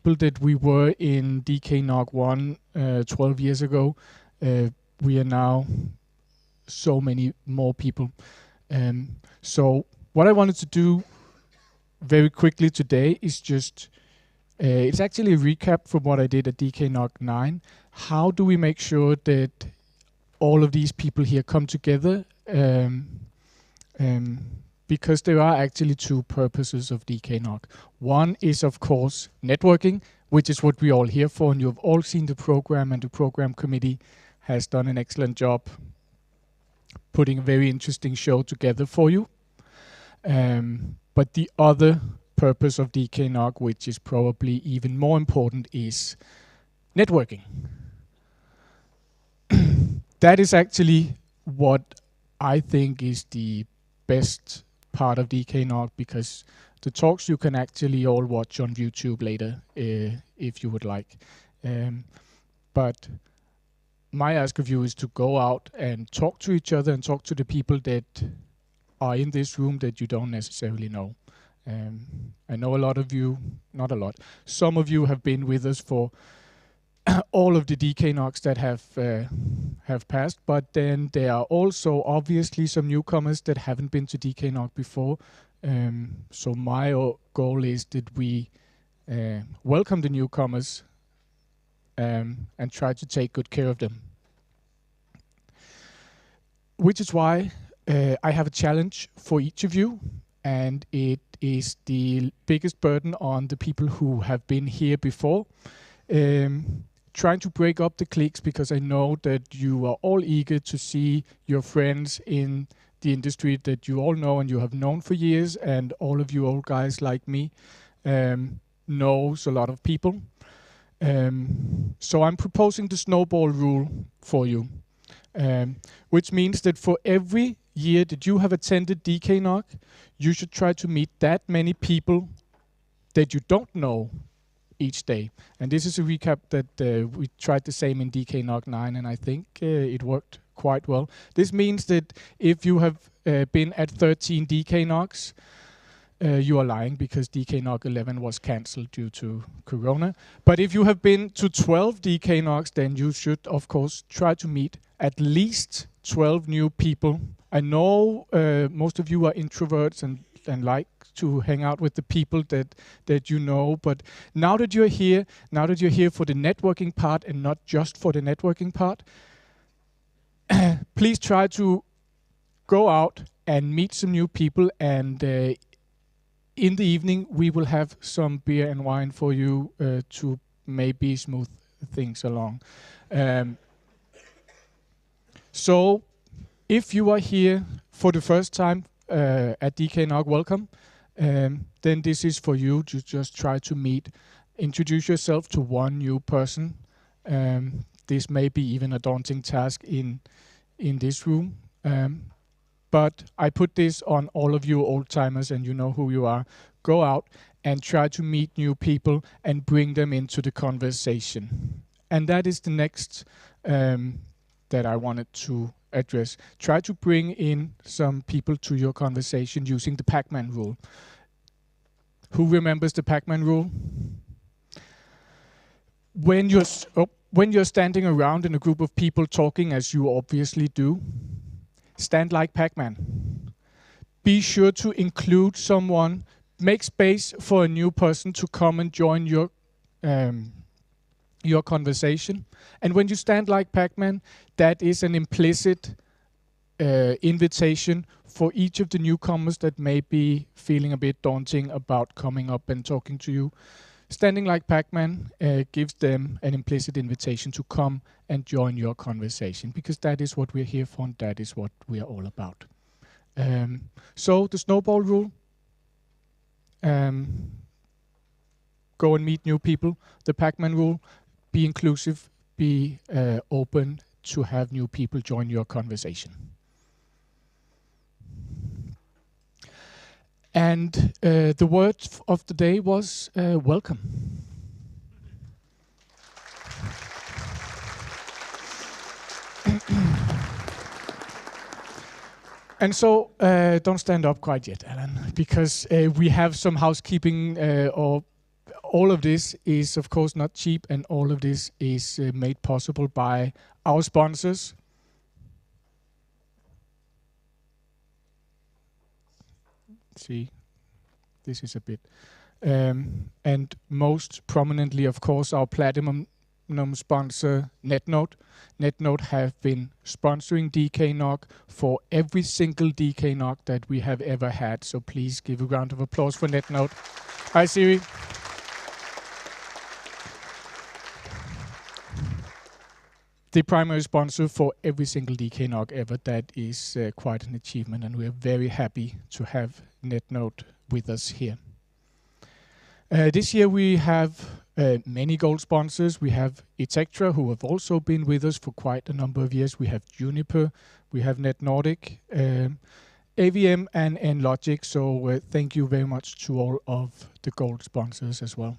people that we were in DKNOG1 12 years ago, we are now so many more people. So what I wanted to do very quickly today is just, it's actually a recap from what I did at DKNOG9. How do we make sure that all of these people here come together? Because there are actually two purposes of DKNOG. One is, of course, networking, which is what we're all here for, and you've all seen the program, and the program committee has done an excellent job putting a very interesting show together for you. But the other purpose of DKNOG, which is probably even more important, is networking. That is actually what I think is the best part of DKNOG, because the talks you can actually all watch on YouTube later if you would like. But my ask of you is to go out and talk to each other and talk to the people that are in this room that you don't necessarily know. I know a lot of you, not a lot, some of you have been with us for all of the DKNOGs that have passed, but then there are also obviously some newcomers that haven't been to DKNOG before. So my goal is that we welcome the newcomers and try to take good care of them. Which is why I have a challenge for each of you, and it is the biggest burden on the people who have been here before. Trying to break up the cliques, because I know that you are all eager to see your friends in the industry that you all know and you have known for years, and all of you old guys like me knows a lot of people. So I'm proposing the snowball rule for you, which means that for every year that you have attended DKNOG, you should try to meet that many people that you don't know each day. And this is a recap that we tried the same in DKNOG9, and I think it worked quite well. This means that if you have been at 13 DKNOGs, you are lying, because DKNOG11 was cancelled due to Corona. But if you have been to 12 DKNOGs, then you should, of course, try to meet at least 12 new people. I know most of you are introverts and like to hang out with the people that you know, but now that you're here for the networking part and not just for the networking part, please try to go out and meet some new people, and in the evening we will have some beer and wine for you to maybe smooth things along. So if you are here for the first time at DKNOG, welcome. Then this is for you to just try to introduce yourself to one new person. This may be even a daunting task in this room. But I put this on all of you old timers, and you know who you are. Go out and try to meet new people and bring them into the conversation. And that is the next that I wanted to address. Try to bring in some people to your conversation using the Pac-Man rule. Who remembers the Pac-Man rule? When you're standing around in a group of people talking, as you obviously do, stand like Pac-Man. Be sure to include someone. Make space for a new person to come and join your conversation. And when you stand like Pac-Man, that is an implicit invitation for each of the newcomers that may be feeling a bit daunting about coming up and talking to you. Standing like Pac-Man gives them an implicit invitation to come and join your conversation, because that is what we're here for, and that is what we are all about. So the snowball rule, go and meet new people. The Pac-Man rule, be inclusive, be open to have new people join your conversation. And the word of the day was welcome. And so, don't stand up quite yet, Alan, because we have some housekeeping or all of this is, of course, not cheap, and all of this is made possible by our sponsors. See, this is a bit. And most prominently, of course, our platinum sponsor, DKNOG13. DKNOG13 have been sponsoring DKNOG for every single DKNOG that we have ever had. So please give a round of applause for DKNOG13. Hi, Siri. The primary sponsor for every single DKNOG ever. That is quite an achievement, and we are very happy to have DKNOG13 with us here. This year we have many gold sponsors. We have Etectra, who have also been with us for quite a number of years. We have Juniper, we have NetNordic, AVM and NLogic. So thank you very much to all of the gold sponsors as well.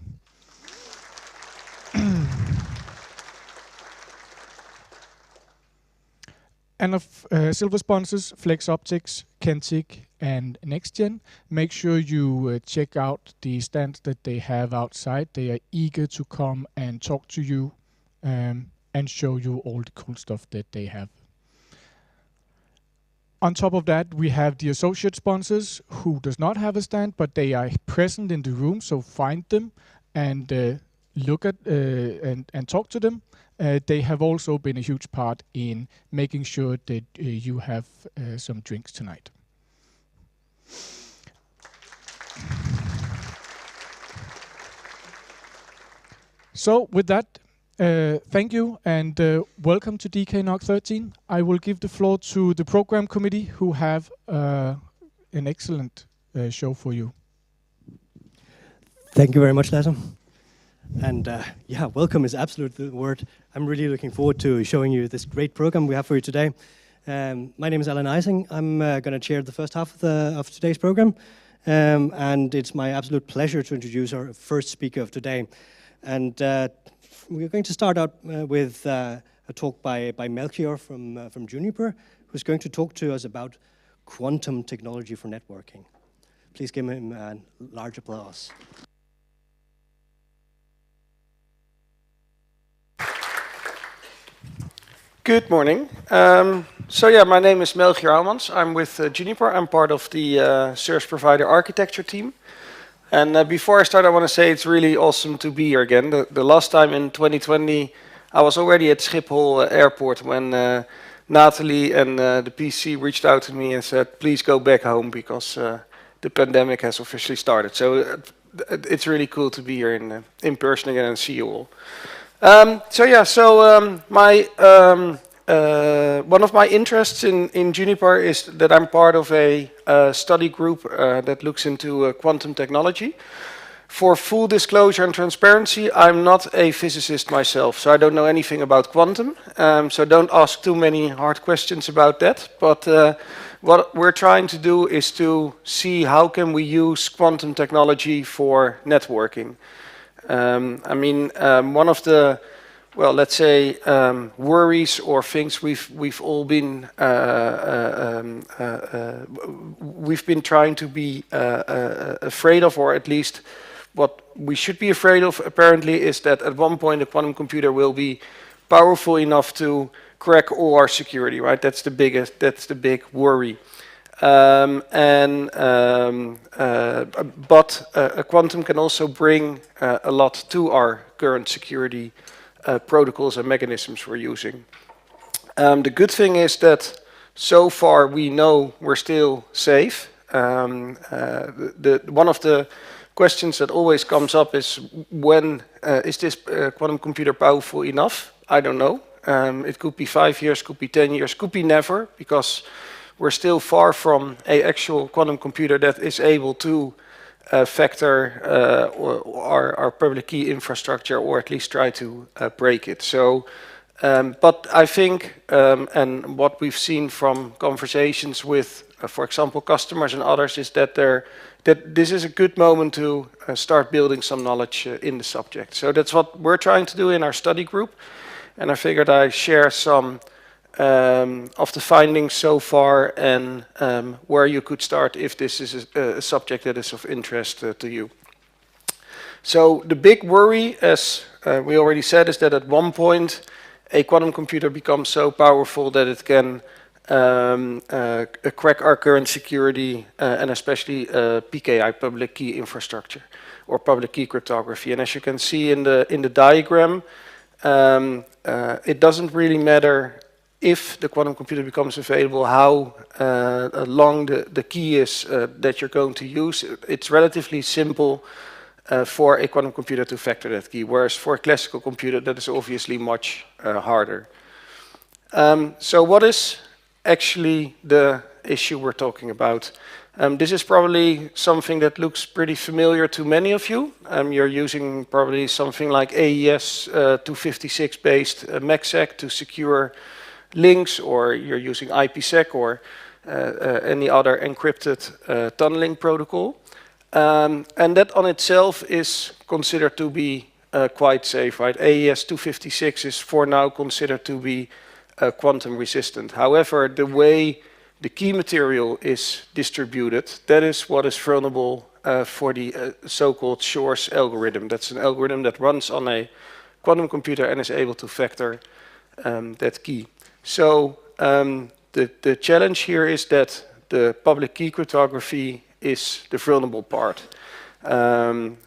And of silver sponsors, Flex Optics, Kentic, and NextGen. Make sure you check out the stands that they have outside. They are eager to come and talk to you and show you all the cool stuff that they have. On top of that, we have the associate sponsors who does not have a stand, but they are present in the room. So find them and look at and talk to them. They have also been a huge part in making sure that you have some drinks tonight. So with that, thank you and welcome to DKNOG13. I will give the floor to the program committee, who have an excellent show for you. Thank you very much, Lasse. And yeah, welcome is absolutely the word. I'm really looking forward to showing you this great program we have for you today. My name is Alan Ising. I'm going to chair the first half of today's program. And it's my absolute pleasure to introduce our first speaker of today. And we're going to start out with a talk by Melchior from Juniper, who's going to talk to us about quantum technology for networking. Please give him a large applause. Good morning. So yeah, my name is Melchior Aumans. I'm with Juniper. I'm part of the service provider architecture team. And before I start, I want to say it's really awesome to be here again. The last time in 2020, I was already at Schiphol airport when Natalie and the PC reached out to me and said, please go back home because the pandemic has officially started. So it's really cool to be here in person again and see you all. One of my interests in Juniper is that I'm part of a study group that looks into quantum technology. For full disclosure and transparency, I'm not a physicist myself, so I don't know anything about quantum. So don't ask too many hard questions about that. But what we're trying to do is to see how can we use quantum technology for networking. One of the, well, let's say, worries or things we've all been trying to be afraid of, or at least what we should be afraid of, apparently, is that at one point a quantum computer will be powerful enough to crack all our security. Right? That's the big worry. But a quantum can also bring a lot to our current security protocols and mechanisms we're using. The good thing is that so far we know we're still safe. One of the questions that always comes up is when is this quantum computer powerful enough? I don't know. It could be 5 years, could be 10 years, could be never, because we're still far from an actual quantum computer that is able to factor our public key infrastructure, or at least try to break it. So, but I think, and what we've seen from conversations with, for example, customers and others, is that this is a good moment to start building some knowledge in the subject. So that's what we're trying to do in our study group, and I figured I share some of the findings so far and where you could start if this is a subject that is of interest to you. So the big worry, as we already said, is that at one point a quantum computer becomes so powerful that it can crack our current security and especially PKI, public key infrastructure, or public key cryptography. And as you can see in the diagram, it doesn't really matter if the quantum computer becomes available, how long the key is that you're going to use. It's relatively simple for a quantum computer to factor that key, whereas for a classical computer that is obviously much harder. So what is actually the issue we're talking about? This is probably something that looks pretty familiar to many of you. You're using probably something like AES 256 based MACsec to secure links, or you're using IPsec or any other encrypted tunneling protocol. And that on itself is considered to be quite safe, right? AES 256 is for now considered to be quantum resistant. However, the way the key material is distributed, that is what is vulnerable for the so-called Shor's algorithm. That's an algorithm that runs on a quantum computer and is able to factor that key. So the challenge here is that the public key cryptography is the vulnerable part.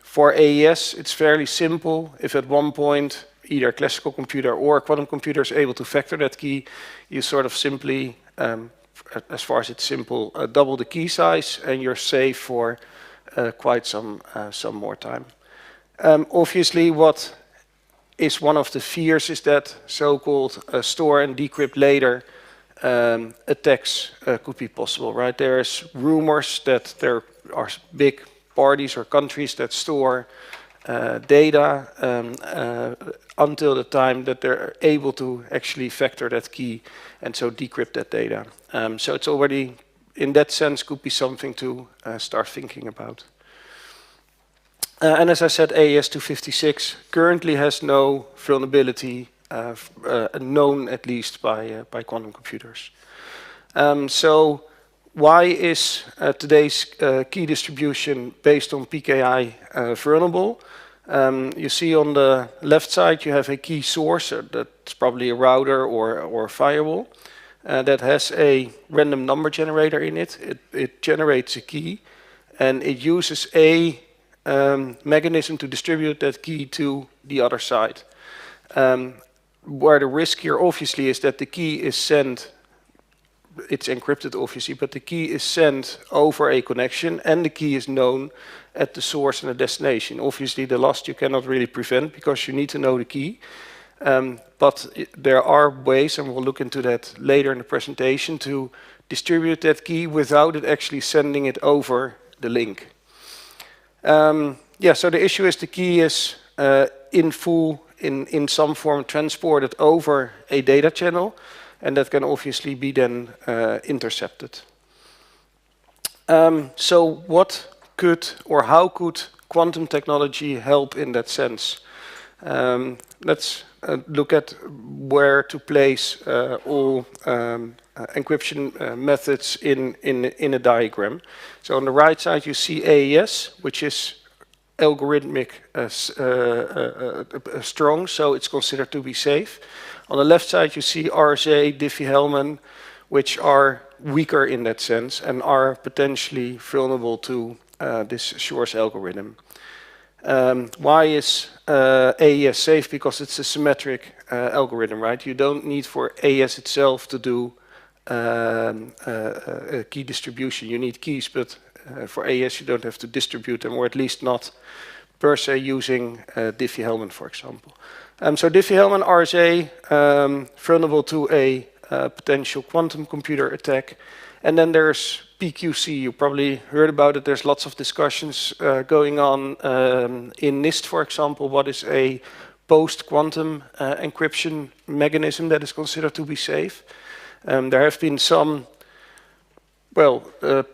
For AES, it's fairly simple. If at one point either a classical computer or a quantum computer is able to factor that key, you sort of simply, as far as it's simple, double the key size and you're safe for quite some more time. Obviously, what is one of the fears is that so-called store and decrypt later attacks could be possible, right? There's rumors that there are big parties or countries that store data until the time that they're able to actually factor that key and so decrypt that data. So it's already, in that sense, could be something to start thinking about. And as I said, AES 256 currently has no vulnerability known, at least by quantum computers. So why is today's key distribution based on PKI vulnerable? You see on the left side you have a key source, that's probably a router or a firewall, that has a random number generator in it. It generates a key and it uses a mechanism to distribute that key to the other side. Where the risk here obviously is that the key is sent, it's encrypted obviously, but the key is sent over a connection and the key is known at the source and the destination. Obviously the last you cannot really prevent because you need to know the key. But there are ways, and we'll look into that later in the presentation, to distribute that key without it actually sending it over the link. Yeah, so the issue is the key is in full, in some form transported over a data channel, and that can obviously be then intercepted. So what could, or how could quantum technology help in that sense? Let's look at where to place all encryption methods in a diagram. So on the right side you see AES, which is algorithmic strong, so it's considered to be safe. On the left side you see RSA, Diffie-Hellman, which are weaker in that sense and are potentially vulnerable to this Shor's algorithm. Why is AES safe? Because it's a symmetric algorithm, right? You don't need for AES itself to do a key distribution. You need keys, but for AES you don't have to distribute them, or at least not per se using Diffie-Hellman, for example. So Diffie-Hellman RSA, vulnerable to a potential quantum computer attack. And then there's PQC, you probably heard about it. There's lots of discussions going on in NIST, for example. What is a post-quantum encryption mechanism that is considered to be safe? There have been some, well,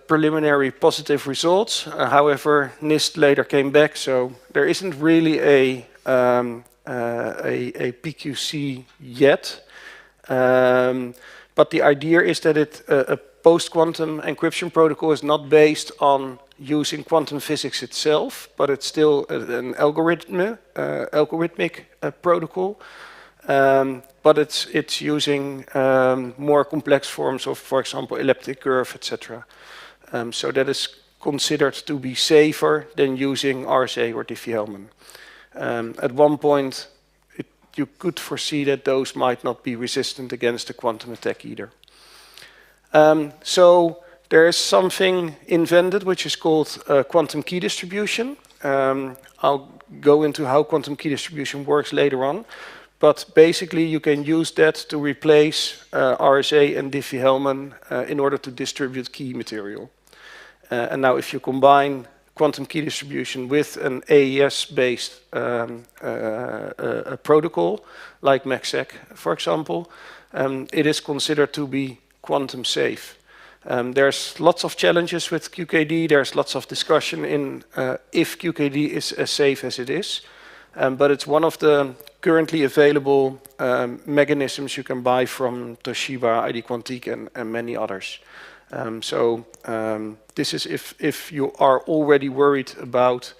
preliminary positive results. However, NIST later came back, so there isn't really a PQC yet. But the idea is that it post-quantum encryption protocol is not based on using quantum physics itself, but it's still an algorithmic protocol. But it's using more complex forms of, for example, elliptic curve, etc. So that is considered to be safer than using RSA or Diffie-Hellman. At one point, you could foresee that those might not be resistant against a quantum attack either. So there is something invented which is called quantum key distribution. I'll go into how quantum key distribution works later on. But basically, you can use that to replace RSA and Diffie-Hellman in order to distribute key material. And now if you combine quantum key distribution with an AES-based protocol, like MACSEC, for example, it is considered to be quantum safe. There's lots of challenges with QKD. There's lots of discussion in if QKD is as safe as it is. But it's one of the currently available mechanisms you can buy from Toshiba, ID Quantique, and many others. This is if you are already worried about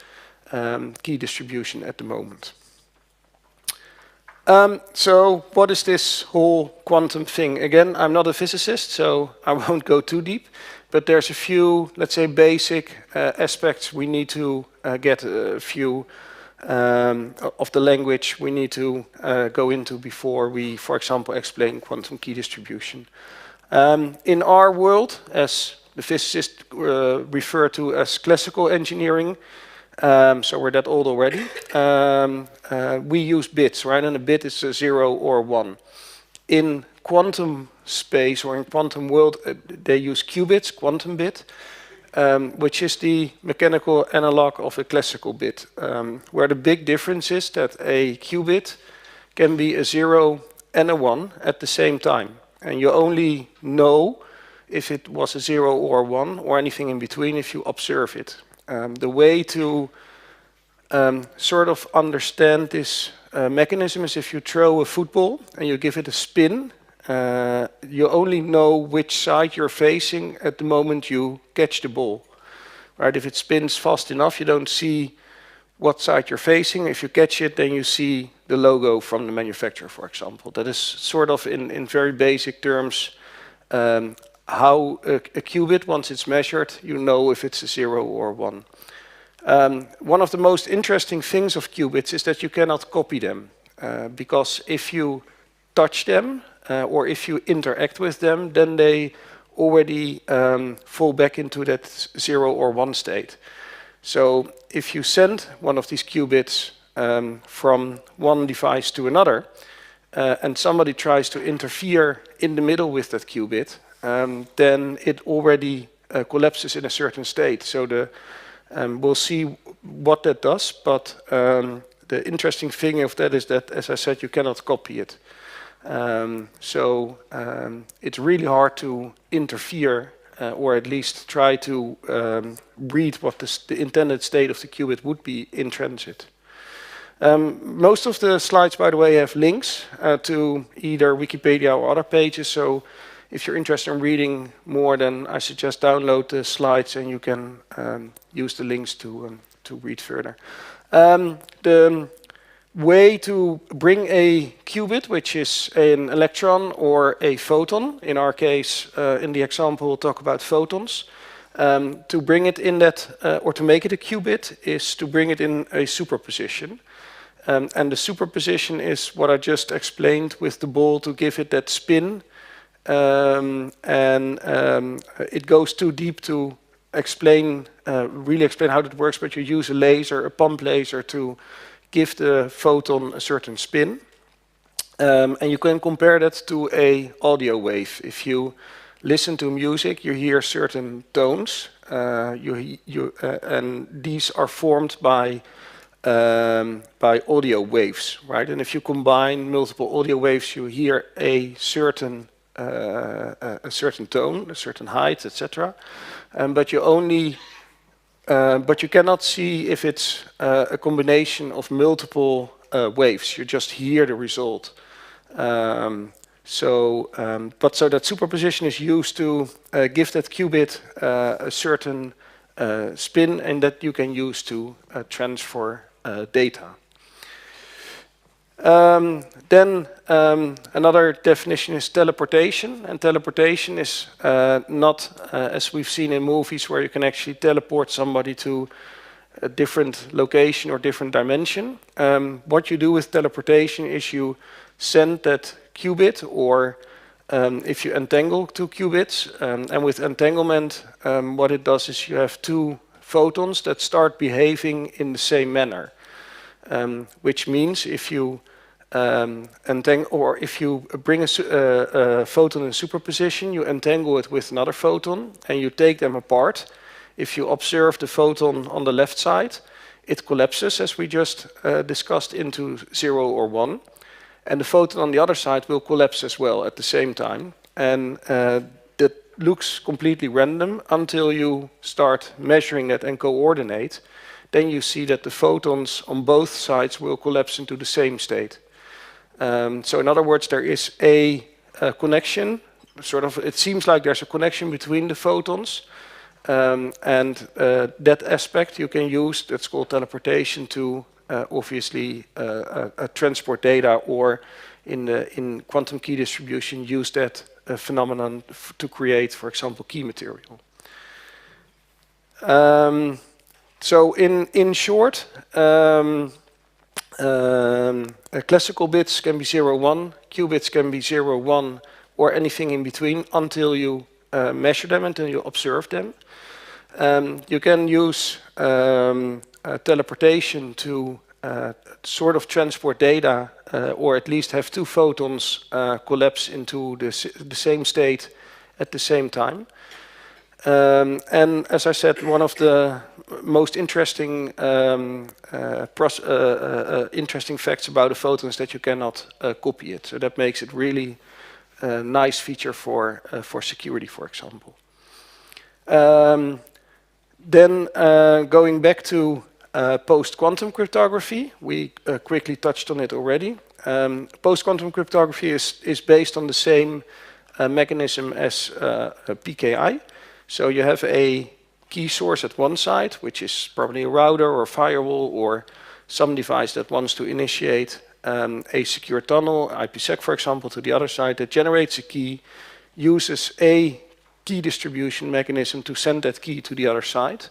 key distribution at the moment. So what is this whole quantum thing? Again, I'm not a physicist, so I won't go too deep. But there's a few, let's say, basic aspects we need to get a few of the language we need to go into before we, for example, explain quantum key distribution. In our world, as the physicists refer to as classical engineering, so we're that old already, we use bits, right? And a bit is a 0 or 1. In quantum space or in quantum world, they use qubits, quantum bit, which is the mechanical analog of a classical bit, where the big difference is that a qubit can be a 0 and a 1 at the same time. And you only know if it was a 0 or 1 or anything in between if you observe it. The way to sort of understand this mechanism is if you throw a football and you give it a spin, you only know which side you're facing at the moment you catch the ball. Right? If it spins fast enough, you don't see what side you're facing. If you catch it, then you see the logo from the manufacturer, for example. That is sort of in very basic terms how a qubit, once it's measured, you know if it's a 0 or 1. One of the most interesting things of qubits is that you cannot copy them, because if you touch them or if you interact with them, then they already fall back into that 0 or 1 state. So if you send one of these qubits from one device to another, and somebody tries to interfere in the middle with that qubit, then it already collapses in a certain state. So we'll see what that does, but the interesting thing of that is that, as I said, you cannot copy it. It's really hard to interfere or at least try to read what the intended state of the qubit would be in transit. Most of the slides, by the way, have links to either Wikipedia or other pages, so if you're interested in reading more, then I suggest download the slides and you can use the links to read further. The way to bring a qubit, which is an electron or a photon, in our case, in the example, we'll talk about photons, to bring it in that, or to make it a qubit, is to bring it in a superposition. And the superposition is what I just explained with the ball to give it that spin. It goes too deep to explain, really explain how that works, but you use a laser, a pump laser, to give the photon a certain spin. And you can compare that to an audio wave. If you listen to music, you hear certain tones, and these are formed by audio waves, right? And if you combine multiple audio waves, you hear a certain tone, a certain height, etc. But you cannot see if it's a combination of multiple waves. You just hear the result. So, so that superposition is used to give that qubit a certain spin, and that you can use to transfer data. Then another definition is teleportation, and teleportation is not as we've seen in movies where you can actually teleport somebody to a different location or different dimension. What you do with teleportation is you send that qubit, or if you entangle two qubits, and with entanglement what it does is you have two photons that start behaving in the same manner. Which means if you if you bring a photon in superposition, you entangle it with another photon and you take them apart. If you observe the photon on the left side, it collapses, as we just discussed, into 0 or 1. And the photon on the other side will collapse as well at the same time. And that looks completely random until you start measuring that and coordinate. Then you see that the photons on both sides will collapse into the same state. So in other words, there is a connection, it seems like there's a connection between the photons, and that aspect you can use, that's called teleportation, to obviously transport data, or in quantum key distribution use that phenomenon to create, for example, key material. So in short, classical bits can be 0, 1, qubits can be 0, 1, or anything in between until you measure them, until you observe them. You can use teleportation to sort of transport data, or at least have two photons collapse into the same state at the same time. And as I said, one of the most interesting interesting facts about a photon is that you cannot copy it. So that makes it really a nice feature for security, for example. Then going back to post-quantum cryptography, we quickly touched on it already. Post-quantum cryptography is based on the same mechanism as PKI. So you have a key source at one side, which is probably a router or a firewall or some device that wants to initiate a secure tunnel, IPsec for example, to the other side, that generates a key, uses a key distribution mechanism to send that key to the other side.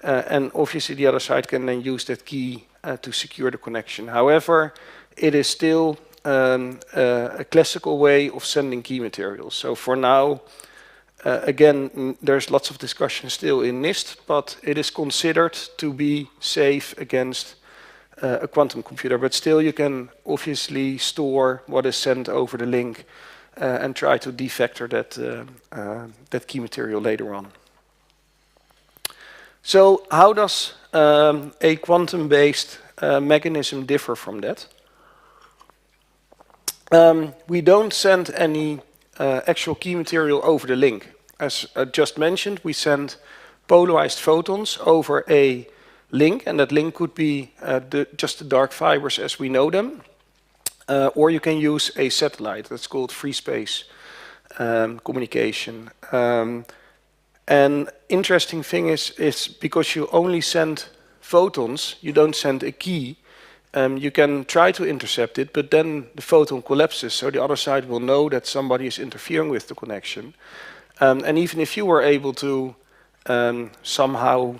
And obviously the other side can then use that key to secure the connection. However, it is still a classical way of sending key materials. So for now, again, there's lots of discussion still in NIST, but it is considered to be safe against a quantum computer. But still, you can obviously store what is sent over the link and try to defactor that key material later on. So how does a quantum-based mechanism differ from that? We don't send any actual key material over the link. As I just mentioned, we send polarized photons over a link, and that link could be just the dark fibers as we know them, or you can use a satellite. That's called free space communication. And interesting thing is because you only send photons, you don't send a key. You can try to intercept it, but then the photon collapses, so the other side will know that somebody is interfering with the connection. And even if you were able to somehow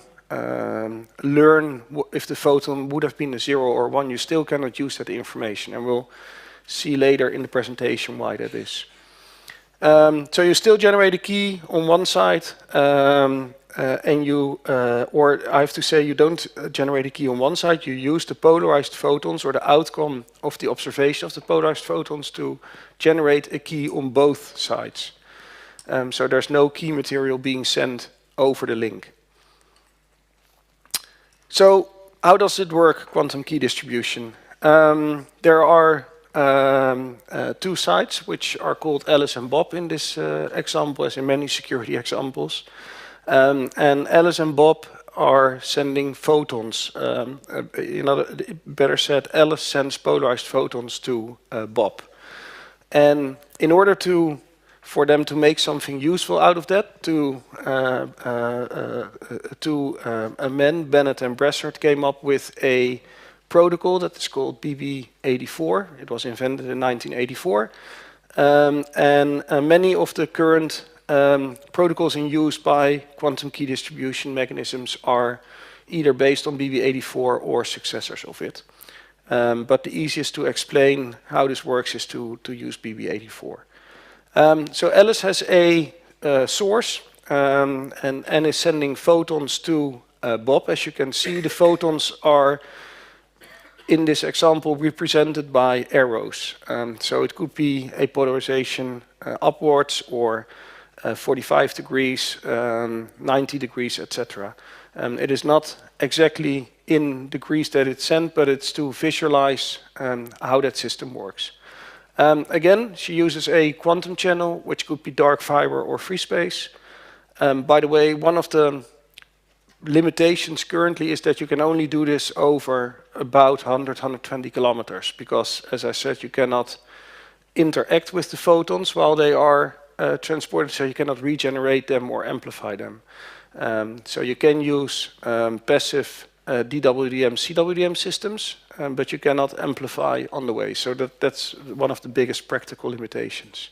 learn if the photon would have been a 0 or 1, you still cannot use that information, and we'll see later in the presentation why that is. So you still generate a key on one side, and you, or I have to say, you don't generate a key on one side, you use the polarized photons or the outcome of the observation of the polarized photons to generate a key on both sides. So there's no key material being sent over the link. So how does it work, quantum key distribution? There are two sites which are called Alice and Bob in this example, as in many security examples. And Alice and Bob are sending photons. Better said, Alice sends polarized photons to Bob. And in order for them to make something useful out of that, men, Bennett and Bressert, came up with a protocol that is called BB84. It was invented in 1984. Many of the current protocols in use by quantum key distribution mechanisms are either based on BB84 or successors of it. But the easiest to explain how this works is to use BB84. So Alice has a source and is sending photons to Bob. As you can see, the photons are, in this example, represented by arrows. So it could be a polarization upwards or 45 degrees, 90 degrees, etc. It is not exactly in degrees that it's sent, but it's to visualize how that system works. Again, she uses a quantum channel, which could be dark fiber or free space. By the way, one of the limitations currently is that you can only do this over about 100, 120 kilometers, because, as I said, you cannot interact with the photons while they are transported, so you cannot regenerate them or amplify them. So you can use passive DWDM, CWDM systems, but you cannot amplify on the way. So that's one of the biggest practical limitations.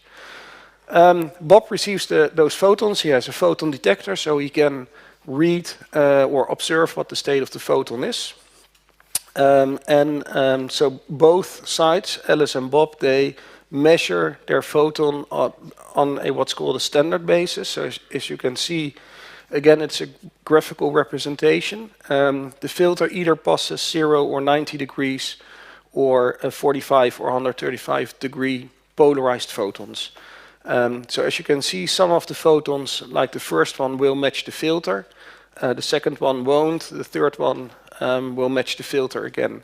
Bob receives those photons. He has a photon detector, so he can read or observe what the state of the photon is. So both sides, Alice and Bob, they measure their photon on a what's called a standard basis. So as you can see, again, it's a graphical representation. The filter either passes 0 or 90 degrees or 45 or 135 degree polarized photons. So as you can see, some of the photons, like the first one, will match the filter. The second one won't. The third one will match the filter again.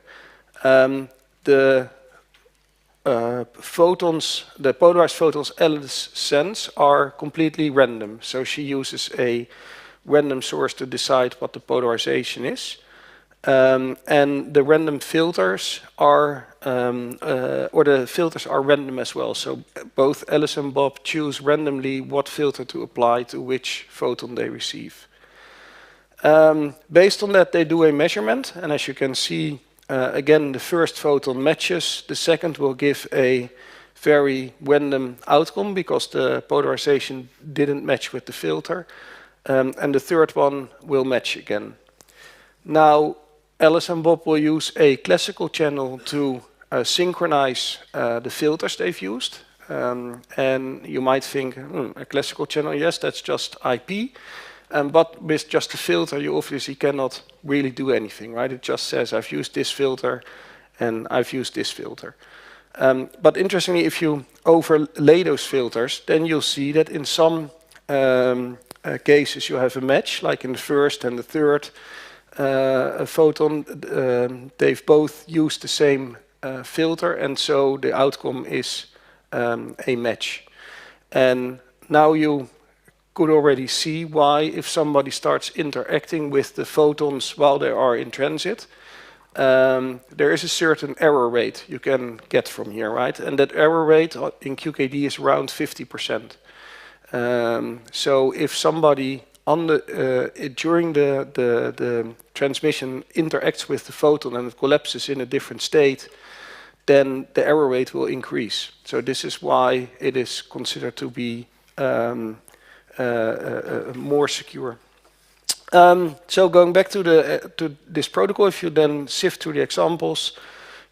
The polarized photons Alice sends are completely random. So she uses a random source to decide what the polarization is. And the random filters are, or the filters are random as well. So both Alice and Bob choose randomly what filter to apply to which photon they receive. Based on that, they do a measurement. And as you can see, again, the first photon matches. The second will give a very random outcome because the polarization didn't match with the filter. And the third one will match again. Now, Alice and Bob will use a classical channel to synchronize the filters they've used. And you might think, a classical channel, yes, that's just IP. But with just a filter, you obviously cannot really do anything, right? It just says, I've used this filter and I've used this filter. But interestingly, if you overlay those filters, then you'll see that in some cases you have a match, like in the first and the third photon. They've both used the same filter, and so the outcome is a match. And now you could already see why, if somebody starts interacting with the photons while they are in transit, there is a certain error rate you can get from here, right? And that error rate in QKD is around 50%. So if somebody on during the transmission interacts with the photon and it collapses in a different state, then the error rate will increase. So this is why it is considered to be more secure. So going back to this protocol, if you then sift through the examples,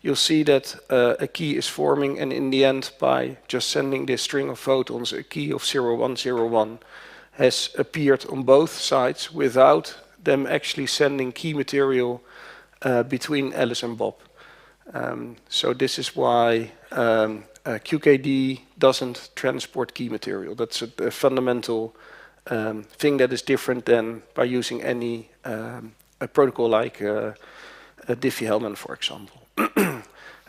you'll see that a key is forming, and in the end, by just sending this string of photons, a key of 0101 has appeared on both sides without them actually sending key material between Alice and Bob. So this is why QKD doesn't transport key material. That's a fundamental thing that is different than by using any a protocol like Diffie-Hellman, for example.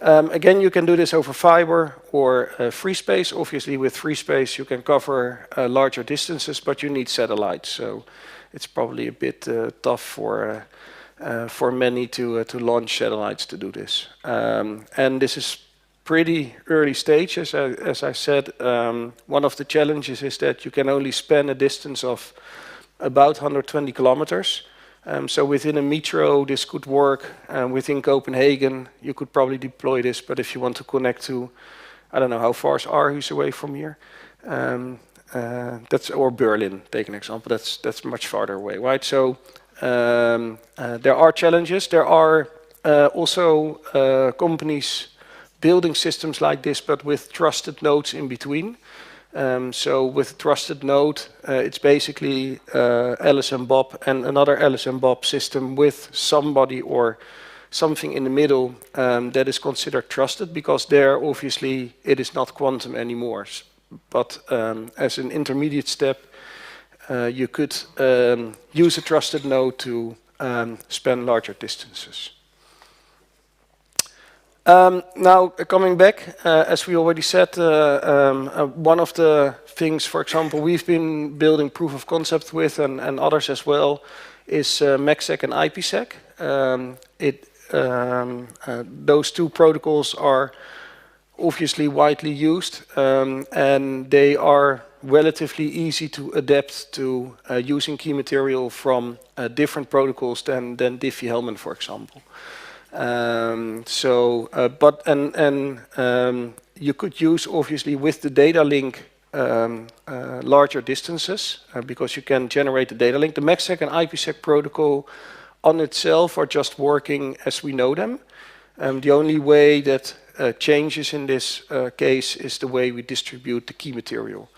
Again, you can do this over fiber or free space. Obviously, with free space, you can cover larger distances, but you need satellites. So it's probably a bit tough for many to launch satellites to do this. And this is pretty early stage. As I said, one of the challenges is that you can only span a distance of about 120 kilometers. So within a metro, this could work. Within Copenhagen, you could probably deploy this. But if you want to connect to, I don't know, how far is Aarhus away from here? Or Berlin, take an example. That's much farther away, right? So there are challenges. There are also companies building systems like this, but with trusted nodes in between. So with trusted node, it's basically Alice and Bob and another Alice and Bob system with somebody or something in the middle that is considered trusted, because there obviously it is not quantum anymore. But as an intermediate step, you could use a trusted node to span larger distances. Now, coming back, as we already said, one of the things, for example, we've been building proof of concept with, and others as well, is MACsec and IPsec. Those two protocols are obviously widely used, and they are relatively easy to adapt to using key material from different protocols than Diffie-Hellman, for example. You could use obviously with the data link larger distances because you can generate the data link. The MACsec and IPsec protocol on itself are just working as we know them. The only way that changes in this case is the way we distribute the key material.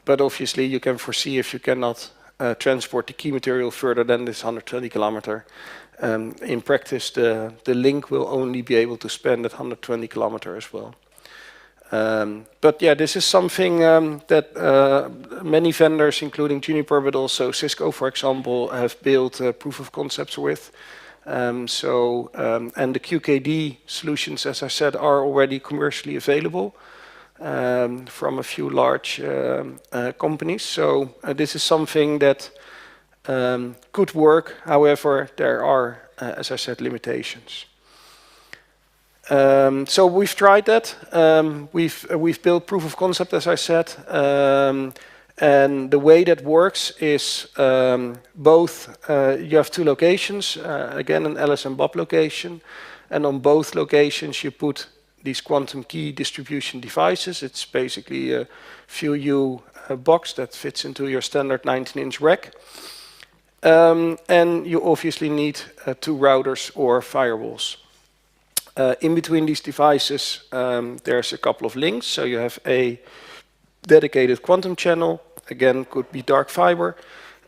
But obviously you can foresee if you cannot transport the key material further than this 120 kilometer. In practice, the link will only be able to span that 120 kilometer as well. But yeah, this is something that many vendors, including Juniper, but also Cisco, for example, have built proof of concepts with. And the QKD solutions, as I said, are already commercially available from a few large companies. So this is something that could work. However, there are, as I said, limitations. So we've tried that. We've built proof of concept, as I said, and the way that works is both. You have two locations, again an Alice and Bob location, and on both locations you put these quantum key distribution devices. It's basically a few box that fits into your standard 19-inch rack. And you obviously need two routers or firewalls. In between these devices, there's a couple of links. So you have a dedicated quantum channel, again, could be dark fiber.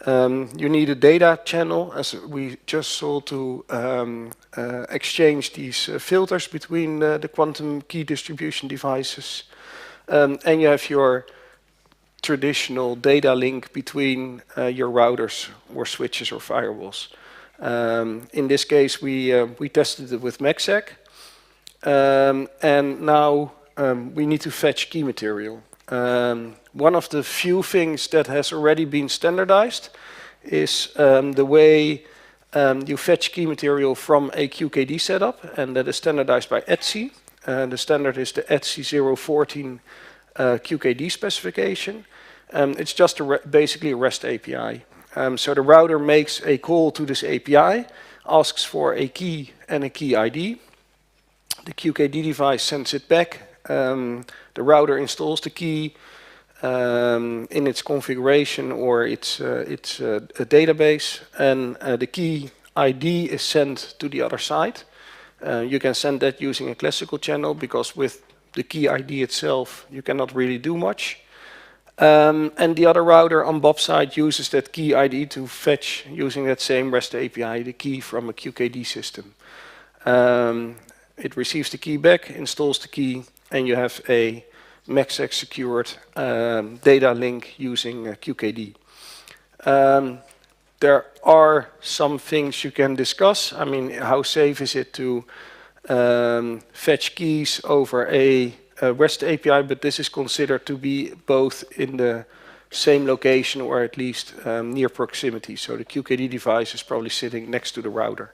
You need a data channel, as we just saw, to exchange these filters between the quantum key distribution devices. And you have your traditional data link between your routers or switches or firewalls. In this case, we tested it with MACsec. And now we need to fetch key material. One of the few things that has already been standardized is the way you fetch key material from a QKD setup, and that is standardized by ETSI. The standard is the ETSI 014 QKD specification. It's just basically a REST API. So the router makes a call to this API, asks for a key and a key ID. The QKD device sends it back. The router installs the key in its configuration or its a database, and the key ID is sent to the other side. You can send that using a classical channel, because with the key ID itself you cannot really do much. And the other router on Bob's side uses that key ID to fetch, using that same REST API, the key from a QKD system. It receives the key back, installs the key, and you have a MACsec secured data link using QKD. There are some things you can discuss. I mean, how safe is it to fetch keys over a REST API, but this is considered to be both in the same location or at least near proximity. So the QKD device is probably sitting next to the router.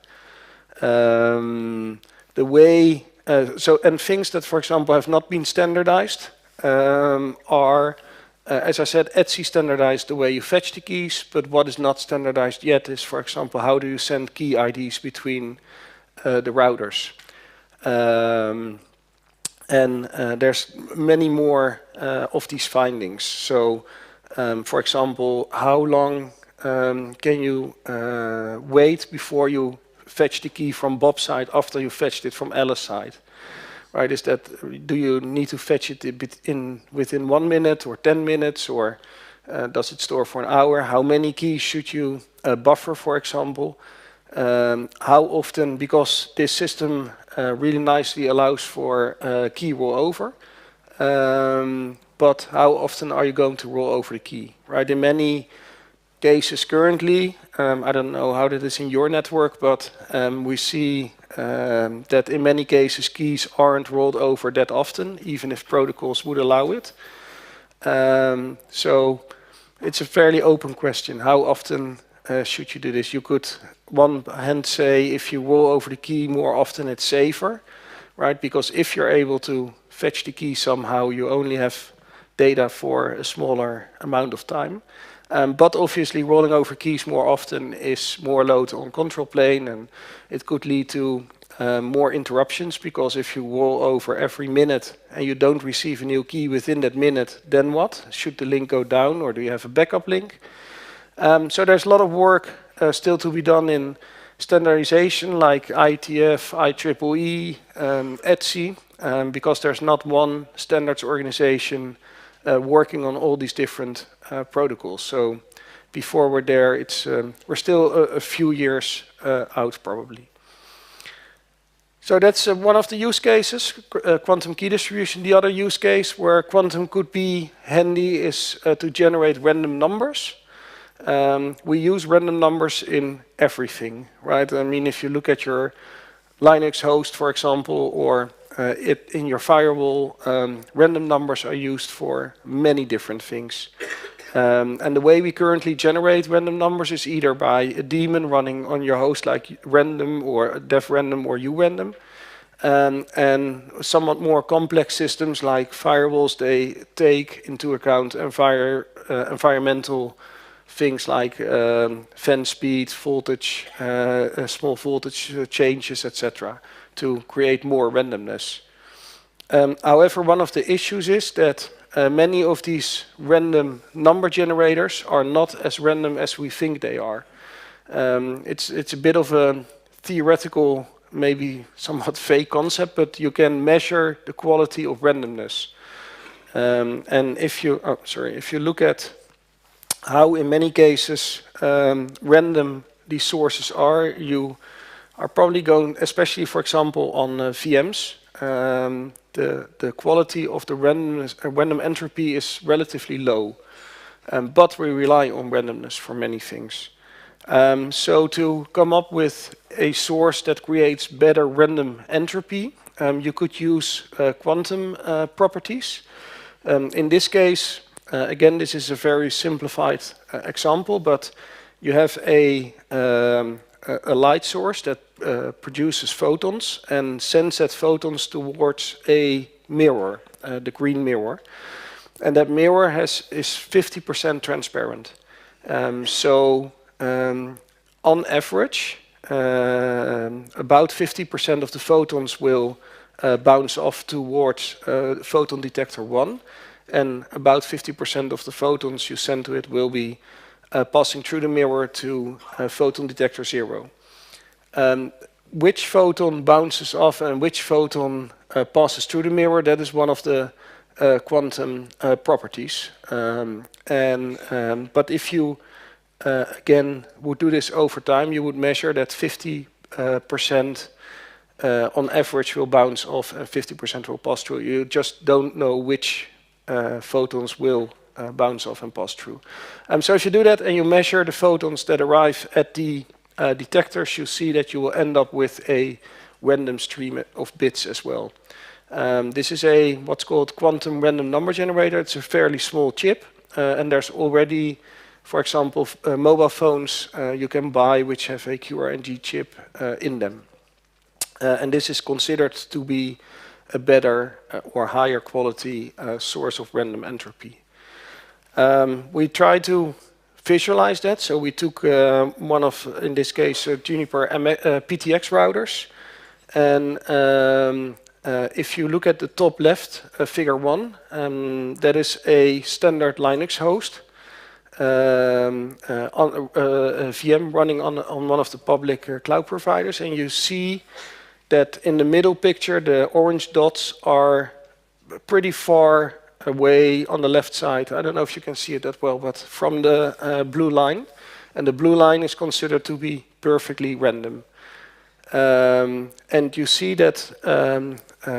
The way and things that, for example, have not been standardized are, as I said, Etsy standardized the way you fetch the keys, but what is not standardized yet is, for example, how do you send key IDs between the routers. And there's many more of these findings. So, for example, how long can you wait before you fetch the key from Bob's side after you fetched it from Ella's side? Right? Is that, do you need to fetch it within 1 minute or 10 minutes, or does it store for an hour? How many keys should you buffer, for example? How often, because this system really nicely allows for key rollover, but how often are you going to roll over the key? Right? In many cases currently, I don't know how that is in your network, but we see that in many cases keys aren't rolled over that often, even if protocols would allow it. So it's a fairly open question. How often should you do this? You could, one hand, say if you roll over the key more often, it's safer, right? Because if you're able to fetch the key somehow, you only have data for a smaller amount of time. But obviously rolling over keys more often is more load on control plane, and it could lead to more interruptions, because if you roll over every minute and you don't receive a new key within that minute, then what? Should the link go down, or do you have a backup link? So there's a lot of work still to be done in standardization like IETF, IEEE, Etsy, because there's not one standards organization working on all these different protocols. So before we're there, it's we're still a few years out probably. So that's one of the use cases, quantum key distribution. The other use case where quantum could be handy is to generate random numbers. We use random numbers in everything, right? I mean, if you look at your Linux host, for example, or in your firewall, random numbers are used for many different things. And the way we currently generate random numbers is either by a daemon running on your host like random or dev random or urandom. And somewhat more complex systems like firewalls, they take into account environmental things like fan speed, voltage, small voltage changes, etc., to create more randomness. However, one of the issues is that many of these random number generators are not as random as we think they are. It's a bit of a theoretical, maybe somewhat fake concept, but you can measure the quality of randomness. And if you look at how in many cases random these sources are, you are probably going, especially for example on VMs, the quality of the random entropy is relatively low, but we rely on randomness for many things. So to come up with a source that creates better random entropy, you could use quantum properties. In this case, again, this is a very simplified example, but you have a light source that produces photons and sends that photons towards a mirror, the green mirror. And that mirror is 50% transparent. On average, about 50% of the photons will bounce off towards photon detector 1, and about 50% of the photons you send to it will be passing through the mirror to photon detector 0. Which photon bounces off and which photon passes through the mirror, that is one of the quantum properties. But if you again would do this over time, you would measure that 50% on average will bounce off and 50% will pass through. You just don't know which photons will bounce off and pass through. So if you do that and you measure the photons that arrive at the detectors, you see that you will end up with a random stream of bits as well. This is what's called quantum random number generator. It's a fairly small chip, and there's already, for example, mobile phones you can buy which have a QRNG chip in them. and this is considered to be a better or higher quality source of random entropy. We try to visualize that, so we took one of, in this case, Juniper PTX routers, and if you look at the top left, figure 1, that is a standard Linux host, on a VM running on one of the public cloud providers, and you see that in the middle picture the orange dots are pretty far away on the left side. I don't know if you can see it that well, but from the blue line, and the blue line is considered to be perfectly random. And you see that,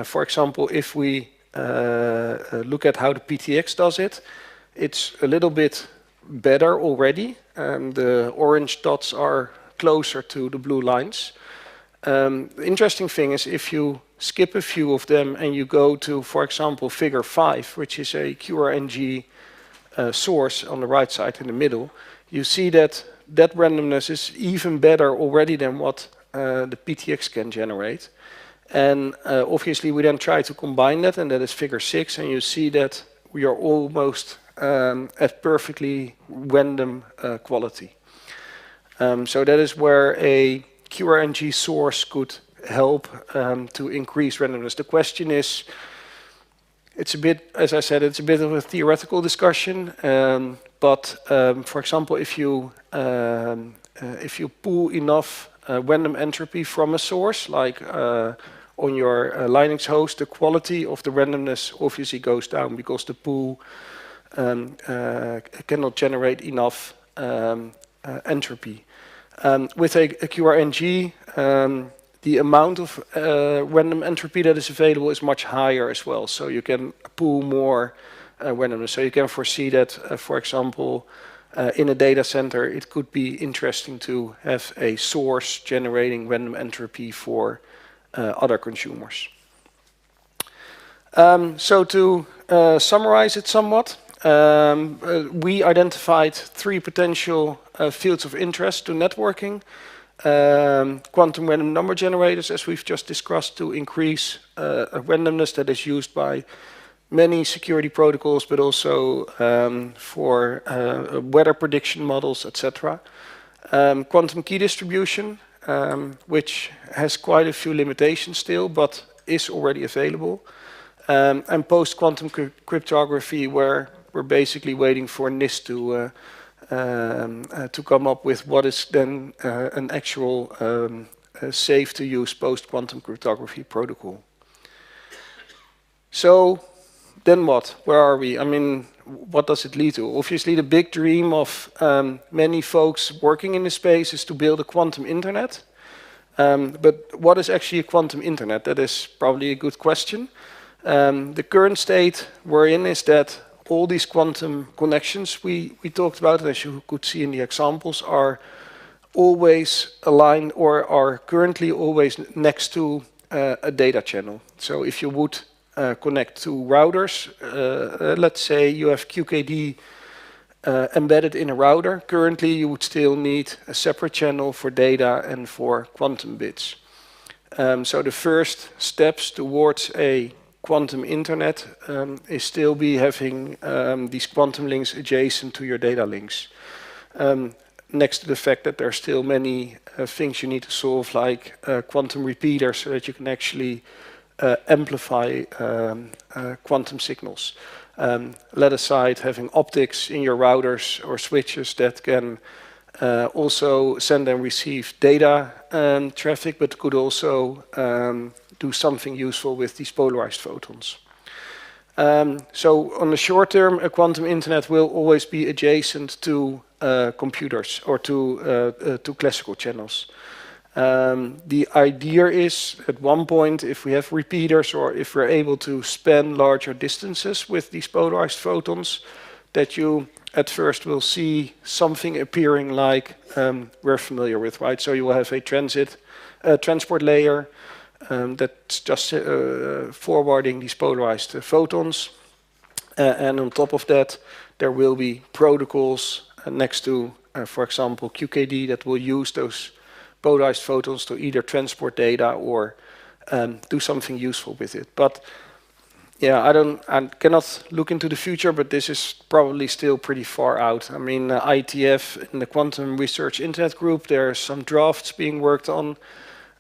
for example, if we look at how the PTX does it, it's a little bit better already. The orange dots are closer to the blue lines. The interesting thing is if you skip a few of them and you go to, for example, figure 5, which is a QRNG source on the right side in the middle, you see that that randomness is even better already than what the PTX can generate. And obviously we then try to combine that, and that is figure 6, and you see that we are almost at perfectly random quality. So that is where a QRNG source could help to increase randomness. The question is, it's a bit, as I said, it's a bit of a theoretical discussion, but for example, if you pull enough random entropy from a source, like on your Linux host, the quality of the randomness obviously goes down because the pool cannot generate enough entropy. With a QRNG, the amount of random entropy that is available is much higher as well. So you can pool more randomness. So you can foresee that, for example, in a data center, it could be interesting to have a source generating random entropy for other consumers. So to summarize it somewhat, we identified 3 potential fields of interest to networking. Quantum random number generators, as we've just discussed, to increase randomness that is used by many security protocols, but also for weather prediction models, etc. Quantum key distribution, which has quite a few limitations still, but is already available. And post-quantum cryptography, where we're basically waiting for NIST to come up with what is then an actual safe to use post-quantum cryptography protocol. So then what? Where are we? I mean, what does it lead to? Obviously, the big dream of many folks working in this space is to build a quantum internet. But what is actually a quantum internet? That is probably a good question. The current state we're in is that all these quantum connections we talked about, as you could see in the examples, are always aligned or are currently always next to a data channel. So if you would connect to routers, let's say you have QKD embedded in a router, currently you would still need a separate channel for data and for quantum bits. So the first steps towards a quantum internet is still be having these quantum links adjacent to your data links. Next to the fact that there are still many things you need to solve, like quantum repeaters, so that you can actually amplify quantum signals. Let aside having optics in your routers or switches that can also send and receive data traffic, but could also do something useful with these polarized photons. So on the short term, a quantum internet will always be adjacent to computers or to classical channels. The idea is, at one point, if we have repeaters or if we're able to span larger distances with these polarized photons, that you at first will see something appearing like we're familiar with, right? So you will have a transport layer that's just forwarding these polarized photons. And on top of that, there will be protocols next to, for example, QKD that will use those polarized photons to either transport data or do something useful with it. But yeah, I cannot look into the future, but this is probably still pretty far out. I mean, IETF in the Quantum Research Internet Group, there are some drafts being worked on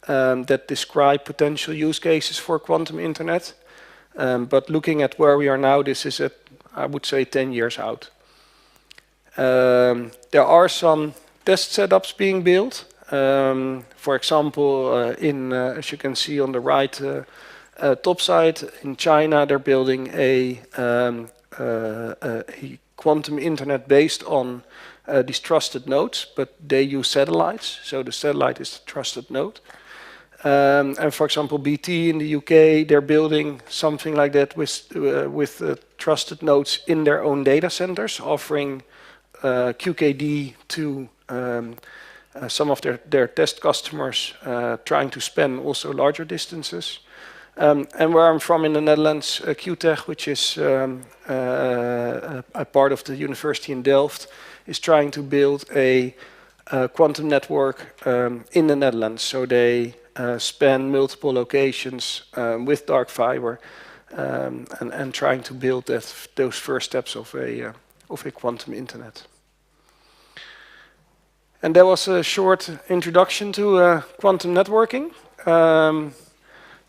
that describe potential use cases for quantum internet. But looking at where we are now, this is at, I would say, 10 years out. There are some test setups being built. For example, as you can see on the right top side, in China, they're building a quantum internet based on these trusted nodes, but they use satellites, so the satellite is the trusted node. And for example, BT in the UK, they're building something like that with trusted nodes in their own data centers, offering QKD to some of their test customers, trying to span also larger distances. And where I'm from in the Netherlands, QTech, which is a part of the university in Delft, is trying to build a quantum network in the Netherlands. So they span multiple locations with dark fiber and trying to build those first steps of a quantum internet. And that was a short introduction to quantum networking.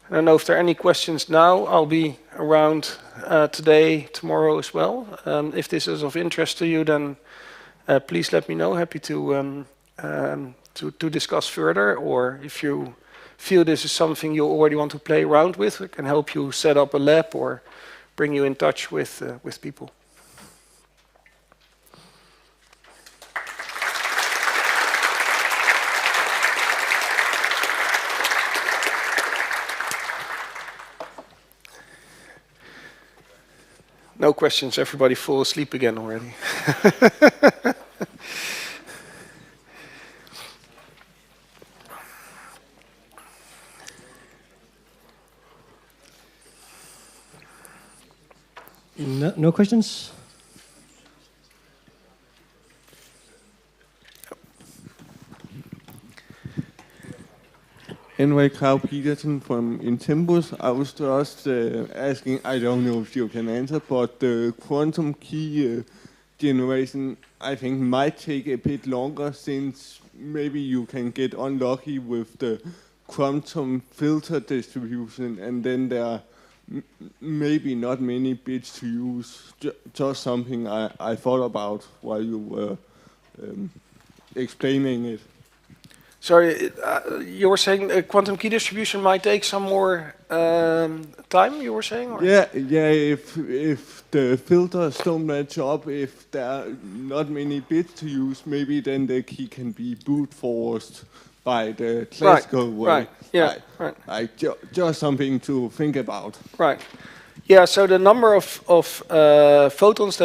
I don't know if there are any questions now. I'll be around today, tomorrow as well. If this is of interest to you, then please let me know. Happy to discuss further, or if you feel this is something you already want to play around with, I can help you set up a lab or bring you in touch with people. No questions, everybody fall asleep again already. No questions? Anyway, Carl Peterson from Intembus. I was just asking, I don't know if you can answer, but the quantum key generation, I think, might take a bit longer, since maybe you can get unlucky with the quantum filter distribution, and then there are maybe not many bits to use. Just something I thought about while you were explaining it. Sorry, you were saying quantum key distribution might take some more time, you were saying? Or? Yeah. If the filters don't match up, if there are not many bits to use, maybe then the key can be brute forced by the classical way. Right, yeah, right. Just something to think about. Right. Yeah, so the number of photons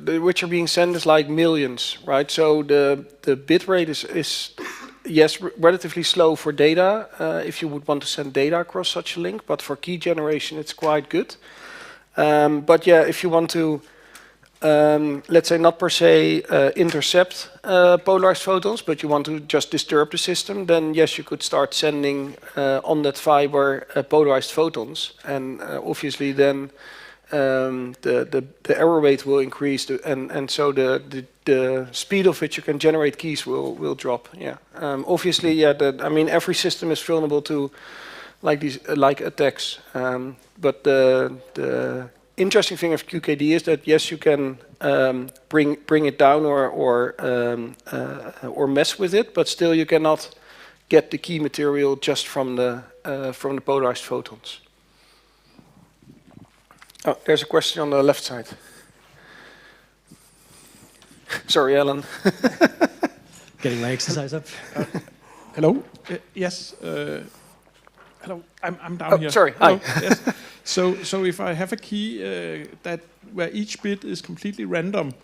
which are being sent is like millions, right? So the bit rate is yes, relatively slow for data, if you would want to send data across such a link, but for key generation it's quite good. But yeah, if you want to, let's say not per se intercept polarized photons, but you want to just disturb the system, then yes, you could start sending on that fiber polarized photons, and obviously then the error rate will increase, and so the speed of which you can generate keys will drop. Yeah, obviously, yeah. I mean, every system is vulnerable to like attacks. But the interesting thing of QKD is that yes, you can bring it down or mess with it, but still you cannot get the key material just from the polarized photons. Oh, there's a question on the left side. Sorry, Alan. Getting my exercise up. Hello. Yes. Hello. I'm down here. Sorry. Hello. Hi. Yes. So if I have a key where each bit is completely random,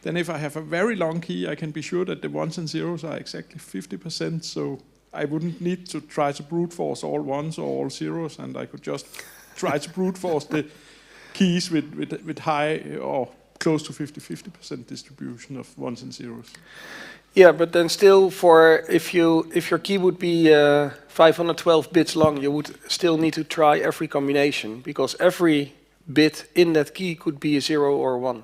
then if I have a very long key, I can be sure that the ones and zeros are exactly 50%. So I wouldn't need to try to brute force all ones or all zeros, and I could just try to brute force the keys with high or close to 50% distribution of ones and zeros. Yeah, but then still, if your key would be 512 bits long, you would still need to try every combination, because every bit in that key could be a 0 or a 1.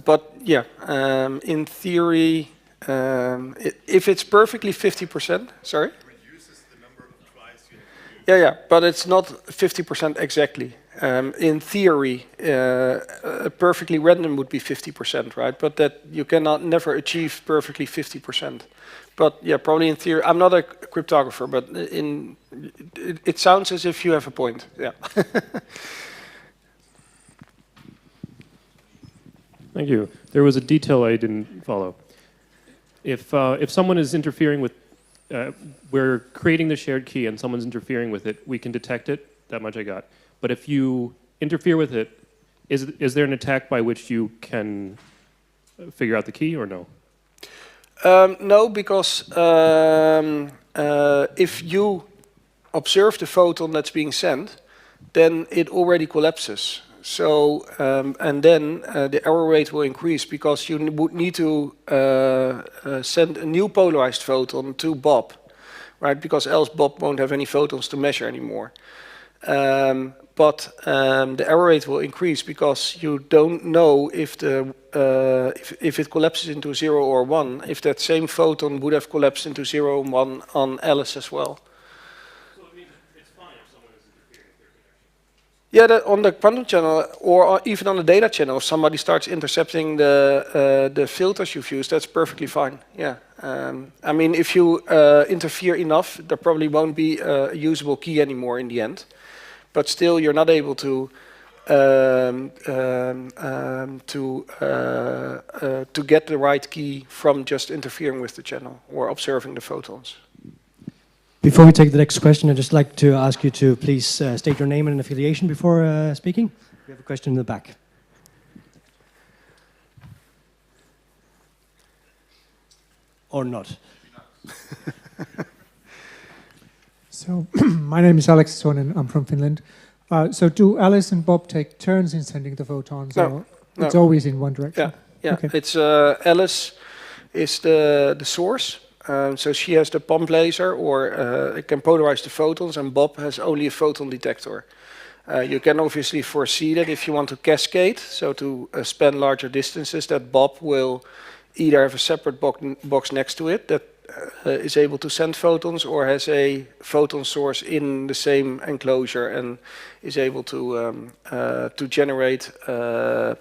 But yeah, in theory, if it's perfectly 50%, sorry? Reduces the number of tries you have to do. Yeah, but it's not 50% exactly. In theory, perfectly random would be 50%, right? But that you cannot never achieve perfectly 50%. But yeah, probably in theory, I'm not a cryptographer, but it sounds as if you have a point. Yeah. Thank you. There was a detail I didn't follow. If someone is interfering with, we're creating the shared key and someone's interfering with it, we can detect it. That much I got. But if you interfere with it, is there an attack by which you can figure out the key or no? No, because if you observe the photon that's being sent, then it already collapses. So, and then the error rate will increase, because you would need to send a new polarized photon to Bob, right? Because else Bob won't have any photons to measure anymore. But the error rate will increase, because you don't know if if it collapses into 0 or 1, if that same photon would have collapsed into 0 and 1 on Alice as well. So it means it's fine if someone is interfering with their connection? Yeah, on the quantum channel, or even on the data channel, if somebody starts intercepting the filters you've used, that's perfectly fine. Yeah. I mean, if you interfere enough, there probably won't be a usable key anymore in the end. But still, you're not able to get the right key from just interfering with the channel or observing the photons. Before we take the next question, I'd just like to ask you to please state your name and affiliation before speaking. We have a question in the back. Or not. So, my name is Alex Sonen, I'm from Finland. So do Alice and Bob take turns in sending the photons? No, or no. it's always in one direction? Yeah. Okay. It's Alice is the source. So she has the pump laser, or it can polarize the photons, and Bob has only a photon detector. You can obviously foresee that if you want to cascade, so to span larger distances, that Bob will either have a separate box next to it that is able to send photons, or has a photon source in the same enclosure and is able to generate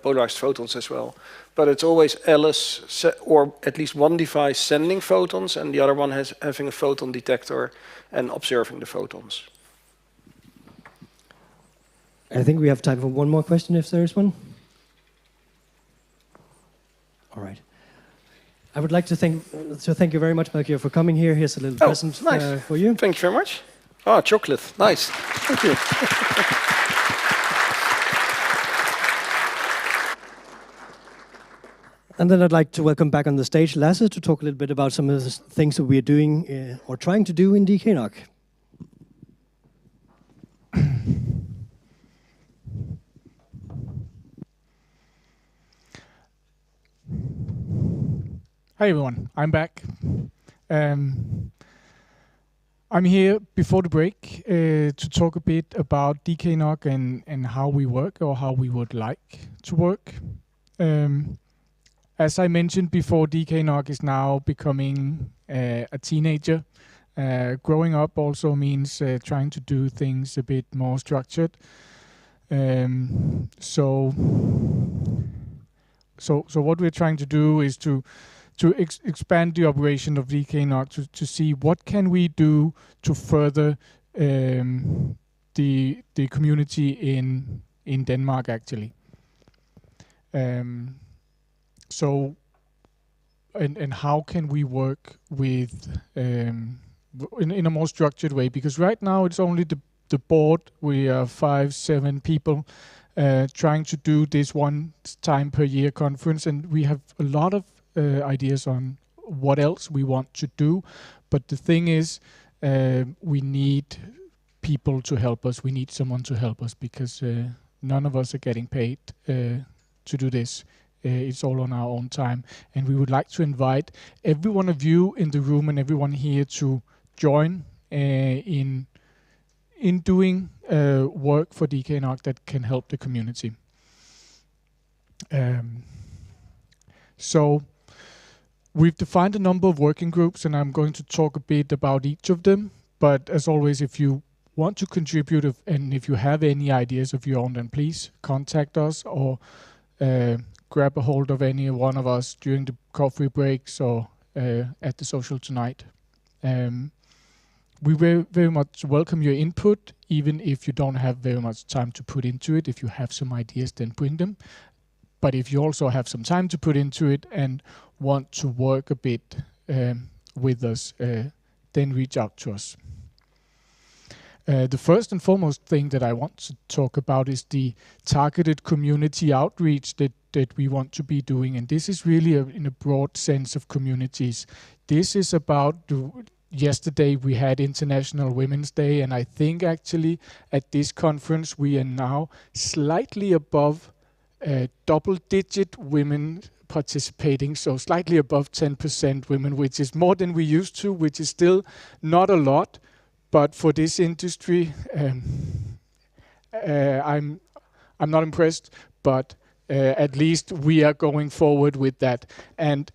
polarized photons as well. But it's always Alice, or at least one device sending photons, and the other one having a photon detector and observing the photons. I think we have time for one more question, if there is one. All right. I would like to thank you very much, Melchior, for coming here. Here's a little present nice. For you. Thank you very much. Oh, chocolate. Nice. Thank you. And then I'd like to welcome back on the stage Lasse to talk a little bit about some of the things that we're doing or trying to do in DKNOG. Hi everyone, I'm back. I'm here before the break to talk a bit about DKNOG and how we work, or how we would like to work. As I mentioned before, DKNOG is now becoming a teenager. Growing up also means trying to do things a bit more structured. So what we're trying to do is to expand the operation of DKNOG to see what can we do to further the community in Denmark actually. So how can we work with in a more structured way? Because right now it's only the board. We are 5-7 people trying to do this one time per year conference, and we have a lot of ideas on what else we want to do. But the thing is, we need people to help us. We need someone to help us, because None of us are getting paid to do this. It's all on our own time. And we would like to invite every one of you in the room and everyone here to join in doing work for DKNOG that can help the community. So we've defined a number of working groups, and I'm going to talk a bit about each of them. But as always, if you want to contribute and if you have any ideas of your own, then please contact us or grab a hold of any one of us during the coffee breaks or at the social tonight. We very much welcome your input, even if you don't have very much time to put into it. If you have some ideas, then bring them. But if you also have some time to put into it and want to work a bit with us, then reach out to us. The first and foremost thing that I want to talk about is the targeted community outreach that we want to be doing. And this is really in a broad sense of communities. This is about yesterday we had International Women's Day, and I think actually at this conference we are now slightly above double-digit women participating, so slightly above 10% women, which is more than we used to, which is still not a lot, but for this industry, I'm not impressed, but at least we are going forward with that. And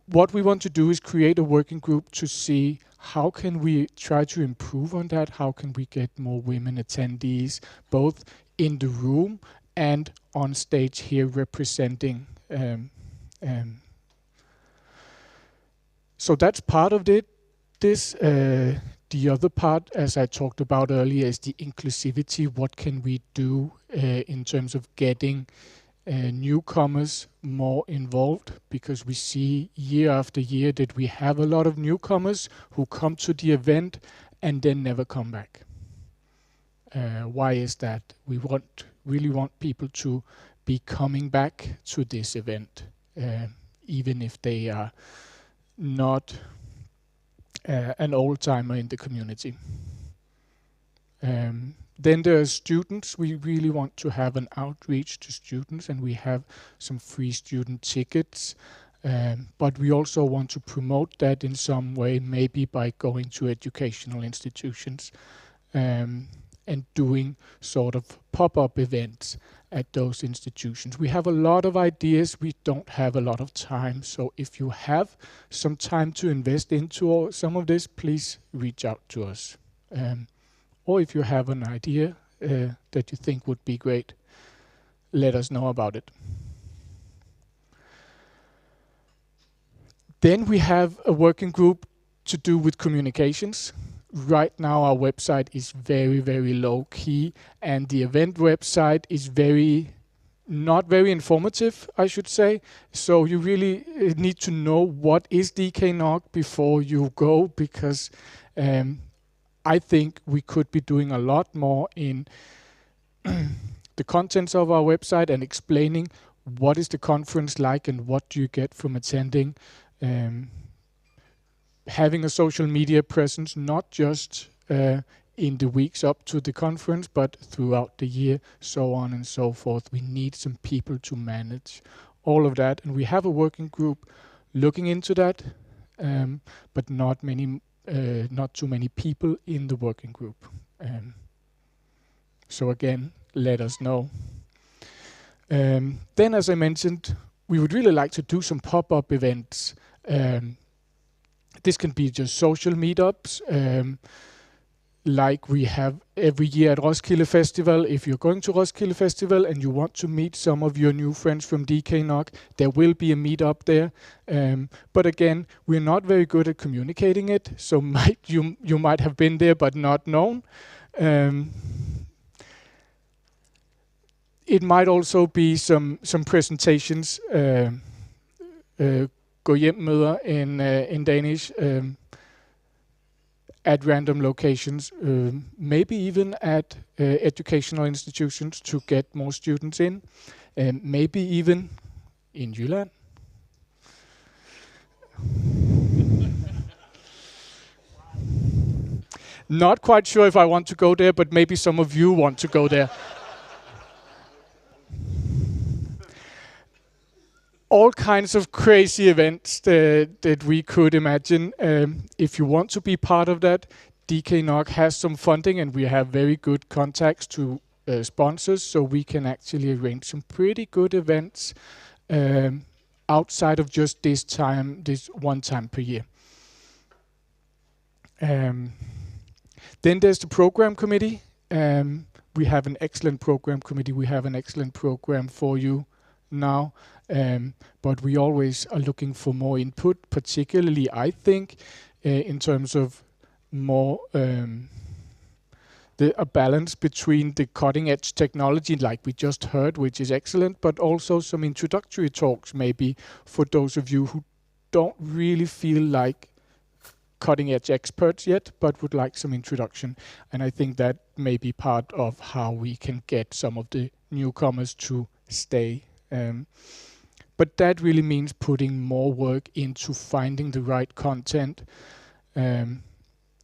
what we want to do is create a working group to see how can we try to improve on that, how can we get more women attendees, both in the room and on stage here representing. So that's part of it. The other part, as I talked about earlier, is the inclusivity. What can we do in terms of getting newcomers more involved, because we see year after year that we have a lot of newcomers who come to the event and then never come back. Why is that? We really want people to be coming back to this event, even if they are not an old-timer in the community. Then there are students. We really want to have an outreach to students, and we have some free student tickets. But we also want to promote that in some way, maybe by going to educational institutions and doing sort of pop-up events at those institutions. We have a lot of ideas. We don't have a lot of time. So if you have some time to invest into some of this, please reach out to us. Or if you have an idea that you think would be great, let us know about it. Then we have a working group to do with communications. Right now our website is very, very low key, and the event website is not very informative, I should say. So you really need to know what is DKNOG before you go, because I think we could be doing a lot more in the contents of our website and explaining what is the conference like and what do you get from attending. Having a social media presence, not just in the weeks up to the conference, but throughout the year, so on and so forth. We need some people to manage all of that. And we have a working group looking into that, but not too many people in the working group. So again, let us know. Then, as I mentioned, we would really like to do some pop-up events. This can be just social meetups, like we have every year at Roskilde Festival. If you're going to Roskilde Festival and you want to meet some of your new friends from DKNOG, there will be a meetup there. But again, we're not very good at communicating it, so you might have been there but not known. It might also be some presentations, gå hjem møder in Danish, at random locations, maybe even at educational institutions to get more students in, maybe even in Jylland. Not quite sure if I want to go there, but maybe some of you want to go there. All kinds of crazy events that we could imagine. If you want to be part of that, DKNOG has some funding, and we have very good contacts to sponsors, so we can actually arrange some pretty good events outside of just this one time per year. Then there's the program committee. We have an excellent program committee. We have an excellent program for you now, but we always are looking for more input, particularly I think in terms of more a balance between the cutting edge technology like we just heard, which is excellent, but also some introductory talks maybe for those of you who don't really feel like cutting edge experts yet, but would like some introduction. And I think that may be part of how we can get some of the newcomers to stay. But that really means putting more work into finding the right content and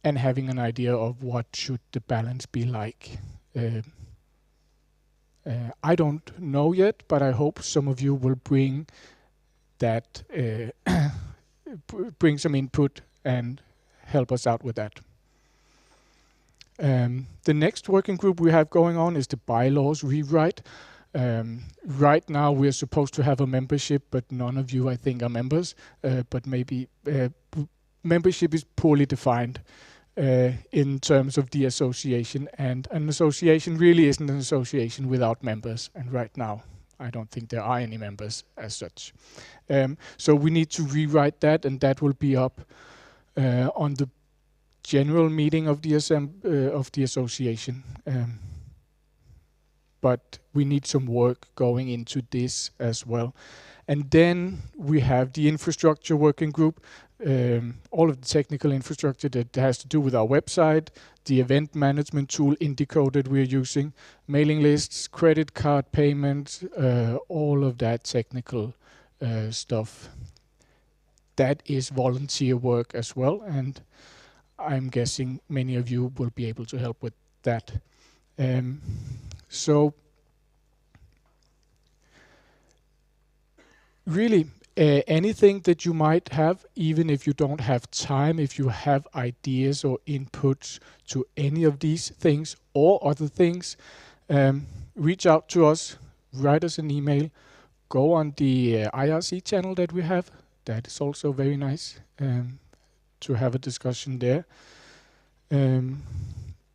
having an idea of what should the balance be like. I don't know yet, but I hope some of you will bring that, bring some input and help us out with that. The next working group we have going on is the bylaws rewrite. Right now we're supposed to have a membership, but none of you I think are members, but maybe membership is poorly defined in terms of the association, and an association really isn't an association without members, and right now I don't think there are any members as such. So we need to rewrite that, and that will be up on the general meeting of the association. But we need some work going into this as well. And then we have the infrastructure working group, all of the technical infrastructure that has to do with our website, the event management tool Indico that we're using, mailing lists, credit card payments, all of that technical stuff. That is volunteer work as well, and I'm guessing many of you will be able to help with that. So really, anything that you might have, even if you don't have time, if you have ideas or inputs to any of these things or other things, reach out to us, write us an email, go on the IRC channel that we have. That is also very nice to have a discussion there.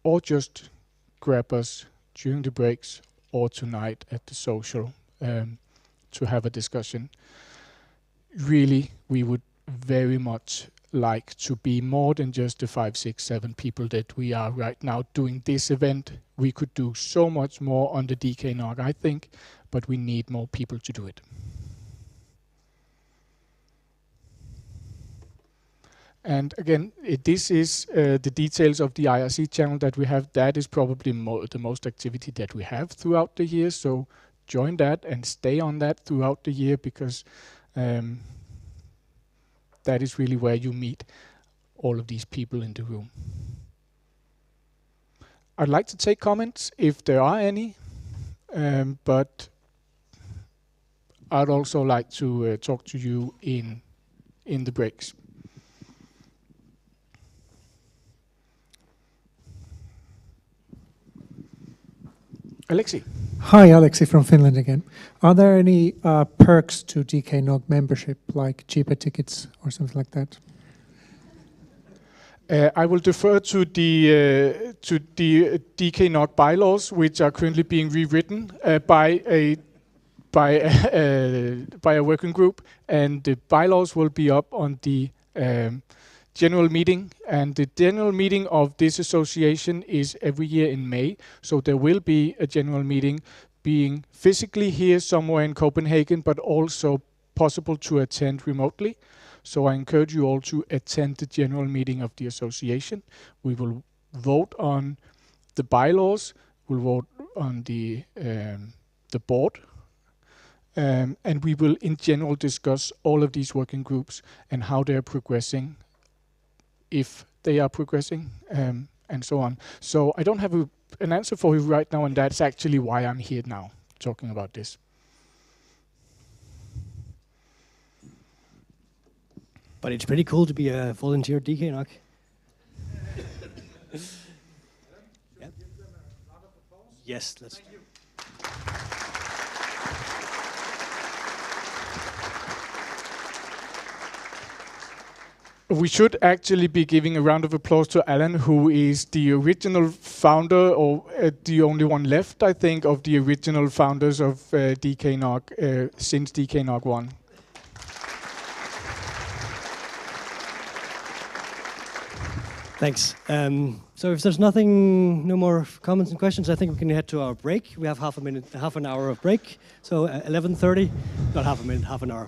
Or just grab us during the breaks or tonight at the social to have a discussion. Really, we would very much like to be more than just the 5, 6, 7 people that we are right now doing this event. We could do so much more on the DKNOG, I think, but we need more people to do it. And again, this is the details of the IRC channel that we have. That is probably the most activity that we have throughout the year. So join that and stay on that throughout the year, because that is really where you meet all of these people in the room. I'd like to take comments if there are any, but I'd also like to talk to you in the breaks. Alexi. Hi, Alexi from Finland again. Are there any perks to DKNOG membership, like cheaper tickets or something like that? I will defer to the DKNOG bylaws, which are currently being rewritten by a working group, and the bylaws will be up on the general meeting, and the general meeting of this association is every year in May, so there will be a general meeting being physically here somewhere in Copenhagen, but also possible to attend remotely. So I encourage you all to attend the general meeting of the association. We will vote on the bylaws, we'll vote on the board, and we will in general discuss all of these working groups and how they're progressing, if they are progressing, and so on. So I don't have an answer for you right now, and that's actually why I'm here now talking about this. But it's pretty cool to be a volunteer DKNOG. Yep. Yes, let's. We should actually be giving a round of applause to Alan, who is the original founder, or the only one left, I think, of the original founders of DKNOG since DKNOG1. Thanks. So if there's no more comments and questions, I think we can head to our break. We have half an hour of break. So 11:30, not half a minute, half an hour.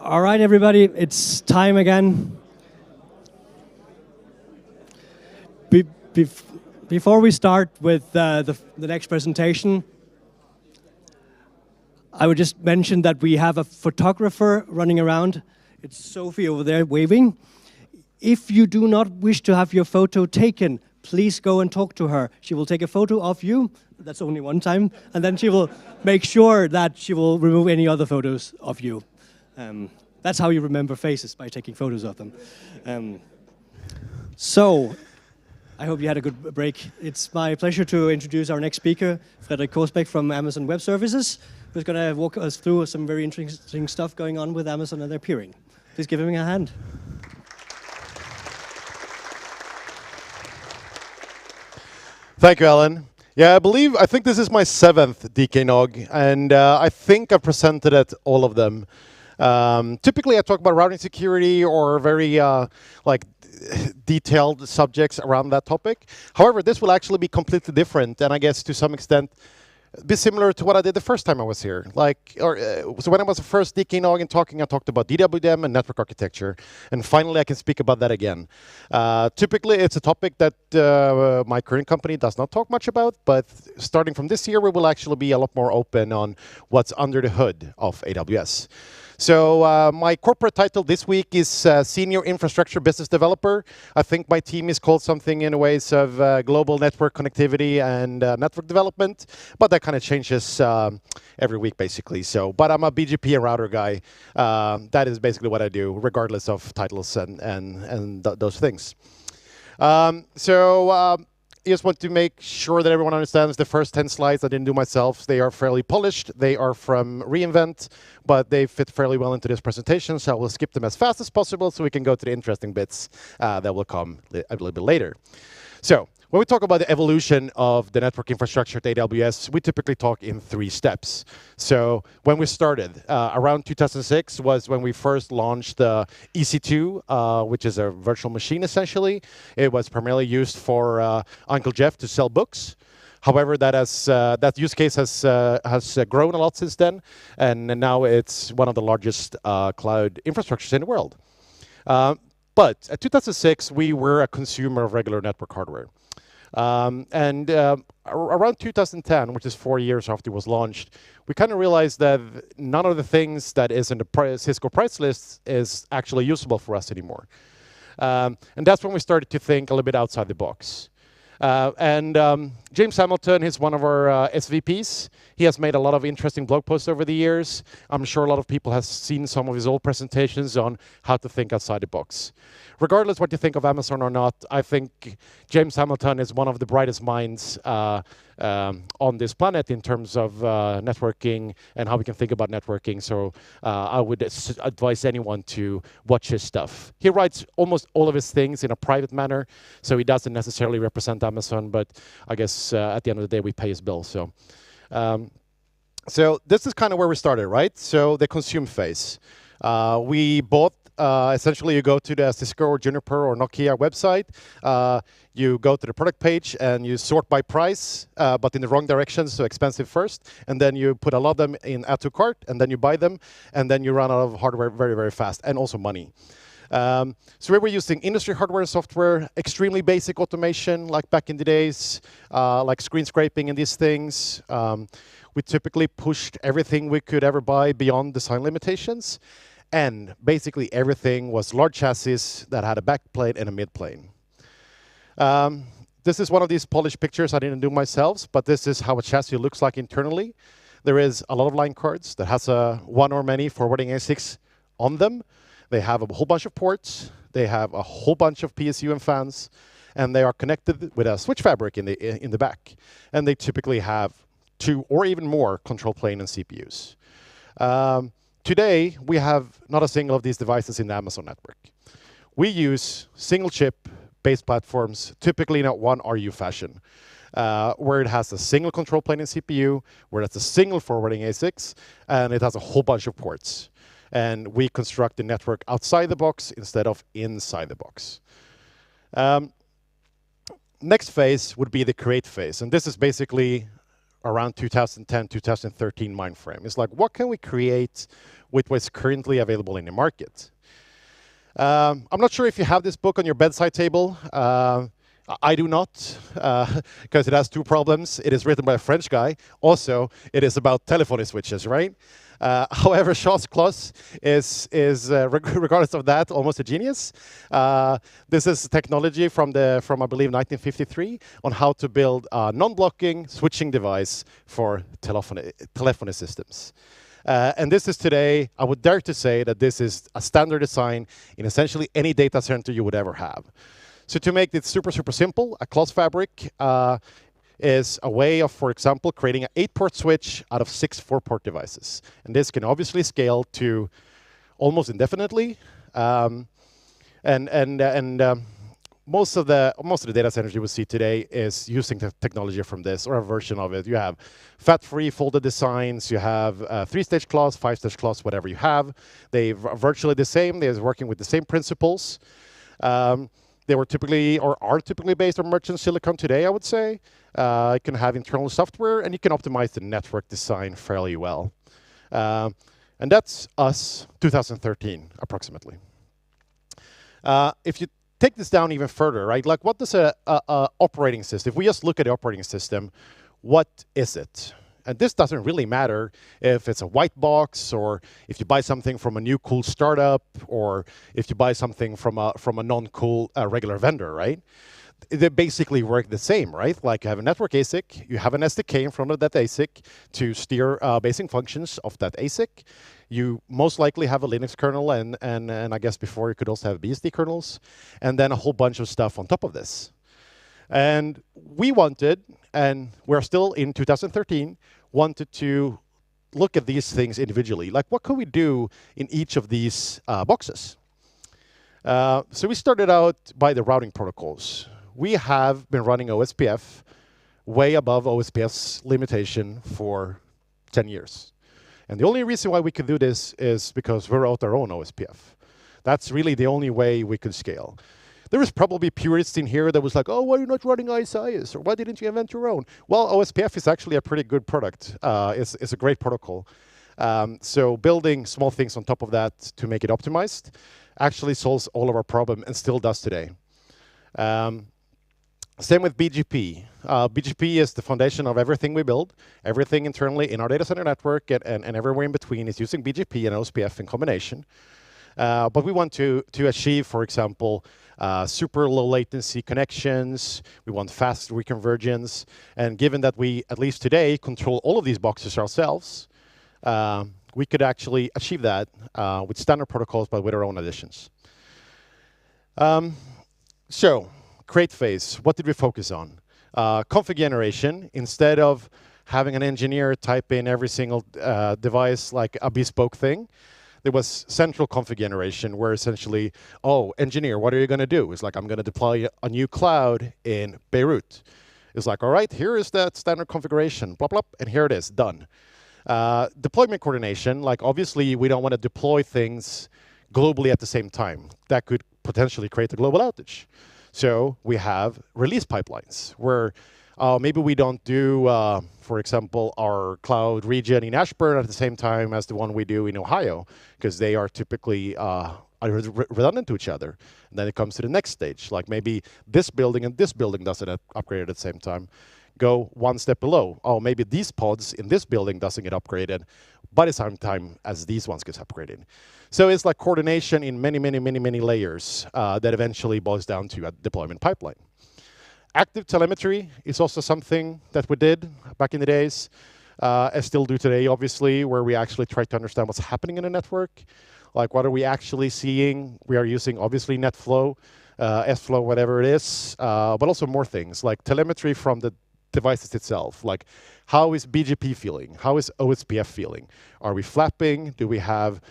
All right, everybody, it's time again. Before we start with the next presentation, I would just mention that we have a photographer running around. It's Sophie over there waving. If you do not wish to have your photo taken, please go and talk to her. She will take a photo of you. That's only one time. And then she will make sure that she will remove any other photos of you. That's how you remember faces, by taking photos of them. So, I hope you had a good break. It's my pleasure to introduce our next speaker, Frederik Korsbæk from Amazon Web Services, who's going to walk us through some very interesting stuff going on with Amazon and their peering. Please give him a hand. Thank you, Alan. Yeah, I think this is my 7th DKNOG, and I think I've presented at all of them. Typically, I talk about routing security or very detailed subjects around that topic. However, this will actually be completely different, and I guess to some extent be similar to what I did the first time I was here. So when I was the first DKNOG and I talked about DWDM and network architecture, and finally I can speak about that again. Typically, it's a topic that my current company does not talk much about, but starting from this year, we will actually be a lot more open on what's under the hood of AWS. So my corporate title this week is Senior Infrastructure Business Developer. I think my team is called something in ways of global network connectivity and network development, but that kind of changes every week, basically. But I'm a BGP and router guy. That is basically what I do, regardless of titles and those things. I just want to make sure that everyone understands the first 10 slides I didn't do myself. They are fairly polished. They are from reInvent, but they fit fairly well into this presentation, so I will skip them as fast as possible so we can go to the interesting bits that will come a little bit later. So, when we talk about the evolution of the network infrastructure at AWS, we typically talk in 3 steps. So when we started, around 2006 was when we first launched the EC2, which is a virtual machine essentially. It was primarily used for Uncle Jeff to sell books. However, that use case has grown a lot since then, and now it's one of the largest cloud infrastructures in the world. But at 2006, we were a consumer of regular network hardware. Around 2010, which is 4 years after it was launched, we kind of realized that none of the things that is in the Cisco price list is actually usable for us anymore. And that's when we started to think a little bit outside the box. James Hamilton is one of our SVPs. He has made a lot of interesting blog posts over the years. I'm sure a lot of people have seen some of his old presentations on how to think outside the box. Regardless what you think of Amazon or not, I think James Hamilton is one of the brightest minds on this planet in terms of networking and how we can think about networking. So I would advise anyone to watch his stuff. He writes almost all of his things in a private manner, so he doesn't necessarily represent Amazon, but I guess at the end of the day, we pay his bill. So this is kind of where we started, right? So the consume phase. We bought essentially, you go to the Cisco or Juniper or Nokia website, you go to the product page and you sort by price, but in the wrong direction, so expensive first, and then you put a lot of them in add to cart, and then you buy them, and then you run out of hardware very, very fast, and also money. So we were using industry hardware and software, extremely basic automation, like back in the days, like screen scraping and these things. We typically pushed everything we could ever buy beyond design limitations. And basically everything was large chassis that had a backplate and a midplane. This is one of these polished pictures I didn't do myself, but this is how a chassis looks like internally. There is a lot of line cards that has one or many forwarding ASICs on them. They have a whole bunch of ports. They have a whole bunch of PSU and fans, and they are connected with a switch fabric in the back. And they typically have 2 or even more control plane and CPUs. Today, we have not a single of these devices in the Amazon network. We use single chip based platforms, typically in a 1RU fashion, where it has a single control plane and CPU, where it's a single forwarding ASICs, and it has a whole bunch of ports. And we construct the network outside the box instead of inside the box. Next phase would be the create phase, and this is basically around 2010, 2013 mind frame. It's like, what can we create with what's currently available in the market? I'm not sure if you have this book on your bedside table. I do not, because it has two problems. It is written by a French guy. Also, it is about telephony switches, right? However, Charles Closs is regardless of that, almost a genius. This is technology from I believe 1953 on how to build a non-blocking switching device for telephony systems. And this is today, I would dare to say that this is a standard design in essentially any data center you would ever have. So to make it super, super simple, a Closs fabric is a way of, for example, creating an 8-port switch out of 6 4-port devices. And this can obviously scale to almost indefinitely. Most of the data centers you will see today is using the technology from this, or a version of it. You have fat-free folded designs, you have 3-stage Closs, 5-stage Closs, whatever you have. They're virtually the same. They're working with the same principles. They were typically, or are typically based on merchant silicon today, I would say. You can have internal software, and you can optimize the network design fairly well. And that's us, 2013, approximately. If you take this down even further, right? Like, what does a operating system, if we just look at the operating system, what is it? And this doesn't really matter if it's a white box, or if you buy something from a new cool startup, or if you buy something from a non-cool regular vendor, right? They basically work the same, right? Like, you have a network ASIC, you have an SDK in front of that ASIC to steer basic functions of that ASIC. You most likely have a Linux kernel, and I guess before you could also have BSD kernels, and then a whole bunch of stuff on top of this. And we wanted, and we're still in 2013, wanted to look at these things individually. Like, what could we do in each of these boxes? So we started out by the routing protocols. We have been running OSPF way above OSPF's limitation for 10 years. And the only reason why we could do this is because we wrote our own OSPF. That's really the only way we could scale. There was probably purists in here that was like, oh, why are you not running ISIS? Or why didn't you invent your own? Well, OSPF is actually a pretty good product. It's a great protocol. So building small things on top of that to make it optimized actually solves all of our problem, and still does today. Same with BGP. BGP is the foundation of everything we build. Everything internally in our data center network and everywhere in between is using BGP and OSPF in combination. But we want to achieve, for example, super low latency connections. We want fast reconvergence. And given that we, at least today, control all of these boxes ourselves, we could actually achieve that with standard protocols, but with our own additions. So, create phase, what did we focus on? Config generation. Instead of having an engineer type in every single device like a bespoke thing, there was central config generation, where essentially, oh, engineer, what are you going to do? It's like, I'm going to deploy a new cloud in Beirut. It's like, all right, here is that standard configuration, blah, blah, and here it is, done. Deployment coordination, like, obviously, we don't want to deploy things globally at the same time. That could potentially create a global outage. So we have release pipelines, where maybe we don't do, for example, our cloud region in Ashburn at the same time as the one we do in Ohio, because they are typically redundant to each other. And then it comes to the next stage, like maybe this building and this building doesn't upgrade at the same time. Go one step below. Oh, maybe these pods in this building doesn't get upgraded by the same time as these ones gets upgraded. So it's like coordination in many, many, many, many layers that eventually boils down to a deployment pipeline. Active telemetry is also something that we did back in the days, and still do today, obviously, where we actually try to understand what's happening in the network. Like, what are we actually seeing? We are using, obviously, NetFlow, SFlow, whatever it is, but also more things, like telemetry from the devices itself. Like, how is BGP feeling? How is OSPF feeling? Are we flapping? Do we have...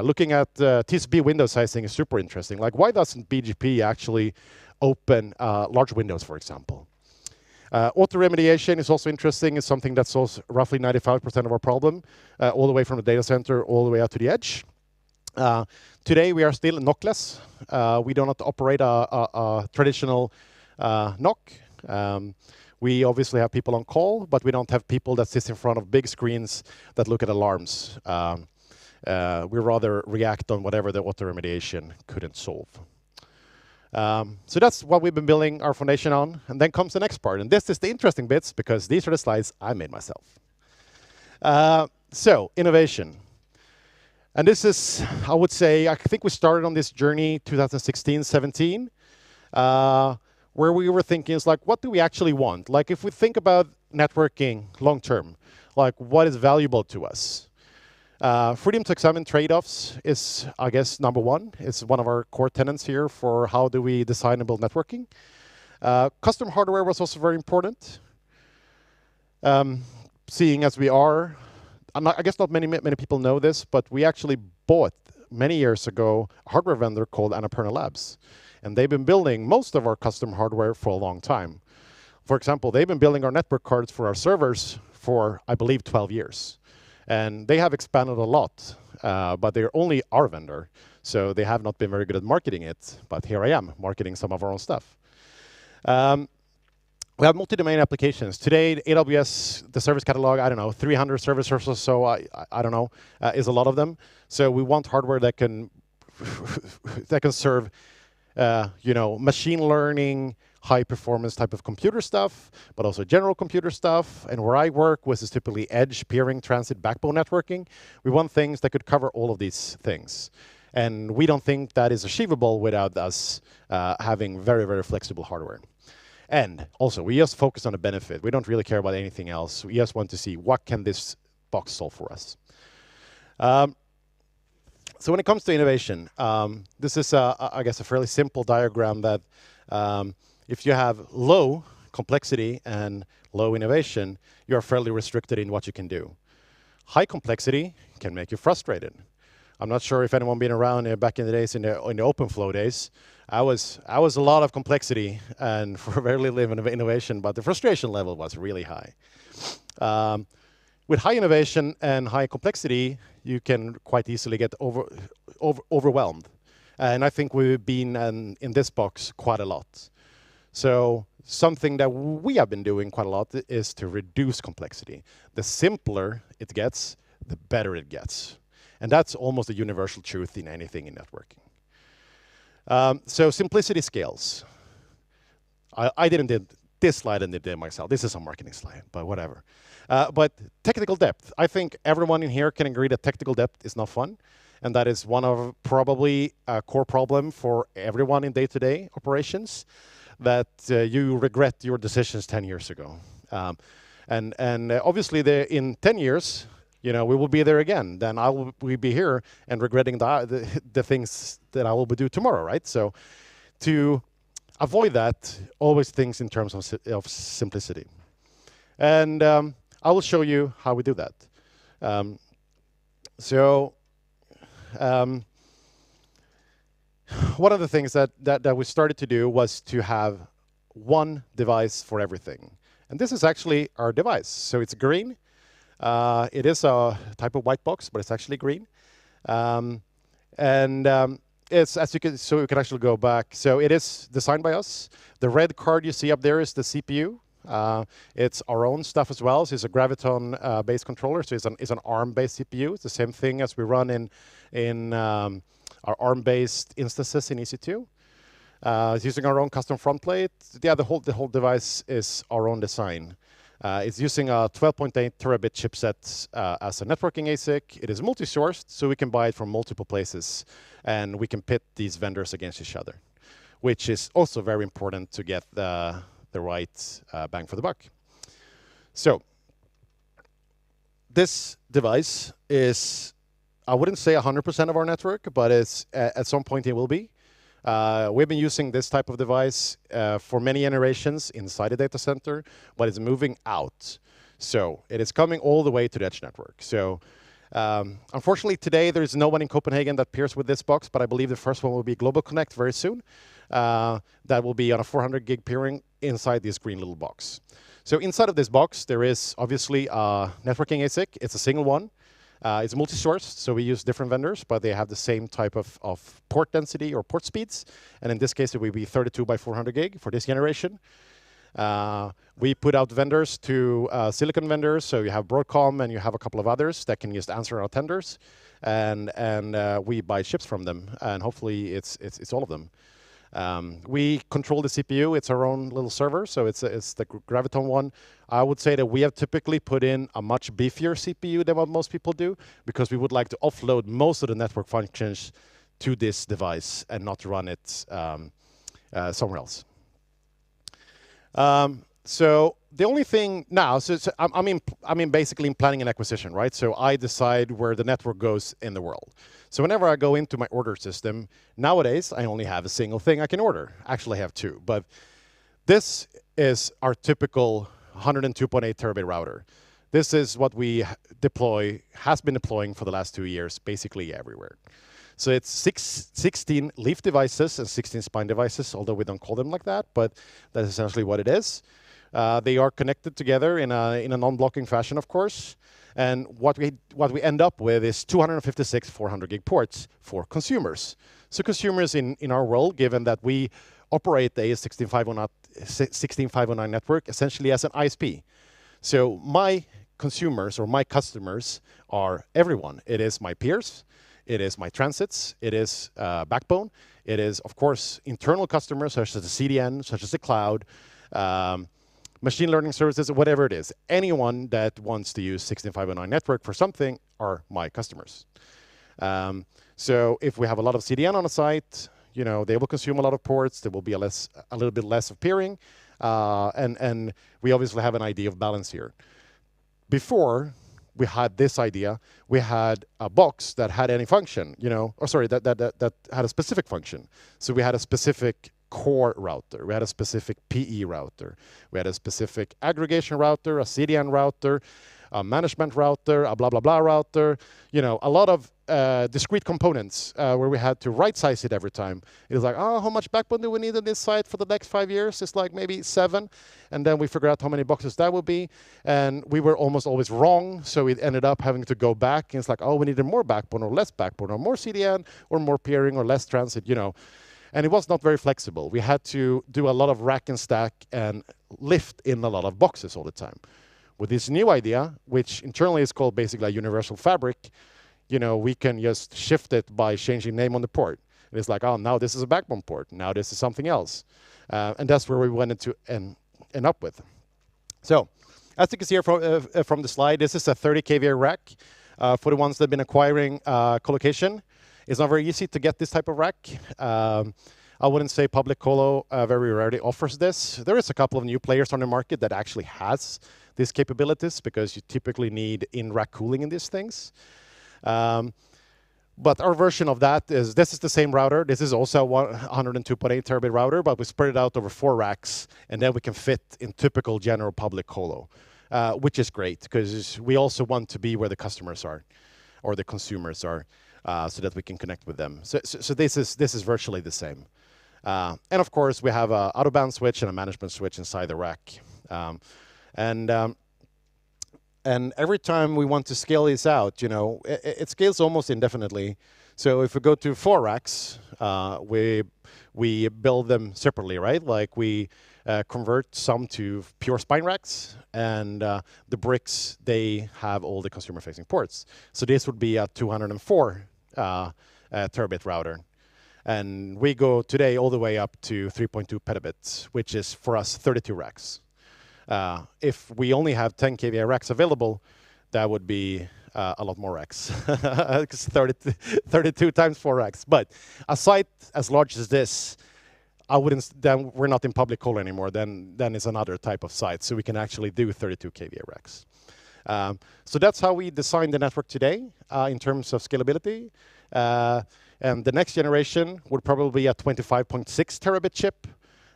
looking at TCP window sizing is super interesting. Like, why doesn't BGP actually open large windows, for example? Auto-remediation is also interesting. It's something that solves roughly 95% of our problem, all the way from the data center all the way out to the edge. Today, we are still NOC-less. We do not operate a traditional NOC. We obviously have people on call, but we don't have people that sit in front of big screens that look at alarms. We rather react on whatever the auto remediation couldn't solve. So that's what we've been building our foundation on. And then comes the next part. And this is the interesting bits, because these are the slides I made myself. So innovation. And this is, I would say, I think we started on this journey 2016, 17. Where we were thinking is like, what do we actually want? Like, if we think about networking long term, like, what is valuable to us? Freedom to examine trade-offs is, I guess, number one. It's one of our core tenets here for how do we design and build networking. Custom hardware was also very important. Seeing as we are, I guess not many people know this, but we actually bought many years ago a hardware vendor called Annapurna Labs. And they've been building most of our custom hardware for a long time. For example, they've been building our network cards for our servers for, I believe, 12 years. And they have expanded a lot, but they're only our vendor. So they have not been very good at marketing it. But here I am, marketing some of our own stuff. We have multi-domain applications. Today, AWS, the service catalog, I don't know, 300 services or so, I don't know, is a lot of them. So we want hardware that can, that can serve machine learning, high performance type of computer stuff, but also general computer stuff. And where I work, which is typically edge, peering, transit, backbone networking, we want things that could cover all of these things. And we don't think that is achievable without us having very, very flexible hardware. And also, we just focus on the benefit. We don't really care about anything else. We just want to see what can this box solve for us. So when it comes to innovation, this is, I guess, a fairly simple diagram that if you have low complexity and low innovation, you're fairly restricted in what you can do. High complexity can make you frustrated. I'm not sure if anyone been around back in the days in the OpenFlow days. I was a lot of complexity and for very little innovation, but the frustration level was really high. With high innovation and high complexity, you can quite easily get overwhelmed. And I think we've been in this box quite a lot. So something that we have been doing quite a lot is to reduce complexity. The simpler it gets, the better it gets. And that's almost a universal truth in anything in networking. So simplicity scales. I didn't do this slide and did it myself. This is a marketing slide, but whatever. But technical depth. I think everyone in here can agree that technical depth is not fun. And that is one of probably a core problem for everyone in day-to-day operations, that you regret your decisions 10 years ago. And obviously, in 10 years, we will be there again. Then we'll be here and regretting the things that I will do tomorrow, right? So to avoid that, always think in terms of simplicity. And I will show you how we do that. One of the things that we started to do was to have one device for everything. And this is actually our device. So it's green. It is a type of white box, but it's actually green. It's, as you can, so you can actually go back. So it is designed by us. The red card you see up there is the CPU. It's our own stuff as well. So it's a Graviton-based controller. So it's an ARM-based CPU. It's the same thing as we run in our ARM-based instances in EC2. It's using our own custom front plate. Yeah, the whole device is our own design. It's using a 12.8 terabit chipset as a networking ASIC. It is multi-sourced, so we can buy it from multiple places, and we can pit these vendors against each other, which is also very important to get the right bang for the buck. So this device is, I wouldn't say 100% of our network, but it's, at some point it will be. We've been using this type of device for many generations inside the data center, but it's moving out. So it is coming all the way to the edge network. So unfortunately today there is no one in Copenhagen that pairs with this box, but I believe the first one will be Global Connect very soon. That will be on a 400 gig peering inside this green little box. So inside of this box there is obviously a networking ASIC. It's a single one. It's multi-sourced, so we use different vendors, but they have the same type of port density or port speeds. And in this case, it will be 32 by 400 gig for this generation. We put out vendors to silicon vendors, so you have Broadcom and you have a couple of others that can just answer our tenders, and we buy chips from them, and hopefully it's all of them. We control the CPU. It's our own little server, so it's the Graviton one. I would say that we have typically put in a much beefier CPU than what most people do, because we would like to offload most of the network functions to this device and not run it somewhere else. So the only thing now, I mean basically in planning and acquisition, right? So I decide where the network goes in the world. So whenever I go into my order system, nowadays I only have a single thing I can order. Actually I have two, but this is our typical 102.8 terabit router. This is what we has been deploying for the last 2 years, basically everywhere. So it's 16 leaf devices and 16 spine devices, although we don't call them like that, but that's essentially what it is. They are connected together in a non-blocking fashion, of course. And what we end up with is 256 400 gig ports for consumers. So consumers in our world, given that we operate the AS16509 network essentially as an ISP. So my consumers or my customers are everyone. It is my peers. It is my transits. It is backbone. It is, of course, internal customers such as the CDN, such as the cloud, machine learning services, whatever it is. Anyone that wants to use 16509 network for something are my customers. So if we have a lot of CDN on a site, you know, they will consume a lot of ports. There will be a little bit less of peering, and we obviously have an idea of balance here. Before we had this idea, we had a box that had any function, you know, or sorry, that had a specific function. So we had a specific core router, we had a specific PE router, we had a specific aggregation router, a CDN router, a management router, a blah blah blah router, you know, a lot of discrete components where we had to right size it every time. It was like, oh, how much backbone do we need on this site for the next 5 years? It's like maybe 7, and then we figured out how many boxes that would be, and we were almost always wrong, so we ended up having to go back, and it's like, oh, we needed more backbone or less backbone or more CDN or more peering or less transit, you know. And it was not very flexible. We had to do a lot of rack and stack and lift in a lot of boxes all the time. With this new idea, which internally is called basically a universal fabric, you know, we can just shift it by changing name on the port. And it's like, oh, now this is a backbone port. Now this is something else. And that's where we wanted to end up with. So, as you can see here from the slide, this is a 30 kVA rack. For the ones that have been acquiring colocation, it's not very easy to get this type of rack. I wouldn't say public colo very rarely offers this. There is a couple of new players on the market that actually has these capabilities because you typically need in-rack cooling in these things. But our version of that is, this is the same router. This is also a 102.8 terabit router, but we spread it out over 4 racks, and then we can fit in typical general public colo, which is great because we also want to be where the customers are or the consumers are. So that we can connect with them. So this is virtually the same. And of course, we have an out-of-band switch and a management switch inside the rack. And every time we want to scale this out, you know, it scales almost indefinitely. So if we go to 4 racks, we build them separately, right? Like we convert some to pure spine racks, and the bricks, they have all the consumer-facing ports. So this would be a 204 terabit router. And we go today all the way up to 3.2 petabits, which is for us 32 racks. If we only have 10 kVA racks available, that would be a lot more racks. It's 32 times 4 racks. But a site as large as this, then we're not in public colo anymore. Then it's another type of site. So we can actually do 32 kVA racks. So that's how we design the network today in terms of scalability. And the next generation would probably be a 25.6 terabit chip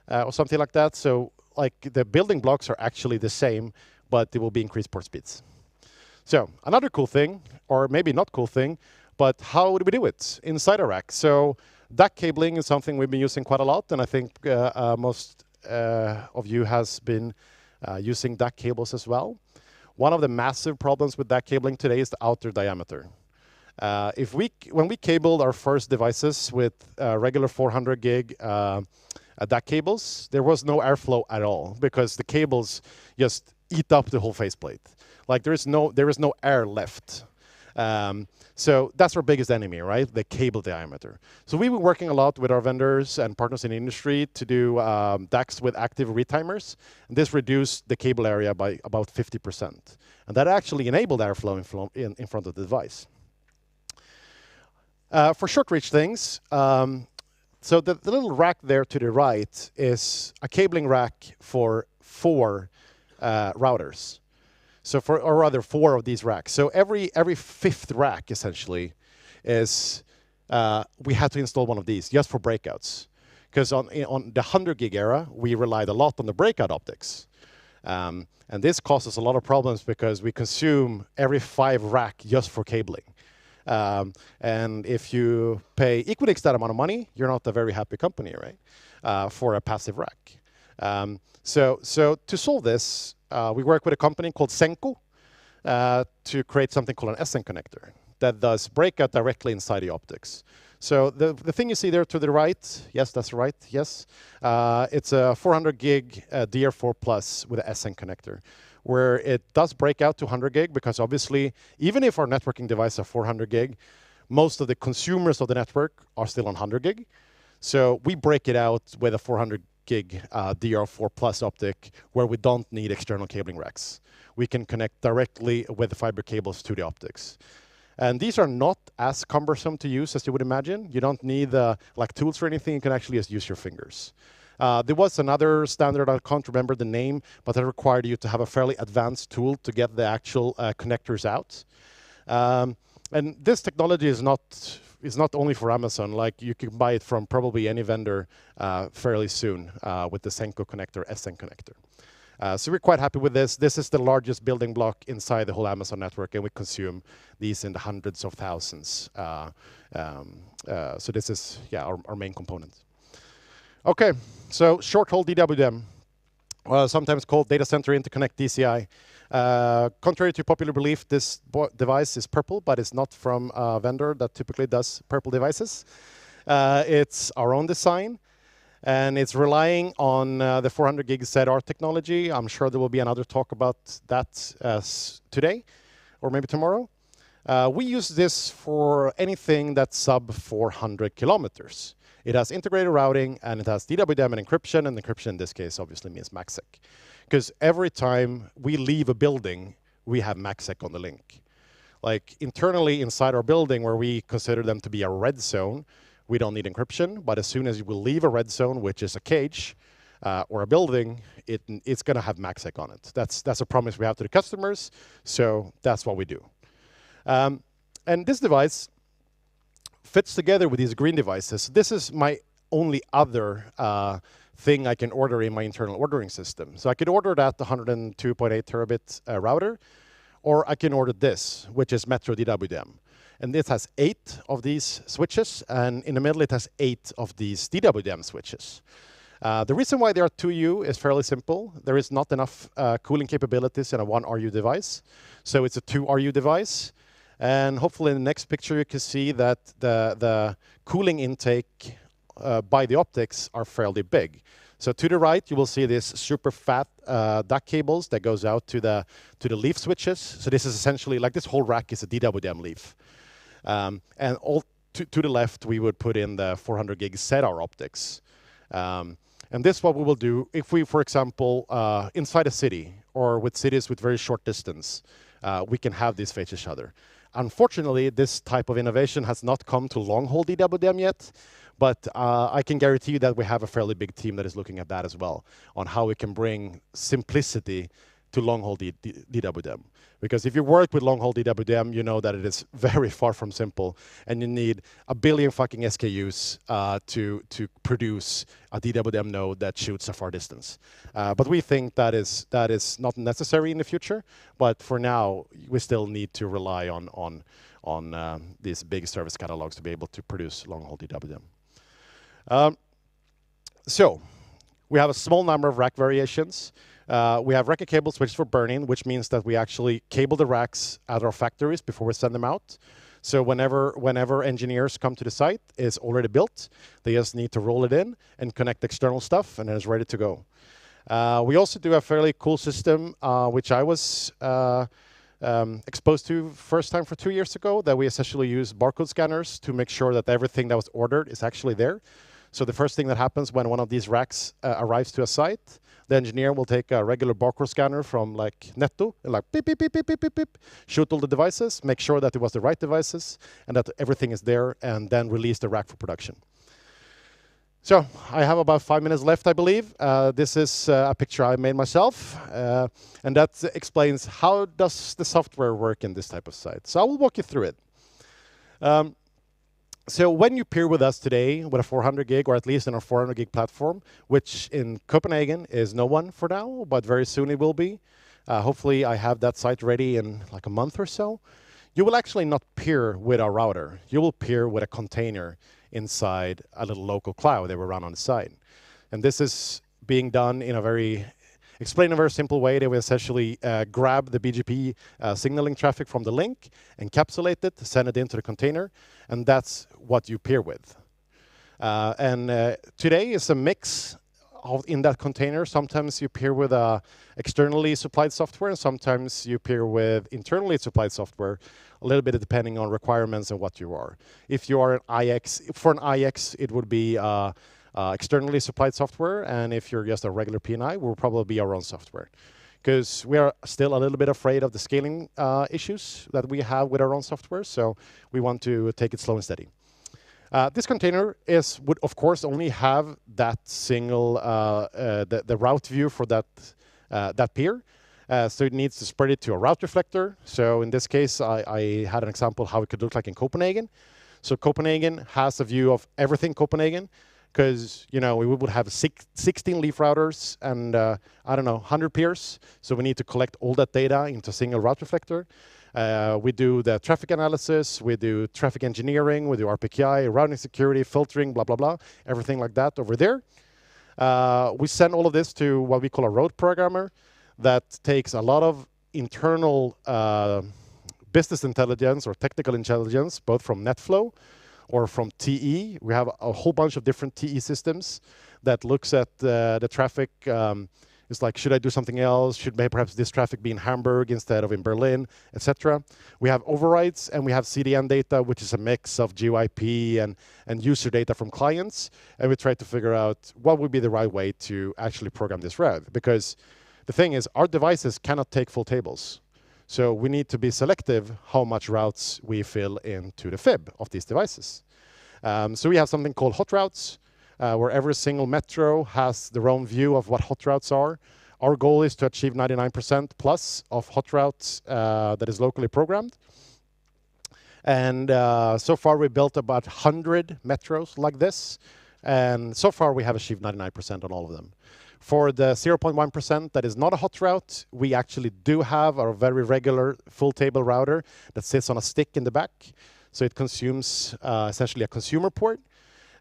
or something like that. So like the building blocks are actually the same, but they will be increased port speeds. So another cool thing, or maybe not cool thing, but how do we do it inside a rack? So DAC cabling is something we've been using quite a lot, and I think most of you has been using DAC cables as well. One of the massive problems with DAC cabling today is the outer diameter. When we cabled our first devices with regular 400 gig DAC cables, there was no airflow at all because the cables just eat up the whole faceplate. Like there is no air left. So that's our biggest enemy, right? The cable diameter. So we've been working a lot with our vendors and partners in the industry to do DACs with active retimers. And this reduced the cable area by about 50%. And that actually enabled airflow in front of the device. For short reach things, so the little rack there to the right is a cabling rack for 4 routers. So or rather 4 of these racks. So every 5th rack essentially is we had to install one of these just for breakouts. Because on the 100 gig era, we relied a lot on the breakout optics. And this causes a lot of problems because we consume every 5 rack just for cabling. And if you pay Equinix that amount of money, you're not a very happy company, right? For a passive rack. So to solve this, we work with a company called Senko to create something called an SN connector that does breakout directly inside the optics. So the thing you see there to the right, yes, that's right, yes. It's a 400 gig DR4 Plus with an SN connector, where it does break out to 100 gig because obviously, even if our networking device are 400 gig, most of the consumers of the network are still on 100 gig. So we break it out with a 400 gig DR4 Plus optic where we don't need external cabling racks. We can connect directly with the fiber cables to the optics. And these are not as cumbersome to use as you would imagine. You don't need like tools or anything. You can actually just use your fingers. There was another standard, I can't remember the name, but that required you to have a fairly advanced tool to get the actual connectors out. And this technology is not only for Amazon. Like you can buy it from probably any vendor fairly soon with the Senko connector, SN connector. So we're quite happy with this. This is the largest building block inside the whole Amazon network, and we consume these in the hundreds of thousands. So this is our main component. Okay, so short-haul DWDM, sometimes called data center interconnect DCI. Contrary to popular belief, this device is purple, but it's not from a vendor that typically does purple devices. It's our own design, and it's relying on the 400 gig ZR technology. I'm sure there will be another talk about that today, or maybe tomorrow. We use this for anything that's sub 400 kilometers. It has integrated routing, and it has DWDM and encryption in this case obviously means MACsec. Because every time we leave a building, we have MACsec on the link. Like internally inside our building where we consider them to be a red zone, we don't need encryption, but as soon as you will leave a red zone, which is a cage or a building, it's gonna have MACsec on it. That's a promise we have to the customers, so that's what we do. And this device fits together with these green devices. This is my only other thing I can order in my internal ordering system. So I could order that 102.8 terabit router, or I can order this, which is Metro DWDM. And this has 8 of these switches, and in the middle it has 8 of these DWDM switches. The reason why there are 2U is fairly simple. There is not enough cooling capabilities in a 1RU device, so it's a 2RU device. And hopefully in the next picture you can see that the cooling intake by the optics are fairly big. So to the right you will see this super fat DAC cables that goes out to the leaf switches. So this is essentially like this whole rack is a DWDM leaf. And all to the left we would put in the 400 gig ZR optics. And this is what we will do if we, for example, inside a city or with cities with very short distance, we can have these face each other. Unfortunately, this type of innovation has not come to long-haul DWDM yet, but I can guarantee you that we have a fairly big team that is looking at that as well, on how we can bring simplicity to long-haul DWDM. Because if you work with long-haul DWDM, you know that it is very far from simple, and you need a billion fucking SKUs to produce a DWDM node that shoots a far distance. But we think that is not necessary in the future. But for now, we still need to rely on these big service catalogs to be able to produce long-haul DWDM. So we have a small number of rack variations. We have rack cable switches for burn-in, which means that we actually cable the racks at our factories before we send them out. So whenever engineers come to the site, it's already built. They just need to roll it in and connect external stuff, and then it's ready to go. We also do a fairly cool system, which I was exposed to first time for 2 years ago, that we essentially use barcode scanners to make sure that everything that was ordered is actually there. So the first thing that happens when one of these racks arrives to a site, the engineer will take a regular barcode scanner from like Netto, and like beep, beep, beep, beep, beep, beep, beep, shoot all the devices, make sure that it was the right devices, and that everything is there, and then release the rack for production. So I have about 5 minutes left, I believe. This is a picture I made myself, and that explains how does the software work in this type of site. So I will walk you through it. So when you peer with us today with a 400 gig, or at least in our 400 gig platform, which in Copenhagen is no one for now, but very soon it will be. Hopefully I have that site ready in like a month or so. You will actually not peer with our router. You will peer with a container inside a little local cloud that we run on the side. And this is being done in a very simple way. They will essentially grab the BGP signaling traffic from the link, encapsulate it, send it into the container, and that's what you peer with. Today is a mix in that container. Sometimes you peer with externally supplied software, and sometimes you peer with internally supplied software, a little bit depending on requirements and what you are. If you are an IX, for an IX, it would be externally supplied software, and if you're just a regular PNI, will probably be our own software. Because we are still a little bit afraid of the scaling issues that we have with our own software, so we want to take it slow and steady. This container would of course only have that single, the route view for that peer. So it needs to spread it to a route reflector. So in this case, I had an example how it could look like in Copenhagen. So Copenhagen has a view of everything Copenhagen, because we would have 16 leaf routers and I don't know, 100 peers. So we need to collect all that data into a single route reflector. We do the traffic analysis, we do traffic engineering, we do RPKI, routing security, filtering, blah, blah, blah, everything like that over there. We send all of this to what we call a road programmer that takes a lot of internal business intelligence or technical intelligence, both from NetFlow or from TE. We have a whole bunch of different TE systems that looks at the traffic. It's like, should I do something else? Should maybe perhaps this traffic be in Hamburg instead of in Berlin, etc. We have overrides, and we have CDN data, which is a mix of GeoIP and user data from clients. And we try to figure out what would be the right way to actually program this route. Because the thing is, our devices cannot take full tables. So we need to be selective how much routes we fill into the fib of these devices. So we have something called hot routes, where every single metro has their own view of what hot routes are. Our goal is to achieve 99% plus of hot routes that is locally programmed. And so far we built about 100 metros like this. And so far we have achieved 99% on all of them. For the 0.1% that is not a hot route, we actually do have our very regular full table router that sits on a stick in the back. So it consumes essentially a consumer port.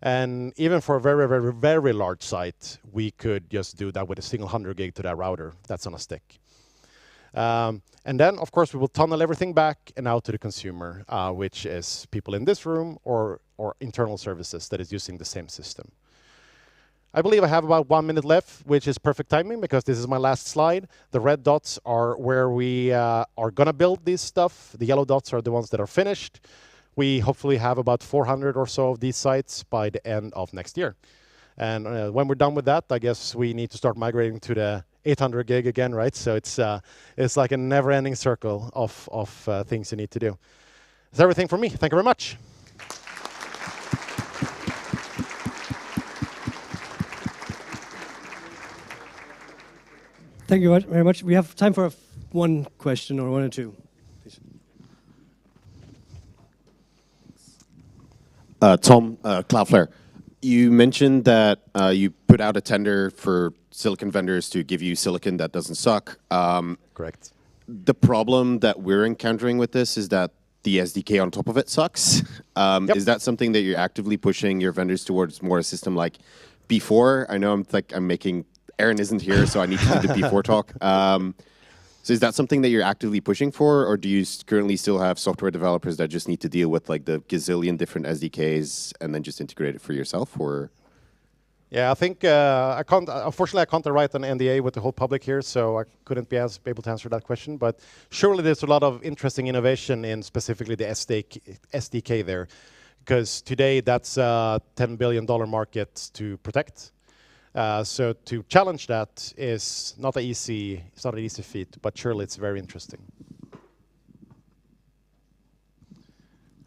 And even for a very, very, very large site, we could just do that with a single 100 gig to that router that's on a stick. And then, of course, we will tunnel everything back and out to the consumer, which is people in this room or internal services that is using the same system. I believe I have about 1 minute left, which is perfect timing because this is my last slide. The red dots are where we are going to build this stuff. The yellow dots are the ones that are finished. We hopefully have about 400 or so of these sites by the end of next year. And when we're done with that, I guess we need to start migrating to the 800 gig again, right? So it's like a never-ending circle of things you need to do. That's everything from me. Thank you very much. Thank you very much. We have time for one question or one or two. Please. Tom, Cloudflare. You mentioned that you put out a tender for silicon vendors to give you silicon that doesn't suck. Correct. The problem that we're encountering with this is that the SDK on top of it sucks. Yep. Is that something that you're actively pushing your vendors towards more a system like B4? I know I'm making... Aaron isn't here, so I need to do the P4 talk. So is that something that you're actively pushing for, or do you currently still have software developers that just need to deal with like the gazillion different SDKs and then just integrate it for yourself, or? Yeah, I think I can't. Unfortunately, I can't write an NDA with the whole public here, so I couldn't be able to answer that question. But surely there's a lot of interesting innovation in specifically the SDK there, because today that's a $10 billion market to protect. So to challenge that is not an easy. It's not an easy feat, but surely it's very interesting.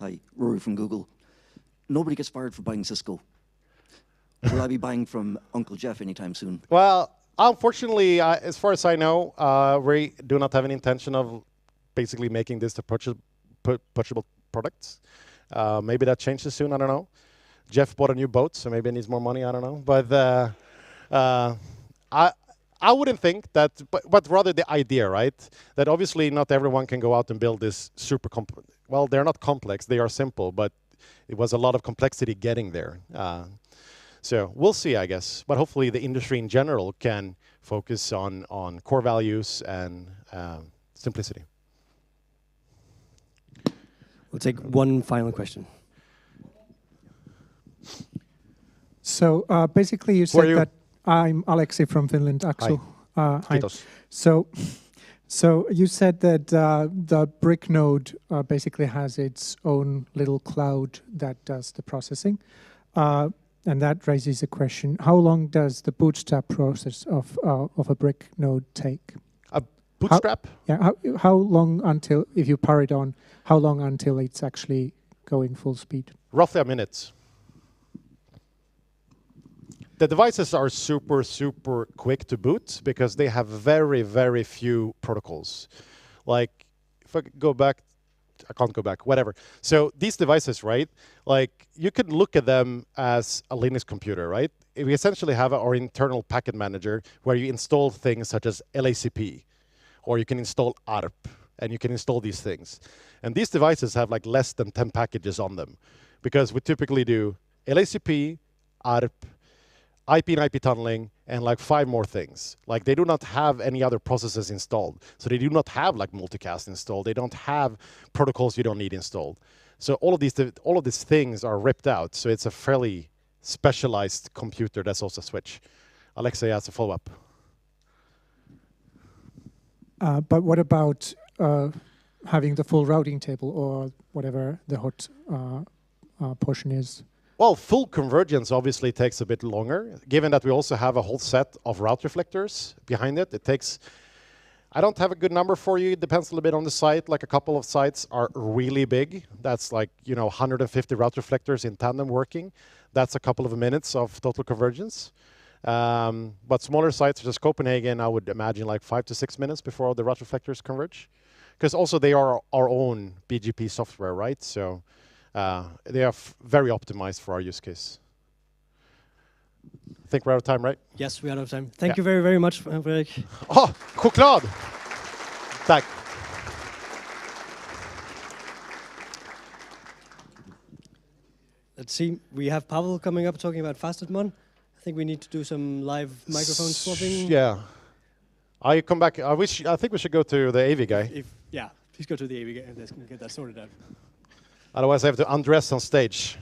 Hi, Rory from Google. Nobody gets fired for buying Cisco. Will I be buying from Uncle Jeff anytime soon? Well, unfortunately, as far as I know, we do not have any intention of basically making this a purchasable product. Maybe that changes soon, I don't know. Jeff bought a new boat, so maybe he needs more money, I don't know. But I wouldn't think that, but rather the idea, right? That obviously not everyone can go out and build this super complex. Well, they're not complex, they are simple, but it was a lot of complexity getting there. So we'll see, I guess. But hopefully the industry in general can focus on core values and simplicity. We'll take one final question. So basically you said that I'm Alexei from Finland, Axel. Hi. So you said that the brick node basically has its own little cloud that does the processing. And that raises a question: how long does the bootstrap process of a brick node take? A bootstrap? How long until, if you power it on, how long until it's actually going full speed? Roughly a minute. The devices are super, super quick to boot because they have very, very few protocols. Like, if I go back, I can't go back, whatever. So these devices, right, like you could look at them as a Linux computer, right? We essentially have our internal packet manager where you install things such as LACP, or you can install ARP, and you can install these things. And these devices have like less than 10 packages on them because we typically do LACP, ARP, IP and IP tunneling, and like 5 more things. Like they do not have any other processes installed. So they do not have like multicast installed. They don't have protocols you don't need installed. So all of these things are ripped out. So it's a fairly specialized computer that's also a switch. Alexei has a follow-up. But what about having the full routing table or whatever the hot portion is? Well, full convergence obviously takes a bit longer, given that we also have a whole set of route reflectors behind it. It takes, I don't have a good number for you. It depends a little bit on the site. Like a couple of sites are really big. That's like, 150 route reflectors in tandem working. That's a couple of minutes of total convergence. But smaller sites such as Copenhagen, I would imagine like 5 to 6 minutes before all the route reflectors converge. Because also they are our own BGP software, right? So they are very optimized for our use case. I think we're out of time, right? Yes, we're out of time. Thank you very, very much, Fredrik. Oh, choklad! Tack. Let's see, we have Pavel coming up talking about Fastedmon. I think we need to do some live microphone swapping. Yeah. I come back. I think we should go to the AV guy. Yeah, please go to the AV guy and let's get that sorted out. Otherwise, I have to undress on stage.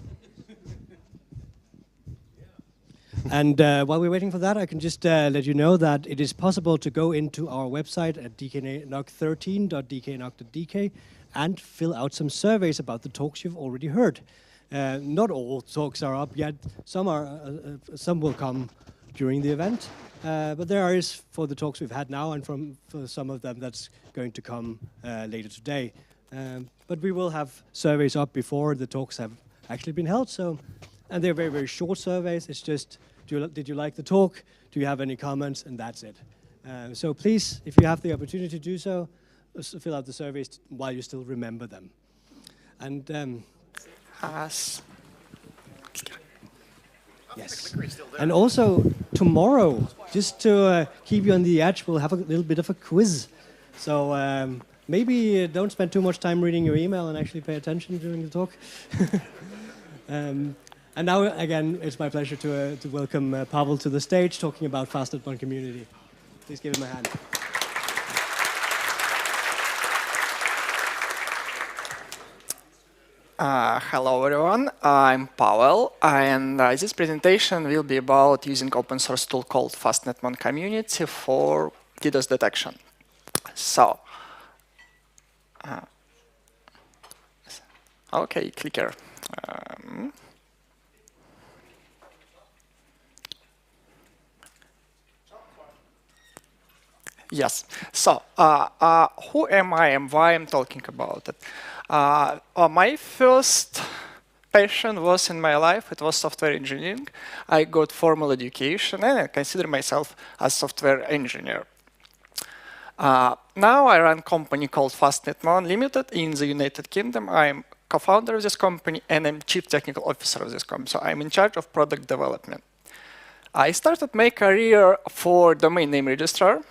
And while we're waiting for that, I can just let you know that it is possible to go into our website at DKNOG13.DKNOG.DK and fill out some surveys about the talks you've already heard. Not all talks are up yet. Some will come during the event, but there is for the talks we've had now, and for some of them that's going to come later today. But we will have surveys up before the talks have actually been held. And they're very, very short surveys. It's just, did you like the talk? Do you have any comments? And that's it. So please, if you have the opportunity to do so, fill out the surveys while you still remember them. And yes. And also tomorrow, just to keep you on the edge, we'll have a little bit of a quiz. So maybe don't spend too much time reading your email and actually pay attention during the talk. And now, again, it's my pleasure to welcome Pavel to the stage, talking about Fastedmon community. Please give him a hand. Hello everyone, I'm Pavel, and this presentation will be about using open source tool called FastNetMon Community for DDoS detection. So, okay, clicker. Yes. So, who am I and why I'm talking about it? My first passion was in my life, it was software engineering. I got formal education and I consider myself a software engineer. Now I run a company called FastNetMon Limited in the United Kingdom. I'm co-founder of this company and I'm chief technical officer of this company. So I'm in charge of product development. I started my career for domain name registrar.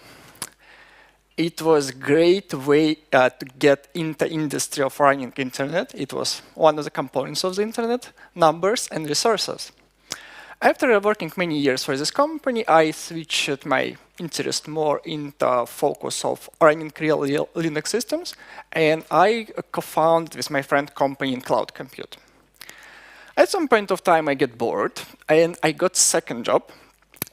It was a great way to get into the industry of running internet. It was one of the components of the internet, numbers and resources. After working many years for this company, I switched my interest more into focus of running real Linux systems, and I co-founded with my friend company in cloud compute. At some point of time, I get bored, and I got second job.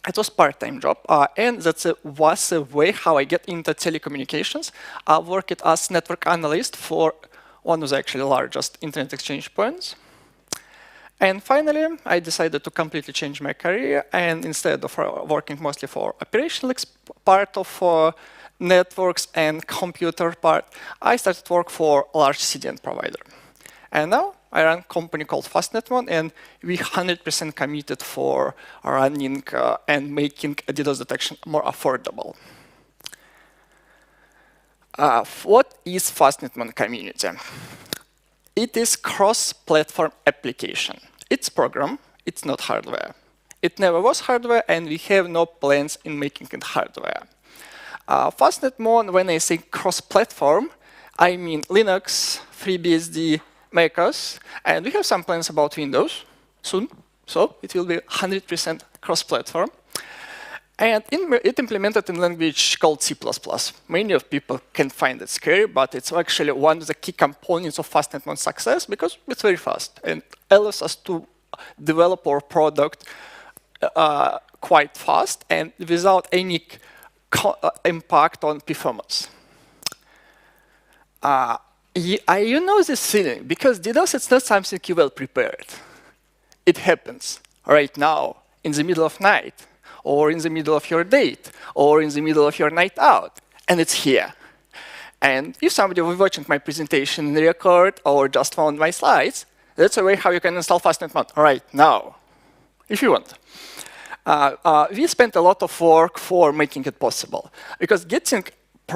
It was part-time job, and that was a way how I get into telecommunications. I worked as network analyst for one of the actually largest internet exchange points. And finally, I decided to completely change my career, and instead of working mostly for operational part of networks and computer part, I started work for a large CDN provider. And now I run a company called FastNetMon, and we 100% committed for running and making DDoS detection more affordable. What is FastNetMon community? It is cross-platform application. It's program, it's not hardware. It never was hardware, and we have no plans in making it hardware. FastNetMon, when I say cross-platform, I mean Linux, FreeBSD, macOS, and we have some plans about Windows soon, so it will be 100% cross-platform. And it implemented in language called C++. Many of people can find it scary, but it's actually one of the key components of FastNetMon success because it's very fast and allows us to develop our product quite fast and without any impact on performance. You know this feeling, because DDoS it's not something you well prepared. It happens right now, in the middle of night, or in the middle of your date, or in the middle of your night out, and it's here. And if somebody was watching my presentation in the record or just found my slides, that's a way how you can install FastNetMon right now, if you want. We spent a lot of work for making it possible, because getting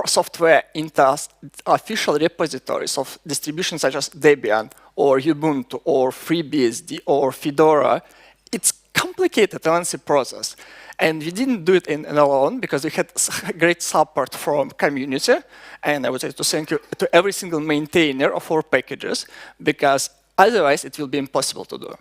software into official repositories of distributions such as Debian, or Ubuntu, or FreeBSD, or Fedora, it's complicated and lengthy process. And we didn't do it alone because we had great support from community. And I would like to thank you to every single maintainer of our packages, because otherwise it will be impossible to do.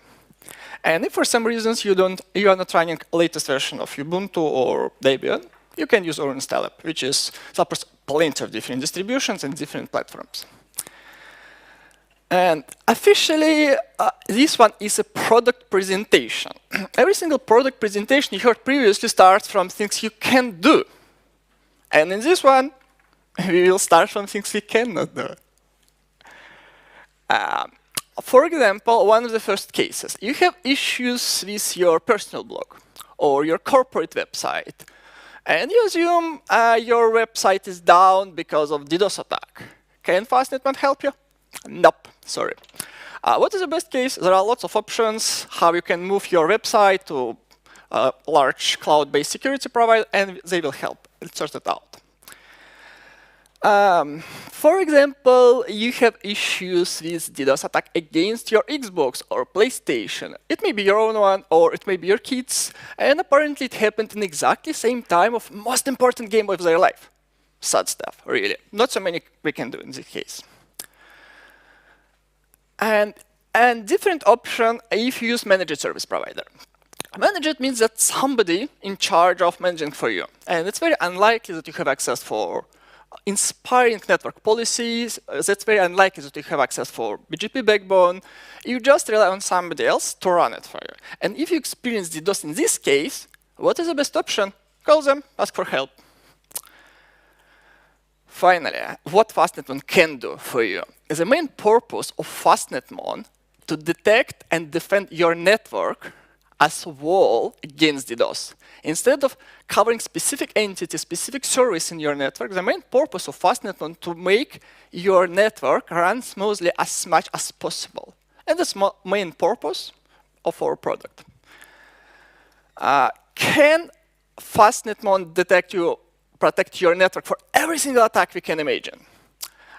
And if for some reasons you are not running latest version of Ubuntu or Debian, you can use our install app, which supports plenty of different distributions and different platforms. And officially, this one is a product presentation. Every single product presentation you heard previously starts from things you can do. And in this one, we will start from things we cannot do. For example, one of the first cases, you have issues with your personal blog or your corporate website. And you assume your website is down because of DDoS attack. Can FastNetMon help you? Nope, sorry. What is the best case? There are lots of options how you can move your website to a large cloud-based security provider, and they will help sort it out. For example, you have issues with DDoS attack against your Xbox or PlayStation. It may be your own one, or it may be your kids, and apparently it happened in exactly the same time of most important game of their life. Sad stuff, really. Not so many we can do in this case. And different option if you use managed service provider. Managed means that somebody in charge of managing for you. And it's very unlikely that you have access for inspiring network policies, that's very unlikely that you have access for BGP backbone. You just rely on somebody else to run it for you. And if you experience DDoS in this case, what is the best option? Call them, ask for help. Finally, what FastNetMon can do for you? The main purpose of FastNetMon to detect and defend your network as a wall against DDoS. Instead of covering specific entity, specific service in your network, the main purpose of FastNetMon to make your network run smoothly as much as possible. And that's the main purpose of our product. Can FastNetMon protect your network for every single attack we can imagine?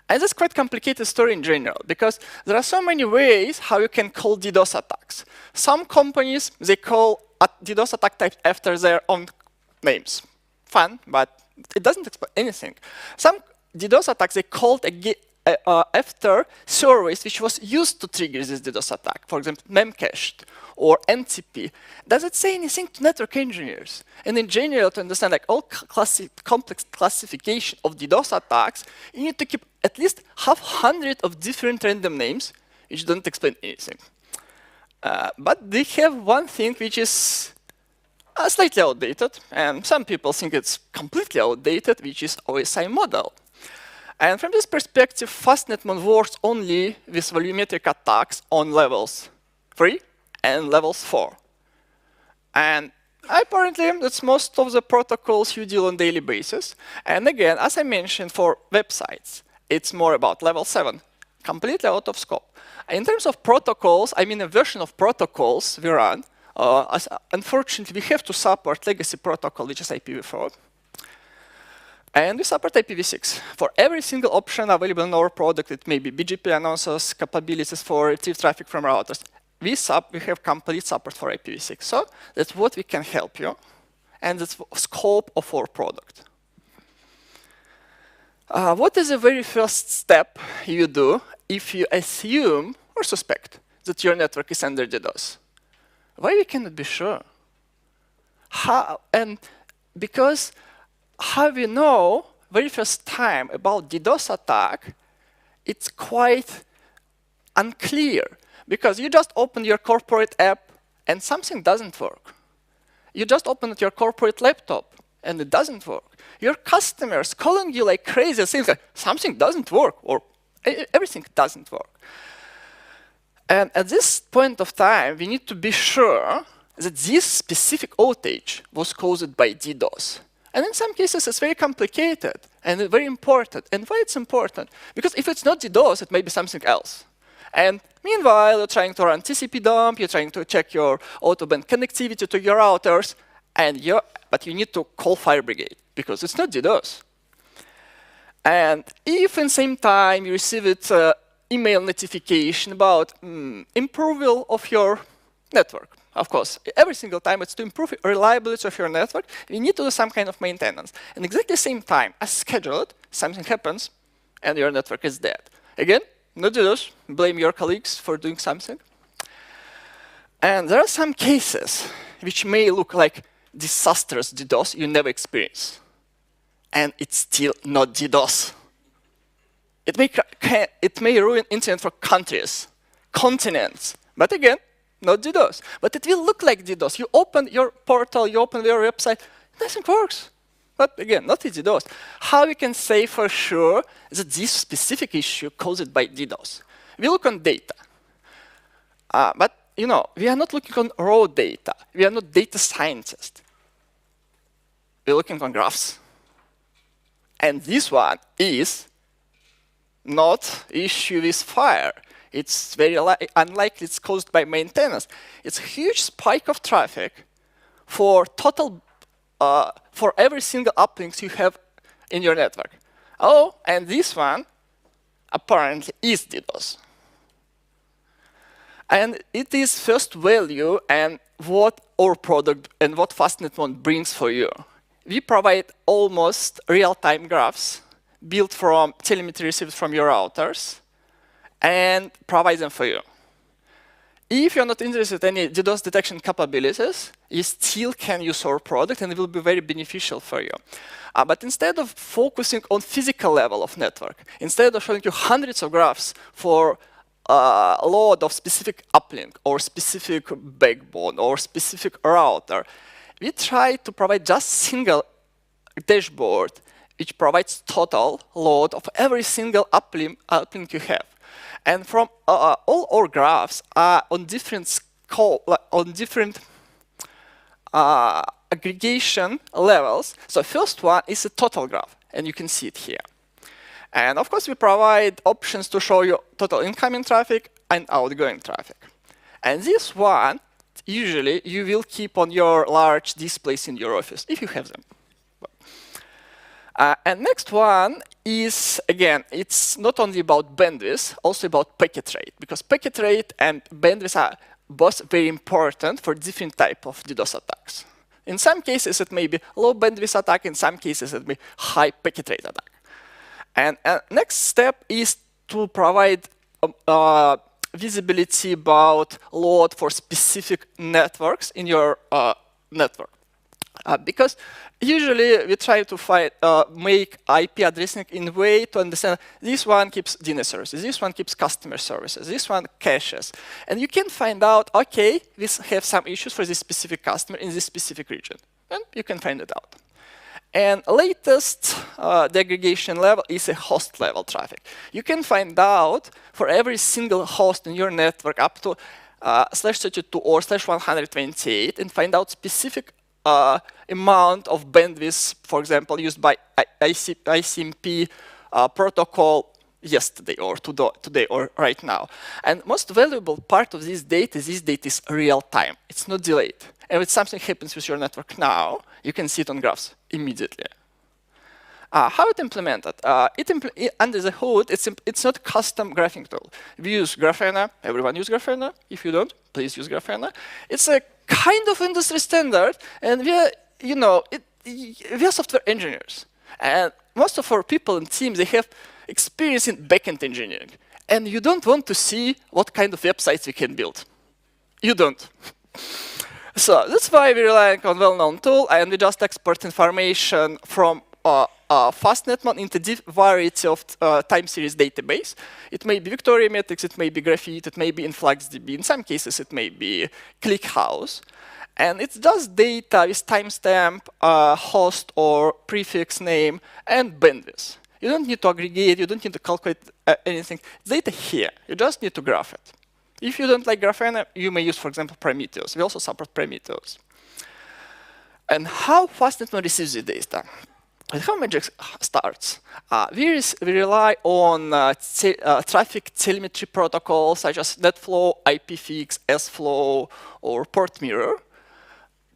And that's quite a complicated story in general, because there are so many ways how you can call DDoS attacks. Some companies, they call DDoS attack types after their own names. Fun, but it doesn't explain anything. Some DDoS attacks, they called after service which was used to trigger this DDoS attack. For example, memcached or NTP. Does it say anything to network engineers? And in general, to understand like all complex classification of DDoS attacks, you need to keep at least 500 of different random names, which don't explain anything. But they have one thing which is slightly outdated, and some people think it's completely outdated, which is OSI model. And from this perspective, FastNetMon works only with volumetric attacks on levels 3 and levels 4. And apparently, that's most of the protocols you deal on a daily basis. And again, as I mentioned, for websites, it's more about level 7, completely out of scope. In terms of protocols, I mean a version of protocols we run. Unfortunately, we have to support legacy protocol, which is IPv4. And we support IPv6. For every single option available in our product, it may be BGP announcers, capabilities for retrieve traffic from routers. We have complete support for IPv6. So that's what we can help you. And that's the scope of our product. What is the very first step you do if you assume or suspect that your network is under DDoS? Why we cannot be sure? How? And because how we know very first time about DDoS attack, it's quite unclear. Because you just open your corporate app and something doesn't work. You just open your corporate laptop and it doesn't work. Your customers calling you like crazy, saying like, something doesn't work or everything doesn't work. And at this point of time, we need to be sure that this specific outage was caused by DDoS. And in some cases, it's very complicated and very important. And why it's important? Because if it's not DDoS, it may be something else. And meanwhile, you're trying to run TCP dump, you're trying to check your out-of-band connectivity to your routers, but you need to call fire brigade because it's not DDoS. And if in the same time you receive an email notification about improvement of your network, of course, every single time it's to improve the reliability of your network, you need to do some kind of maintenance. And exactly the same time as scheduled, something happens and your network is dead. Again, not DDoS, blame your colleagues for doing something. And there are some cases which may look like disastrous DDoS you never experience. And it's still not DDoS. It may ruin internet for countries, continents, but again, not DDoS. But it will look like DDoS. You open your portal, you open your website, nothing works. But again, not DDoS. How we can say for sure that this specific issue caused by DDoS? We look on data. But we are not looking on raw data. We are not data scientists. We're looking on graphs. And this one is not issue with fire. It's very unlikely it's caused by maintenance. It's a huge spike of traffic for for every single uplink you have in your network. Oh, and this one apparently is DDoS. And it is first value and what our product and what FastNetMon brings for you. We provide almost real-time graphs built from telemetry received from your routers and provide them for you. if you're not interested in any DDoS detection capabilities, you still can use our product and it will be very beneficial for you. But instead of focusing on physical level of network, instead of showing you hundreds of graphs for a load of specific uplink or specific backbone or specific router, we try to provide just single dashboard which provides total load of every single uplink you have. And from all our graphs are on different scope, on different aggregation levels. So first one is a total graph, and you can see it here. And of course, we provide options to show you total incoming traffic and outgoing traffic. And this one, usually, you will keep on your large displays in your office, if you have them. And next one is, again, it's not only about bandwidth, also about packet rate, because packet rate and bandwidth are both very important for different type of DDoS attacks. In some cases, it may be low bandwidth attack. In some cases, it may be high packet rate attack. And next step is to provide visibility about load for specific networks in your network. Because usually we try to make IP addressing in a way to understand this one keeps DNS services, this one keeps customer services, this one caches. And you can find out, okay, we have some issues for this specific customer in this specific region. And you can find it out. And latest, the aggregation level is a host level traffic. You can find out for every single host in your network up to /32 or /128 and find out specific amount of bandwidth, for example, used by ICMP protocol yesterday or today or right now. And most valuable part of this data is real time. It's not delayed. And if something happens with your network now, you can see it on graphs immediately. How it implemented? Under the hood, it's not a custom graphing tool. We use Grafana. Everyone use Grafana. If you don't, please use Grafana. It's a kind of industry standard, and we are software engineers. And most of our people in teams, they have experience in backend engineering. And you don't want to see what kind of websites we can build. You don't. So that's why we're relying on well-known tool, and we just export information from FastNetMon into a variety of time series database. It may be Victoria Metrics, it may be Graphite, it may be InfluxDB. In some cases, it may be ClickHouse. And it's just data with timestamp, host or prefix name, and bandwidth. You don't need to aggregate, you don't need to calculate anything. It's data here. You just need to graph it. If you don't like Grafana, you may use, for example, Prometheus. We also support Prometheus. And how FastNetMon receives the data? And how magic starts? We rely on traffic telemetry protocols such as NetFlow, IPFix, SFlow, or PortMirror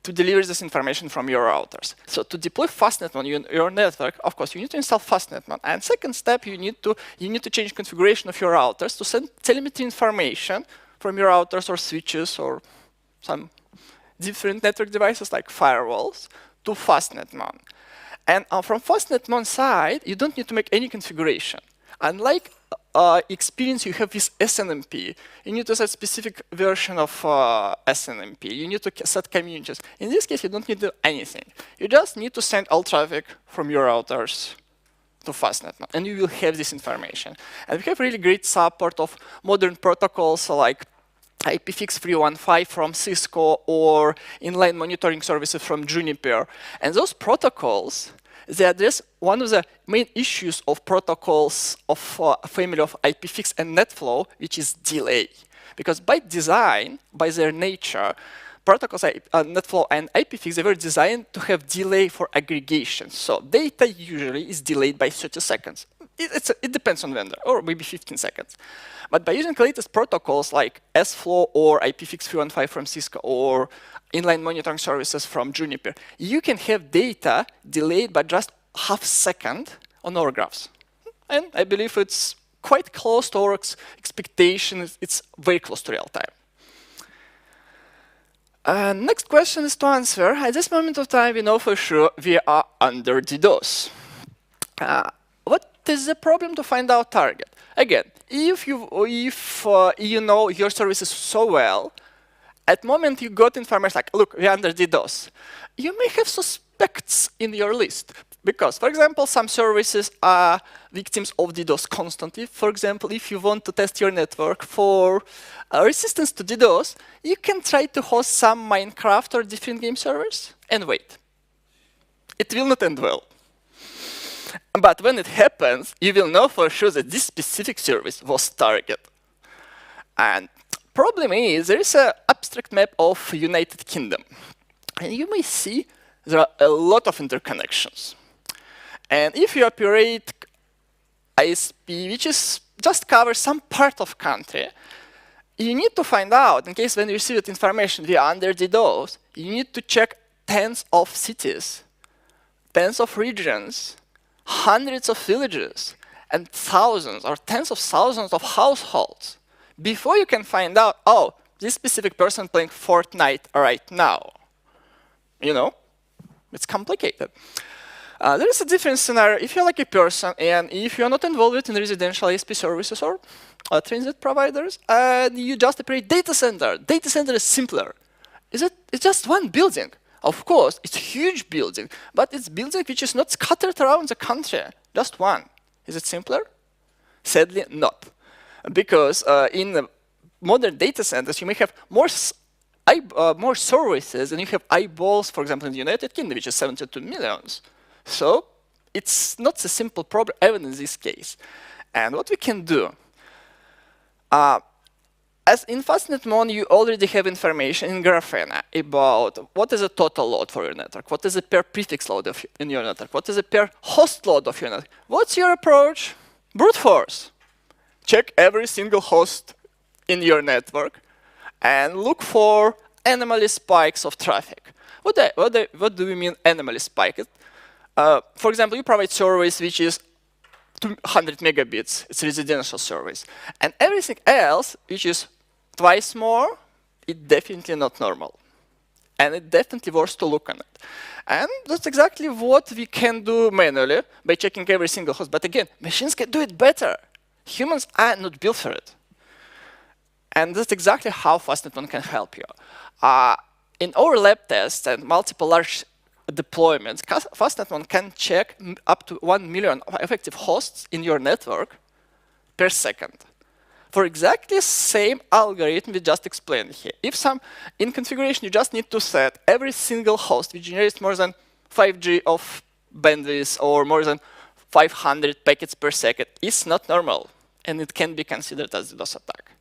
to deliver this information from your routers. So to deploy FastNetMon in your network, of course, you need to install FastNetMon. And second step, you need to change configuration of your routers to send telemetry information from your routers or switches or some different network devices like firewalls to FastNetMon. And from FastNetMon side, you don't need to make any configuration. Unlike experience you have with SNMP, you need to set specific version of SNMP. You need to set communities. In this case, you don't need to do anything. You just need to send all traffic from your routers to FastNetMon, and you will have this information. And we have really great support of modern protocols like IPFix 315 from Cisco or inline monitoring services from Juniper. And those protocols, they address one of the main issues of protocols of family of IPFix and NetFlow, which is delay. Because by design, by their nature, protocols NetFlow and IPFix, they were designed to have delay for aggregation. So data usually is delayed by 30 seconds. It depends on vendor, or maybe 15 seconds. But by using the latest protocols like SFlow or IPFix 315 from Cisco or inline monitoring services from Juniper, you can have data delayed by just half second on our graphs. And I believe it's quite close to our expectations. It's very close to real time. Next question is to answer. At this moment of time, we know for sure we are under DDoS. is the problem to find out target? Again, if you know your services so well, at the moment you got information like, look, we're under DDoS, you may have suspects in your list. Because, for example, some services are victims of DDoS constantly. For example, if you want to test your network for resistance to DDoS, you can try to host some Minecraft or different game servers and wait. It will not end well. But when it happens, you will know for sure that this specific service was targeted. And problem is, there is an abstract map of United Kingdom. And you may see there are a lot of interconnections. And if you operate ISP, which is just covers some part of country, you need to find out, in case when you receive that information via under DDoS, you need to check tens of cities, tens of regions, hundreds of villages, and thousands or tens of thousands of households before you can find out, oh, this specific person playing Fortnite right now. You know, it's complicated. There is a different scenario. If you're like a person and if you're not involved in residential ISP services or transit providers, and you just operate data center. Data center is simpler. It's just one building. Of course, it's a huge building, but it's a building which is not scattered around the country. Just one. Is it simpler? Sadly, not. Because in the modern data centers, you may have more services and you have eyeballs, for example, in the United Kingdom, which is 72 million. So it's not a simple problem, even in this case. And what we can do, as in FastNetMon, you already have information in Grafana about what is the total load for your network, what is the per prefix load in your network, what is the per host load of your network. What's your approach? Brute force. Check every single host in your network and look for anomaly spikes of traffic. What do we mean anomaly spike? For example, you provide service which is 200 megabits. It's a residential service. And everything else, which is twice more, it's definitely not normal. And it's definitely worth to look on it. And that's exactly what we can do manually by checking every single host. But again, machines can do it better. Humans are not built for it. And that's exactly how FastNetMon can help you. In our lab tests and multiple large deployments, FastNetMon can check up to 1 million effective hosts in your network per second. For exactly the same algorithm we just explained here. In configuration, you just need to set every single host which generates more than 5G of bandwidth or more than 500 packets per second is not normal, and it can be considered as a DDoS attack.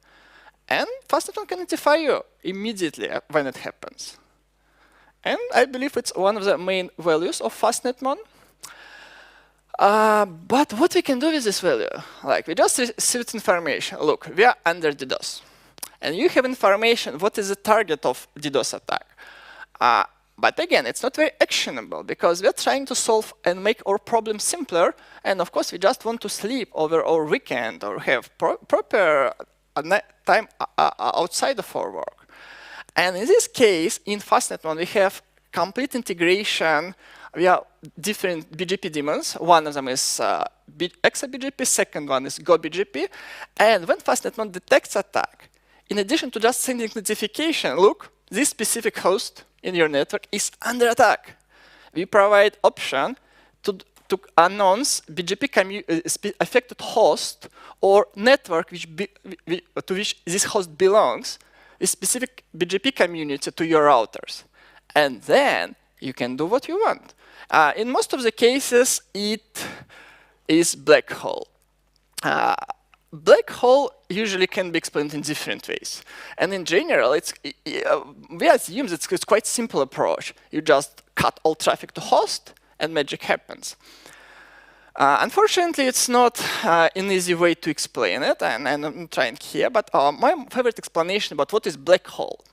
And FastNetMon can notify you immediately when it happens. And I believe it's one of the main values of FastNetMon. But what we can do with this value? Like, we just received information. Look, we are under DDoS. And you have information, what is the target of DDoS attack? But again, it's not very actionable because we're trying to solve and make our problem simpler. And of course, we just want to sleep over our weekend or have proper time outside of our work. And in this case, in FastNetMon, we have complete integration via different BGP daemons. One of them is ExaBGP, second one is GoBGP. And when FastNetMon detects attack, in addition to just sending notification, look, this specific host in your network is under attack. We provide option to announce BGP affected host or network to which this host belongs, a specific BGP community to your routers. And then you can do what you want. In most of the cases, it is black hole. Black hole usually can be explained in different ways. And in general, we assume it's quite simple approach. You just cut all traffic to host, and magic happens. Unfortunately, it's not an easy way to explain it, and I'm trying here, but my favorite explanation about what is black hole.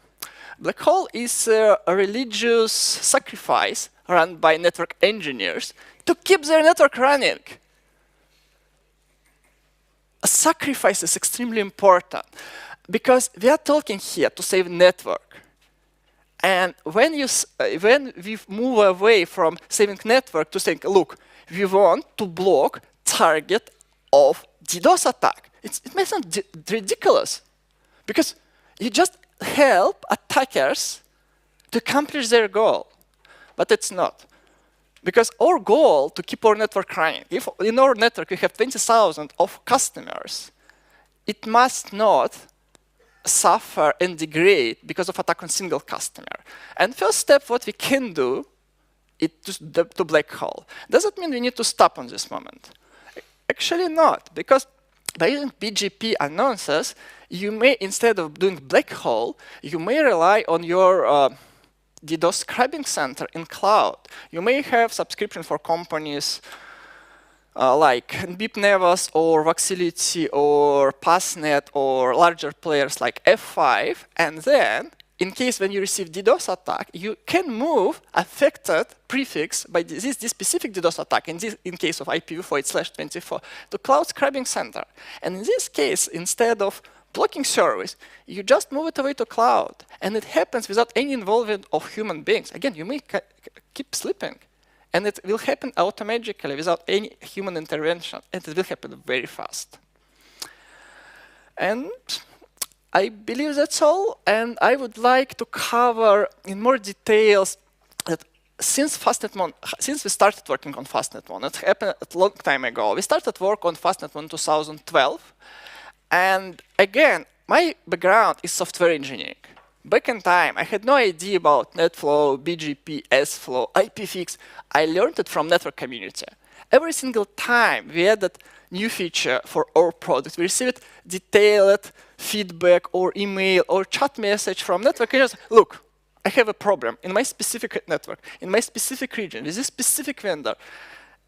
Black hole is a religious sacrifice run by network engineers to keep their network running. A sacrifice is extremely important because we are talking here to save network. And when we move away from saving network to saying, look, we want to block target of DDoS attack. It may sound ridiculous, because you just help attackers to accomplish their goal, but it's not. Because our goal to keep our network running, if in our network we have 20,000 of customers, it must not suffer and degrade because of attack on single customer. And first step, what we can do, is to black hole. Does it mean we need to stop on this moment? Actually not, because by using BGP annonces, you may, instead of doing black hole, you may rely on your DDoS scribing center in cloud. You may have subscription for companies like BipNevas or Voxility or Passnet or larger players like F5, and then, in case when you receive DDoS attack, you can move affected prefix by this specific DDoS attack, in case of IPv4/24, to cloud scribing center. And in this case, instead of blocking service, you just move it away to cloud, and it happens without any involvement of human beings. Again, you may keep sleeping, and it will happen automatically without any human intervention, and it will happen very fast. And I believe that's all, and I would like to cover in more details that since we started working on FastNet1, it happened a long time ago. We started work on FastNet1 in 2012, and again, my background is software engineering. Back in time, I had no idea about NetFlow, BGP, S-Flow, IPFix. I learned it from network community. Every single time we added new feature for our product, we received detailed feedback or email or chat message from network engineers. Look, I have a problem in my specific network, in my specific region, with this specific vendor.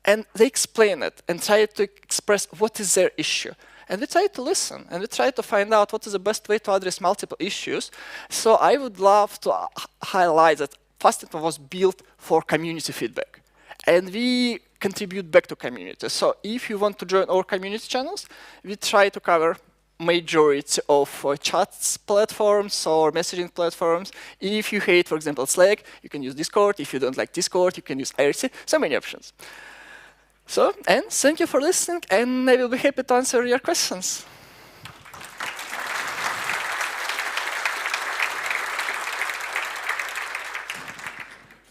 And they explain it and try to express what is their issue. And we try to listen, and we try to find out what is the best way to address multiple issues. So I would love to highlight that FastNet was built for community feedback. And we contribute back to community. So if you want to join our community channels, we try to cover majority of chats platforms or messaging platforms. If you hate, for example, Slack, you can use Discord. If you don't like Discord, you can use IRC. So many options. So, and thank you for listening, and I will be happy to answer your questions.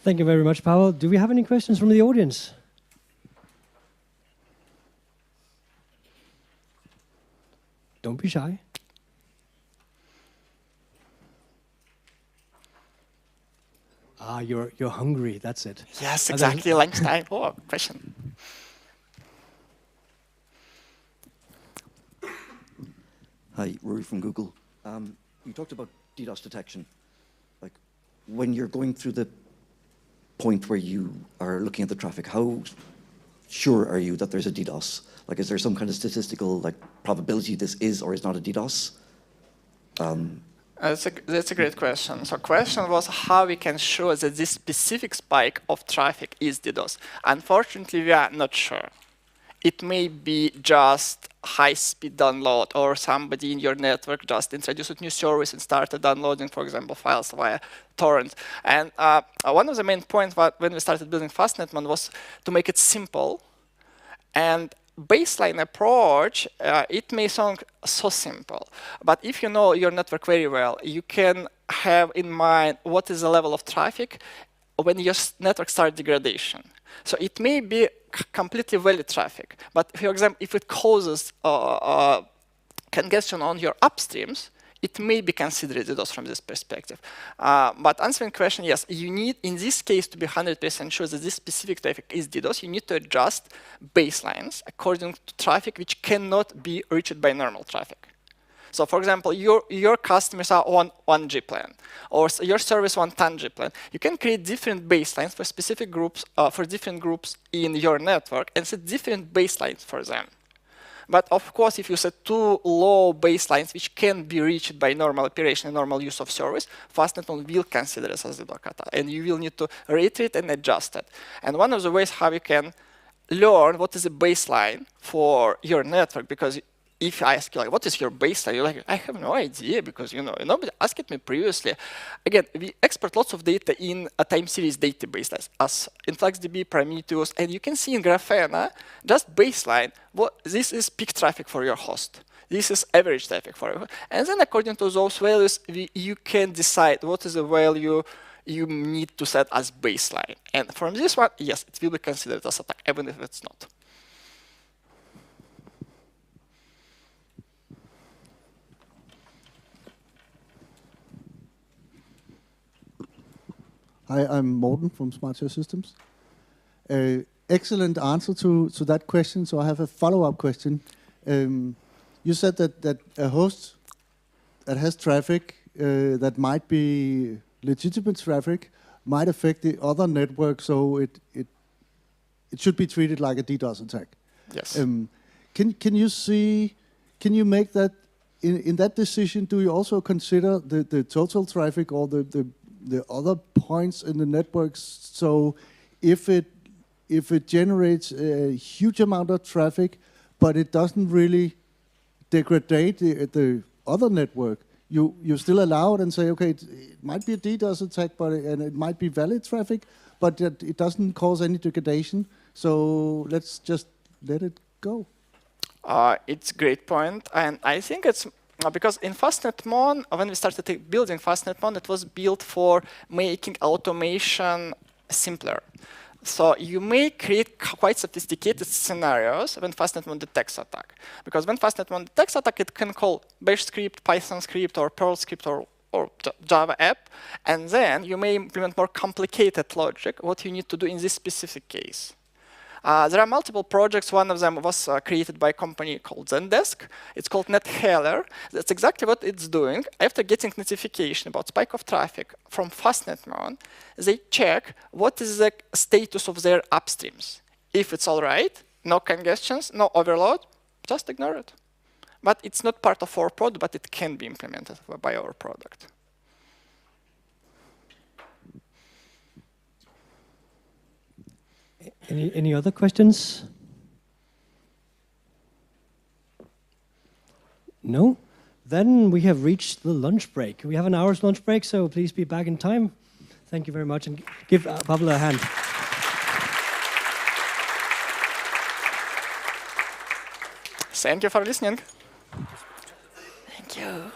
Thank you very much, Pavel. Do we have any questions from the audience? Don't be shy. Ah, you're hungry, that's it. Yes, exactly, lunchtime. Oh, question. Hi, Rory from Google. You talked about DDoS detection. Like, when you're going through the point where you are looking at the traffic, how sure are you that there's a DDoS? Like, is there some kind of statistical probability this is or is not a DDoS? That's a great question. So question was how we can show that this specific spike of traffic is DDoS. Unfortunately, we are not sure. It may be just high-speed download, or somebody in your network just introduced a new service and started downloading, for example, files via torrent. And one of the main points when we started building FastNet1 was to make it simple. And baseline approach, it may sound so simple, but if you know your network very well, you can have in mind what is the level of traffic when your network starts degradation. So it may be completely valid traffic, but for example, if it causes congestion on your upstreams, it may be considered DDoS from this perspective. But answering the question, yes, you need, in this case, to be 100% sure that this specific traffic is DDoS, you need to adjust baselines according to traffic which cannot be reached by normal traffic. So for example, your customers are on 1G plan, or your service on 10G plan. You can create different baselines for specific groups, for different groups in your network, and set different baselines for them. But of course, if you set too low baselines, which can be reached by normal operation and normal use of service, FastNet1 will consider it as a DDoS attack, and you will need to reiterate and adjust it. And one of the ways how you can learn what is a baseline for your network, because if I ask you, like, what is your baseline? You're like, I have no idea because, nobody asked me previously. Again, we export lots of data in a time series database as InfluxDB, Prometheus, and you can see in Grafana, just baseline, this is peak traffic for your host. This is average traffic for you. And then according to those values, you can decide what is the value you need to set as baseline. And from this one, yes, it will be considered as attack, even if it's not. Hi, I'm Morten from SmartShare Systems. Excellent answer to that question. So I have a follow-up question. You said that a host that has traffic that might be legitimate traffic might affect the other network, so it should be treated like a DDoS attack. Yes. Can you make that in that decision? Do you also consider the total traffic or the other points in the networks? So if it generates a huge amount of traffic, but it doesn't really degrade the other network, you still allow it and say, okay, it might be a DDoS attack, and it might be valid traffic, but it doesn't cause any degradation. So let's just let it go. It's a great point, and I think it's because in FastNetMon, when we started building FastNetMon, it was built for making automation simpler. So you may create quite sophisticated scenarios when FastNetMon detects attack. Because when FastNetMon detects attack, it can call Bash script, Python script, or Perl script, or Java app. And then you may implement more complicated logic, what you need to do in this specific case. There are multiple projects. One of them was created by a company called Zendesk. It's called NetHailer. That's exactly what it's doing. After getting notification about spike of traffic from FastNetMon, they check what is the status of their upstreams. If it's all right, no congestions, no overload, just ignore it. But it's not part of our product, but it can be implemented by our product. Any other questions? No? Then we have reached the lunch break. We have an hour's lunch break, so please be back in time. Thank you very much, and give Pavel a hand. Thank you for listening. Thank you.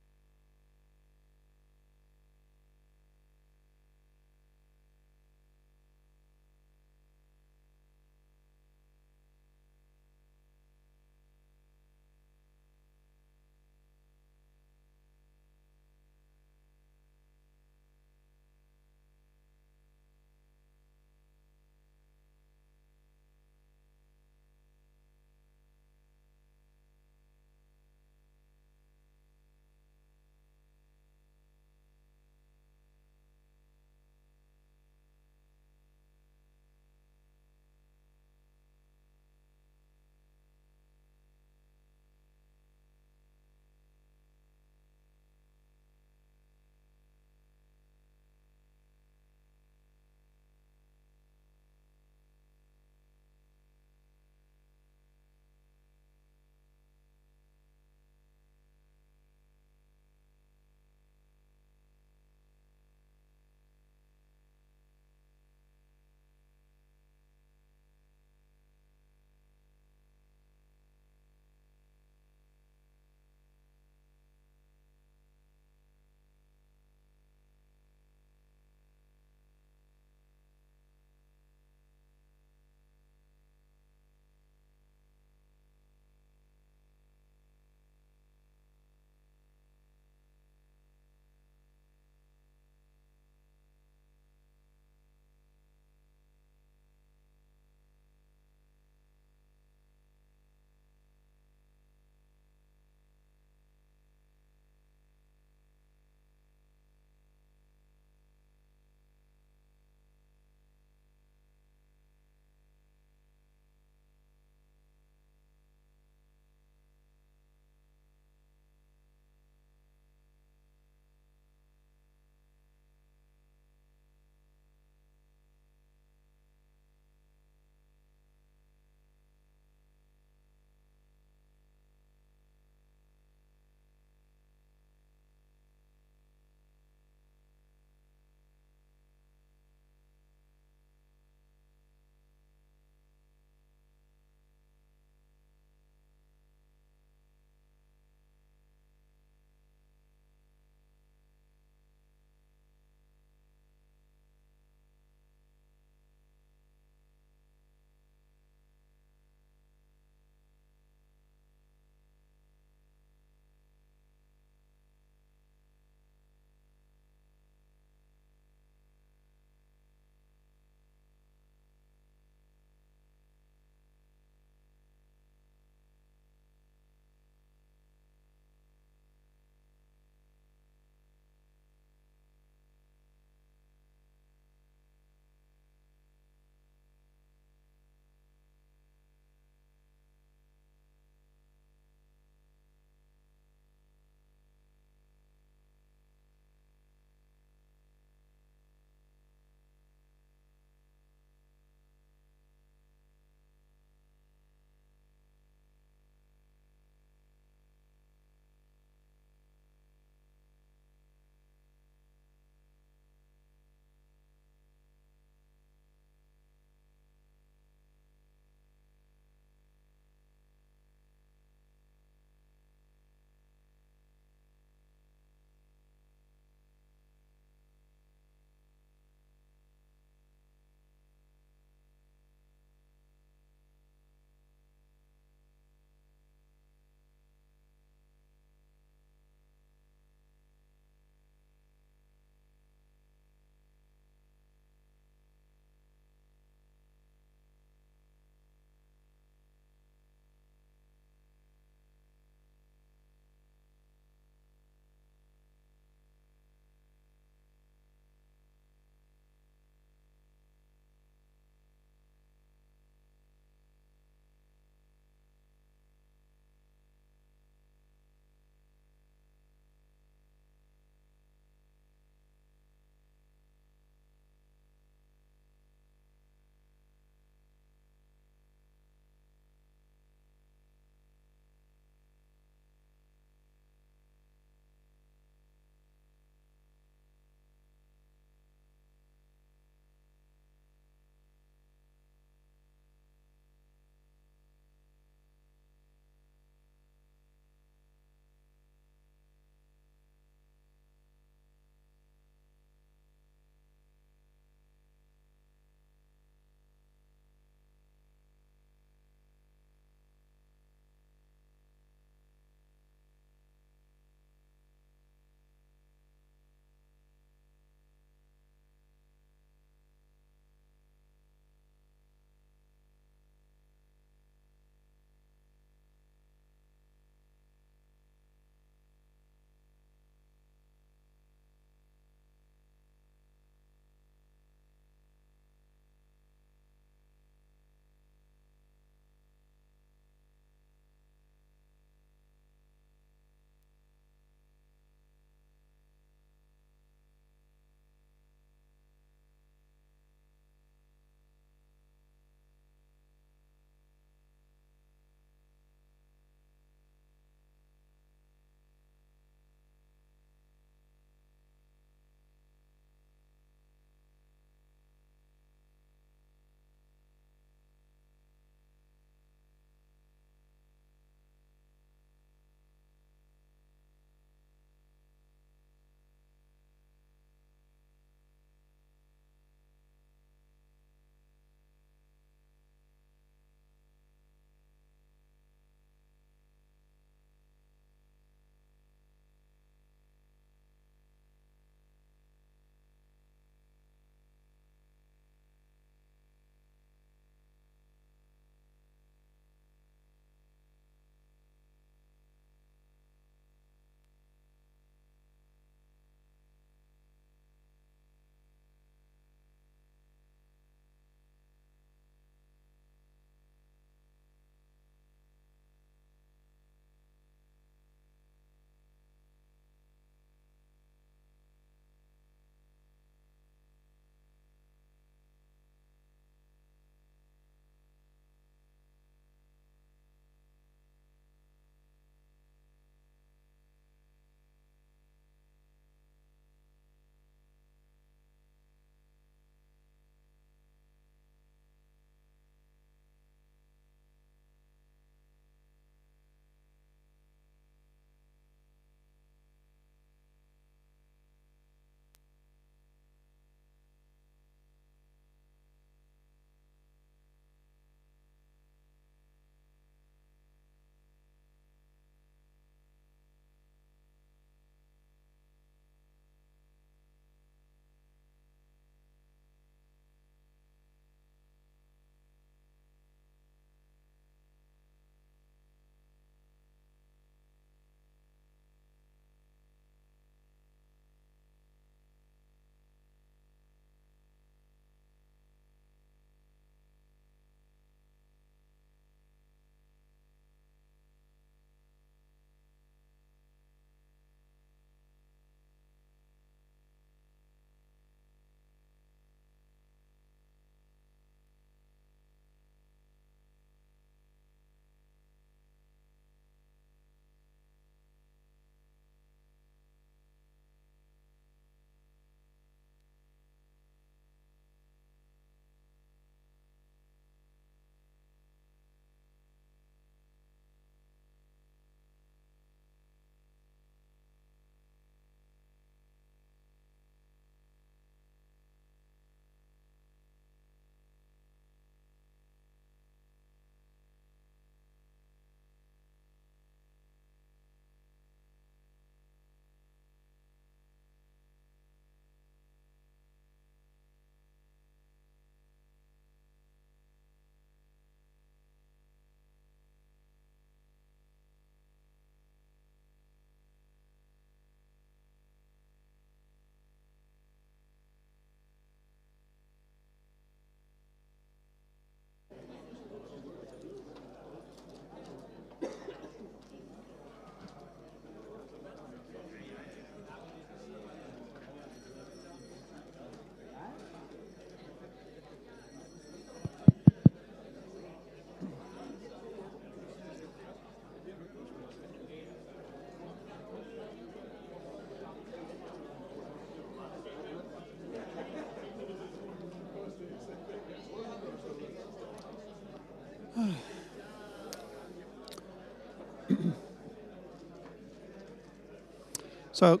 So,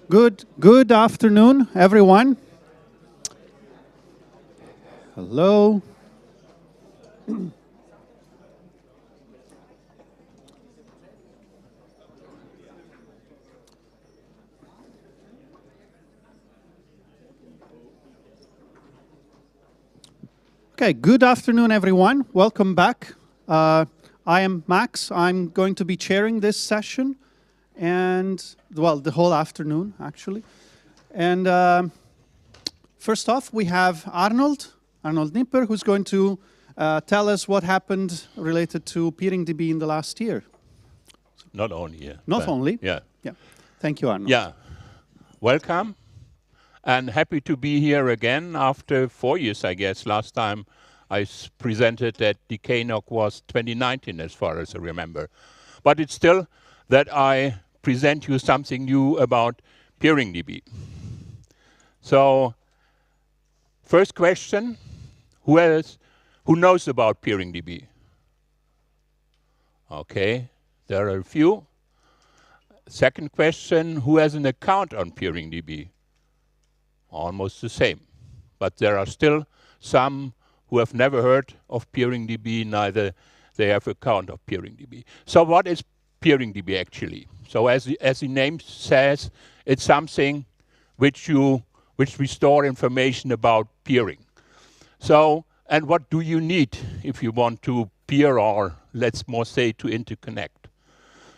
good afternoon, everyone. Hello. Okay, good afternoon, everyone. Welcome back. I am Max. I'm going to be chairing this session, and, well, the whole afternoon, actually. And first off, we have Arnold Nipper, who's going to tell us what happened related to PeeringDB in the last year. Not only, yeah. Not only? Yeah. Yeah. Thank you, Arnold. Yeah. Welcome. And happy to be here again after 4 years, I guess. Last time I presented at DKNOG was 2019, as far as I remember. But it's still that I present you something new about PeeringDB. So, first question, who knows about PeeringDB? Okay, there are a few. Second question, who has an account on PeeringDB? Almost the same. But there are still some who have never heard of PeeringDB, neither they have an account of PeeringDB. So what is PeeringDB actually? So as the name says, it's something which we store information about peering. So, and what do you need if you want to peer, or let's more say to interconnect?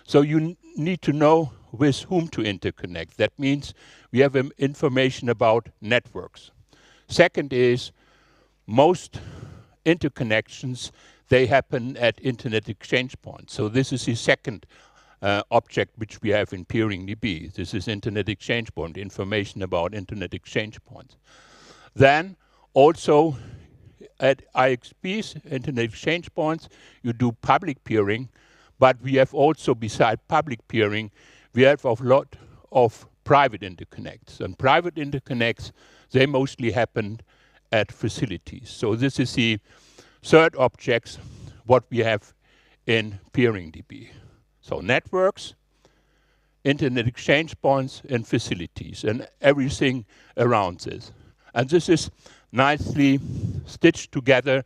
So you need to know with whom to interconnect. That means we have information about networks. Second is most interconnections, they happen at internet exchange points. So this is the second object which we have in PeeringDB. This is internet exchange point, information about internet exchange points. Then also at IXPs, internet exchange points, you do public peering, but we have also, beside public peering, we have a lot of private interconnects. And private interconnects, they mostly happen at facilities. So this is the third object, what we have in PeeringDB. So networks, internet exchange points, and facilities, and everything around this. And this is nicely stitched together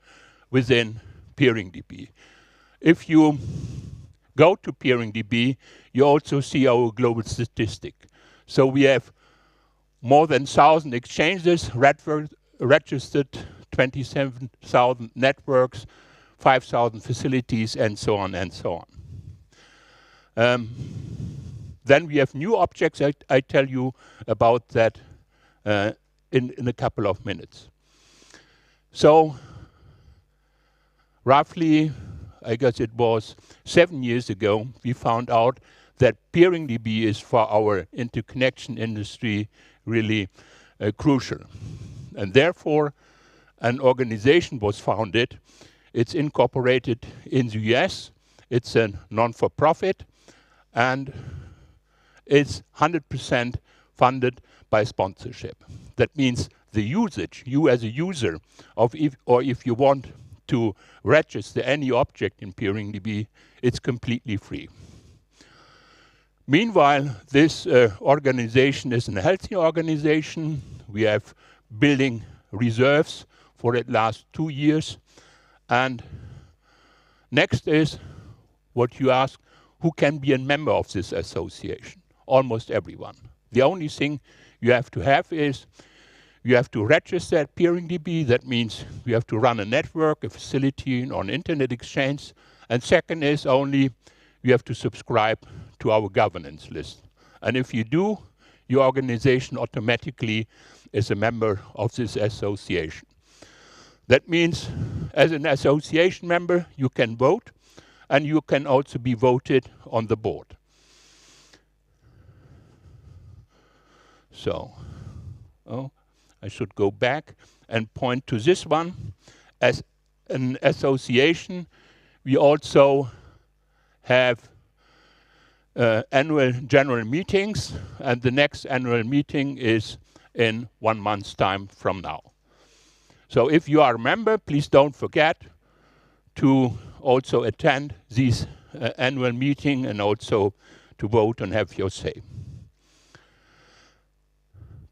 within PeeringDB. If you go to PeeringDB, you also see our global statistic. So we have more than 1,000 exchanges registered, 27,000 networks, 5,000 facilities, and so on and so on. Then we have new objects. I tell you about that in a couple of minutes. So roughly, I guess it was 7 years ago, we found out that PeeringDB is for our interconnection industry really crucial. And therefore, an organization was founded. It's incorporated in the US. It's a non-for-profit, and it's 100% funded by sponsorship. That means the usage, you as a user, if you want to register any object in PeeringDB, it's completely free. Meanwhile, this organization is a healthy organization. We have building reserves for the last 2 years. And next is what you ask, who can be a member of this association? Almost everyone. The only thing you have to have is you have to register at PeeringDB. That means you have to run a network, a facility, or an internet exchange. And second is only you have to subscribe to our governance list. And if you do, your organization automatically is a member of this association. That means as an association member, you can vote, and you can also be voted on the board. So, I should go back and point to this one. As an association, we also have annual general meetings, and the next annual meeting is in 1 month's time from now. So if you are a member, please don't forget to also attend this annual meeting and also to vote and have your say.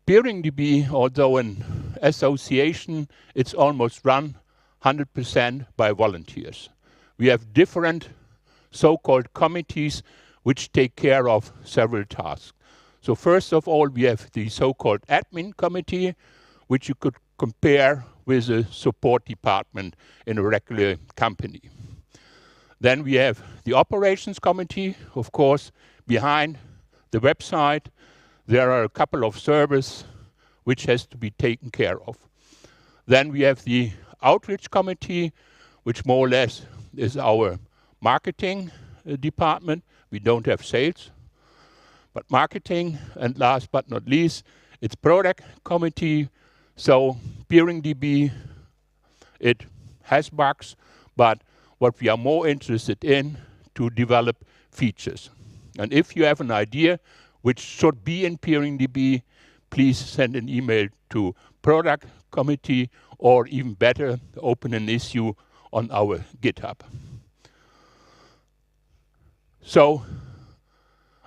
PeeringDB, although an association, it's almost run 100% by volunteers. We have different so-called committees which take care of several tasks. So first of all, we have the so-called admin committee, which you could compare with a support department in a regular company. Then we have the operations committee. Of course, behind the website, there are a couple of servers which has to be taken care of. Then we have the outreach committee, which more or less is our marketing department. We don't have sales, but marketing. And last but not least, it's product committee. So PeeringDB, it has bugs, but what we are more interested in to develop features. And if you have an idea which should be in PeeringDB, please send an email to product committee, or even better, open an issue on our GitHub. So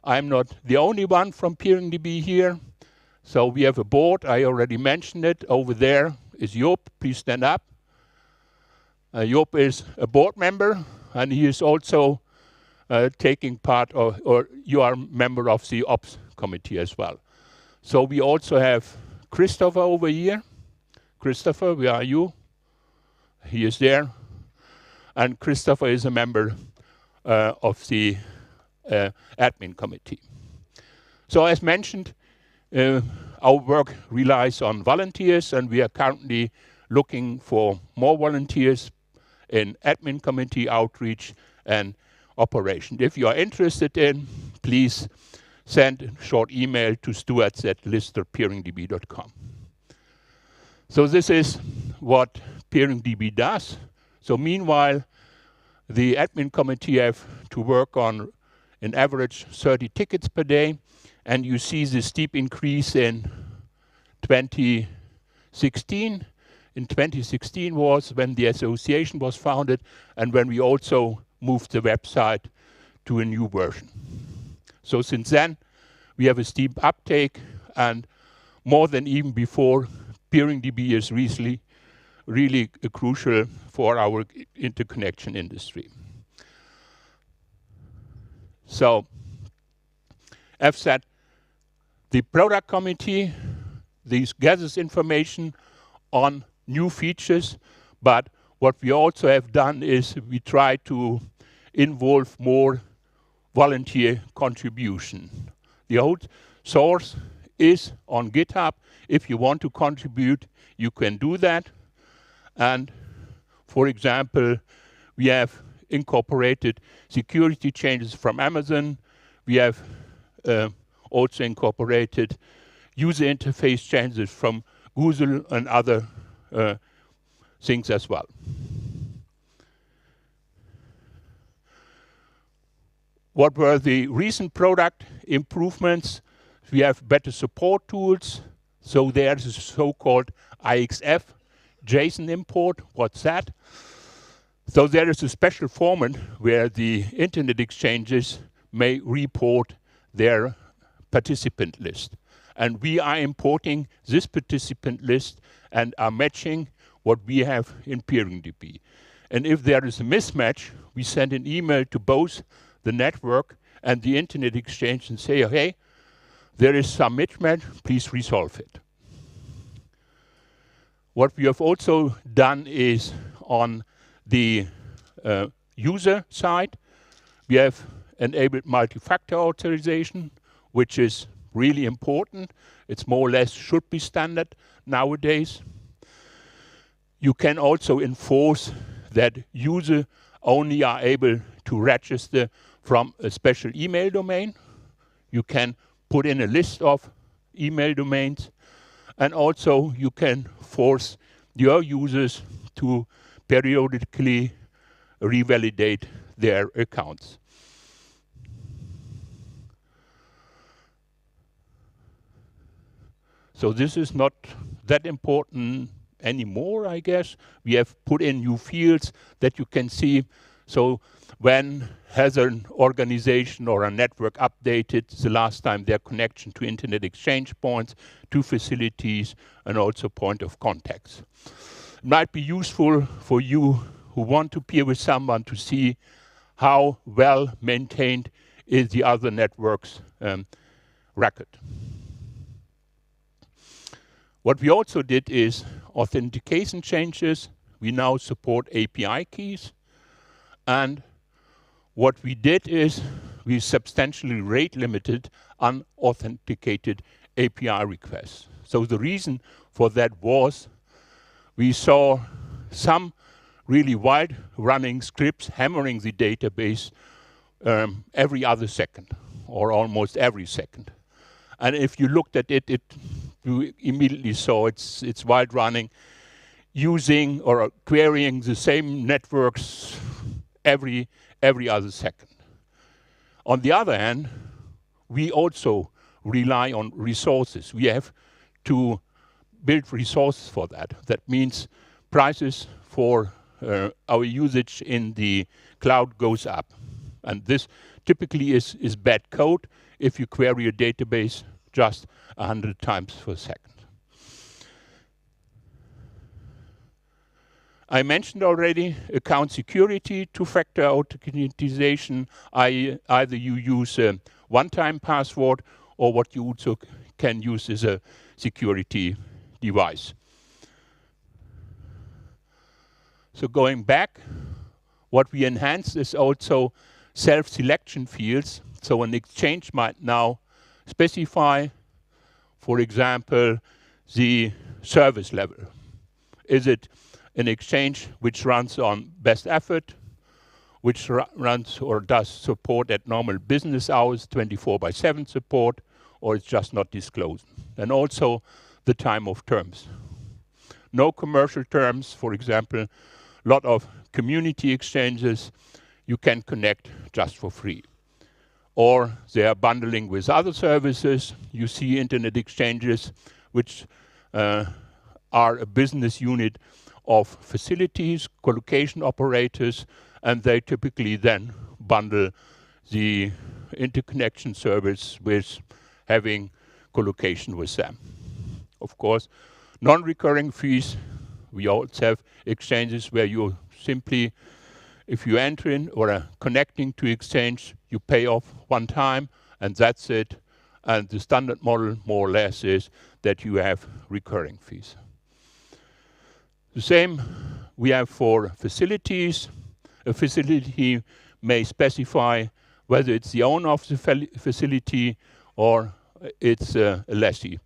I'm not the only one from PeeringDB here. So we have a board. I already mentioned it. Over there is Joop. Please stand up. Joop is a board member, and he is also taking part, or you are a member of the Ops committee as well. So we also have Christopher over here. Christopher, where are you? He is there. And Christopher is a member of the admin committee. So as mentioned, our work relies on volunteers, and we are currently looking for more volunteers in admin committee, outreach, and operation. If you are interested in, please send a short email to stuarts@lister.peeringdb.com. So this is what PeeringDB does. So meanwhile, the admin committee have to work on an average 30 tickets per day. And you see the steep increase in 2016. In 2016 was when the association was founded and when we also moved the website to a new version. So since then, we have a steep uptake, and more than even before, PeeringDB is really crucial for our interconnection industry. So, I've said, the product committee, this gathers information on new features, but what we also have done is we try to involve more volunteer contribution. The old source is on GitHub. If you want to contribute, you can do that. And for example, we have incorporated security changes from Amazon. We have also incorporated user interface changes from Google and other things as well. What were the recent product improvements? We have better support tools. So there's a so-called IXF JSON import. What's that? So there is a special format where the internet exchanges may report their participant list. And we are importing this participant list and are matching what we have in PeeringDB. And if there is a mismatch, we send an email to both the network and the internet exchange and say, hey, there is some mismatch, please resolve it. What we have also done is on the user side, we have enabled multi-factor authorization, which is really important. It's more or less should be standard nowadays. You can also enforce that users only are able to register from a special email domain. You can put in a list of email domains, and also you can force your users to periodically revalidate their accounts. So this is not that important anymore, I guess. We have put in new fields that you can see. So when has an organization or a network updated the last time their connection to internet exchange points, to facilities, and also point of contacts. It might be useful for you who want to peer with someone to see how well maintained is the other network's record. What we also did is authentication changes. We now support API keys. And what we did is we substantially rate limited unauthenticated API requests. So the reason for that was we saw some really wide running scripts hammering the database every other second, or almost every second. And if you looked at it, you immediately saw it's wide running, using or querying the same networks every other second. On the other hand, we also rely on resources. We have to build resources for that. That means prices for our usage in the cloud goes up. And this typically is bad code if you query a database just 100 times per second. I mentioned already account security, two-factor authentication. Either you use a one-time password, or what you also can use is a security device. So going back, what we enhanced is also self-selection fields. So an exchange might now specify, for example, the service level. Is it an exchange which runs on best effort, which runs or does support at normal business hours, 24/7 support, or it's just not disclosed? And also the time of terms. No commercial terms, for example, a lot of community exchanges you can connect just for free. Or they are bundling with other services. You see internet exchanges which are a business unit of facilities, colocation operators, and they typically then bundle the interconnection service with having colocation with them. Of course, non-recurring fees. We also have exchanges where you simply, if you enter in or are connecting to exchange, you pay off one time and that's it. And the standard model, more or less, is that you have recurring fees. The same we have for facilities. A facility may specify whether it's the owner of the facility or it's a lessee.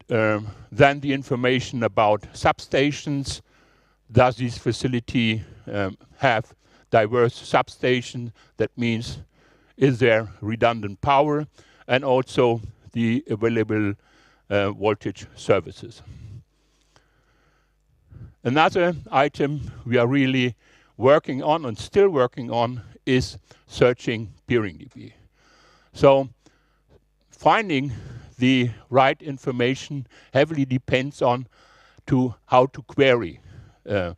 Then the information about substations. Does this facility have diverse substations? That means, is there redundant power? And also the available voltage services. Another item we are really working on and still working on is searching peering DB. So finding the right information heavily depends on how to query the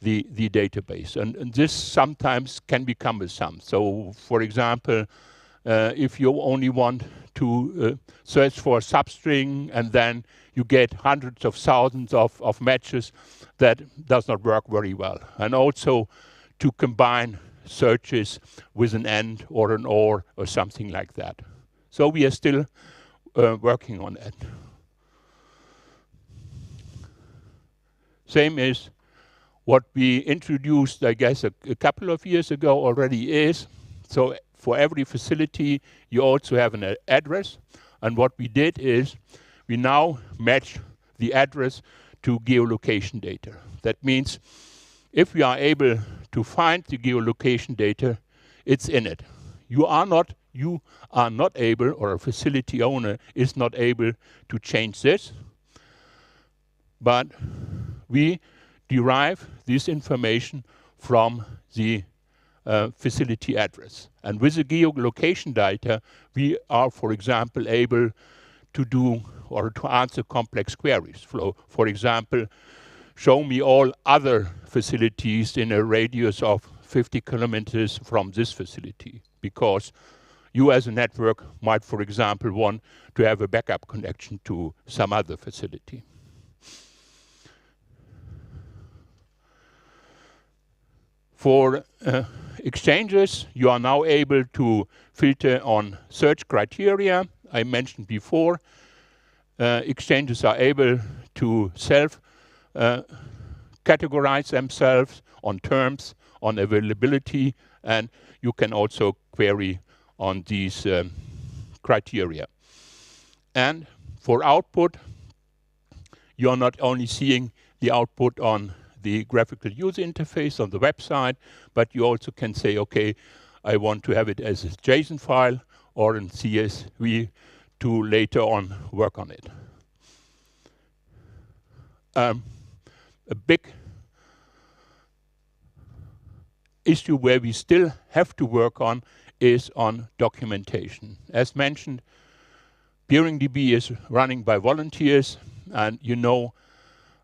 database. And this sometimes can be cumbersome. So for example, if you only want to search for a substring and then you get hundreds of thousands of matches, that does not work very well. And also to combine searches with an AND or an OR or something like that. So we are still working on that. Same is what we introduced, I guess, a couple of years ago already is, so for every facility, you also have an address. And what we did is we now match the address to geolocation data. That means if we are able to find the geolocation data, it's in it. You are not able, or a facility owner is not able to change this, but we derive this information from the facility address. And with the geolocation data, we are, for example, able to do or to answer complex queries. For example, show me all other facilities in a radius of 50 kilometers from this facility, because you as a network might, for example, want to have a backup connection to some other facility. For exchanges, you are now able to filter on search criteria. I mentioned before, exchanges are able to categorize themselves on terms, on availability, and you can also query on these criteria. And for output, you're not only seeing the output on the graphical user interface on the website, but you also can say, okay, I want to have it as a JSON file or in CSV to later on work on it. A big issue where we still have to work on is on documentation. As mentioned, PeeringDB is running by volunteers, and you know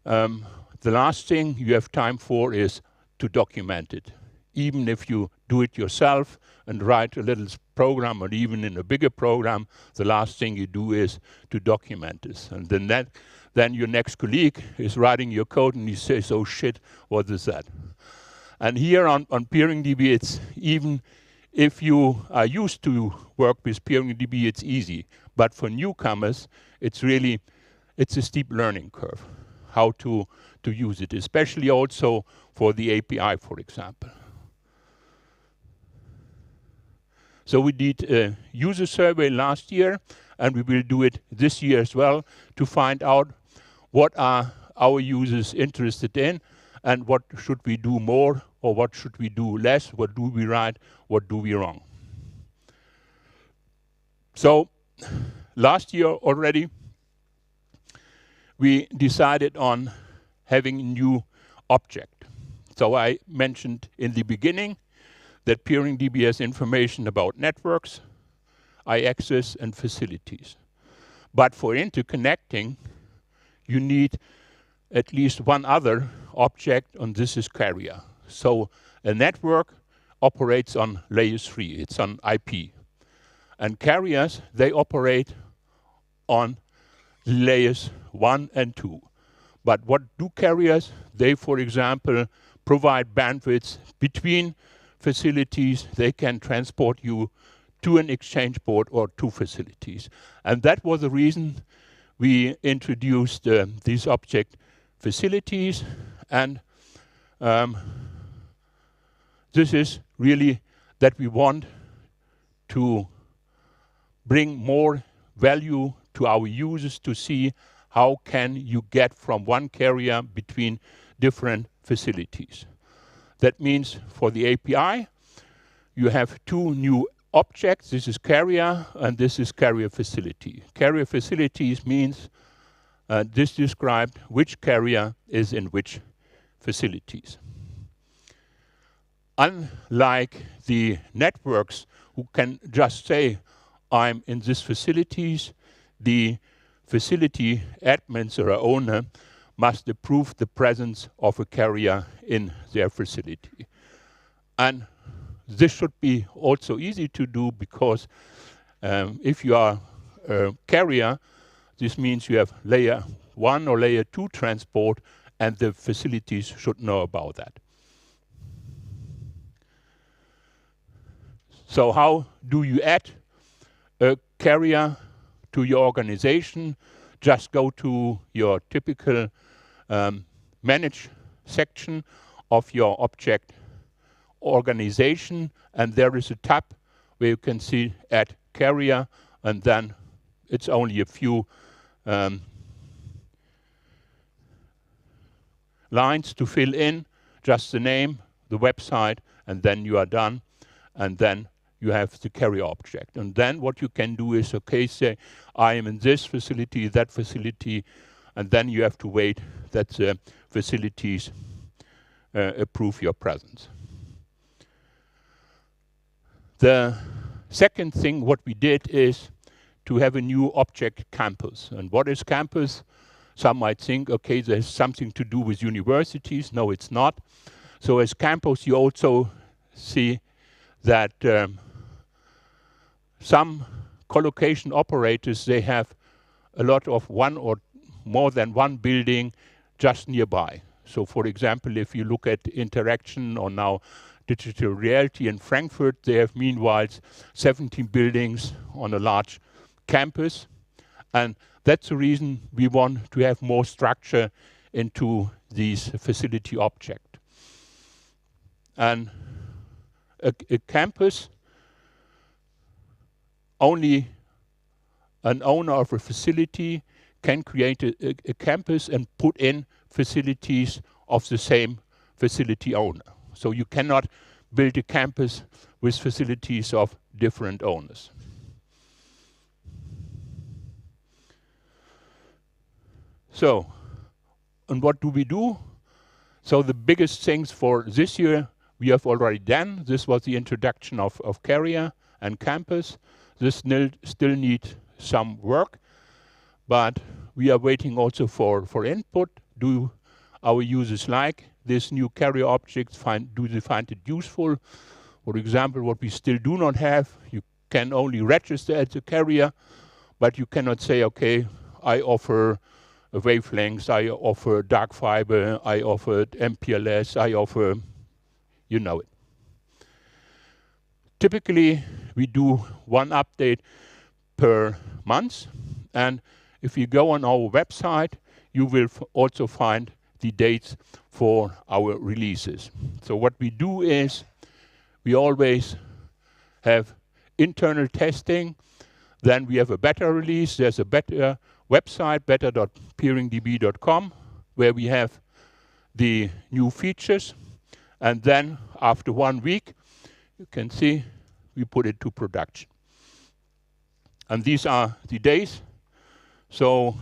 the last thing you have time for is to document it. Even if you do it yourself and write a little program, or even in a bigger program, the last thing you do is to document this. And then your next colleague is writing your code and he says, oh shit, what is that? And here on PeeringDB, it's even if you are used to work with PeeringDB, it's easy. But for newcomers, it's a steep learning curve, how to use it, especially also for the API, for example. So we did a user survey last year, and we will do it this year as well to find out what are our users interested in and what should we do more or what should we do less, what do we right, what do we wrong. So last year already, we decided on having a new object. So I mentioned in the beginning that PeeringDB has information about networks, IXs, and facilities. But for interconnecting, you need at least one other object, and this is carrier. So a network operates on layer 3, it's on IP. And carriers, they operate on layers 1 and 2. But what do carriers? They, for example, provide bandwidth between facilities. They can transport you to an exchange port or to facilities. And that was the reason we introduced these object facilities. And this is really that we want to bring more value to our users to see how can you get from one carrier between different facilities. That means for the API, you have two new objects. This is carrier and this is carrier facility. Carrier facilities means this described which carrier is in which facilities. Unlike the networks who can just say, I'm in this facilities, the facility admins or owner must approve the presence of a carrier in their facility. And this should be also easy to do because if you are a carrier, this means you have layer 1 or layer 2 transport, and the facilities should know about that. So how do you add a carrier to your organization? Just go to your typical manage section of your object organization, and there is a tab where you can see add carrier, and then it's only a few lines to fill in, just the name, the website, and then you are done, and then you have the carrier object. And then what you can do is, okay, say, I am in this facility, that facility, and then you have to wait that the facilities approve your presence. The second thing what we did is to have a new object campus. And what is campus? Some might think, okay, there's something to do with universities. No, it's not. So as campus, you also see that some collocation operators, they have a lot of one or more than one building just nearby. So for example, if you look at Interaction or now Digital Reality in Frankfurt, they have meanwhile 17 buildings on a large campus. And that's the reason we want to have more structure into these facility objects. And a campus, only an owner of a facility can create a campus and put in facilities of the same facility owner. So you cannot build a campus with facilities of different owners. So, and what do we do? So the biggest things for this year we have already done. This was the introduction of Carrier and Campus. This still needs some work, but we are waiting also for input. Do our users like this new Carrier objects? Do they find it useful? For example, what we still do not have, you can only register as a carrier, but you cannot say, okay, I offer wavelengths, I offer dark fiber, I offer MPLS, I offer, you know it. Typically, we do one update per month, and if you go on our website, you will also find the dates for our releases. So what we do is we always have internal testing, then we have a beta release. There's a beta website, beta.peeringdb.com, where we have the new features, and then after 1 week, you can see we put it to production. And these are the days. So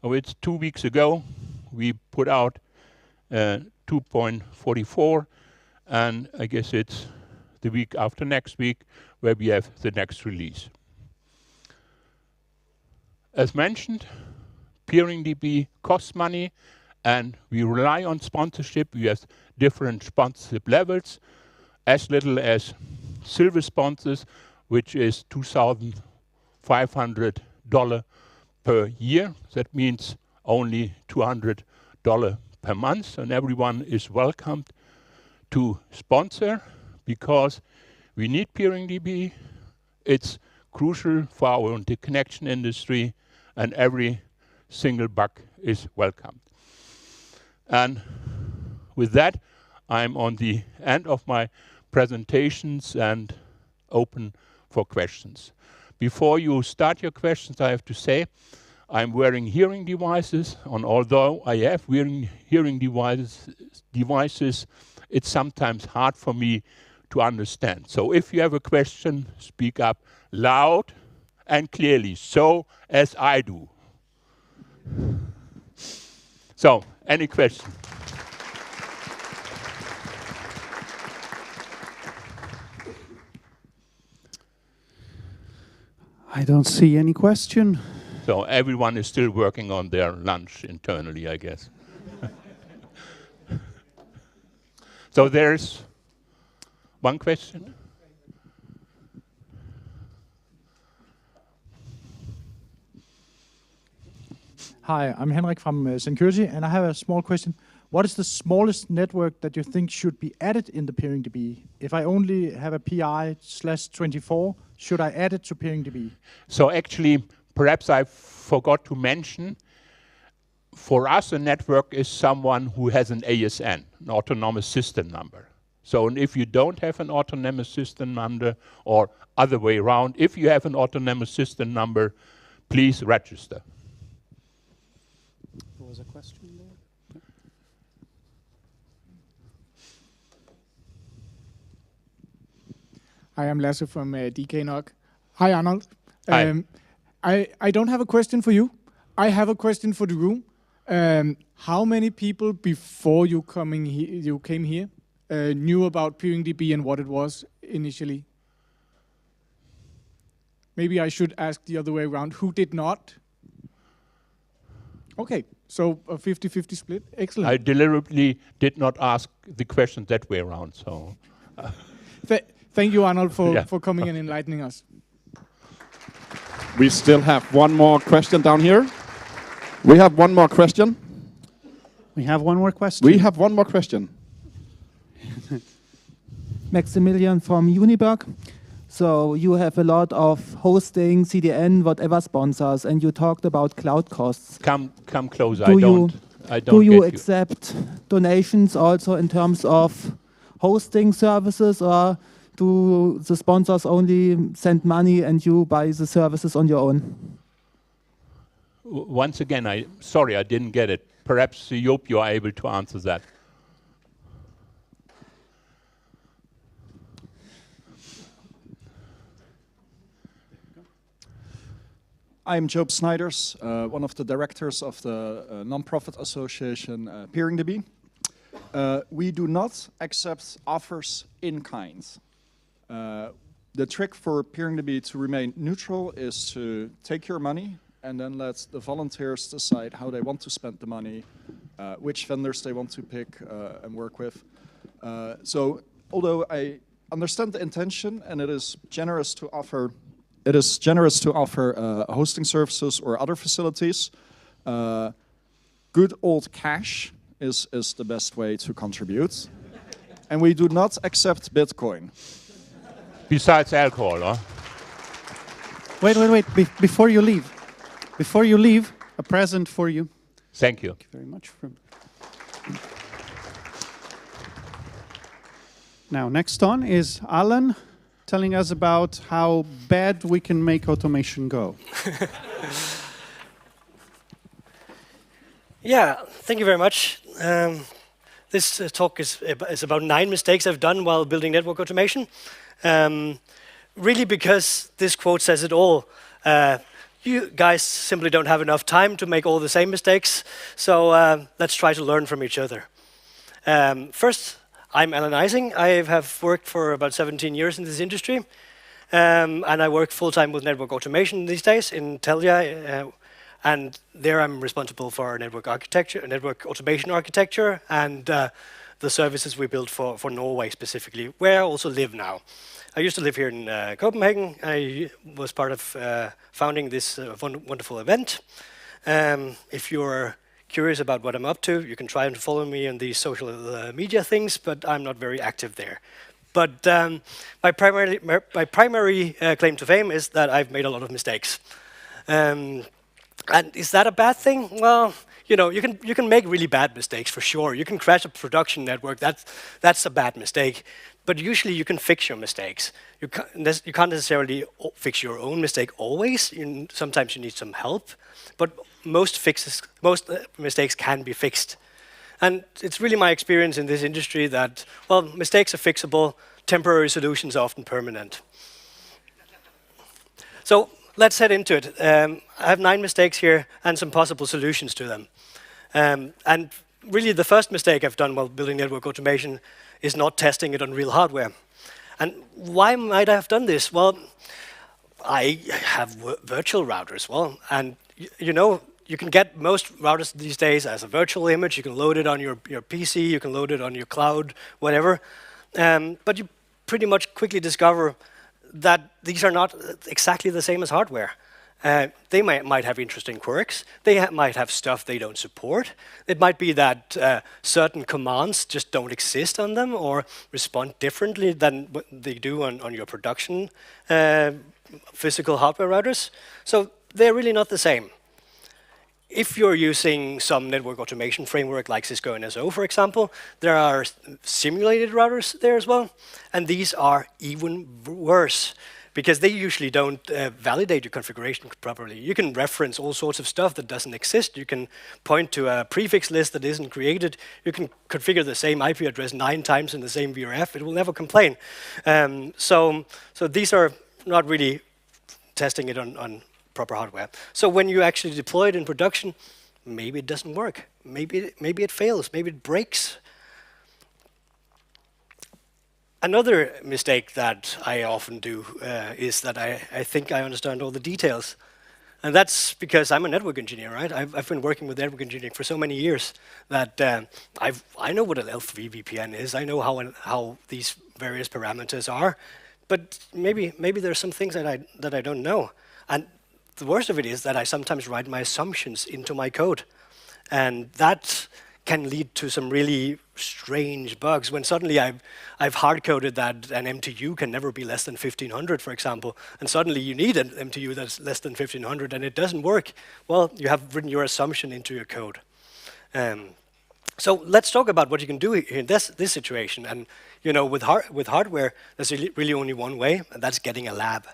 it's 2 weeks ago, we put out 2.44, and I guess it's the week after next week where we have the next release. As mentioned, PeeringDB costs money, and we rely on sponsorship. We have different sponsorship levels, as little as silver sponsors, which is $2,500 per year. That means only $200 per month, and everyone is welcomed to sponsor because we need PeeringDB. It's crucial for our interconnection industry, and every single buck is welcomed. And with that, I'm on the end of my presentations and open for questions. Before you start your questions, I have to say I'm wearing hearing devices, and although I have wearing hearing devices, it's sometimes hard for me to understand. So if you have a question, speak up loud and clearly, so as I do. So, any question? I don't see any question. So everyone is still working on their lunch internally, I guess. So there's one question. Hi, I'm Henrik from Security, and I have a small question. What is the smallest network that you think should be added in the PeeringDB? If I only have a PI/24, should I add it to PeeringDB? So actually, perhaps I forgot to mention, for us a network is someone who has an ASN, an autonomous system number. So and if you don't have an autonomous system number, or other way around, if you have an autonomous system number, please register. There was a question there. Hi, I'm Lasse from DKNOG. Hi, Arnold. Hi. I don't have a question for you. I have a question for the room. How many people before you came here knew about PeeringDB and what it was initially? maybe I should ask the other way around. Who did not? Okay, so a 50-50 split. Excellent. I deliberately did not ask the question that way around. So, thank you, Arnold, for coming and enlightening us. We still have one more question down here. We have one more question. We have one more question. We have one more question. Maximilian from Uniberg. So you have a lot of hosting, CDN, whatever sponsors, and you talked about cloud costs. Come closer. Do do you accept donations also in terms of hosting services, or do the sponsors only send money and you buy the services on your own? Once again, sorry, I didn't get it. Perhaps Joop, you are able to answer that. I'm Joop Snijders, one of the directors of the non-profit association PeeringDB. We do not accept offers in kind. The trick for PeeringDB to remain neutral is to take your money and then let the volunteers decide how they want to spend the money, which vendors they want to pick and work with. So although I understand the intention and it is generous to offer hosting services or other facilities, good old cash is the best way to contribute. And we do not accept Bitcoin. Besides alcohol, huh? Wait. Before you leave, a present for you. Thank you. Thank you very much. Now, next on is Alan, telling us about how bad we can make automation go. Yeah, thank you very much. This talk is about 9 mistakes I've done while building network automation. Really because this quote says it all. You guys simply don't have enough time to make all the same mistakes, so let's try to learn from each other. First, I'm Alan Ising. I have worked for about 17 years in this industry, and I work full-time with network automation these days in Telia, and there I'm responsible for network architecture, network automation architecture, and the services we build for Norway specifically, where I also live now. I used to live here in Copenhagen. I was part of founding this wonderful event. If you're curious about what I'm up to, you can try and follow me on these social media things, but I'm not very active there. But my primary claim to fame is that I've made a lot of mistakes. And is that a bad thing? Well, you know, you can make really bad mistakes for sure. You can crash a production network. That's a bad mistake. But usually you can fix your mistakes. You can't necessarily fix your own mistake always. Sometimes you need some help. But most mistakes can be fixed. And it's really my experience in this industry that, well, mistakes are fixable, temporary solutions are often permanent. So let's head into it. I have 9 mistakes here and some possible solutions to them. And really the first mistake I've done while building network automation is not testing it on real hardware. And why might I have done this? Well, I have virtual routers, and you know, you can get most routers these days as a virtual image. You can load it on your PC, you can load it on your cloud, whatever. But you pretty much quickly discover that these are not exactly the same as hardware. They might have interesting quirks. They might have stuff they don't support. It might be that certain commands just don't exist on them or respond differently than what they do on your production physical hardware routers. So they're really not the same. If you're using some network automation framework like Cisco NSO, for example, there are simulated routers there as well. And these are even worse, because they usually don't validate your configuration properly. You can reference all sorts of stuff that doesn't exist. You can point to a prefix list that isn't created. You can configure the same IP address 9 times in the same VRF. It will never complain. So these are not really testing it on proper hardware. So when you actually deploy it in production, maybe it doesn't work. Maybe it fails. Maybe it breaks. Another mistake that I often do is that I think I understand all the details. And that's because I'm a network engineer, right? I've been working with network engineering for so many years that I know what an L3 VPN is. I know how these various parameters are, but maybe there's some things that I don't know. And the worst of it is that I sometimes write my assumptions into my code, and that can lead to some really strange bugs when suddenly I've hard-coded that an MTU can never be less than 1500, for example, and suddenly you need an MTU that's less than 1500 and it doesn't work. Well, you have written your assumption into your code. So let's talk about what you can do in this situation. And with hardware, there's really only one way, and that's getting a lab.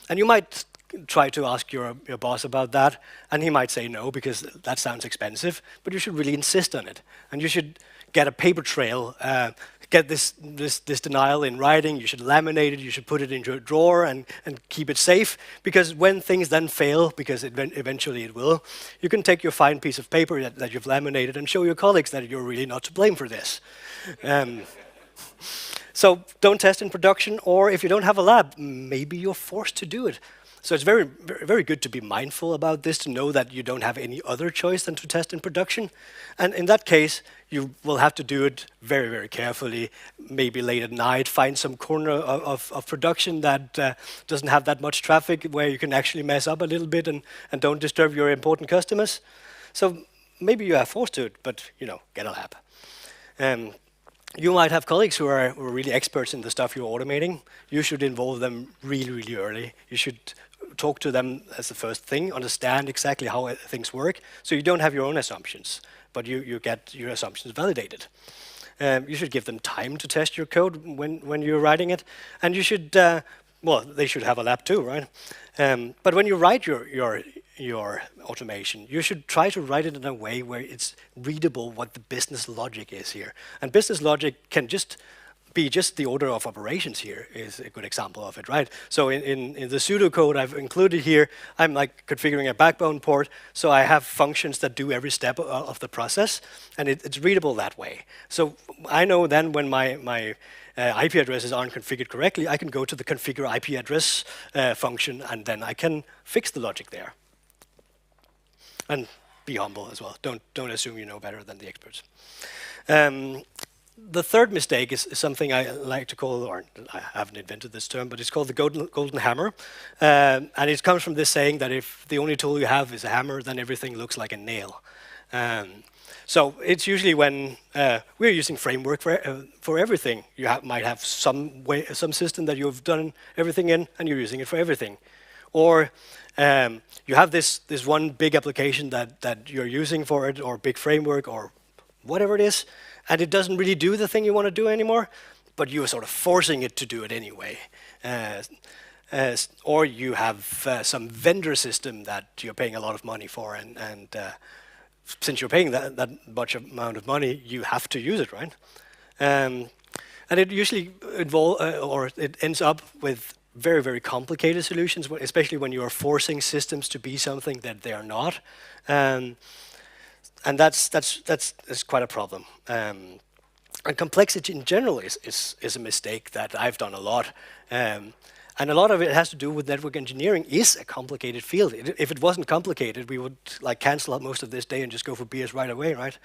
And you might try to ask your boss about that, and he might say no because that sounds expensive, but you should really insist on it. And you should get a paper trail, get this denial in writing, you should laminate it, you should put it into a drawer and keep it safe, because when things then fail, because eventually it will, you can take your fine piece of paper that you've laminated and show your colleagues that you're really not to blame for this. So don't test in production, or if you don't have a lab, maybe you're forced to do it. So it's very, very good to be mindful about this, to know that you don't have any other choice than to test in production. And in that case, you will have to do it very, very carefully, maybe late at night, find some corner of production that doesn't have that much traffic, where you can actually mess up a little bit and don't disturb your important customers. So maybe you are forced to it, but get a lab. You might have colleagues who are really experts in the stuff you're automating. You should involve them really, really early. You should talk to them as the first thing, understand exactly how things work, so you don't have your own assumptions, but you get your assumptions validated. You should give them time to test your code when you're writing it, and you should, well, they should have a lab too, right? But when you write your automation, you should try to write it in a way where it's readable what the business logic is here. And business logic can just be the order of operations here is a good example of it, right? So in the pseudocode I've included here, I'm like configuring a backbone port, so I have functions that do every step of the process, and it's readable that way. So I know then when my IP addresses aren't configured correctly, I can go to the configure IP address function, and then I can fix the logic there. And be humble as well. Don't assume you know better than the experts. The third mistake is something I like to call, or I haven't invented this term, but it's called the golden hammer. And it comes from this saying that if the only tool you have is a hammer, then everything looks like a nail. So it's usually when we're using framework for everything. You might have some system that you've done everything in, and you're using it for everything. Or you have this one big application that you're using for it, or big framework, or whatever it is, and it doesn't really do the thing you want to do anymore, but you're sort of forcing it to do it anyway. Or you have some vendor system that you're paying a lot of money for, and since you're paying that much amount of money, you have to use it, right? And it usually it ends up with very, very complicated solutions, especially when you are forcing systems to be something that they are not. And that's quite a problem. And complexity in general is a mistake that I've done a lot. And a lot of it has to do with network engineering is a complicated field. If it wasn't complicated, we would cancel out most of this day and just go for beers right away, right?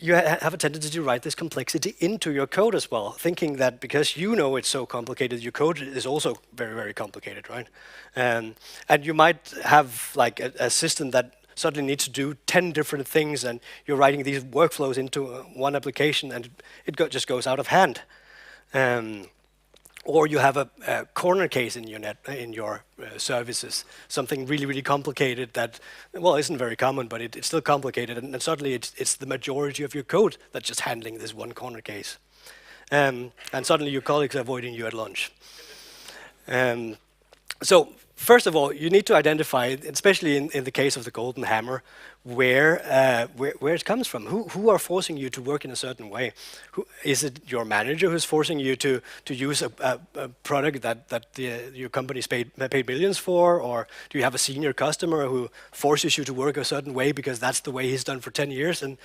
You have a tendency to write this complexity into your code as well, thinking that because you know it's so complicated, your code is also very, very complicated, right? And you might have a system that suddenly needs to do 10 different things, and you're writing these workflows into one application, and it just goes out of hand. Or you have a corner case in your services, something really, really complicated that, well, isn't very common, but it's still complicated, and suddenly it's the majority of your code that's just handling this one corner case. And suddenly your colleagues are avoiding you at lunch. So first of all, you need to identify, especially in the case of the golden hammer, where it comes from. Who are forcing you to work in a certain way? Is it your manager who's forcing you to use a product that your company's paid millions for? Or do you have a senior customer who forces you to work a certain way because that's the way he's done for 10 years? And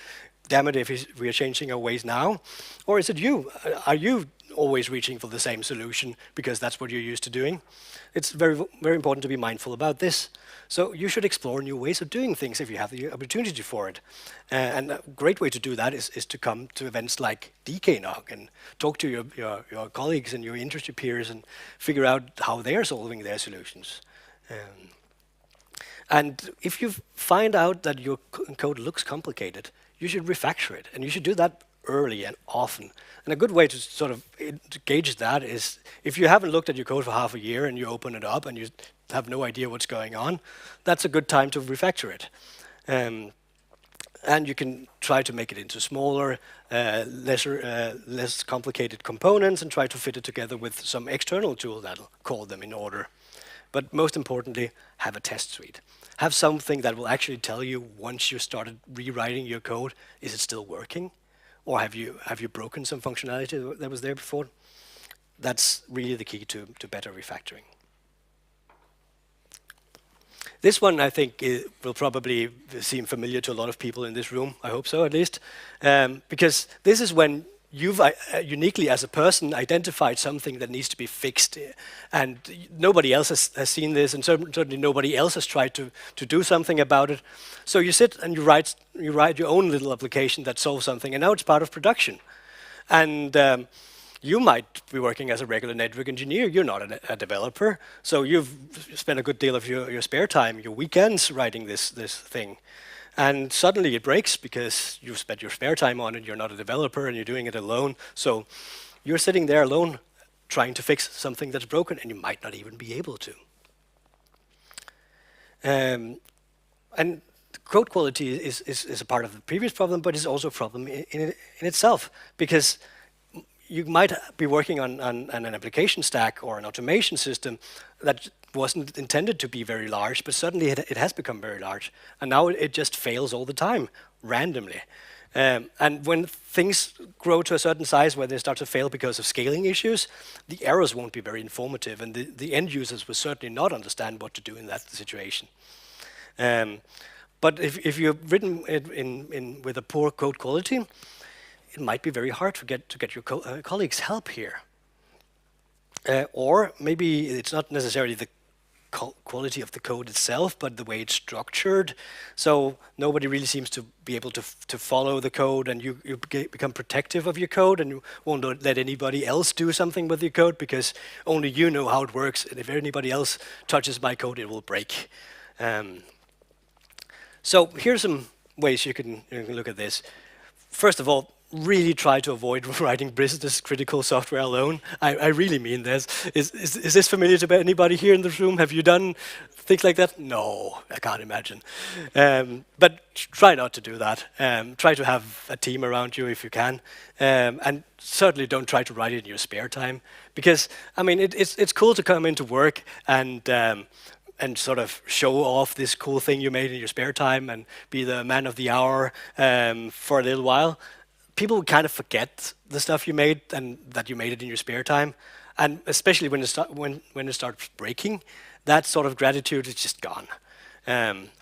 damn it, if we are changing our ways now. Or is it you? Are you always reaching for the same solution because that's what you're used to doing? It's very, very important to be mindful about this. So you should explore new ways of doing things if you have the opportunity for it. And a great way to do that is to come to events like DKNOG and talk to your colleagues and your industry peers and figure out how they're solving their solutions. And if you find out that your code looks complicated, you should refactor it, and you should do that early and often. And a good way to sort of gauge that is if you haven't looked at your code for half a year and you open it up and you have no idea what's going on, that's a good time to refactor it. And you can try to make it into smaller, less complicated components and try to fit it together with some external tool that'll call them in order. But most importantly, have a test suite. Have something that will actually tell you once you started rewriting your code, is it still working? Or have you broken some functionality that was there before? That's really the key to better refactoring. This one, I think, will probably seem familiar to a lot of people in this room. I hope so, at least. Because this is when you've uniquely, as a person, identified something that needs to be fixed. And nobody else has seen this, and certainly nobody else has tried to do something about it. So you sit and you write your own little application that solves something, and now it's part of production. And you might be working as a regular network engineer. You're not a developer. So you've spent a good deal of your spare time, your weekends, writing this thing. And suddenly it breaks because you've spent your spare time on it, you're not a developer, and you're doing it alone. So you're sitting there alone trying to fix something that's broken, and you might not even be able to. And code quality is a part of the previous problem, but it's also a problem in itself, because you might be working on an application stack or an automation system that wasn't intended to be very large, but suddenly it has become very large. And now it just fails all the time, randomly. And when things grow to a certain size where they start to fail because of scaling issues, the errors won't be very informative, and the end users will certainly not understand what to do in that situation. But if you've written it with a poor code quality, it might be very hard to get your colleagues' help here. Or maybe it's not necessarily the quality of the code itself, but the way it's structured. So nobody really seems to be able to follow the code, and you become protective of your code, and you won't let anybody else do something with your code because only you know how it works, and if anybody else touches my code, it will break. So here's some ways you can look at this. First of all, really try to avoid writing business-critical software alone. I really mean this. Is this familiar to anybody here in this room? Have you done things like that? No, I can't imagine. But try not to do that. Try to have a team around you if you can. And certainly don't try to write it in your spare time. Because, I mean, it's cool to come into work and sort of show off this cool thing you made in your spare time and be the man of the hour for a little while. People kind of forget the stuff you made and that you made it in your spare time, and especially when it starts breaking, that sort of gratitude is just gone.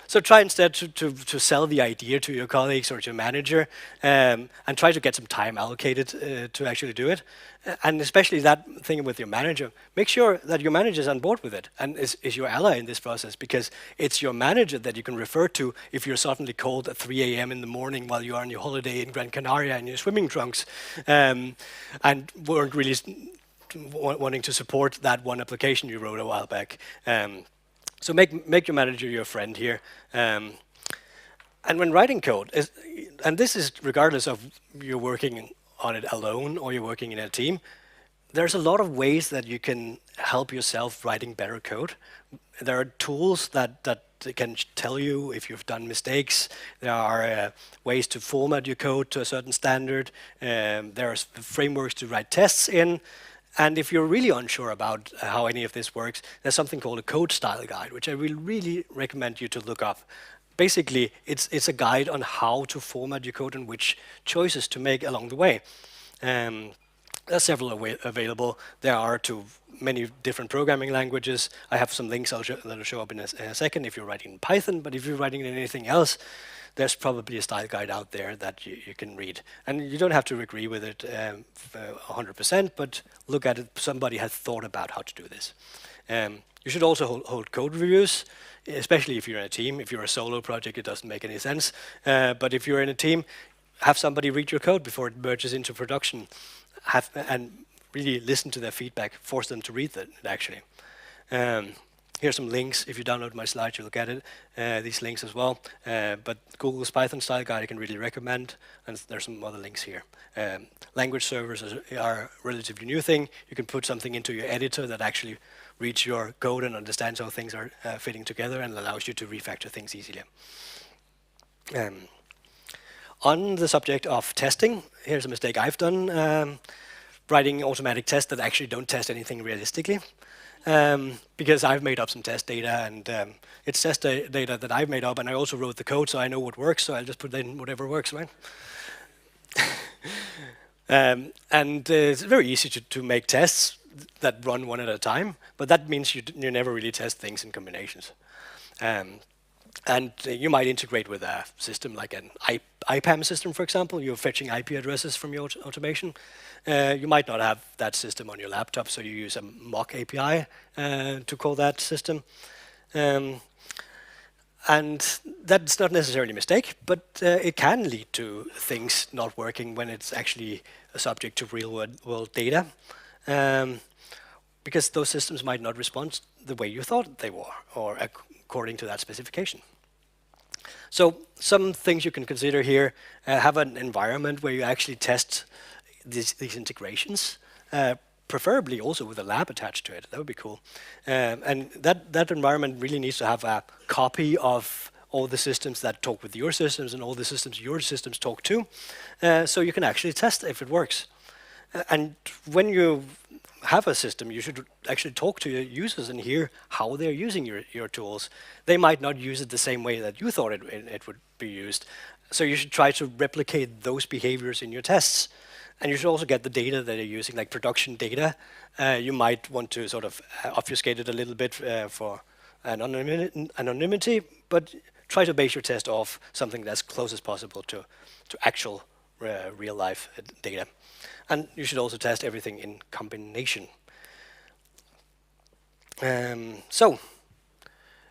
So try instead to sell the idea to your colleagues or to your manager, and try to get some time allocated to actually do it. And especially that thing with your manager, make sure that your manager is on board with it and is your ally in this process, because it's your manager that you can refer to if you're suddenly called at 3 a.m. in the morning while you are on your holiday in Gran Canaria in your swimming trunks, and weren't really wanting to support that one application you wrote a while back. So make your manager your friend here. And when writing code, and this is regardless of you're working on it alone or you're working in a team, there's a lot of ways that you can help yourself writing better code. There are tools that can tell you if you've done mistakes. There are ways to format your code to a certain standard. There are frameworks to write tests in. And if you're really unsure about how any of this works, there's something called a code style guide, which I will really recommend you to look up. Basically, it's a guide on how to format your code and which choices to make along the way. There are several available. There are to many different programming languages. I have some links that'll show up in a second if you're writing in Python, but if you're writing in anything else, there's probably a style guide out there that you can read. And you don't have to agree with it 100%, but look at it. Somebody has thought about how to do this. You should also hold code reviews, especially if you're in a team. If you're a solo project, it doesn't make any sense. But if you're in a team, have somebody read your code before it merges into production. And really listen to their feedback, force them to read it, actually. Here's some links. If you download my slides, you'll get it. These links as well. But Google's Python style guide I can really recommend, and there's some other links here. Language servers are a relatively new thing. You can put something into your editor that actually reads your code and understands how things are fitting together and allows you to refactor things easily. On the subject of testing, here's a mistake I've done. Writing automatic tests that actually don't test anything realistically. Because I've made up some test data, and it's test data that I've made up, and I also wrote the code, so I know what works, so I'll just put in whatever works, right? And it's very easy to make tests that run one at a time, but that means you never really test things in combinations. And you might integrate with a system like an IPAM system, for example. You're fetching IP addresses from your automation. You might not have that system on your laptop, so you use a mock API to call that system. And that's not necessarily a mistake, but it can lead to things not working when it's actually subject to real-world data. Because those systems might not respond the way you thought they were, or according to that specification. So some things you can consider here, have an environment where you actually test these integrations, preferably also with a lab attached to it. That would be cool. And that environment really needs to have a copy of all the systems that talk with your systems and all the systems your systems talk to, so you can actually test if it works. And when you have a system, you should actually talk to your users and hear how they're using your tools. They might not use it the same way that you thought it would be used. So you should try to replicate those behaviors in your tests. And you should also get the data that you're using, like production data. You might want to sort of obfuscate it a little bit for anonymity, but try to base your test off something that's close as possible to actual real-life data. And you should also test everything in combination. So,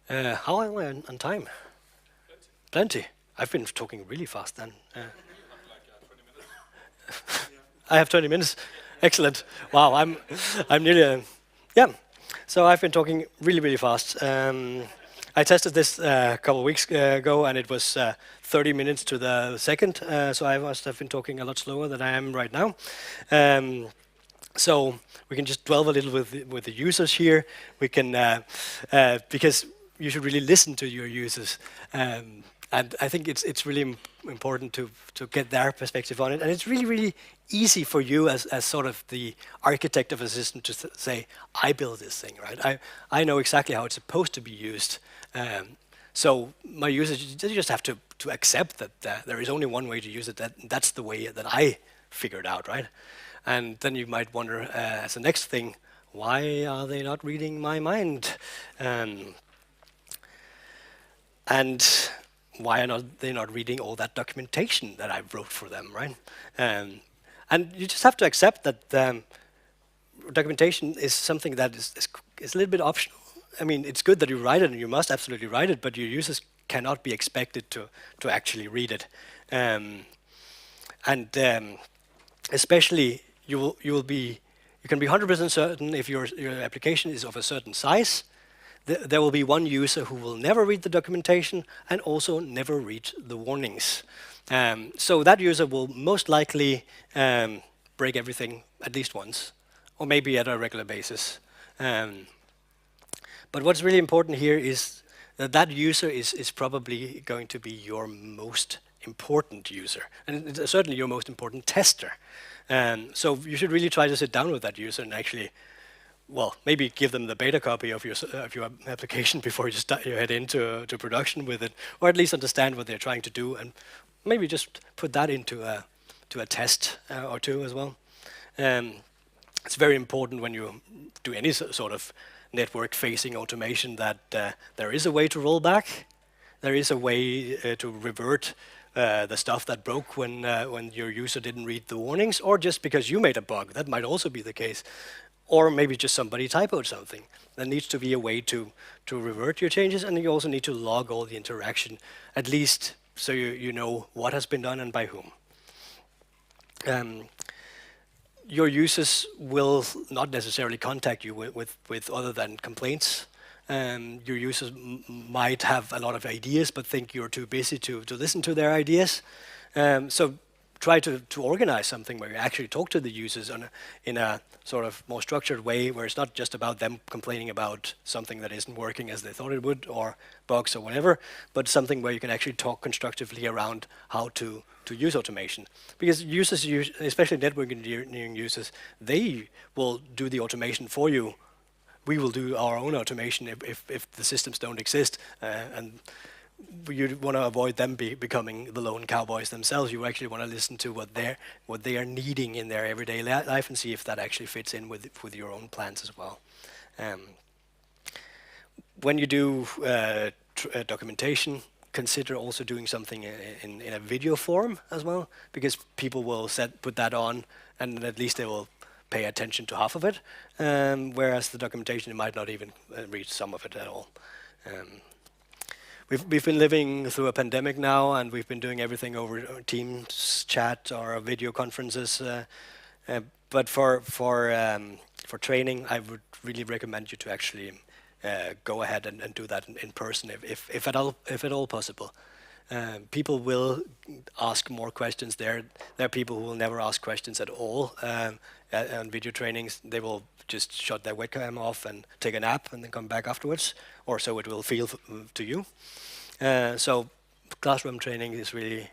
how am I on time? Plenty. I've been talking really fast then. I have 20 minutes. Excellent. Wow, I'm nearly, yeah. So I've been talking really, really fast. I tested this a couple of weeks ago, and it was 30 minutes to the second, so I must have been talking a lot slower than I am right now. So we can just delve a little with the users here. We can, because you should really listen to your users. And I think it's really important to get their perspective on it. And it's really, really easy for you as sort of the architect of a system to say, I built this thing, right? I know exactly how it's supposed to be used. So my users, they just have to accept that there is only one way to use it. That's the way that I figured out, right? And then you might wonder, as the next thing, why are they not reading my mind? And why are they not reading all that documentation that I wrote for them, right? And you just have to accept that documentation is something that is a little bit optional. I mean, it's good that you write it, and you must absolutely write it, but your users cannot be expected to actually read it. Especially, you can be 100% certain if your application is of a certain size. There will be one user who will never read the documentation and also never read the warnings. So that user will most likely break everything at least once, or maybe at a regular basis. But what's really important here is that user is probably going to be your most important user, and it's certainly your most important tester. So you should really try to sit down with that user and actually, well, maybe give them the beta copy of your application before you head into to production with it, or at least understand what they're trying to do, and maybe just put that into a test or two as well. It's very important when you do any sort of network-facing automation that there is a way to roll back. There is a way to revert the stuff that broke when your user didn't read the warnings, or just because you made a bug. That might also be the case. Or maybe just somebody typoed something. There needs to be a way to revert your changes, and you also need to log all the interaction, at least so you know what has been done and by whom. Your users will not necessarily contact you with other than complaints. Your users might have a lot of ideas, but think you're too busy to listen to their ideas. So try to organize something where you actually talk to the users in a sort of more structured way, where it's not just about them complaining about something that isn't working as they thought it would, or bugs or whatever, but something where you can actually talk constructively around how to use automation. Because users, especially network engineering users, they will do the automation for you. We will do our own automation if the systems don't exist, and you want to avoid them becoming the lone cowboys themselves. You actually want to listen to what they are needing in their everyday life and see if that actually fits in with your own plans as well. When you do documentation, consider also doing something in a video form as well, because people will put that on, and at least they will pay attention to half of it, whereas the documentation might not even read some of it at all. We've been living through a pandemic now, and we've been doing everything over Teams chat or video conferences. But for training, I would really recommend you to actually go ahead and do that in person, if at all possible. People will ask more questions there. There are people who will never ask questions at all on video trainings. They will just shut their webcam off and take a nap and then come back afterwards, or so it will feel to you. So classroom training is really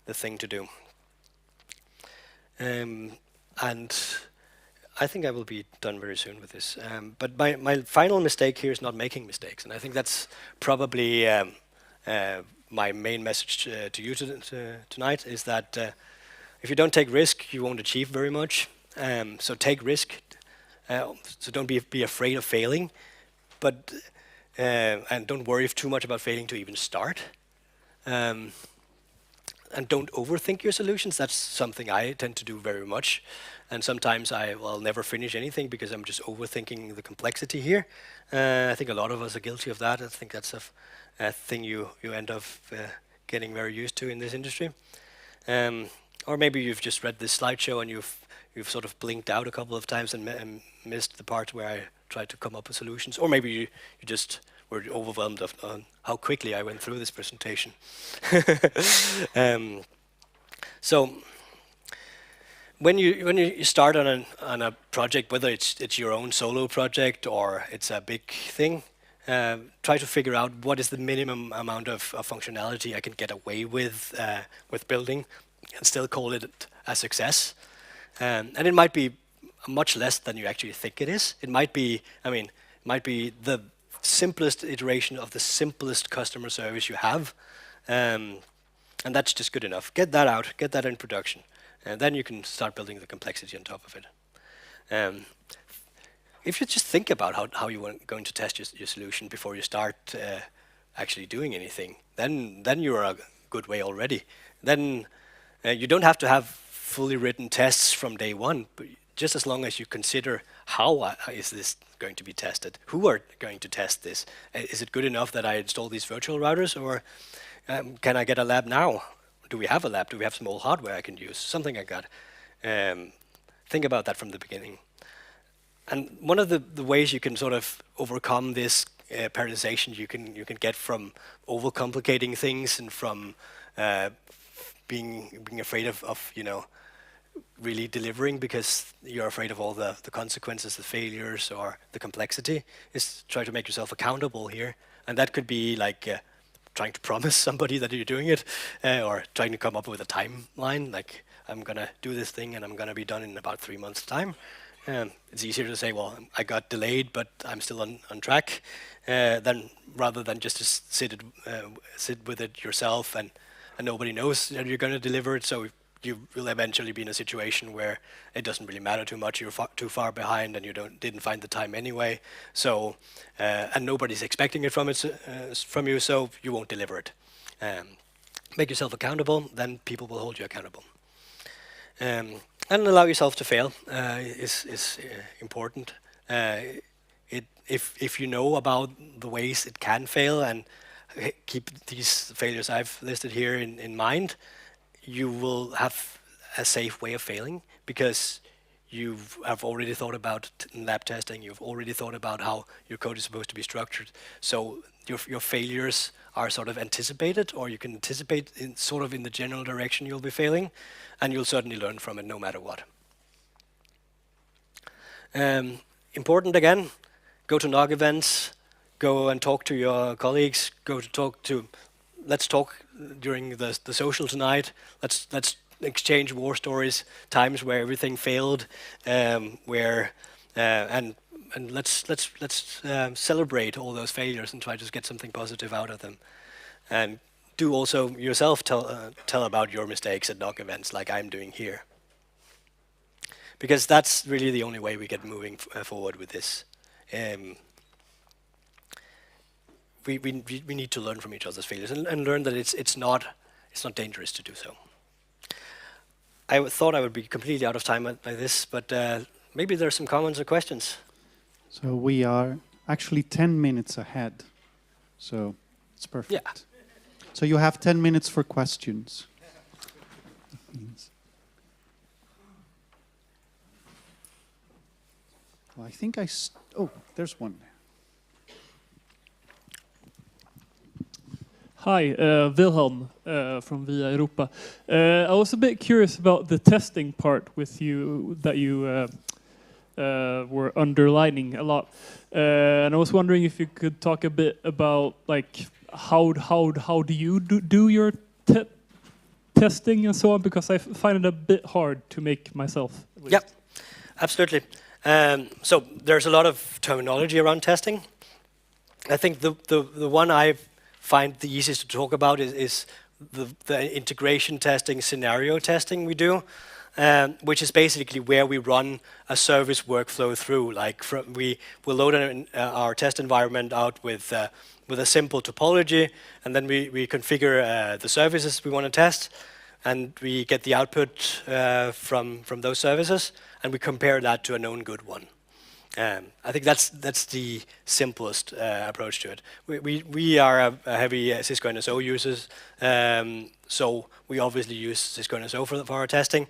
the thing to do. And I think I will be done very soon with this. But my final mistake here is not making mistakes, and I think that's probably my main message to you tonight, is that if you don't take risk, you won't achieve very much. So take risk. So don't be afraid of failing, but and don't worry too much about failing to even start. And don't overthink your solutions. That's something I tend to do very much. And sometimes I'll never finish anything because I'm just overthinking the complexity here. I think a lot of us are guilty of that. I think that's a thing you end up getting very used to in this industry. Or maybe you've just read this slideshow and you've sort of blinked out a couple of times and missed the part where I tried to come up with solutions. Or maybe you just were overwhelmed on how quickly I went through this presentation. So when you start on a project, whether it's your own solo project or it's a big thing, try to figure out what is the minimum amount of functionality I can get away with building and still call it a success. And it might be much less than you actually think it is. It might be, the simplest iteration of the simplest customer service you have. And that's just good enough. Get that out, get that in production. And then you can start building the complexity on top of it. If you just think about how you are going to test your solution before you start actually doing anything, then you're a good way already. Then you don't have to have fully written tests from day one, but just as long as you consider how is this going to be tested, who are going to test this, is it good enough that I install these virtual routers, or can I get a lab now? Do we have a lab? Do we have some old hardware I can use? Something like that. Think about that from the beginning. And one of the ways you can sort of overcome this periodization you can get from overcomplicating things and from being afraid of really delivering because you're afraid of all the consequences, the failures, or the complexity, is try to make yourself accountable here. And that could be like trying to promise somebody that you're doing it, or trying to come up with a timeline, like I'm gonna do this thing and I'm gonna be done in about 3 months' time. It's easier to say, well, I got delayed, but I'm still on track, than rather than just to sit with it yourself and nobody knows that you're going to deliver it. So you will eventually be in a situation where it doesn't really matter too much. You're too far behind, and you didn't find the time anyway. So and nobody's expecting it from you, so you won't deliver it. Make yourself accountable, then people will hold you accountable. And allow yourself to fail is important. If you know about the ways it can fail and keep these failures I've listed here in mind, you will have a safe way of failing, because you have already thought about lab testing, you've already thought about how your code is supposed to be structured. So your failures are sort of anticipated, or you can anticipate in the general direction you'll be failing, and you'll certainly learn from it no matter what. Important again, go to NOG events, go and talk to your colleagues, let's talk during the social tonight. Let's exchange war stories, times where everything failed, and let's celebrate all those failures and try to get something positive out of them. And do also yourself tell about your mistakes at NOG events, like I'm doing here, because that's really the only way we get moving forward with this. We need to learn from each other's failures and learn that it's not dangerous to do so. I thought I would be completely out of time by this, but maybe there are some comments or questions. So we are actually 10 minutes ahead, so it's perfect. Yeah. So you have 10 minutes for questions. Well, I think oh, there's one. Hi, Wilhelm from Via Europa. I was a bit curious about the testing part with you that you were underlining a lot, and I was wondering if you could talk a bit about like how do you do your testing and so on, because I find it a bit hard to make myself. Yeah, absolutely. So there's a lot of terminology around testing. I think the one I find the easiest to talk about is the integration testing, scenario testing we do, which is basically where we run a service workflow through. Like we will load our test environment out with a simple topology, and then we configure the services we want to test, and we get the output from those services, and we compare that to a known good one. I think that's the simplest approach to it. We are a heavy Cisco NSO users, so we obviously use Cisco NSO for our testing,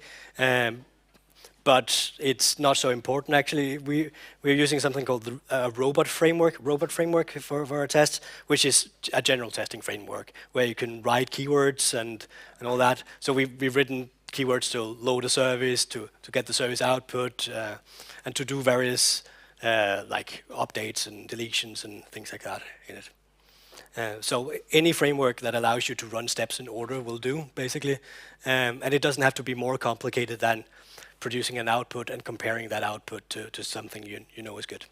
but it's not so important actually. We're using something called the robot framework for our tests, which is a general testing framework where you can write keywords and all that. So we've written keywords to load a service, to get the service output, and to do various like updates and deletions and things like that in it. So any framework that allows you to run steps in order will do, basically. And it doesn't have to be more complicated than producing an output and comparing that output to something you know is good.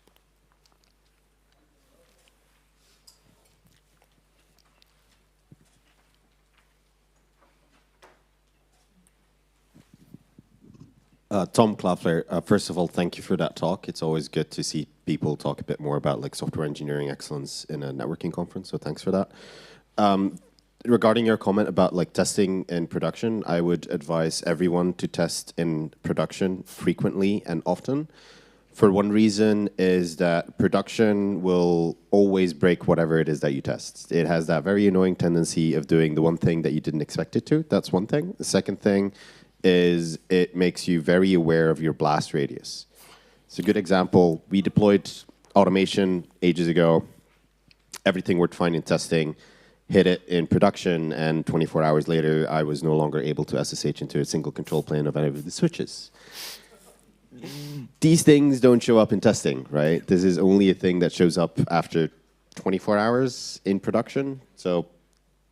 Tom Klaffler, first of all, thank you for that talk. It's always good to see people talk a bit more about like software engineering excellence in a networking conference, so thanks for that. Regarding your comment about like testing in production, I would advise everyone to test in production frequently and often. For one reason is that production will always break whatever it is that you test. It has that very annoying tendency of doing the one thing that you didn't expect it to. That's one thing. The second thing is it makes you very aware of your blast radius. It's a good example. We deployed automation ages ago. Everything worked fine in testing, hit it in production, and 24 hours later, I was no longer able to SSH into a single control plane of any of the switches. These things don't show up in testing, right? This is only a thing that shows up after 24 hours in production. So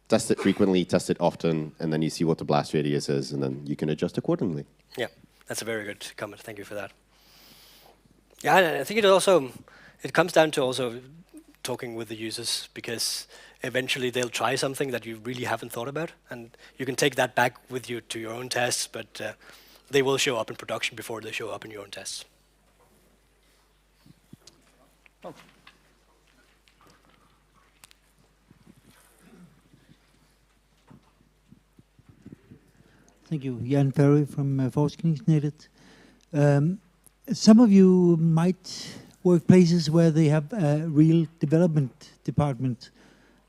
test it frequently, test it often, and then you see what the blast radius is, and then you can adjust accordingly. Yeah, that's a very good comment. Thank you for that. Yeah, and I think it comes down to also talking with the users, because eventually they'll try something that you really haven't thought about, and you can take that back with you to your own tests, but they will show up in production before they show up in your own tests. Oh. Thank you. Jan Ferry from Forskningsnettet. Some of you might work places where they have a real development department,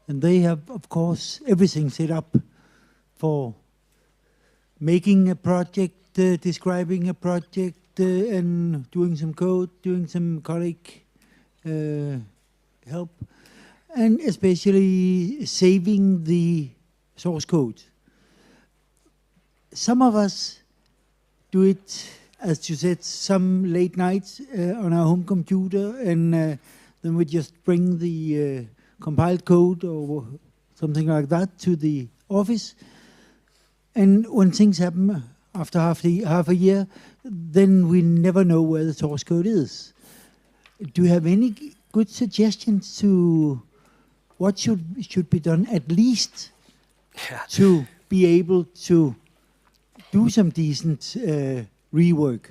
and they have, of course, everything set up for making a project, describing a project, and doing some code, doing some colleague help, and especially saving the source code. Some of us do it, as you said, some late nights on our home computer, and then we just bring the compiled code or something like that to the office. And when things happen after half a year, then we never know where the source code is. Do you have any good suggestions to what should be done, at least to be able to do some decent rework?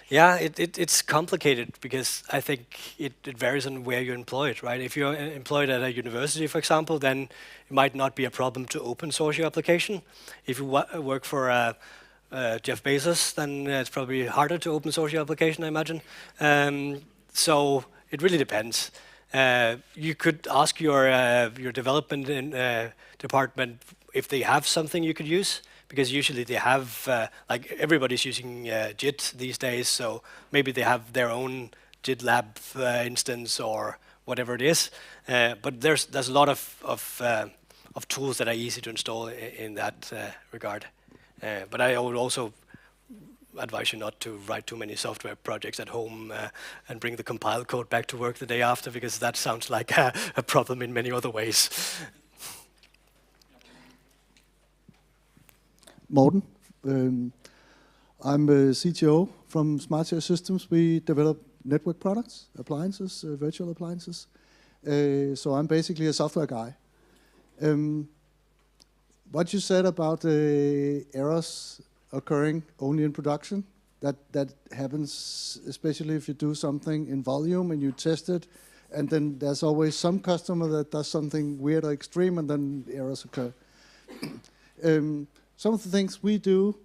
Yeah, it's complicated, because I think it varies on where you're employed, right? If you're employed at a university, for example, then it might not be a problem to open source your application. If you work for Jeff Bezos, then it's probably harder to open source your application, I imagine. So it really depends. You could ask your development department if they have something you could use, because usually they have, like everybody's using JIT these days, so maybe they have their own GitLab instance or whatever it is. But there's a lot of tools that are easy to install in that regard. But I would also advise you not to write too many software projects at home and bring the compiled code back to work the day after, because that sounds like a problem in many other ways. Morten, I'm a CTO from SmartShare Systems. We develop network products, appliances, virtual appliances. So I'm basically a software guy. What you said about errors occurring only in production, that happens especially if you do something in volume and you test it, and then there's always some customer that does something weird or extreme, and then errors occur. Some of the things we do,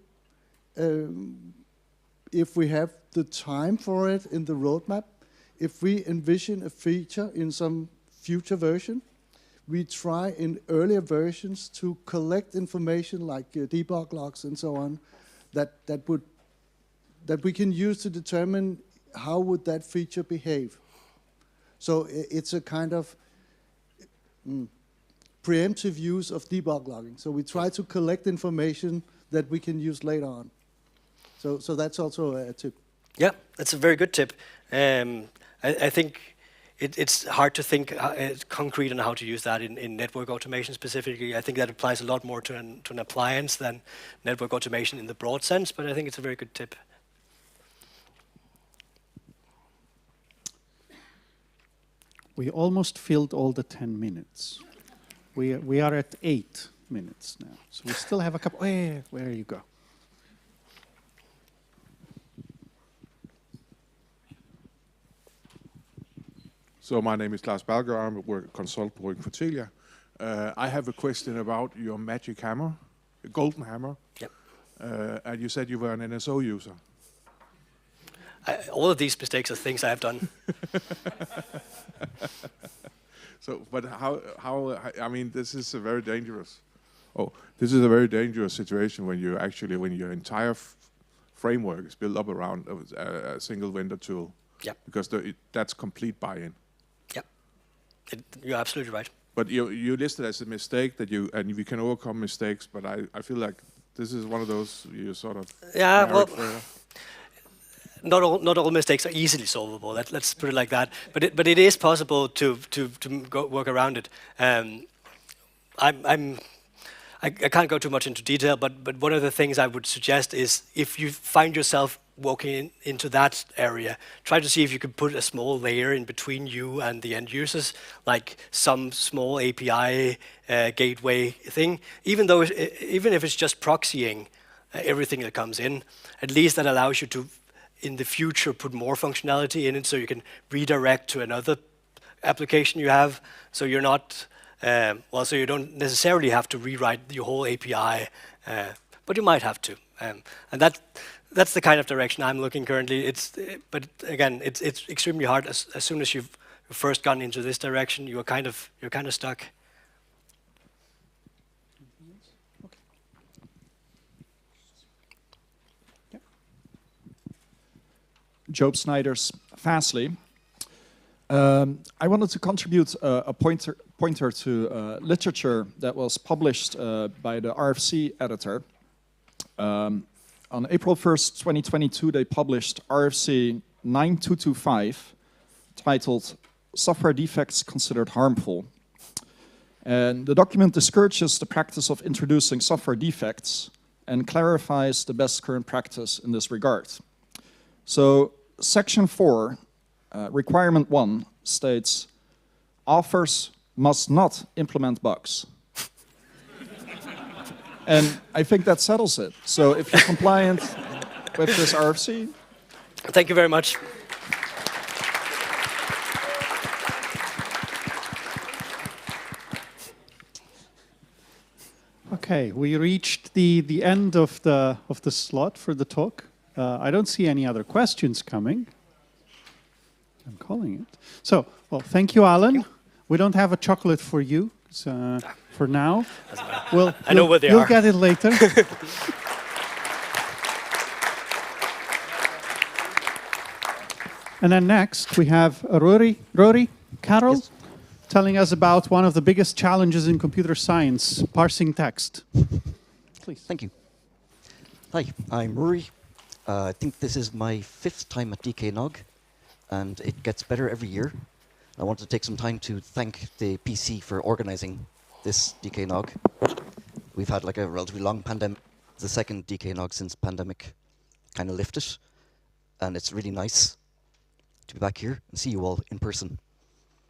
if we have the time for it in the roadmap, if we envision a feature in some future version, we try in earlier versions to collect information like debug logs and so on, that we can use to determine how would that feature behave. So it's a kind of preemptive use of debug logging. So we try to collect information that we can use later on. So that's also a tip. Yeah, that's a very good tip. I think it's hard to think concrete on how to use that in network automation specifically. I think that applies a lot more to an appliance than network automation in the broad sense, but I think it's a very good tip. We almost filled all the 10 minutes. We are at 8 minutes now, so we still have a couple. Where you go? So my name is Lars Balger. I'm a consultant working for Telia. I have a question about your magic hammer, a golden hammer. Yep. And you said you were an NSO user. All of these mistakes are things I have done. So, but how? I mean, this is a very dangerous. This is a very dangerous situation when your entire framework is built up around a single vendor tool. Yeah. Because that's complete buy-in. Yeah. You're absolutely right. But you listed as a mistake and we can overcome mistakes. But I feel like this is one of those you sort of. Yeah. Well. Not all mistakes are easily solvable. Let's put it like that. But it is possible to work around it. I can't go too much into detail, but one of the things I would suggest is if you find yourself walking into that area, try to see if you could put a small layer in between you and the end users, like some small API gateway thing. Even if it's just proxying everything that comes in, at least that allows you to, in the future, put more functionality in it, so you can redirect to another application you have. So you're not so you don't necessarily have to rewrite your whole API, but you might have to. And that's the kind of direction I'm looking currently. But again, it's extremely hard. As soon as you've first gone into this direction, you're kind of stuck. Job Snyder's Fastly. I wanted to contribute a pointer to literature that was published by the RFC editor. On April 1st, 2022, they published RFC 9225, titled Software Defects Considered Harmful. And the document discourages the practice of introducing software defects and clarifies the best current practice in this regard. So, Section 4, Requirement 1 states, authors must not implement bugs. And I think that settles it. So if you're compliant with this RFC... Thank you very much. Okay, we reached the end of the slot for the talk. I don't see any other questions coming. I'm calling it. So, well, thank you, Alan. We don't have a chocolate for you for now. Well, I know where they you'll are. get it later. And then next we have Rory Carroll, telling us about one of the biggest challenges in computer science, parsing text. Please. Thank you. Hi, I'm Rory. I think this is my 5th time at DKNOG, and it gets better every year. I want to take some time to thank the PC for organizing this DKNOG. We've had like a relatively long pandemic, the second DKNOG since pandemic kind of lifted, and it's really nice to be back here and see you all in person.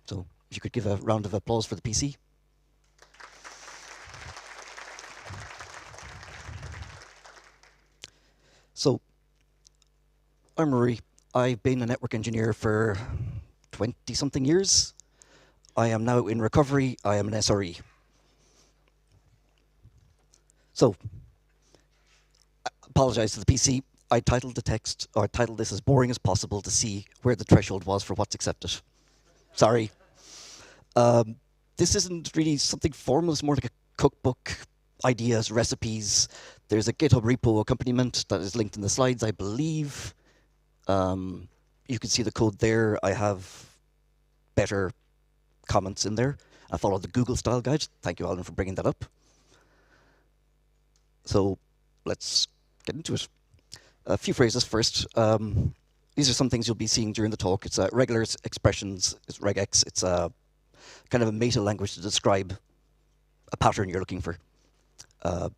So if you could give a round of applause for the PC. So, I'm Rory. I've been a network engineer for 20-something years. I am now in recovery. I am an SRE. So, I apologize to the PC. I titled the text, or titled this as boring as possible to see where the threshold was for what's accepted. Sorry. This isn't really something formal. It's more like a cookbook, ideas, recipes. There's a GitHub repo accompaniment that is linked in the slides, I believe. You can see the code there. I have better comments in there. I followed the Google style guide. Thank you, Alan, for bringing that up. So let's get into it. A few phrases first. These are some things you'll be seeing during the talk. It's regular expressions, it's regex. It's a kind of a meta language to describe a pattern you're looking for. A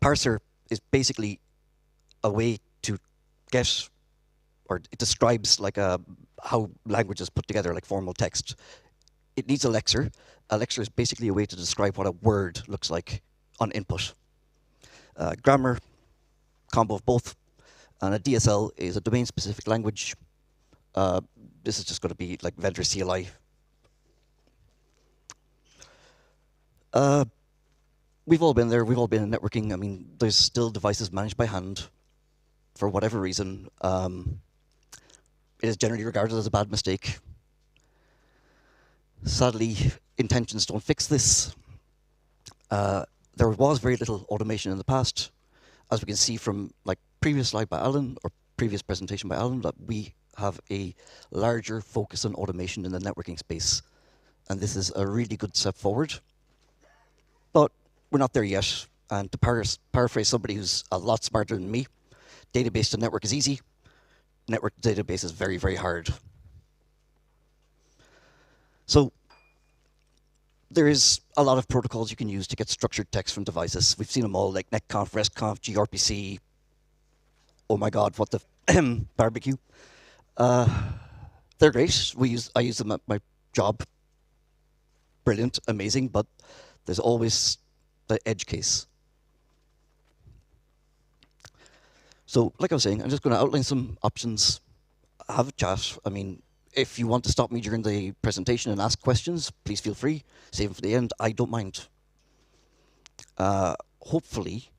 parser is basically a way to get, or it describes like how language is put together, like formal text. It needs a lexer. A lexer is basically a way to describe what a word looks like on input. Grammar, combo of both. And a DSL is a domain-specific language. This is just going to be like vendor CLI. We've all been there. We've all been in networking. I mean, there's still devices managed by hand. For whatever reason, it is generally regarded as a bad mistake. Sadly, intentions don't fix this. There was very little automation in the past. As we can see from like previous slide by Alan, or previous presentation by Alan, that we have a larger focus on automation in the networking space. And this is a really good step forward. But we're not there yet. And to paraphrase somebody who's a lot smarter than me, database to network is easy. Network to database is very, very hard. So there is a lot of protocols you can use to get structured text from devices. We've seen them all, like netconf, restconf, gRPC. Oh my God, what the barbecue. They're great. I use them at my job. Brilliant, amazing, but there's always the edge case. So, like I was saying, I'm just going to outline some options, have a chat. I mean, if you want to stop me during the presentation and ask questions, please feel free. Save them for the end. I don't mind. Hopefully,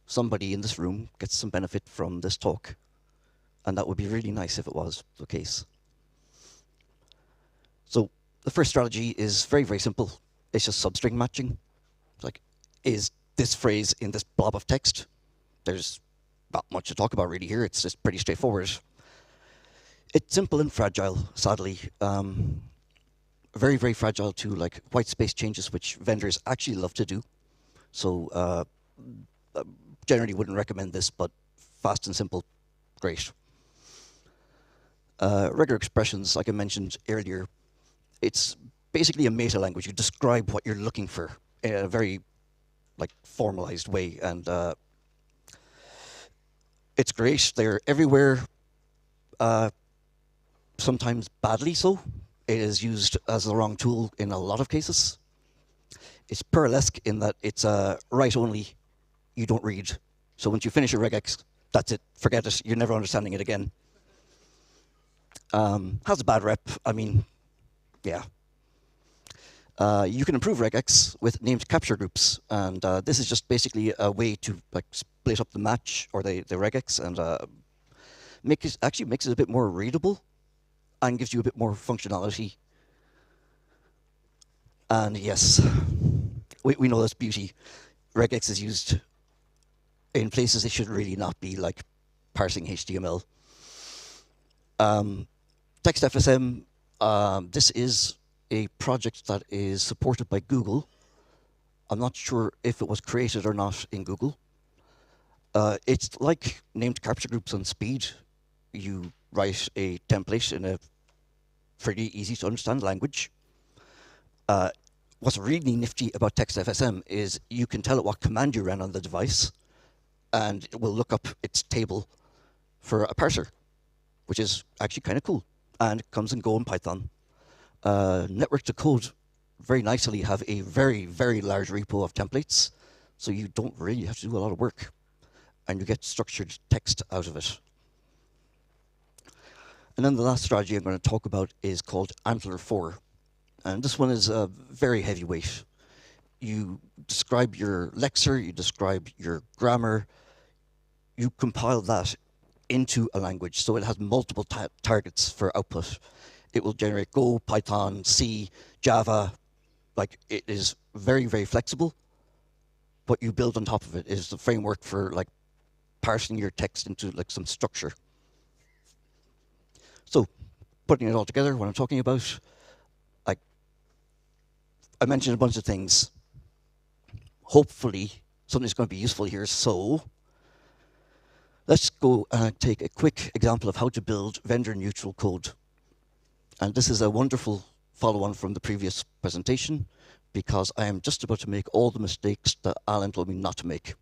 somebody in this room gets some benefit from this talk. And that would be really nice if it was the case. So the first strategy is very, very simple. It's just substring matching. It's like, is this phrase in this blob of text? There's not much to talk about really here. It's just pretty straightforward. It's simple and fragile, sadly. Very, very fragile to like white space changes, which vendors actually love to do. So generally wouldn't recommend this, but fast and simple, great. Regular expressions, like I mentioned earlier, it's basically a meta language. You describe what you're looking for in a very like formalized way, and it's great. They're everywhere, sometimes badly so. It is used as the wrong tool in a lot of cases. It's Perlesque in that it's write only, you don't read. So once you finish a regex, that's it, forget it, you're never understanding it again. Has a bad rep, I mean, yeah. You can improve regex with named capture groups, and this is just basically a way to like split up the match or the regex and actually makes it a bit more readable and gives you a bit more functionality. And yes, we know this beauty. Regex is used in places it should really not be, like parsing HTML. TextFSM, this is a project that is supported by Google. I'm not sure if it was created or not in Google. It's like named capture groups on speed. You write a template in a pretty easy to understand language. What's really nifty about TextFSM is you can tell it what command you ran on the device, and it will look up its table for a parser, which is actually kind of cool. And it comes and go in Python. Network to Code very nicely have a very, very large repo of templates, so you don't really have to do a lot of work, and you get structured text out of it. And then the last strategy I'm going to talk about is called Antler 4. And this one is very heavyweight. You describe your lexer, you describe your grammar, you compile that into a language, so it has multiple targets for output. It will generate Go, Python, C, Java. Like, it is very, very flexible. What you build on top of it is the framework for like parsing your text into like some structure. So, putting it all together, what I'm talking about, I mentioned a bunch of things. Hopefully, something's going to be useful here. So, let's go and take a quick example of how to build vendor-neutral code. And this is a wonderful follow-on from the previous presentation, because I am just about to make all the mistakes that Alan told me not to make.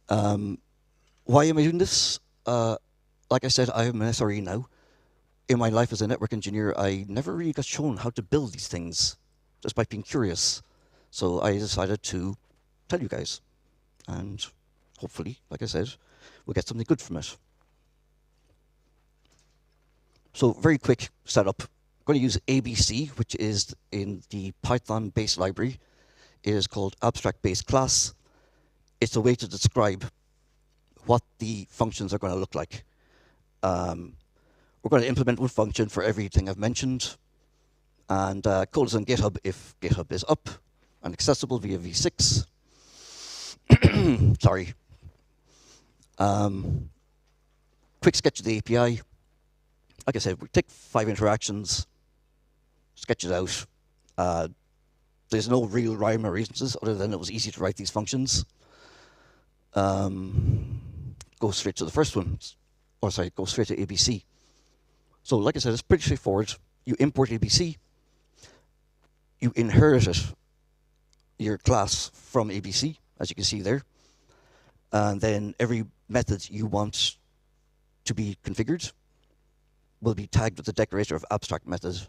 Why am I doing this? Like I said, I am an SRE now. In my life as a network engineer, I never really got shown how to build these things, despite being curious. So I decided to tell you guys. And hopefully, like I said, we'll get something good from it. So very quick setup. I'm going to use ABC, which is in the Python base library. It is called abstract base class. It's a way to describe what the functions are going to look like. We're going to implement one function for everything I've mentioned. And code is on GitHub if GitHub is up and accessible via v6. Sorry. Quick sketch of the API. Like I said, we take 5 interactions, sketch it out. There's no real rhyme or reason to this other than it was easy to write these functions. Go straight to the first one. Or sorry, go straight to ABC. So like I said, it's pretty straightforward. You import ABC. you inherited your class from ABC, as you can see there. And then every method you want to be configured will be tagged with the declarator of abstract method.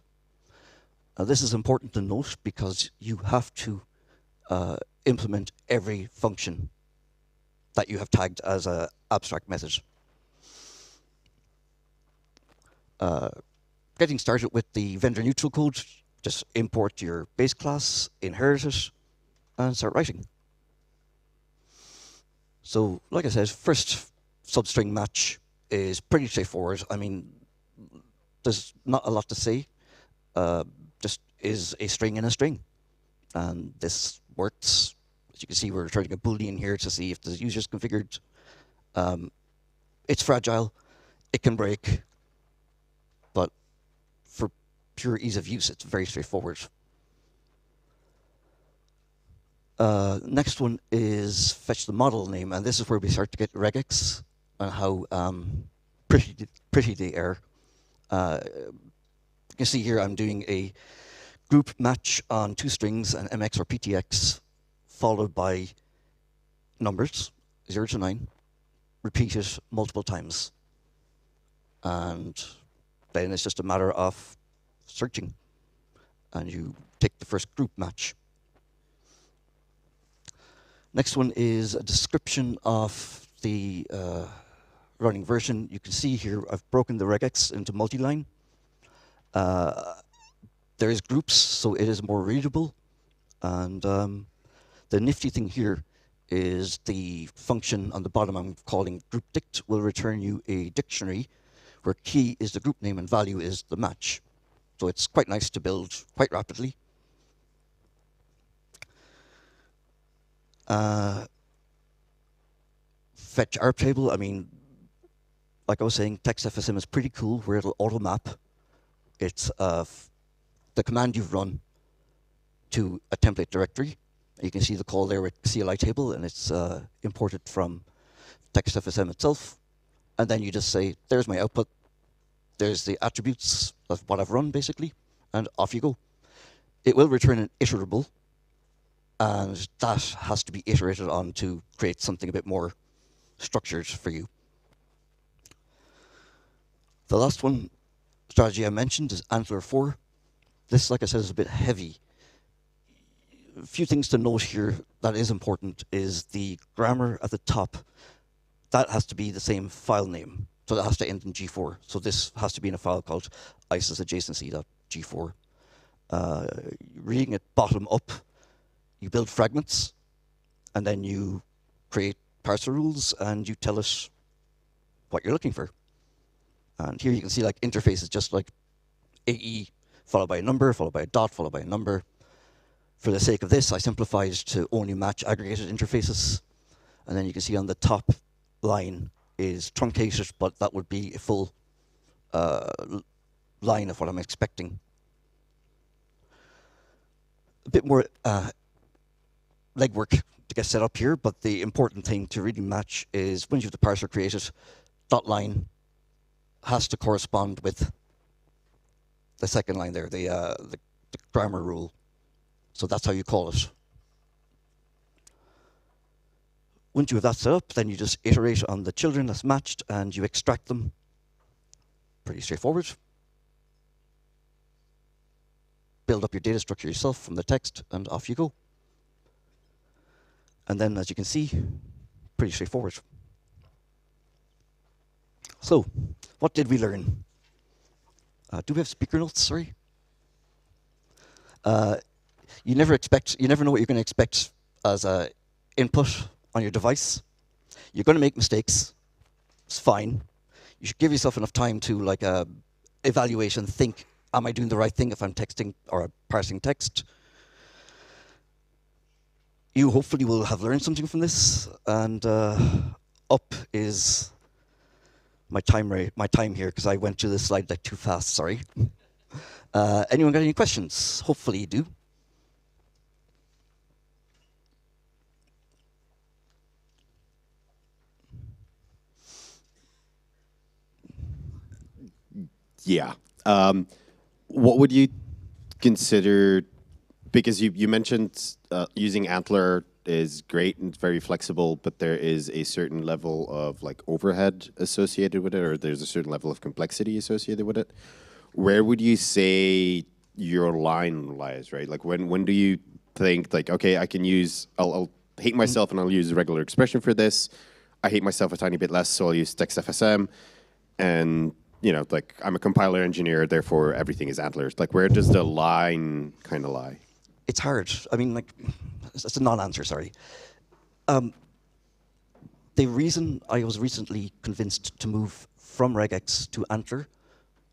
Now this is important to note because you have to implement every function that you have tagged as an abstract method. Getting started with the vendor neutral code, just import your base class, inherit it, and start writing. So, like I said, first substring match is pretty straightforward. I mean, there's not a lot to say. Just is a string in a string. And this works. As you can see, we're returning a boolean here to see if the user's configured. It's fragile. It can break. But for pure ease of use, it's very straightforward. Next one is fetch the model name, and this is where we start to get regex and how pretty they are. You can see here I'm doing a group match on two strings, an MX or PTX, followed by numbers, 0 to 9, repeated multiple times. And then it's just a matter of searching, and you take the first group match. Next one is a description of the running version. You can see here I've broken the regex into multi-line. There is groups, so it is more readable. And the nifty thing here is the function on the bottom I'm calling group dict will return you a dictionary where key is the group name and value is the match. So it's quite nice to build quite rapidly. Fetch ARP table, I mean, like I was saying, text FSM is pretty cool where it'll auto map. It's the command you've run to a template directory. You can see the call there with CLI table, and it's imported from text FSM itself. And then you just say, there's my output. There's the attributes of what I've run, basically, and off you go. It will return an iterable, and that has to be iterated on to create something a bit more structured for you. The last one strategy I mentioned is Antler 4. This, like I said, is a bit heavy. A few things to note here that is important is the grammar at the top. That has to be the same file name. So that has to end in G4. So this has to be in a file called isis_adjacency.g4. Reading it bottom up, you build fragments, and then you create parser rules, and you tell it what you're looking for. And here you can see like interface is just like AE followed by a number, followed by a dot, followed by a number. For the sake of this, I simplified to only match aggregated interfaces. And then you can see on the top line is truncated, but that would be a full line of what I'm expecting. A bit more legwork to get set up here, but the important thing to really match is once you have the parser created, dot line has to correspond with the second line there, the grammar rule. So that's how you call it. Once you have that set up, then you just iterate on the children that's matched and you extract them. Pretty straightforward. Build up your data structure yourself from the text and off you go. And then, as you can see, pretty straightforward. So, what did we learn? Do we have speaker notes? Sorry. You never know what you're going to expect as a input on your device. You're going to make mistakes. It's fine. You should give yourself enough time to like evaluate and think, am I doing the right thing if I'm texting or parsing text? You hopefully will have learned something from this, and up is my time here because I went to this slide deck too fast. Sorry. Anyone got any questions? Hopefully you do. Yeah. What would you consider because you mentioned using Antler is great and it's very flexible, but there is a certain level of like overhead associated with it, or there's a certain level of complexity associated with it. Where would you say your line lies, right? Like when do you think like, okay, I can use, I'll hate myself and I'll use a regular expression for this. I hate myself a tiny bit less, so I'll use TextFSM. And, you know, like I'm a compiler engineer, therefore everything is Antlers. Like where does the line kind of lie? It's hard. I mean, like, it's a non-answer, sorry. The reason I was recently convinced to move from regex to Antler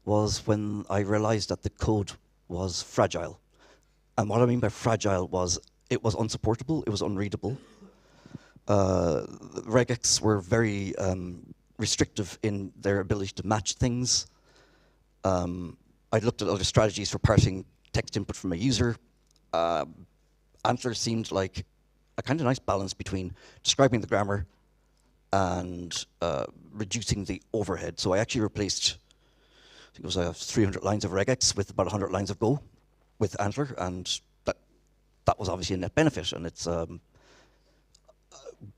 was when I realized that the code was fragile. And what I mean by fragile was it was unsupportable, it was unreadable. Regex were very restrictive in their ability to match things. I looked at other strategies for parsing text input from a user. Antler seemed like a kind of nice balance between describing the grammar and reducing the overhead. So I actually replaced, I think it was 300 lines of regex with about 100 lines of Go with Antler, and that was obviously a net benefit, and it's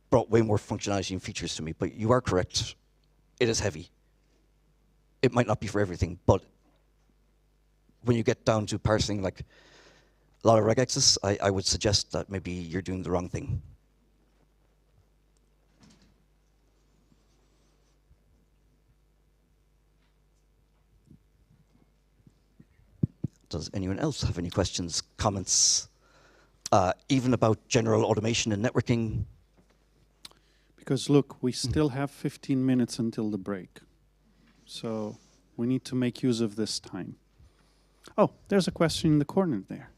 brought way more functionality and features to me. But you are correct, it is heavy. It might not be for everything, but when you get down to parsing like a lot of regexes, I would suggest that maybe you're doing the wrong thing. Does anyone else have any questions, comments, even about general automation and networking? Because look, we still have 15 minutes until the break. So we need to make use of this time. Oh, there's a question in the corner there.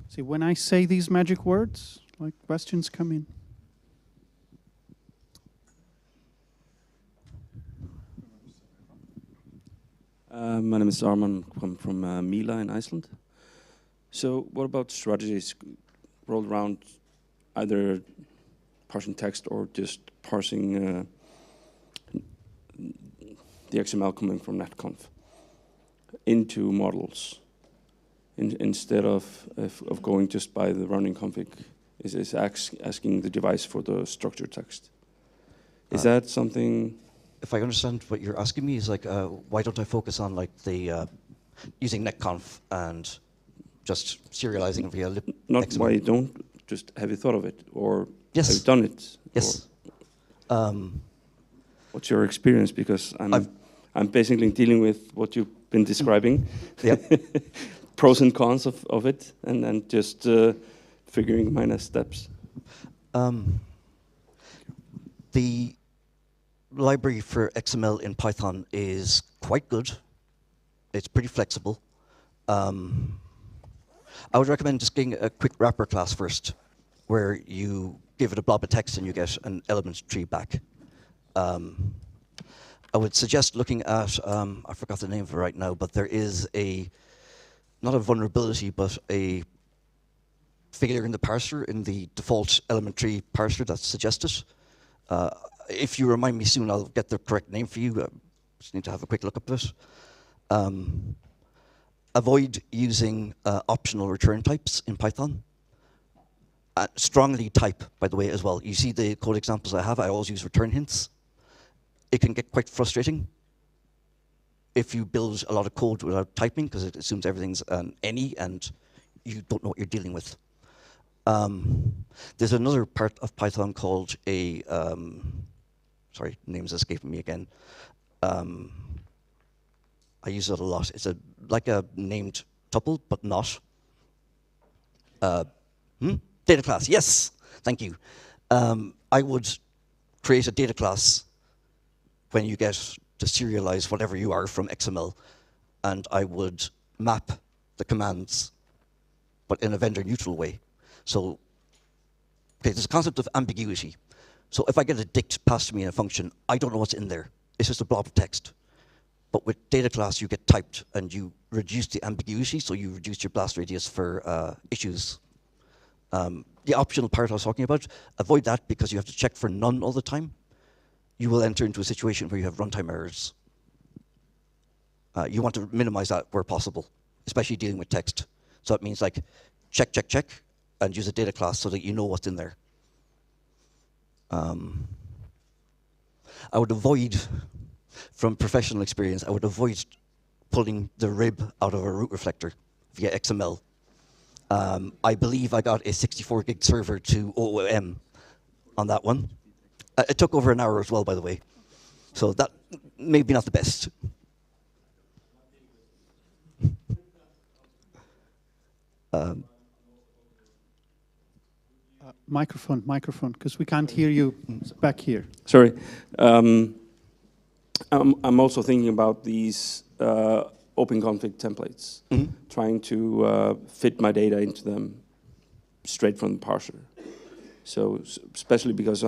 See, when I say these magic words, like questions come in. My name is Arman. I'm from Mila in Iceland. So what about strategies rolled around either parsing text or just parsing the XML coming from netconf into models instead of going just by the running config? Is asking the device for the structured text. Is that something? If I understand what you're asking me, is like, why don't I focus on like the using netconf and just serializing via lib? Not XML? why you don't, just have you thought of it, or yes. have you done it? Yes. What's your experience? Because I'm basically dealing with what you've been describing. Pros and cons of it, and then just figuring my next steps. The library for XML in Python is quite good. It's pretty flexible. I would recommend just getting a quick wrapper class first, where you give it a blob of text and you get an element tree back. I would suggest looking at, I forgot the name of it right now, but there is not a vulnerability, but a failure in the parser, in the default element tree parser that's suggested. If you remind me soon, I'll get the correct name for you. Just need to have a quick look up at it. Avoid using optional return types in Python. Strongly type, by the way, as well. You see the code examples I have, I always use return hints. It can get quite frustrating if you build a lot of code without typing, because it assumes everything's any, and you don't know what you're dealing with. There's another part of Python called a, sorry, name's escaping me again. I use it a lot. It's like a named tuple, but not. Data class, yes, thank you. I would create a data class when you get to serialize whatever you are from XML, and I would map the commands, but in a vendor neutral way. So, okay, there's a concept of ambiguity. So if I get a dict passed to me in a function, I don't know what's in there. It's just a blob of text. But with data class, you get typed and you reduce the ambiguity, so you reduce your blast radius for issues. The optional part I was talking about, avoid that because you have to check for none all the time. You will enter into a situation where you have runtime errors. You want to minimize that where possible, especially dealing with text. So that means like check, check, check, and use a data class so that you know what's in there. I would avoid, from professional experience, I would avoid pulling the rib out of a root reflector via XML. I believe I got a 64 gig server to OOM on that one. It took over an hour as well, by the way. So that maybe not the best. Microphone, because we can't hear you back here. Sorry. I'm also thinking about these open config templates, trying to fit my data into them straight from the parser. So especially because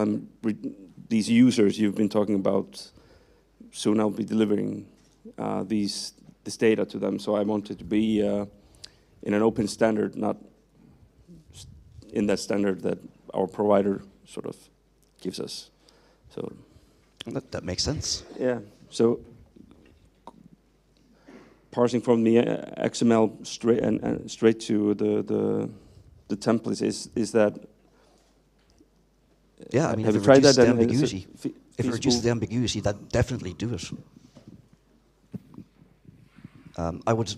these users you've been talking about, soon I'll be delivering this data to them. So I want it to be in an open standard, not in that standard that our provider sort of gives us. So that makes sense. Yeah. So parsing from the XML straight to the templates is that. Yeah, I mean, have if you it tried reduces that? the ambiguity, if it reduces the ambiguity, that definitely do it. I would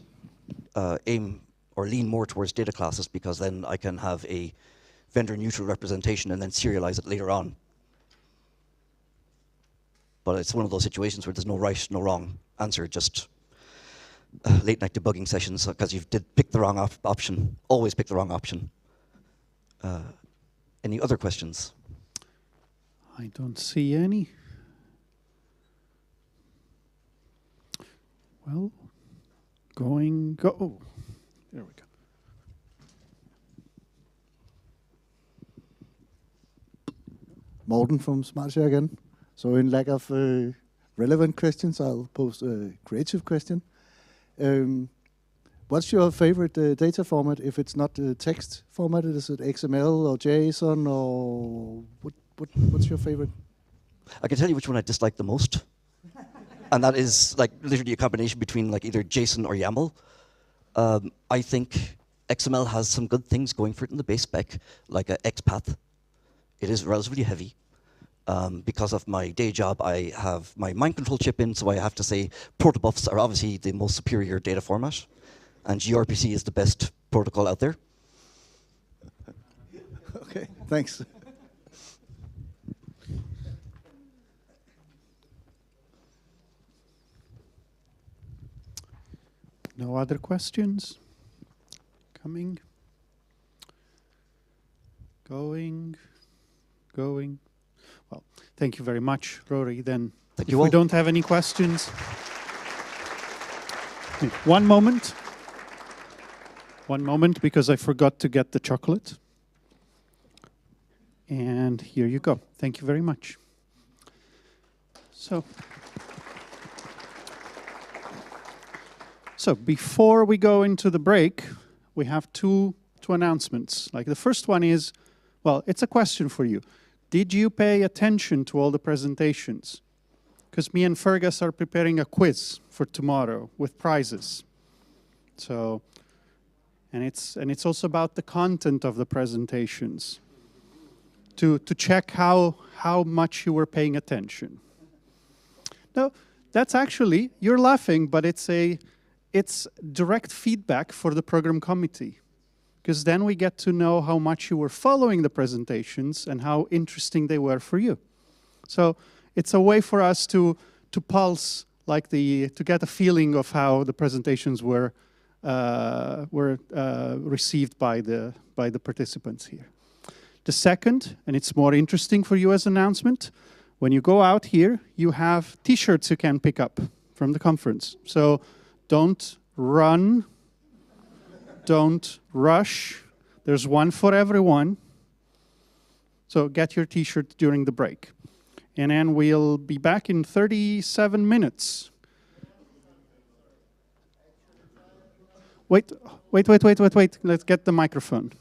aim or lean more towards data classes because then I can have a vendor neutral representation and then serialize it later on. But it's one of those situations where there's no right, no wrong answer, just late night debugging sessions because you did pick the wrong option, always pick the wrong option. Any other questions? I don't see any. Well, go. Oh, there we go. Morten from SmartShare again. So in lack of relevant questions, I'll pose a creative question. What's your favorite data format if it's not text formatted? Is it XML or JSON or what's your favorite? I can tell you which one I dislike the most. And that is like literally a combination between like either JSON or YAML. I think XML has some good things going for it in the base spec, like XPath. It is relatively heavy. Because of my day job, I have my mind control chip in, so I have to say protobufs are obviously the most superior data format, and gRPC is the best protocol out there. Okay, thanks. No other questions? Coming. Going. Well, thank you very much, Rory. Then, if we don't have any questions, one moment, because I forgot to get the chocolate. And here you go. Thank you very much. So before we go into the break, we have two announcements. Like the first one is, well, it's a question for you. Did you pay attention to all the presentations? Because me and Fergus are preparing a quiz for tomorrow with prizes. So, and it's also about the content of the presentations to check how much you were paying attention. No, that's actually, you're laughing, but it's direct feedback for the program committee. Because then we get to know how much you were following the presentations and how interesting they were for you. So it's a way for us to pulse, like to get a feeling of how the presentations were received by the participants here. The second, and it's more interesting for you as an announcement, when you go out here, you have T-shirts you can pick up from the conference. So don't run. Don't rush. There's one for everyone. So get your T-shirt during the break. And then we'll be back in 37 minutes. Wait. Let's get the microphone.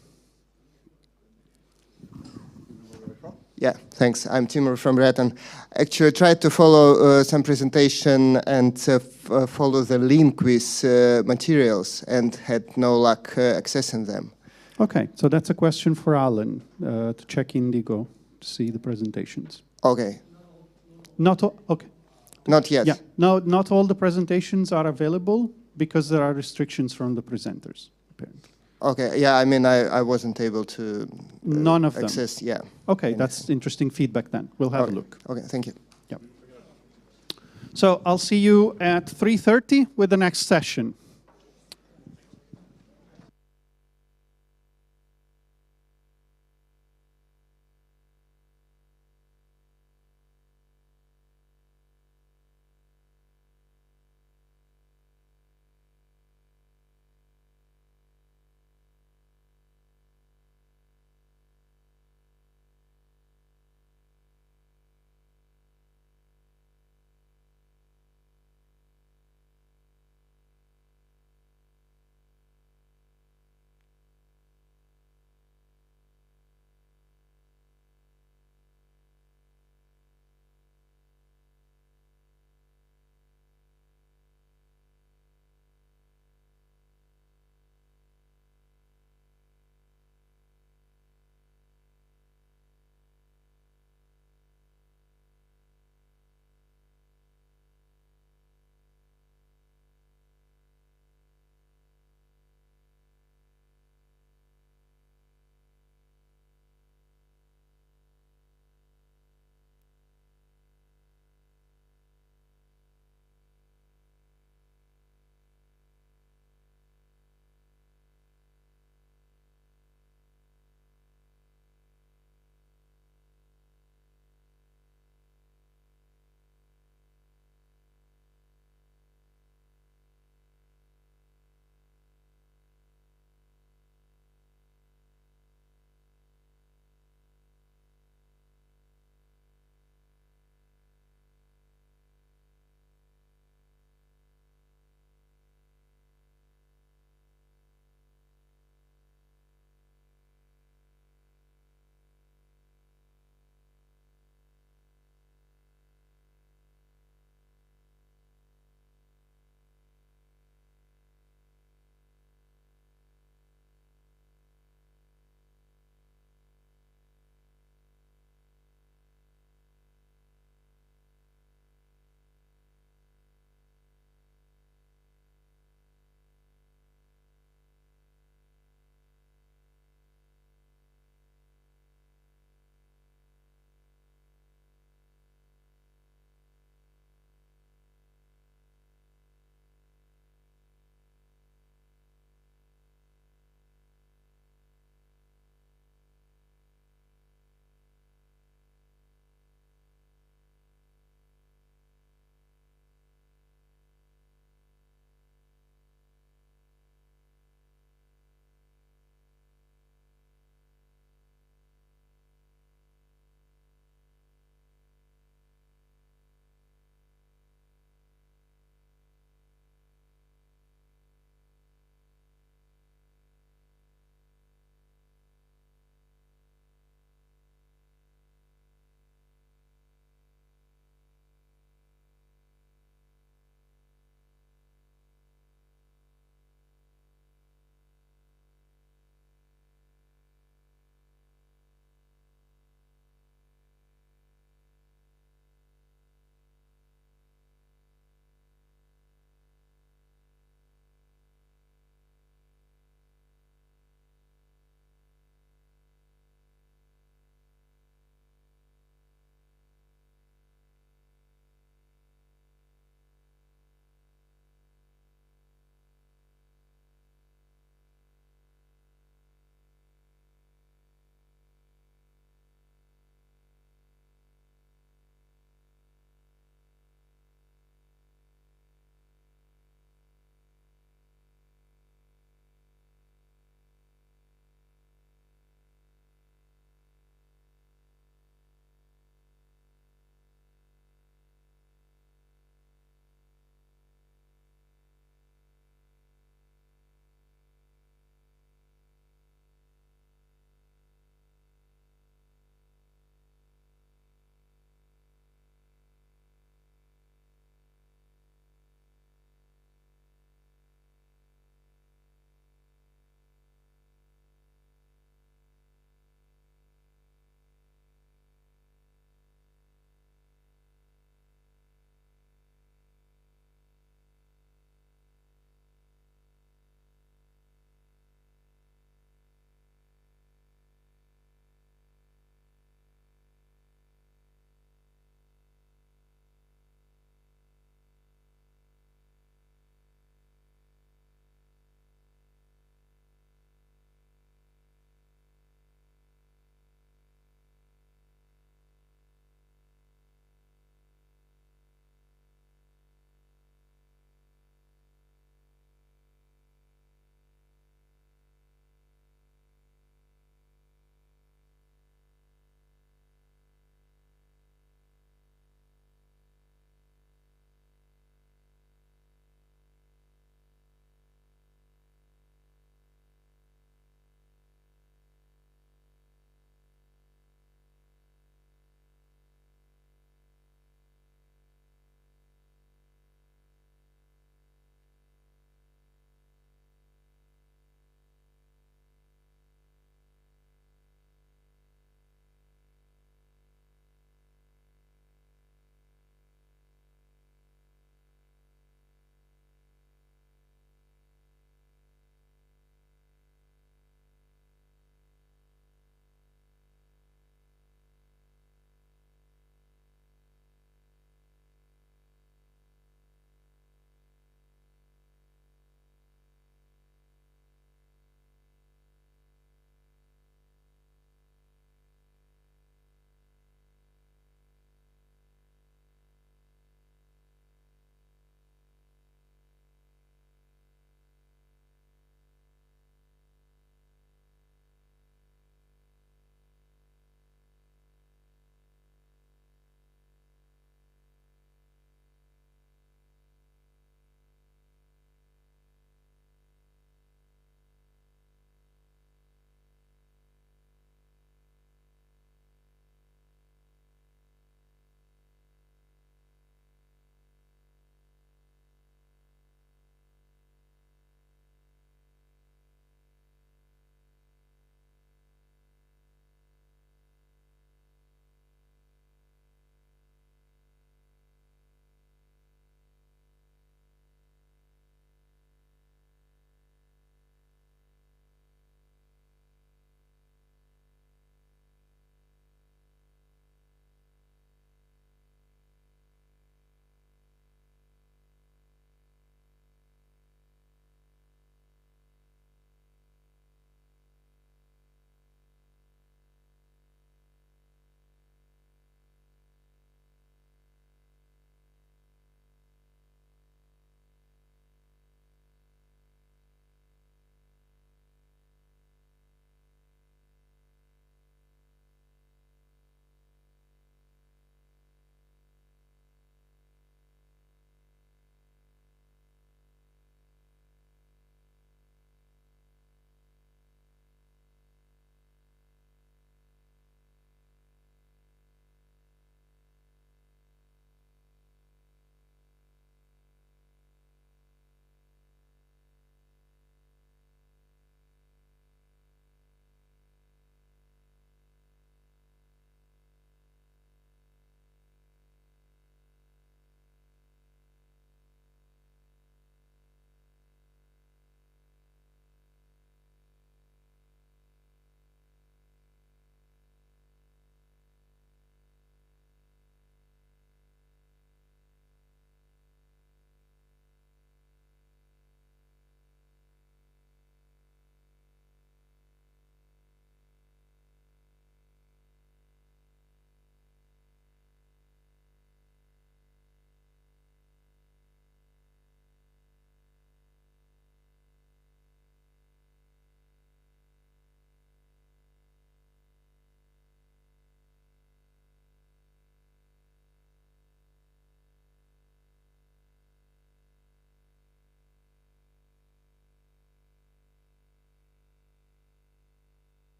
Yeah, thanks. I'm Timur from Breton. Actually, I tried to follow some presentation and follow the lean quiz materials and had no luck accessing them. Okay, so that's a question for Alan to check Indigo to see the presentations. Okay. Not okay. Not yet. Yeah, no, not all the presentations are available because there are restrictions from the presenters, apparently. Okay, yeah, I mean, I wasn't able to None of access, them. yeah. Okay, that's interesting feedback then. We'll have a look. Okay, thank you. Yep. So I'll see you at 3:30 with the next session.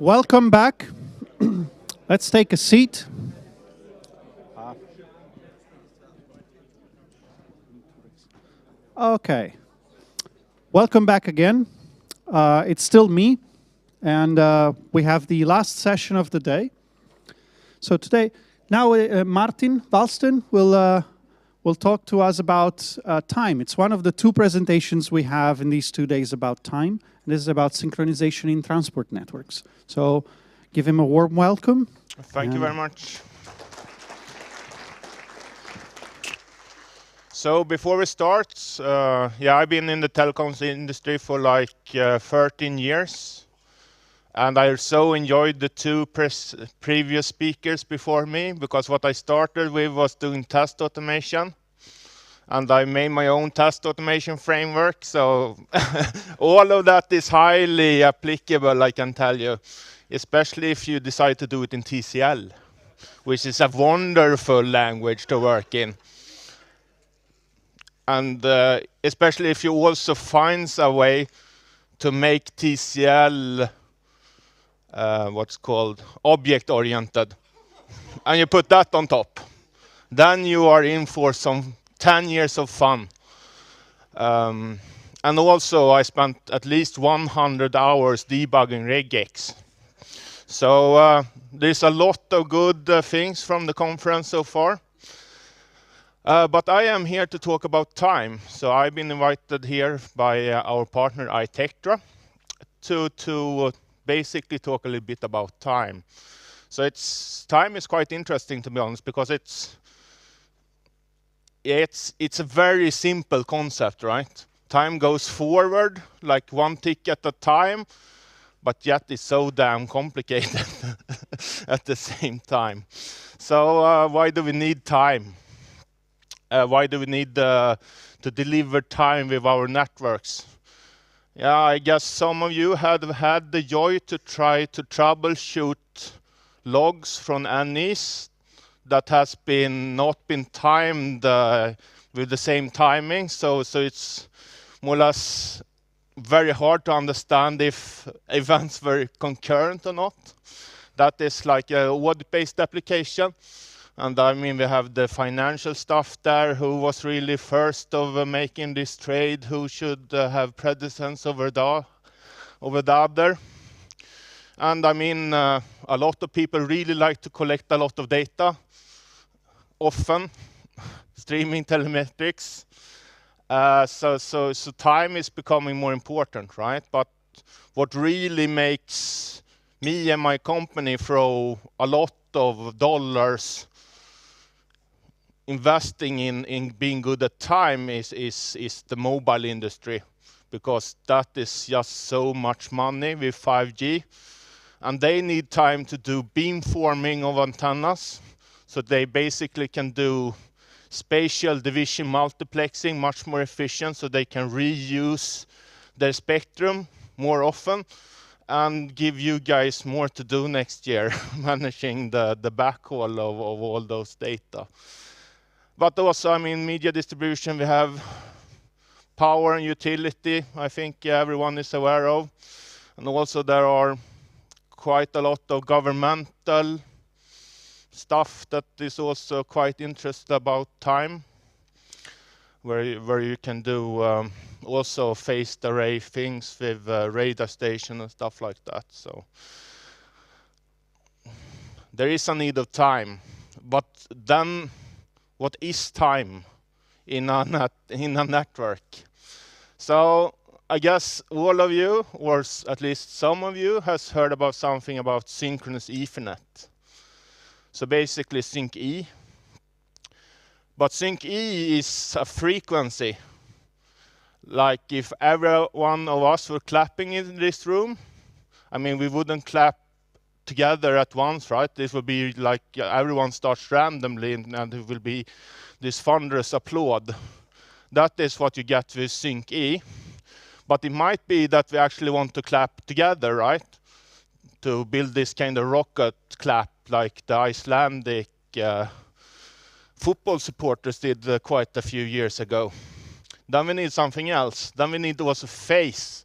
Welcome back. Let's take a seat. Okay. Welcome back again. It's still me, and we have the last session of the day. So today, now Martin Wallsten will talk to us about time. It's one of the two presentations we have in these 2 days about time. This is about synchronization in transport networks. So give him a warm welcome. Thank you very much. So before we start, yeah, I've been in the telecoms industry for like 13 years. And I so enjoyed the two previous speakers before me, because what I started with was doing test automation. And I made my own test automation framework. So all of that is highly applicable, I can tell you, especially if you decide to do it in TCL, which is a wonderful language to work in. And especially if you also find a way to make TCL what's called object-oriented, and you put that on top, then you are in for some 10 years of fun. And also I spent at least 100 hours debugging regex. So there's a lot of good things from the conference so far. But I am here to talk about time. So I've been invited here by our partner iTectra to basically talk a little bit about time. So time is quite interesting, to be honest, because it's a very simple concept, right? Time goes forward like one tick at a time, but yet it's so damn complicated at the same time. So why do we need time? Why do we need to deliver time with our networks? Yeah, I guess some of you have had the joy to try to troubleshoot logs from NEs that has not been timed with the same timing. So it's more or less very hard to understand if events were concurrent or not. That is like a web-based application. And I mean, we have the financial stuff there, who was really first of making this trade, who should have precedence over the other. And I mean, a lot of people really like to collect a lot of data, often streaming telemetrics. So time is becoming more important, right? But what really makes me and my company throw a lot of dollars investing in being good at time is the mobile industry, because that is just so much money with 5G, and they need time to do beamforming of antennas, so they basically can do spatial division multiplexing much more efficient, so they can reuse their spectrum more often and give you guys more to do next year managing the backhaul of all those data. But also, I mean, media distribution, we have power and utility, I think everyone is aware of. And also there are quite a lot of governmental stuff that is also quite interesting about time, where you can do also phased array things with radar station and stuff like that. So there is a need of time, but then what is time in a network? So I guess all of you, or at least some of you, has heard about something about synchronous Ethernet. So basically sync E. But sync E is a frequency. Like if every one of us were clapping in this room, I mean, we wouldn't clap together at once, right? This will be like everyone starts randomly, and it will be this thunderous applaud. That is what you get with sync E. But it might be that we actually want to clap together, right? To build this kind of rocket clap like the Icelandic football supporters did quite a few years ago. Then we need something else. Then we need also phase,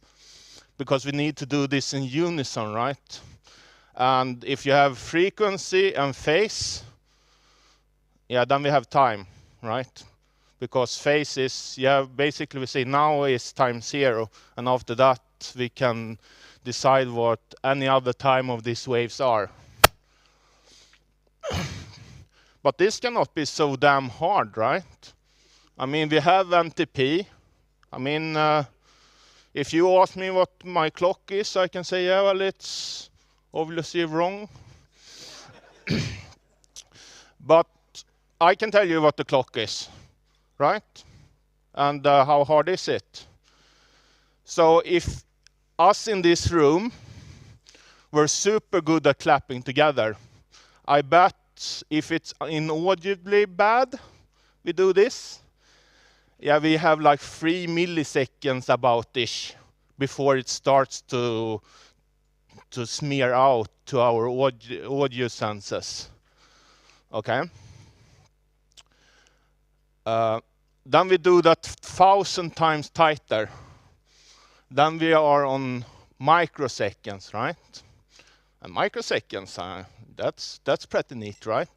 because we need to do this in unison, right? And if you have frequency and phase, yeah, then we have time, right? Because phase is, yeah, basically we say now is time 0, and after that we can decide what any other time of these waves are. But this cannot be so damn hard, right? I mean, we have NTP. I mean, if you ask me what my clock is, I can say, yeah, well, it's obviously wrong. But I can tell you what the clock is, right? And how hard is it? So if us in this room were super good at clapping together, I bet if it's inaudibly bad, we do this. Yeah, we have like 3 milliseconds about-ish before it starts to smear out to our audio senses. Okay. Then we do that 1,000 times tighter. Then we are on microseconds, right? And microseconds, that's pretty neat, right?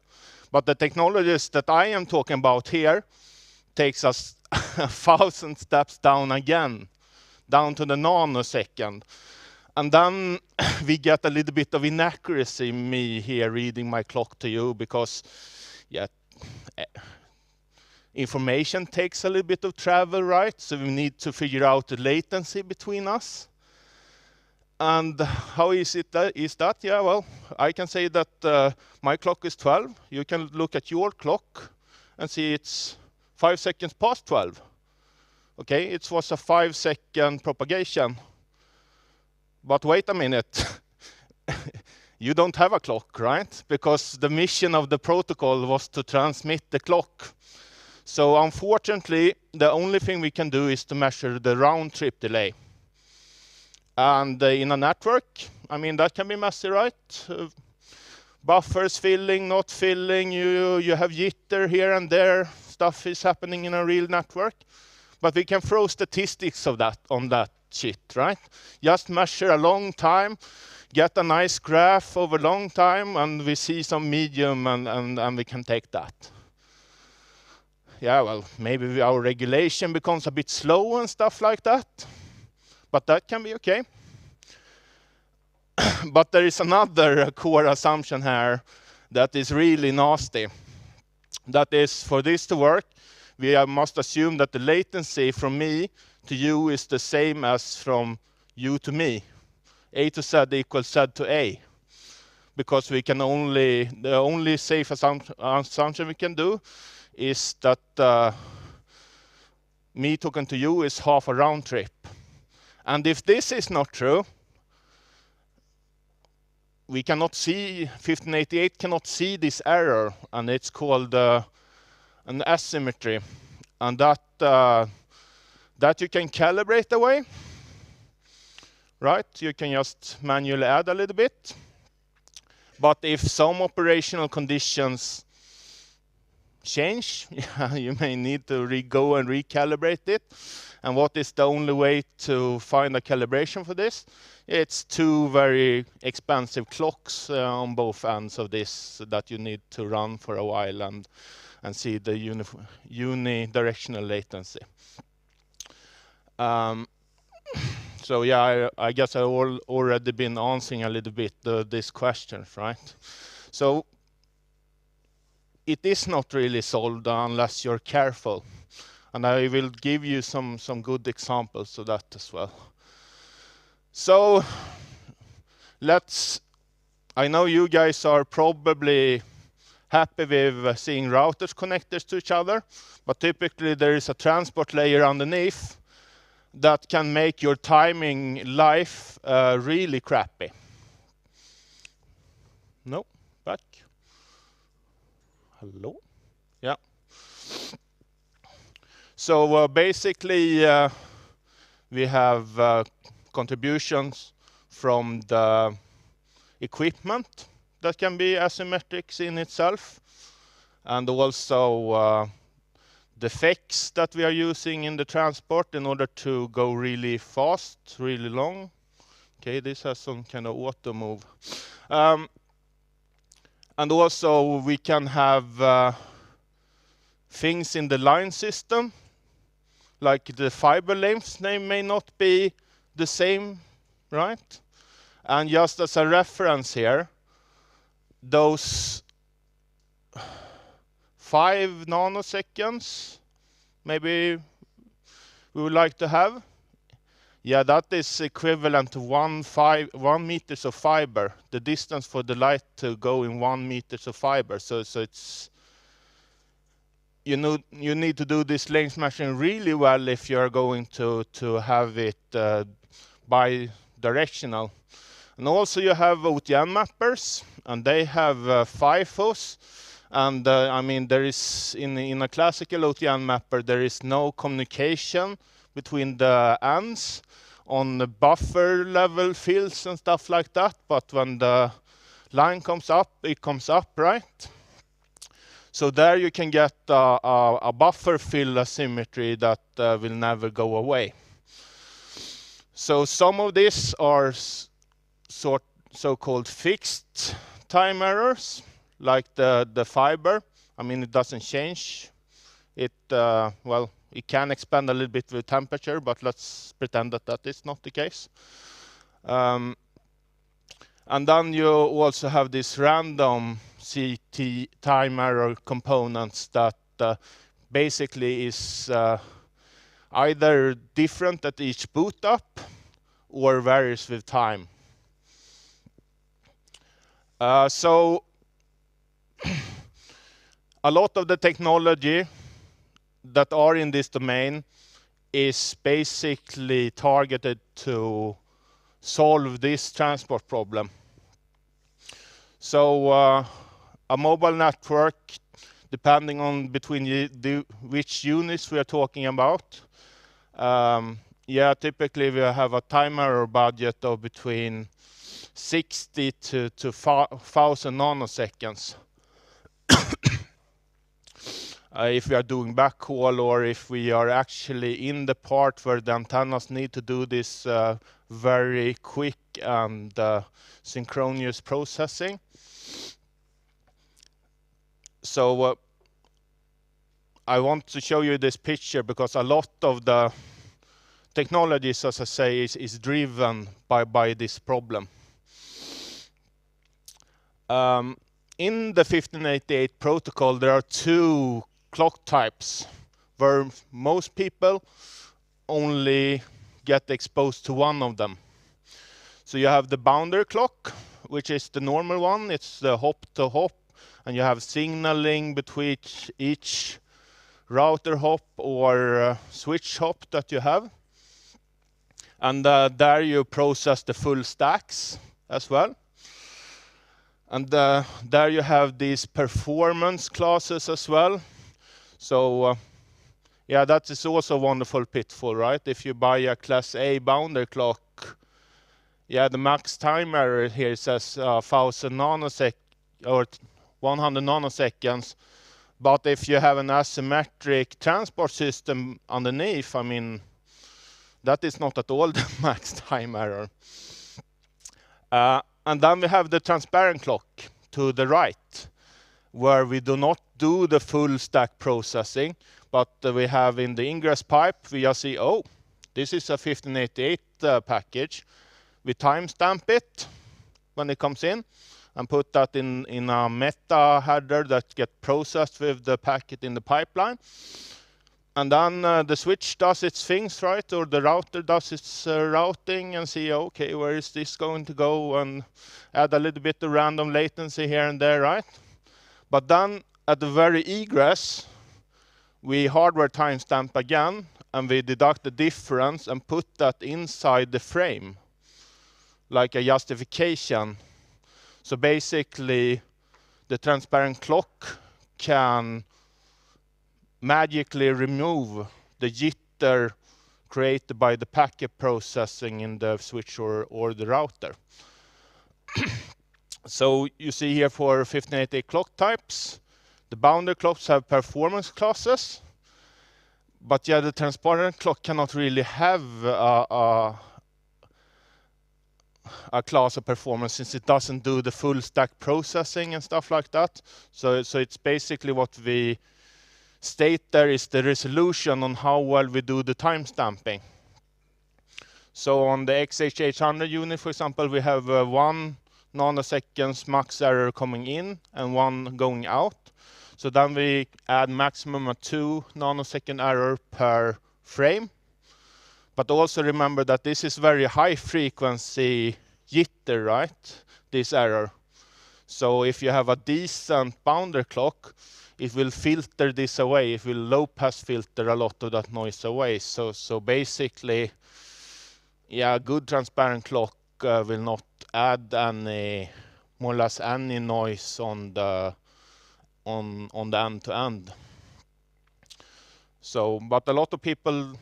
But the technologies that I am talking about here takes us 1,000 steps down again, down to the nanosecond. And then we get a little bit of inaccuracy, me here reading my clock to you, because yeah, information takes a little bit of travel, right? So we need to figure out the latency between us. And how is that? Yeah, well, I can say that my clock is 12. You can look at your clock and see it's 5 seconds past 12. Okay, it was a 5-second propagation. But wait a minute. You don't have a clock, right? Because the mission of the protocol was to transmit the clock. So unfortunately, the only thing we can do is to measure the round trip delay. And in a network, I mean, that can be messy, right? Buffers filling, not filling, you have jitter here and there. Stuff is happening in a real network. But we can throw statistics of that on that shit, right? Just measure a long time, get a nice graph over a long time, and we see some medium, and we can take that. Yeah, well, maybe our regulation becomes a bit slow and stuff like that. But that can be okay. But there is another core assumption here that is really nasty. That is, for this to work, we must assume that the latency from me to you is the same as from you to me. A to Z equals Z to A. Because we can the only safe assumption we can do is that me talking to you is half a round trip. And if this is not true, we cannot see, 1588 cannot see this error, and it's called an asymmetry. And that you can calibrate away, right? You can just manually add a little bit. But if some operational conditions change, you may need to go and recalibrate it. And what is the only way to find a calibration for this? It's 2 very expensive clocks on both ends of this that you need to run for a while and see the unidirectional latency. So yeah, I guess I've already been answering a little bit these questions, right? So it is not really solved unless you're careful. And I will give you some good examples of that as well. So I know you guys are probably happy with seeing routers connected to each other, but typically there is a transport layer underneath that can make your timing life really crappy. No, back. Hello? Yeah. So basically, we have contributions from the equipment that can be asymmetric in itself, and also the effects that we are using in the transport in order to go really fast, really long. Okay, this has some kind of auto move. And also we can have things in the line system, like the fiber lengths, they may not be the same, right? And just as a reference here, those 5 nanoseconds, maybe we would like to have. Yeah, that is equivalent to 1 meters of fiber, the distance for the light to go in 1 meters of fiber. So it's, you need to do this length matching really well if you're going to have it bi-directional. And also you have OTN mappers, and they have FIFOs. And I mean, there is in a classical OTN mapper, there is no communication between the ends on the buffer level fields and stuff like that. But when the line comes up, it comes up, right? So there you can get a buffer fill asymmetry that will never go away. So some of these are so-called fixed time errors, like the fiber. I mean, it doesn't change. It well, it can expand a little bit with temperature, but let's pretend that that is not the case. And then you also have this random CT time error components that basically is either different at each boot up or varies with time. So a lot of the technology that are in this domain is basically targeted to solve this transport problem. So a mobile network, depending on which units we are talking about, yeah, typically we have a time error budget of between 60 to 1,000 nanoseconds. If we are doing backhaul, or if we are actually in the part where the antennas need to do this very quick and synchronous processing. So I want to show you this picture because a lot of the technologies, as I say, is driven by this problem. In the 1588 protocol, there are 2 clock types where most people only get exposed to one of them. So you have the boundary clock, which is the normal one. It's the hop to hop, and you have signaling between each router hop or switch hop that you have. And there you process the full stacks as well. And there you have these performance classes as well. So yeah, that is also a wonderful pitfall, right? If you buy a class A boundary clock, yeah, the max time error here says 1,000 nanoseconds or 100 nanoseconds. But if you have an asymmetric transport system underneath, I mean, that is not at all the max time error. And then we have the transparent clock to the right, where we do not do the full stack processing, but we have in the ingress pipe, we just see, oh, this is a 1588 package. We timestamp it when it comes in and put that in a meta header that gets processed with the packet in the pipeline. And then the switch does its things, right? Or the router does its routing and see, okay, where is this going to go? And add a little bit of random latency here and there, right? But then at the very egress, we hardware timestamp again, and we deduct the difference and put that inside the frame, like a justification. So basically, the transparent clock can magically remove the jitter created by the packet processing in the switch or the router. So you see here for 1588 clock types, the boundary clocks have performance classes, but yeah, the transparent clock cannot really have a class of performance since it doesn't do the full stack processing and stuff like that. So it's basically what we state there is the resolution on how well we do the timestamping. So on the XH800 unit, for example, we have 1 nanoseconds max error coming in and 1 going out. So then we add maximum of 2 nanosecond error per frame. But also remember that this is very high frequency jitter, right? This error. So if you have a decent boundary clock, it will filter this away. It will low pass filter a lot of that noise away. So basically, yeah, a good transparent clock will not add any, more or less any noise on the end to end. So, but a lot of people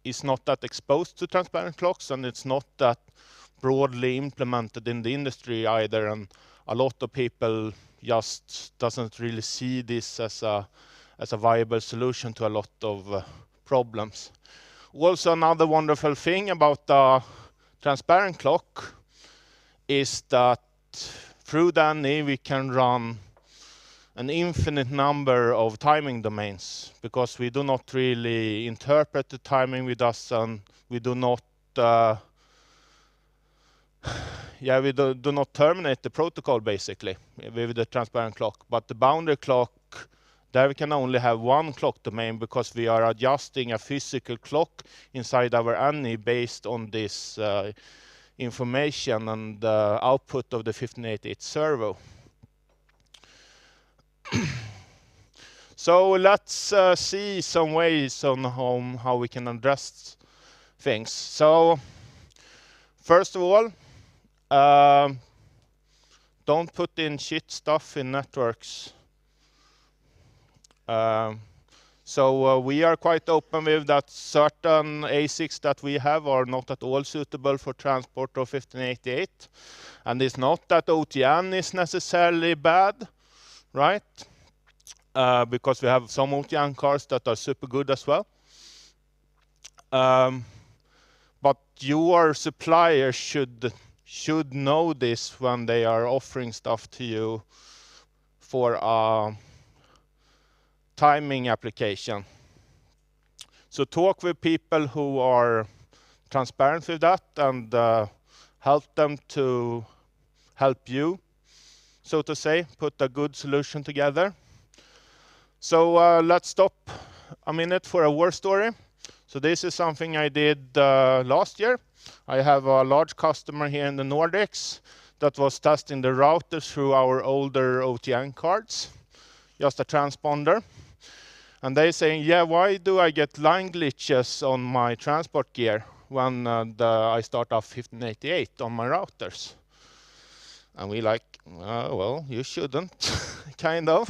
is not that exposed to transparent clocks, and it's not that broadly implemented in the industry either, and a lot of people just doesn't really see this as a viable solution to a lot of problems. Also, another wonderful thing about the transparent clock is that through the NE we can run an infinite number of timing domains, because we do not really interpret the timing with us, and we do not we do not terminate the protocol basically with the transparent clock. But the boundary clock, there we can only have one clock domain, because we are adjusting a physical clock inside our NE based on this information and the output of the 1588 servo. So let's see some ways on how we can address things. So first of all, don't put in shit stuff in networks. So we are quite open with that certain ASICs that we have are not at all suitable for transport of 1588. And it's not that OTN is necessarily bad, right? Because we have some OTN cards that are super good as well. But your supplier should know this when they are offering stuff to you for a timing application. So talk with people who are transparent with that, and help them to help you, so to say, put a good solution together. So let's stop a minute for a war story. So this is something I did last year. I have a large customer here in the Nordics that was testing the routers through our older OTN cards, just a transponder. And they saying, yeah, why do I get line glitches on my transport gear when I start off 1588 on my routers? And we like, well, you shouldn't, kind of,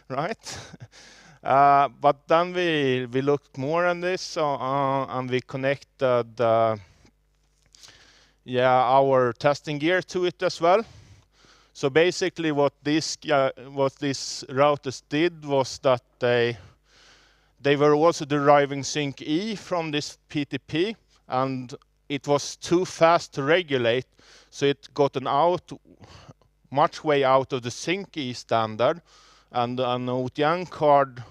right? But then we looked more on this, and we connected our testing gear to it as well. So basically what these routers did was that they were also deriving sync E from this PTP, and it was too fast to regulate, so it got much way out of the sync E standard. And an OTN card,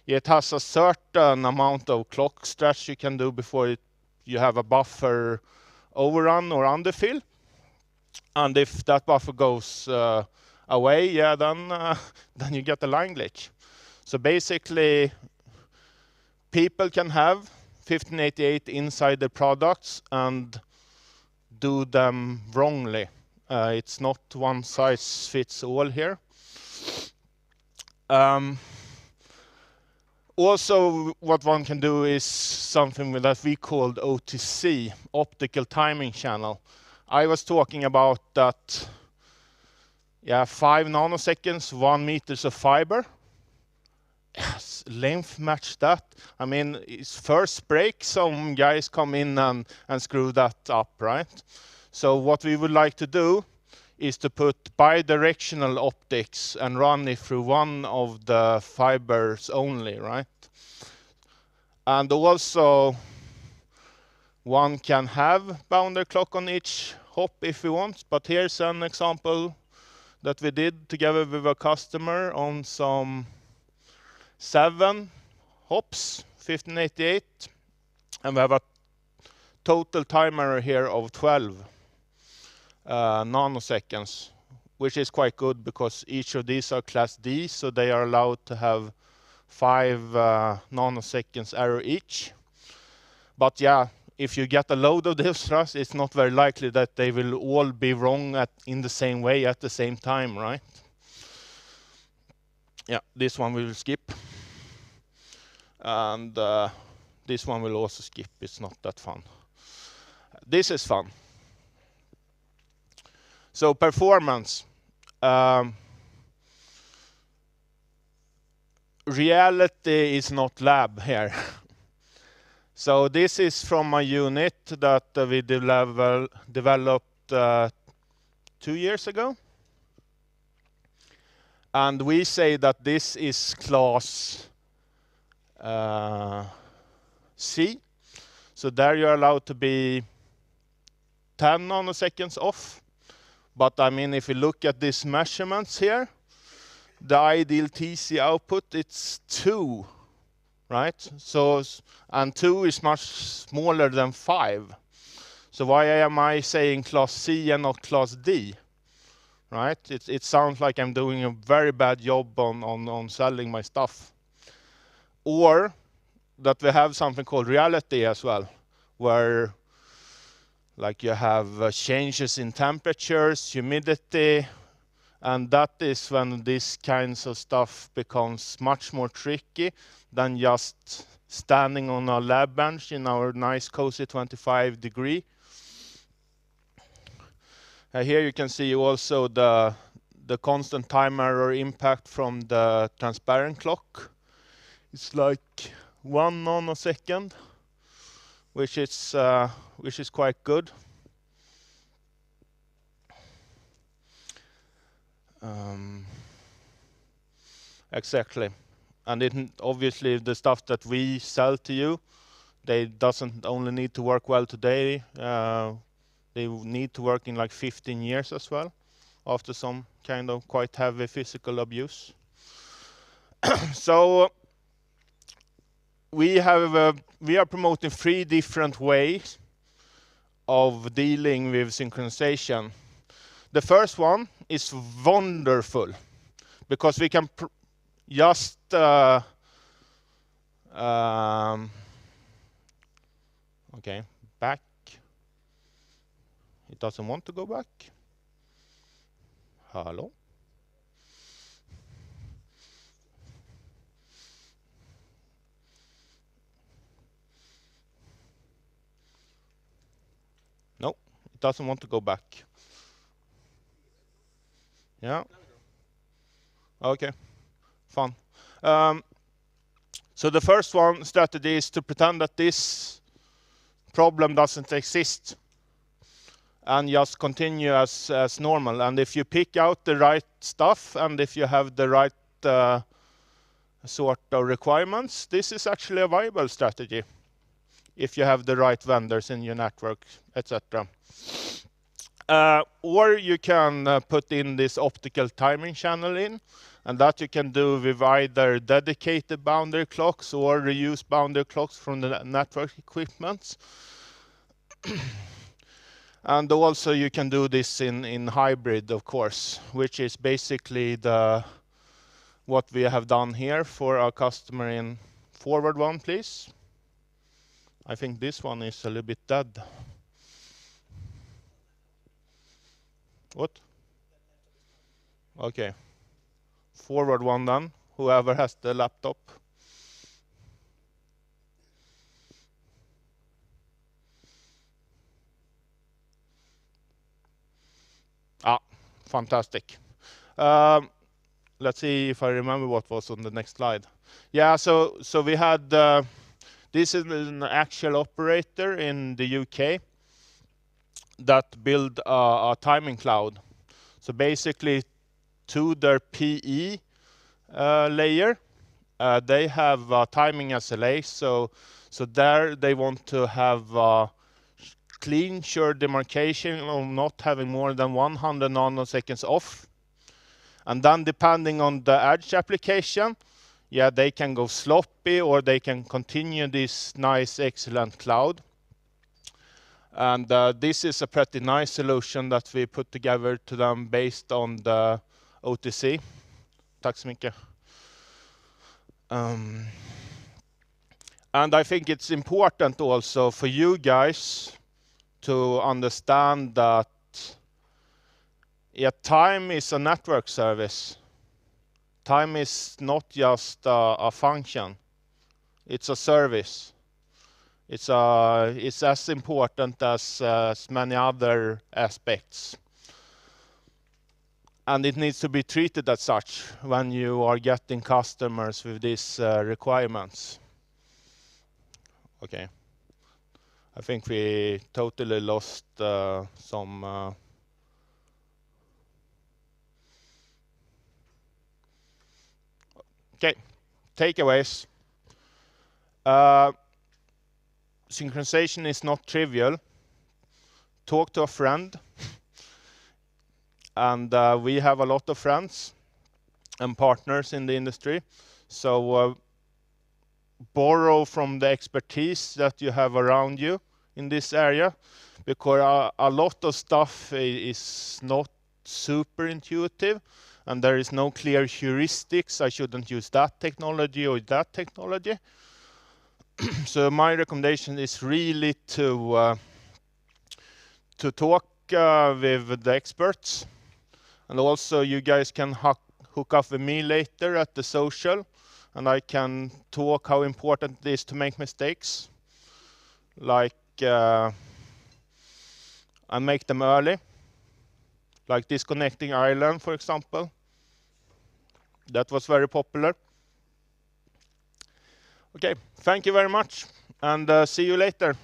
it has a certain amount of clock stretch you can do before you have a buffer overrun or underfill. And if that buffer goes away, then you get a line glitch. So basically, people can have 1588 inside their products and do them wrongly. It's not one size fits all here. Also, what one can do is something that we called OTC, optical timing channel. I was talking about that, 5 nanoseconds, 1 meters of fiber. Yes, length match that. I mean, it's first break, some guys come in and screw that up, right? So what we would like to do is to put bidirectional optics and run it through one of the fibers only, right? And also, one can have boundary clock on each hop if we want, but here's an example that we did together with a customer on some 7 hops, 1588, and we have a total time error here of 12 nanoseconds, which is quite good because each of these are class D, so they are allowed to have 5 nanoseconds error each. But yeah, if you get a load of these thrust, it's not very likely that they will all be wrong in the same way at the same time, right? Yeah, this one we will skip. And this one will also skip, it's not that fun. This is fun. So performance. Reality is not lab here. So this is from a unit that we developed 2 years ago. And we say that this is class C. So there you're allowed to be 10 nanoseconds off. But I mean, if you look at these measurements here, the ideal TC output, it's 2, right? So, and 2 is much smaller than 5. So why am I saying class C and not class D, right? It sounds like I'm doing a very bad job on selling my stuff. Or that we have something called reality as well, where like you have changes in temperatures, humidity, and that is when these kinds of stuff becomes much more tricky than just standing on a lab bench in our nice cozy 25 degree. Here you can see also the constant time error impact from the transparent clock. It's like 1 nanosecond, which is quite good. Exactly, and obviously the stuff that we sell to you, they doesn't only need to work well today. They need to work in like 15 years as well, after some kind of quite heavy physical abuse. So we are promoting 3 different ways of dealing with synchronization. The first one is wonderful because we can just okay, back. It doesn't want to go back. Hello? No, it doesn't want to go back. Yeah. Okay, fun. So the first one strategy is to pretend that this problem doesn't exist and just continue as normal. And if you pick out the right stuff and if you have the right sort of requirements, this is actually a viable strategy if you have the right vendors in your network, etc. Or you can put in this optical timing channel in, and that you can do with either dedicated boundary clocks or reuse boundary clocks from the network equipment. And also you can do this in hybrid, of course, which is basically what we have done here for our customer in forward one, please. I think this one is a little bit dead. What? Okay. Forward one then, whoever has the laptop. Ah, fantastic. Let's see if I remember what was on the next slide. Yeah, so we had, this is an actual operator in the UK that built a timing cloud. So basically to their PE layer, they have timing SLA. So there they want to have clinch your demarcation of not having more than 100 nanoseconds off. And then depending on the edge application, yeah, they can go sloppy or they can continue this nice, excellent cloud. And this is a pretty nice solution that we put together to them based on the OTC. Tack så mycket. And I think it's important also for you guys to understand that time is a network service. Time is not just a function. It's a service. It's as important as many other aspects. And it needs to be treated as such when you are getting customers with these requirements. Okay. I think we totally lost some... Okay, takeaways. Synchronization is not trivial. Talk to a friend. And we have a lot of friends and partners in the industry. So borrow from the expertise that you have around you in this area, because a lot of stuff is not super intuitive and there is no clear heuristics. I shouldn't use that technology or that technology. So my recommendation is really to talk with the experts. And also you guys can hook up with me later at the social, and I can talk how important it is to make mistakes, like and make them early, like disconnecting Ireland, for example. That was very popular. Okay, thank you very much, and see you later.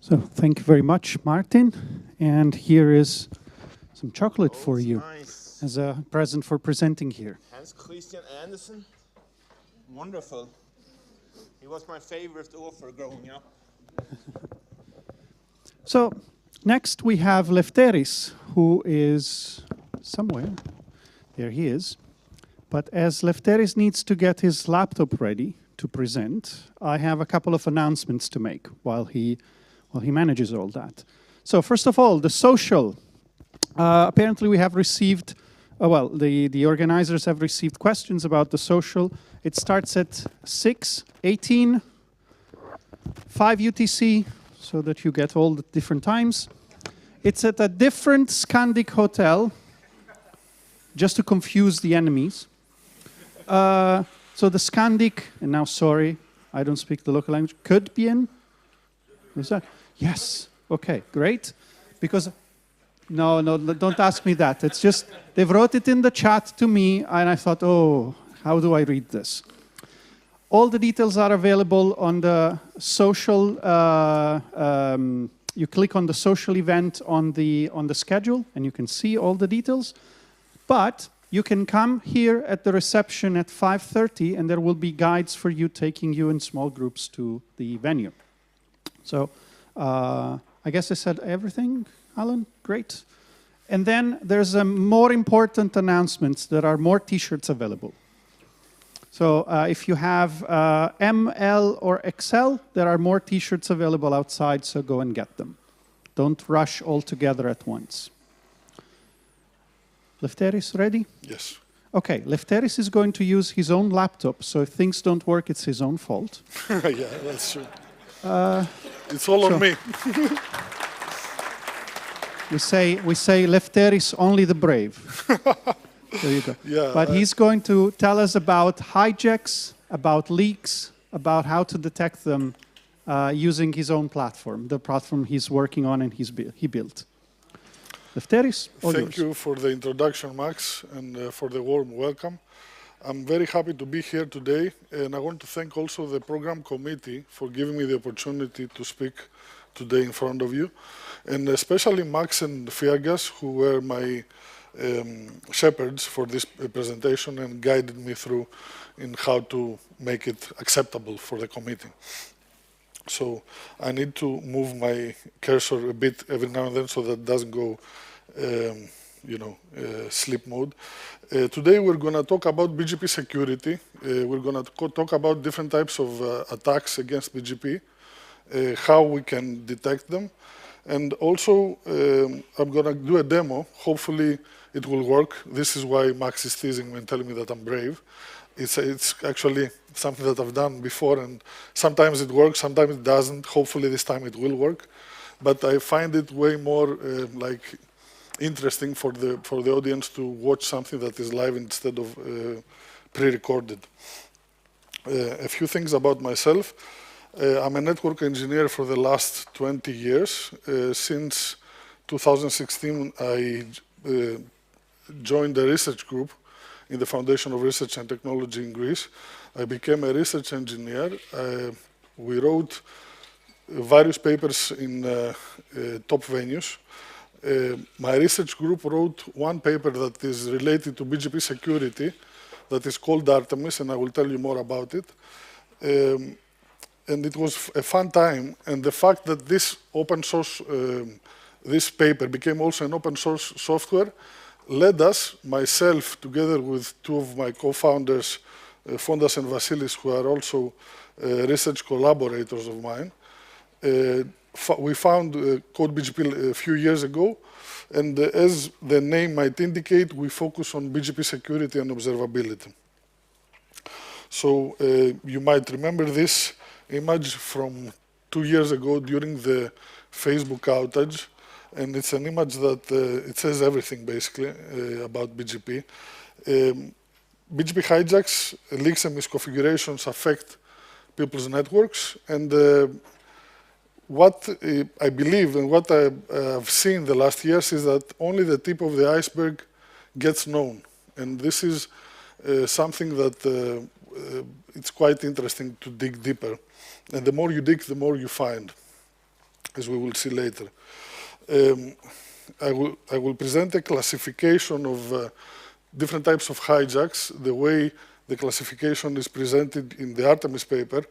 So thank you very much, Martin. And here is some chocolate for you nice. As a present for presenting here. Hans Christian Andersen, wonderful. He was my favorite author growing up. So next we have Lefteris, who is somewhere. There he is. But as Lefteris needs to get his laptop ready to present, I have a couple of announcements to make while he manages all that. So first of all, the social. Apparently we have received, the organizers have received questions about the social. It starts at 6:18, 5 UTC, so that you get all the different times. It's at a different Scandic hotel, just to confuse the enemies. So the Scandic, and now sorry, I don't speak the local language, Ködbien? Is that? Yes. Okay, great. Because, no, don't ask me that. It's just, they wrote it in the chat to me, and I thought, oh, how do I read this? All the details are available on the social, you click on the social event on the schedule, and you can see all the details. But you can come here at the reception at 5:30, and there will be guides for you taking you in small groups to the venue. So I guess I said everything, Alan? Great. And then there's a more important announcement. There are more T-shirts available. So if you have M, L, or XL, there are more T-shirts available outside, so go and get them. Don't rush all together at once. Lefteris, ready? Yes. Okay, Lefteris is going to use his own laptop, so if things don't work, it's his own fault. Yeah, that's true. It's all on me. we say Lefteris, only the brave. There you go. Yeah, but he's going to tell us about hijacks, about leaks, about how to detect them using his own platform, the platform he's working on and he built. Lefteris, all yours. Thank you for the introduction, Max, and for the warm welcome. I'm very happy to be here today, and I want to thank also the program committee for giving me the opportunity to speak today in front of you, and especially Max and Fiagas, who were my shepherds for this presentation and guided me through in how to make it acceptable for the committee. So I need to move my cursor a bit every now and then so that it doesn't go, sleep mode. Today we're going to talk about BGP security. We're going to talk about different types of attacks against BGP, how we can detect them. And also, I'm going to do a demo. Hopefully, it will work. This is why Max is teasing me and telling me that I'm brave. It's actually something that I've done before, and sometimes it works, sometimes it doesn't. Hopefully, this time it will work. But I find it way more interesting for the audience to watch something that is live instead of pre-recorded. A few things about myself. I'm a network engineer for the last 20 years. Since 2016, I joined a research group in the Foundation of Research and Technology in Greece. I became a research engineer. We wrote various papers in top venues. My research group wrote one paper that is related to BGP security that is called Artemis, and I will tell you more about it. And it was a fun time, and the fact that this open source, this paper became also an open source software led us, myself, together with two of my co-founders, Fondas and Vasilis, who are also research collaborators of mine. We found Code BGP a few years ago, and as the name might indicate, we focus on BGP security and observability. So you might remember this image from 2 years ago during the Facebook outage, and it's an image that it says everything basically about BGP. BGP hijacks, leaks and misconfigurations affect people's networks, and what I believe and what I've seen the last years is that only the tip of the iceberg gets known, and this is something that it's quite interesting to dig deeper. And the more you dig, the more you find, as we will see later. I will present a classification of different types of hijacks, the way the classification is presented in the Artemis paper.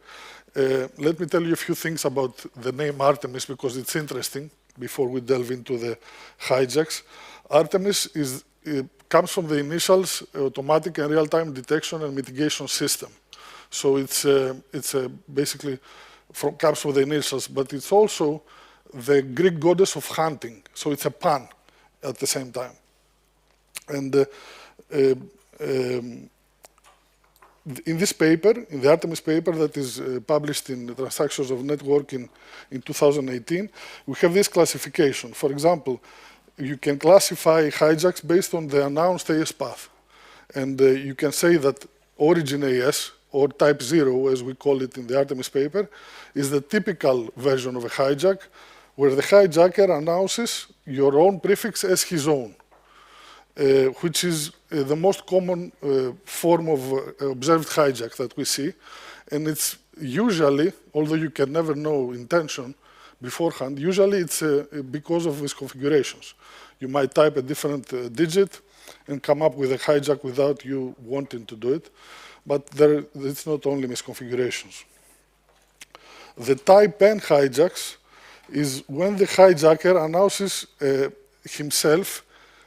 Let me tell you a few things about the name Artemis, because it's interesting, before we delve into the hijacks. Artemis comes from the initials, automatic and real-time detection and mitigation system. So it's basically comes from the initials, but it's also the Greek goddess of hunting. So it's a pun at the same time. And in this paper, in the Artemis paper that is published in the Transactions of Networking in 2018, we have this classification. For example, you can classify hijacks based on the announced AS path. And you can say that origin AS, or type 0, as we call it in the Artemis paper, is the typical version of a hijack, where the hijacker announces your own prefix as his own, which is the most common form of observed hijack that we see. And it's usually, although you can never know intention beforehand, usually it's because of misconfigurations. You might type a different digit and come up with a hijack without you wanting to do it. But it's not only misconfigurations. The type N hijacks is when the hijacker announces himself,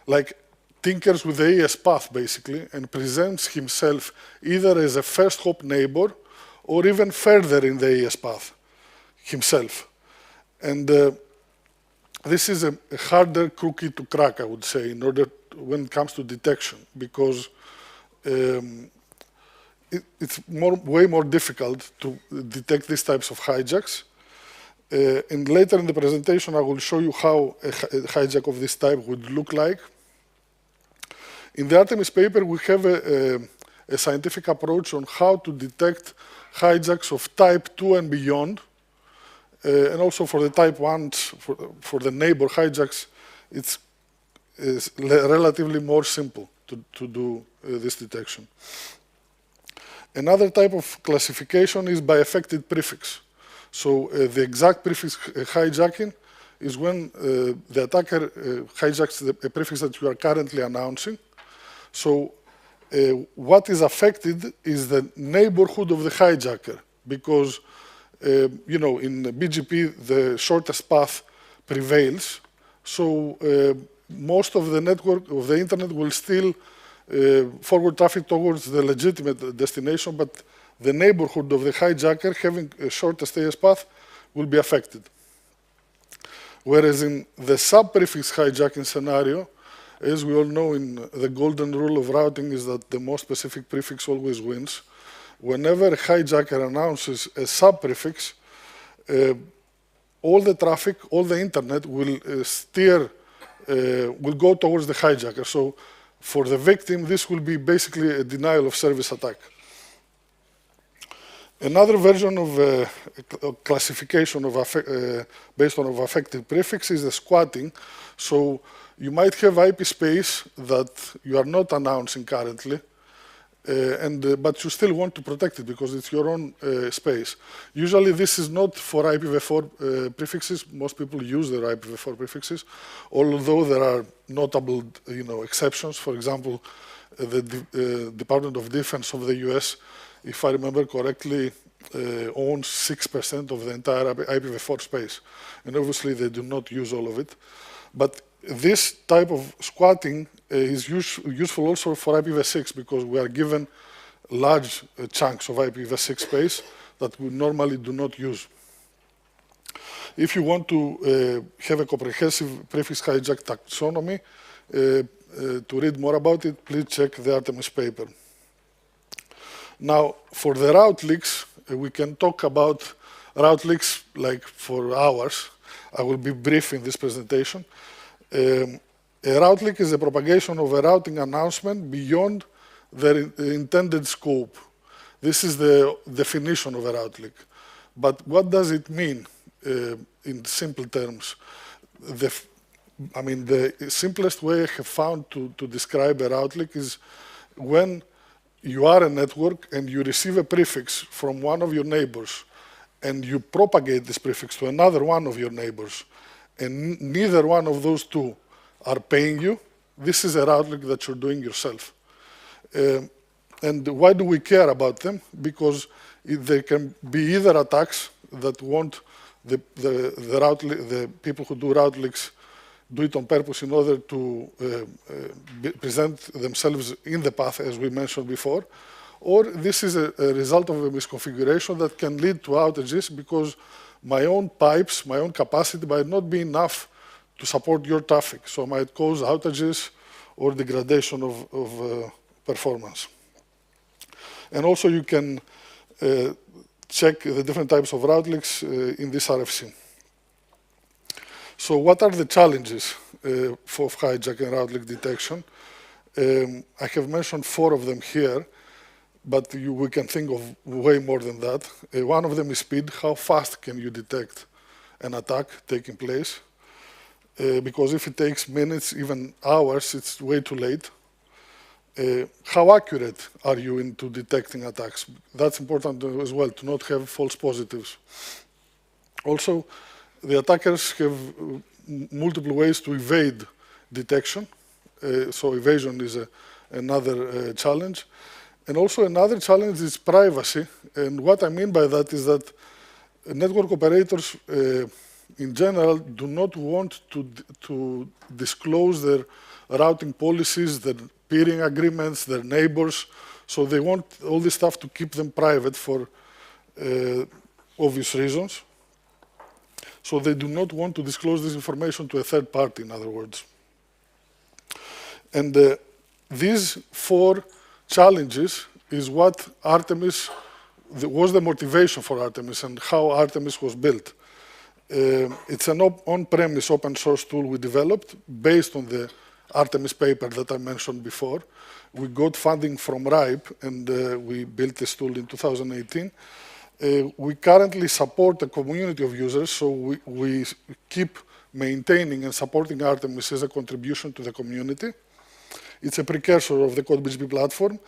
like tinkers with the AS path basically, and presents himself either as a first hop neighbor or even further in the AS path himself. And this is a harder cookie to crack, I would say, in order when it comes to detection, because it's way more difficult to detect these types of hijacks. And later in the presentation, I will show you how a hijack of this type would look like. In the Artemis paper, we have a scientific approach on how to detect hijacks of type 2 and beyond. And also for the type 1s, for the neighbor hijacks, it's relatively more simple to do this detection. Another type of classification is by affected prefix. So the exact prefix hijacking is when the attacker hijacks a prefix that you are currently announcing. So what is affected is the neighborhood of the hijacker, because you know, in BGP the shortest path prevails. So most of the network of the internet will still forward traffic towards the legitimate destination, but the neighborhood of the hijacker having a shortest AS path will be affected. Whereas in the sub-prefix hijacking scenario, as we all know, in the golden rule of routing is that the most specific prefix always wins. Whenever a hijacker announces a sub-prefix, all the traffic, all the internet will will go towards the hijacker. So for the victim, this will be basically a denial of service attack. Another version of classification of based on affected prefix is the squatting. So you might have IP space that you are not announcing currently, but you still want to protect it because it's your own space. Usually this is not for IPv4 prefixes. Most people use their IPv4 prefixes, although there are notable exceptions. For example, the Department of Defense of the US, if I remember correctly, owns 6% of the entire IPv4 space. And obviously they do not use all of it. But this type of squatting is useful also for IPv6 because we are given large chunks of IPv6 space that we normally do not use. If you want to have a comprehensive prefix hijack taxonomy, to read more about it, please check the Artemis paper. Now, for the route leaks, we can talk about route leaks like for hours. I will be brief in this presentation. A route leak is the propagation of a routing announcement beyond the intended scope. This is the definition of a route leak. But what does it mean in simple terms? The simplest way I have found to describe a route leak is when you are a network and you receive a prefix from one of your neighbors and you propagate this prefix to another one of your neighbors and neither one of those two are paying you, this is a route leak that you're doing yourself. And why do we care about them? Because they can be either attacks that want the people who do route leaks do it on purpose in order to present themselves in the path, as we mentioned before, or this is a result of a misconfiguration that can lead to outages because my own pipes, my own capacity might not be enough to support your traffic, so it might cause outages or degradation of performance. And also you can check the different types of route leaks in this RFC. So what are the challenges for hijack and route leak detection? I have mentioned 4 of them here, but we can think of way more than that. One of them is speed. How fast can you detect an attack taking place? Because if it takes minutes, even hours, it's way too late. How accurate are you into detecting attacks? That's important as well, to not have false positives. Also, the attackers have multiple ways to evade detection. So evasion is another challenge. And also another challenge is privacy. And what I mean by that is that network operators in general do not want to disclose their routing policies, their peering agreements, their neighbors. So they want all this stuff to keep them private for obvious reasons. So they do not want to disclose this information to a third party, in other words. And these 4 challenges is what Artemis, was the motivation for Artemis and how Artemis was built. It's an on-premise open source tool we developed based on the Artemis paper that I mentioned before. We got funding from RIPE and we built this tool in 2018. We currently support a community of users, so we keep maintaining and supporting Artemis as a contribution to the community. It's a precursor of the CodeBGP platform,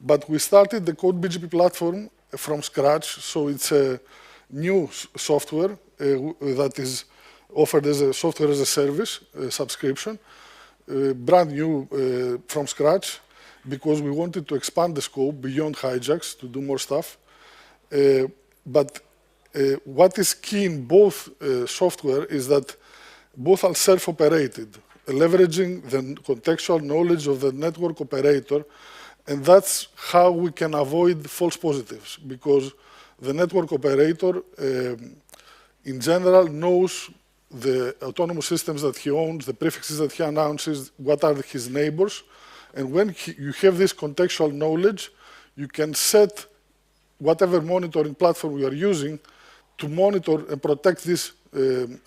but we started the CodeBGP platform from scratch, so it's a new software that is offered as a software as a service subscription, brand new from scratch, because we wanted to expand the scope beyond hijacks to do more stuff. But what is key in both software is that both are self-operated, leveraging the contextual knowledge of the network operator, and that's how we can avoid false positives, because the network operator, in general, knows the autonomous systems that he owns, the prefixes that he announces, what are his neighbors, and when you have this contextual knowledge, you can set whatever monitoring platform you are using to monitor and protect these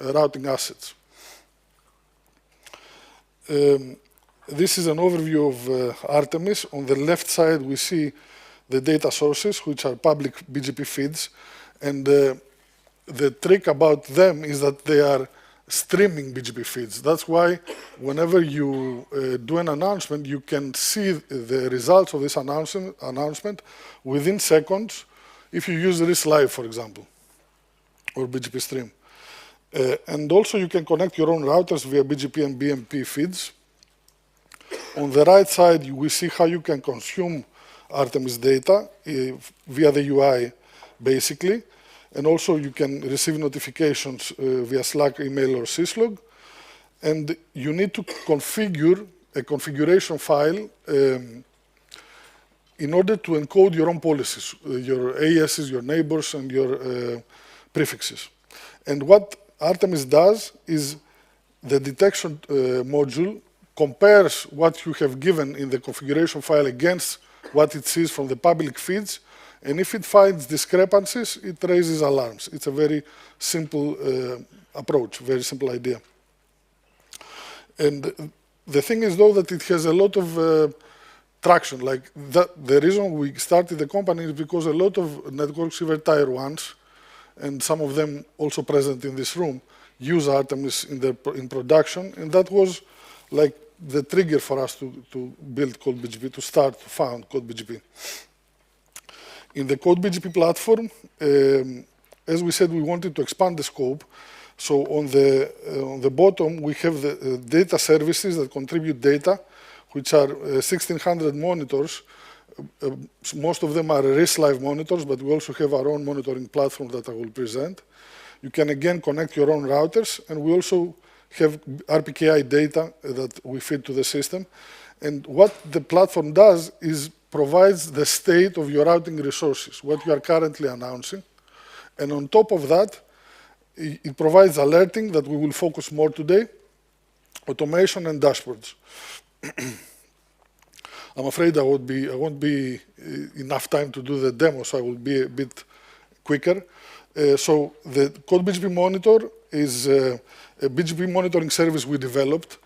routing assets. This is an overview of Artemis. On the left side, we see the data sources, which are public BGP feeds. And the trick about them is that they are streaming BGP feeds. That's why whenever you do an announcement, you can see the results of this announcement within seconds if you use RIS Live, for example, or BGP Stream. And also you can connect your own routers via BGP and BMP feeds. On the right side, we see how you can consume Artemis data via the UI, basically. And also you can receive notifications via Slack, email, or syslog. And you need to configure a configuration file in order to encode your own policies, your ASs, your neighbors, and your prefixes. And what Artemis does is the detection module compares what you have given in the configuration file against what it sees from the public feeds. And if it finds discrepancies, it raises alarms. It's a very simple approach, very simple idea. And the thing is, though, that it has a lot of traction. Like the reason we started the company is because a lot of networks, even tier ones, and some of them also present in this room, use Artemis in production. And that was like the trigger for us to build Code BGP, to start to found Code BGP. In the Code BGP platform, as we said, we wanted to expand the scope. So on the bottom, we have the data services that contribute data, which are 1,600 monitors. Most of them are RIS Live monitors, but we also have our own monitoring platform that I will present. You can again connect your own routers, and we also have RPKI data that we feed to the system. And what the platform does is provides the state of your routing resources, what you are currently announcing. And on top of that, it provides alerting that we will focus more today, automation and dashboards. I'm afraid I won't be enough time to do the demo, so I will be a bit quicker. So the Code BGP Monitor is a BGP monitoring service we developed.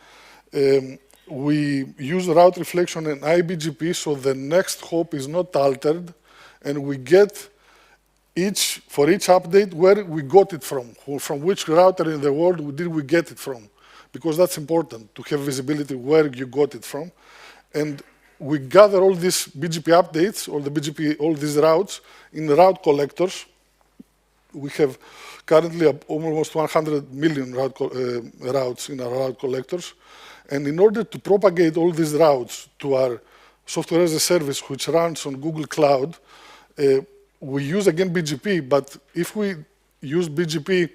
We use route reflection and iBGP, so the next hop is not altered, and we get for each update where we got it from which router in the world did we get it from, because that's important to have visibility where you got it from. And we gather all these BGP updates, all these routes in route collectors. We have currently almost 100 million routes in our route collectors. And in order to propagate all these routes to our software as a service, which runs on Google Cloud, we use again BGP, but if we use BGP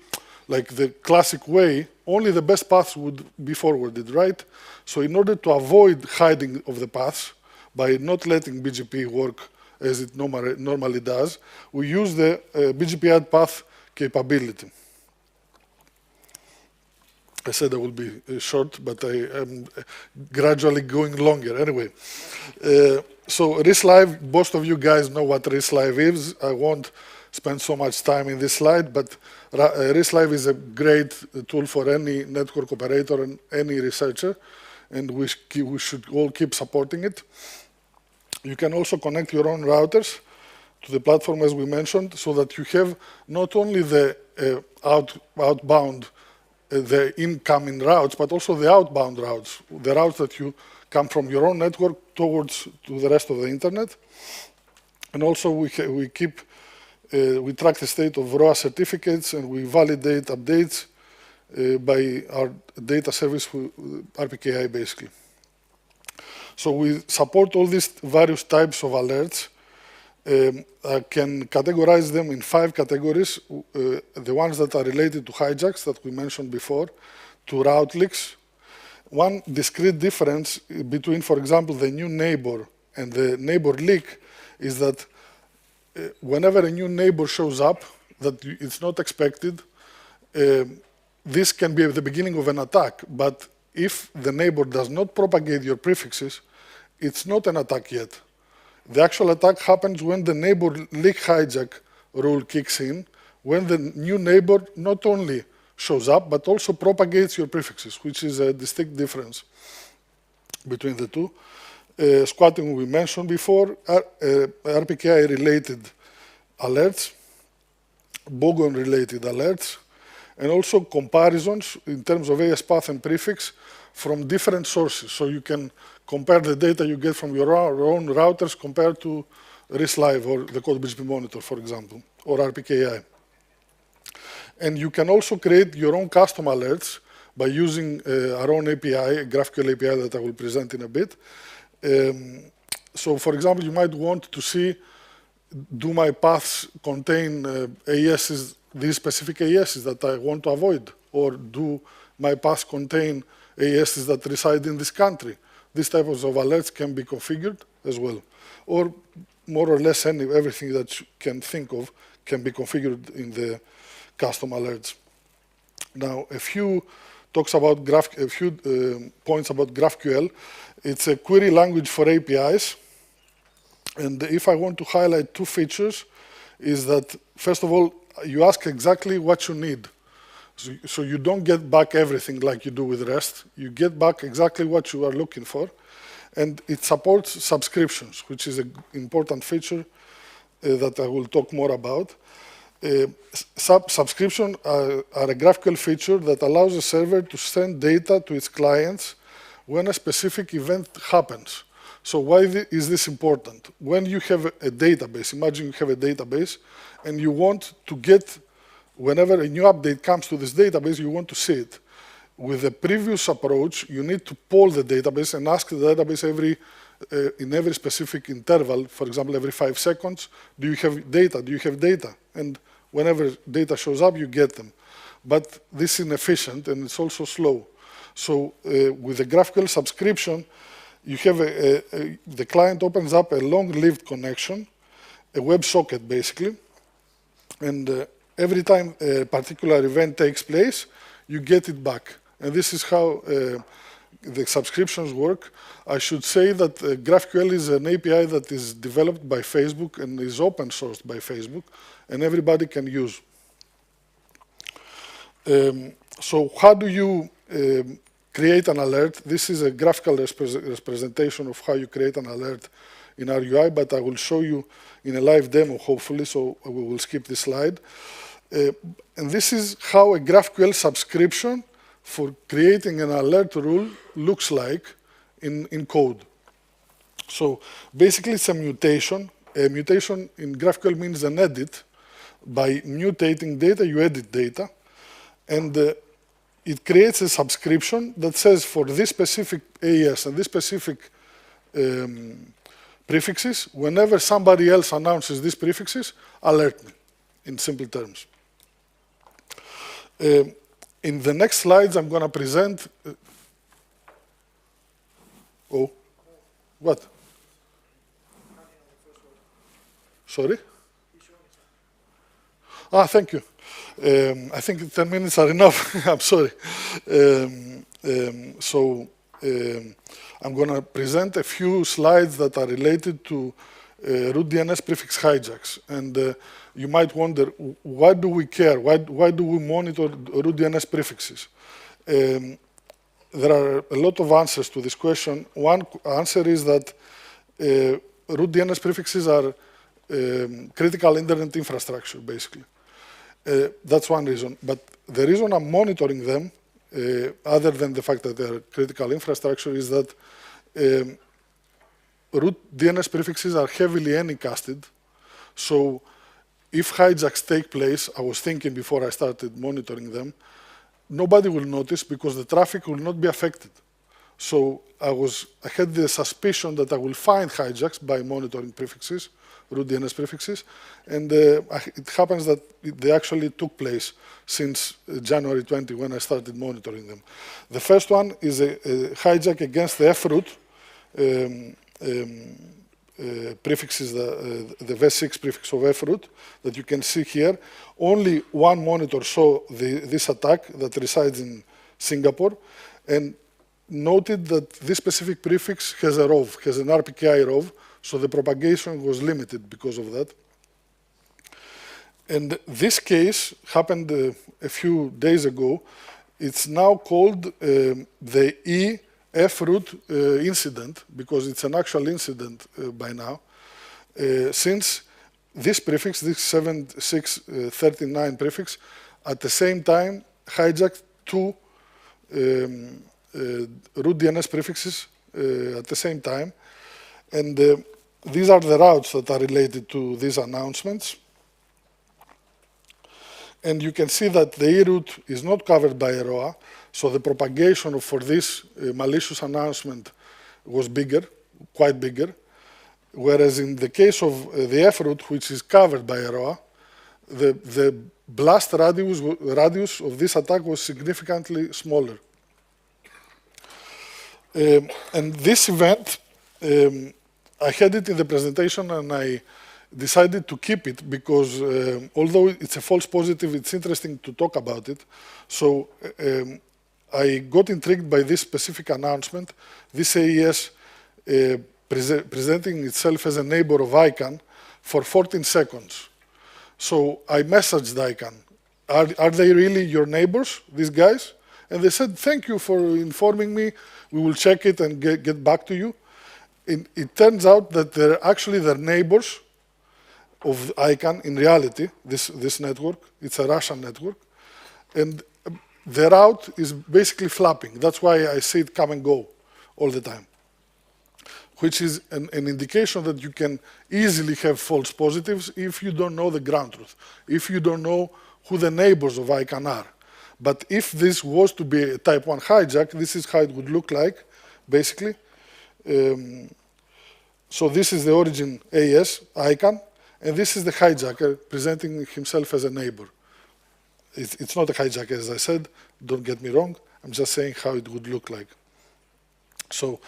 like the classic way, only the best paths would be forwarded, right? So in order to avoid hiding of the paths by not letting BGP work as it normally does, we use the BGP add path capability. I said I will be short, but I am gradually going longer. Anyway, so RIS Live, most of you guys know what RIS Live is. I won't spend so much time in this slide, but RIS Live is a great tool for any network operator and any researcher, and we should all keep supporting it. You can also connect your own routers to the platform, as we mentioned, so that you have not only the outbound, the incoming routes, but also the outbound routes, the routes that you come from your own network to the rest of the internet. And also we track the state of ROA certificates, and we validate updates by our data service, RPKI, basically. So we support all these various types of alerts. I can categorize them in 5 categories. The ones that are related to hijacks that we mentioned before, to route leaks. One discrete difference between, for example, the new neighbor and the neighbor leak is that whenever a new neighbor shows up that it's not expected, this can be the beginning of an attack. But if the neighbor does not propagate your prefixes, it's not an attack yet. The actual attack happens when the neighbor leak hijack rule kicks in, when the new neighbor not only shows up, but also propagates your prefixes, which is a distinct difference between the two. Squatting we mentioned before, RPKI-related alerts, Bogon-related alerts, and also comparisons in terms of AS path and prefix from different sources. So you can compare the data you get from your own routers compared to RIS-Live or the CodeBGP monitor, for example, or RPKI. And you can also create your own custom alerts by using our own API, a GraphQL API that I will present in a bit. So, for example, you might want to see, do my paths contain AESs, these specific AESs that I want to avoid? Or do my paths contain AESs that reside in this country? These types of alerts can be configured as well. Or more or less everything that you can think of can be configured in the custom alerts. Now, a few points about GraphQL. It's a query language for APIs. And if I want to highlight 2 features, is that, first of all, you ask exactly what you need. So you don't get back everything like you do with REST. You get back exactly what you are looking for. And it supports subscriptions, which is an important feature that I will talk more about. Subscriptions are a GraphQL feature that allows a server to send data to its clients when a specific event happens. So why is this important? When you have a database, imagine you have a database, and you want to get, whenever a new update comes to this database, you want to see it. With the previous approach, you need to poll the database and ask the database in every specific interval, for example, every 5 seconds, do you have data? Do you have data? And whenever data shows up, you get them. But this is inefficient, and it's also slow. So with the GraphQL subscription, you have the client opens up a long-lived connection, a WebSocket basically, and every time a particular event takes place, you get it back. And this is how the subscriptions work. I should say that GraphQL is an API that is developed by Facebook and is open sourced by Facebook, and everybody can use. So how do you create an alert? This is a graphical representation of how you create an alert in our UI, but I will show you in a live demo, hopefully, so we will skip this slide. And this is how a GraphQL subscription for creating an alert rule looks like in code. So basically, it's a mutation. A mutation in GraphQL means an edit. By mutating data, you edit data. And it creates a subscription that says for this specific AES and this specific prefixes, whenever somebody else announces these prefixes, alert me, in simple terms. In the next slides, I'm going to present... what? Sorry? Thank you. I think 10 minutes are enough. I'm sorry. I'm going to present a few slides that are related to root DNS prefix hijacks. And you might wonder, why do we care? Why do we monitor root DNS prefixes? There are a lot of answers to this question. One answer is that root DNS prefixes are critical internet infrastructure, basically. That's one reason. But the reason I'm monitoring them, other than the fact that they're critical infrastructure, is that root DNS prefixes are heavily anycasted. So if hijacks take place, I was thinking before I started monitoring them, nobody will notice because the traffic will not be affected. So I had the suspicion that I will find hijacks by monitoring prefixes, root DNS prefixes, and it happens that they actually took place since January 20 when I started monitoring them. The first one is a hijack against the froot prefixes, the v6 prefix of froot that you can see here. Only one monitor saw this attack that resides in Singapore and noted that this specific prefix has a rov, has an RPKI rov, so the propagation was limited because of that. And this case happened a few days ago. It's now called the EFRoot incident because it's an actual incident by now. Since this prefix, this 7639 prefix, at the same time hijacked two root DNS prefixes at the same time. And these are the routes that are related to these announcements. And you can see that the e-route is not covered by EROA, so the propagation for this malicious announcement was bigger, quite bigger. Whereas in the case of the F-route, which is covered by EROA, the blast radius of this attack was significantly smaller. And this event, I had it in the presentation and I decided to keep it because although it's a false positive, it's interesting to talk about it. So I got intrigued by this specific announcement, this AES presenting itself as a neighbor of ICANN for 14 seconds. So I messaged ICANN, are they really your neighbors, these guys? And they said, thank you for informing me, we will check it and get back to you. It turns out that they're actually their neighbors of ICANN in reality, this network. It's a Russian network. And the route is basically flapping. That's why I see it come and go all the time, which is an indication that you can easily have false positives if you don't know the ground truth, if you don't know who the neighbors of ICANN are. But if this was to be a type 1 hijack, this is how it would look like, basically. So this is the origin AES, ICANN, and this is the hijacker presenting himself as a neighbor. It's not a hijacker, as I said, don't get me wrong. I'm just saying how it would look like. So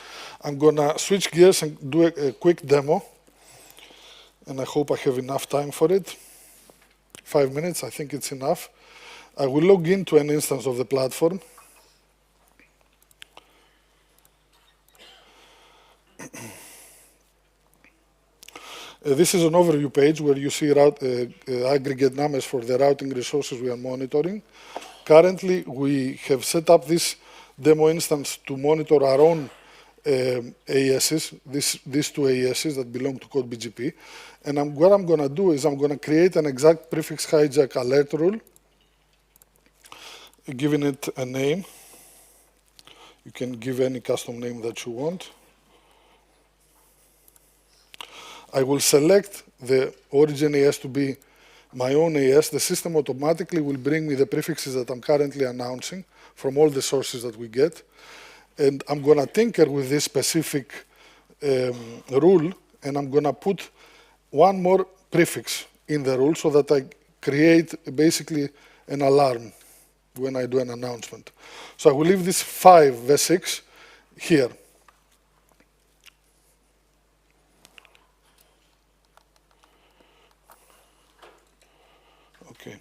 I'm going to switch gears and do a quick demo, and I hope I have enough time for it. 5 minutes, I think it's enough. I will log into an instance of the platform. This is an overview page where you see aggregate numbers for the routing resources we are monitoring. Currently, we have set up this demo instance to monitor our own AESs, these two AESs that belong to code BGP. And what I'm going to do is I'm going to create an exact prefix hijack alert rule, giving it a name. You can give any custom name that you want. I will select the origin AES to be my own AES. The system automatically will bring me the prefixes that I'm currently announcing from all the sources that we get. And I'm going to tinker with this specific rule, and I'm going to put one more prefix in the rule so that I create basically an alarm when I do an announcement. So I will leave this 5 v6 here. Okay.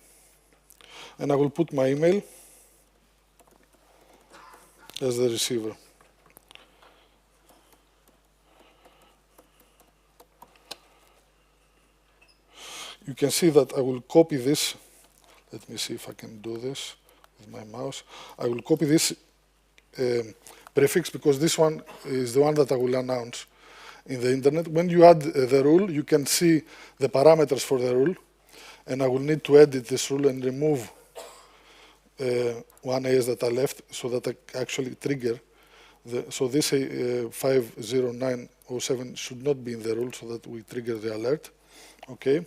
And I will put my email as the receiver. You can see that I will copy this. Let me see if I can do this with my mouse. I will copy this prefix because this one is the one that I will announce in the internet. When you add the rule, you can see the parameters for the rule. And I will need to edit this rule and remove one AES that I left so that I actually trigger. So this 50907 should not be in the rule so that we trigger the alert. Okay.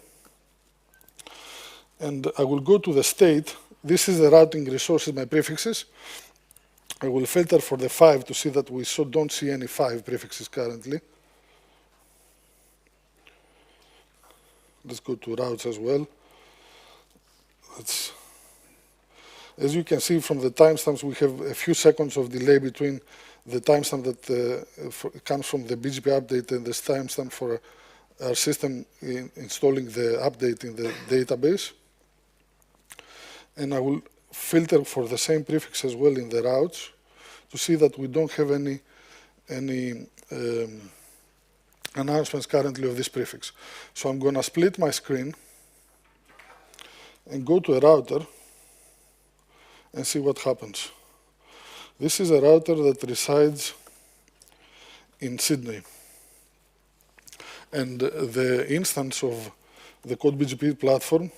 And I will go to the state. this is the routing resources, my prefixes. I will filter for the 5 to see that we don't see any 5 prefixes currently. Let's go to routes as well. As you can see from the timestamps, we have a few seconds of delay between the timestamp that comes from the BGP update and the timestamp for our system installing the update in the database. And I will filter for the same prefix as well in the routes to see that we don't have any announcements currently of this prefix. So I'm going to split my screen and go to a router and see what happens. This is a router that resides in Sydney. And the instance of the CodeBGP platform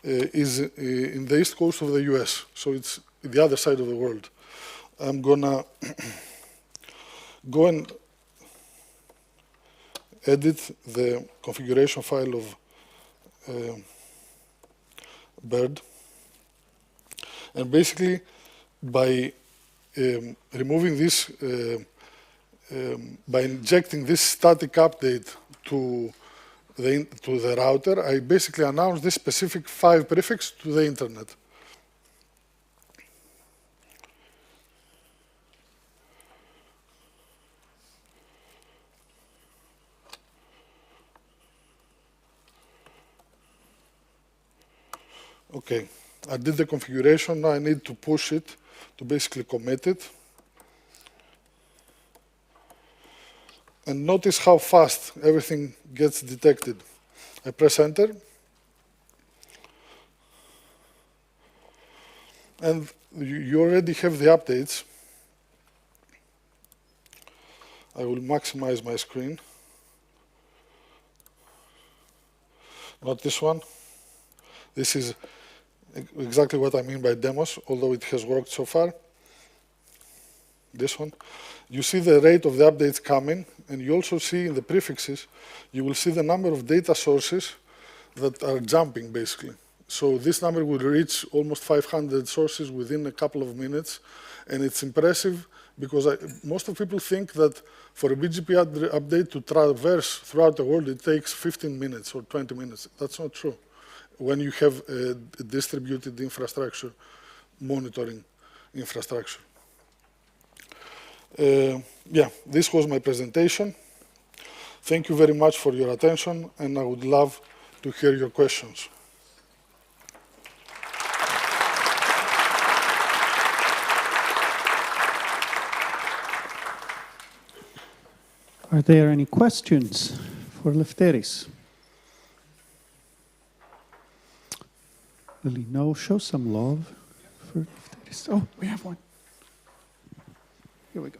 is in the east coast of the US, so it's the other side of the world. I'm gonna go and edit the configuration file of Bird. And basically, by removing this, by injecting this static update to the router, I basically announce this specific 5 prefix to the internet. Okay, I did the configuration. Now I need to push it to basically commit it. And notice how fast everything gets detected. I press enter. And you already have the updates. I will maximize my screen. Not this one. This is exactly what I mean by demos, although it has worked so far. This one. You see the rate of the updates coming, and you also see in the prefixes, you will see the number of data sources that are jumping, basically. So this number will reach almost 500 sources within a couple of minutes, and it's impressive because most of people think that for a BGP update to traverse throughout the world, it takes 15 minutes or 20 minutes. That's not true when you have a distributed infrastructure, monitoring infrastructure. Yeah, this was my presentation. Thank you very much for your attention, and I would love to hear your questions. Are there any questions for Lefteris? Lily, no, show some love for Lefteris. Oh, we have one. Here we go.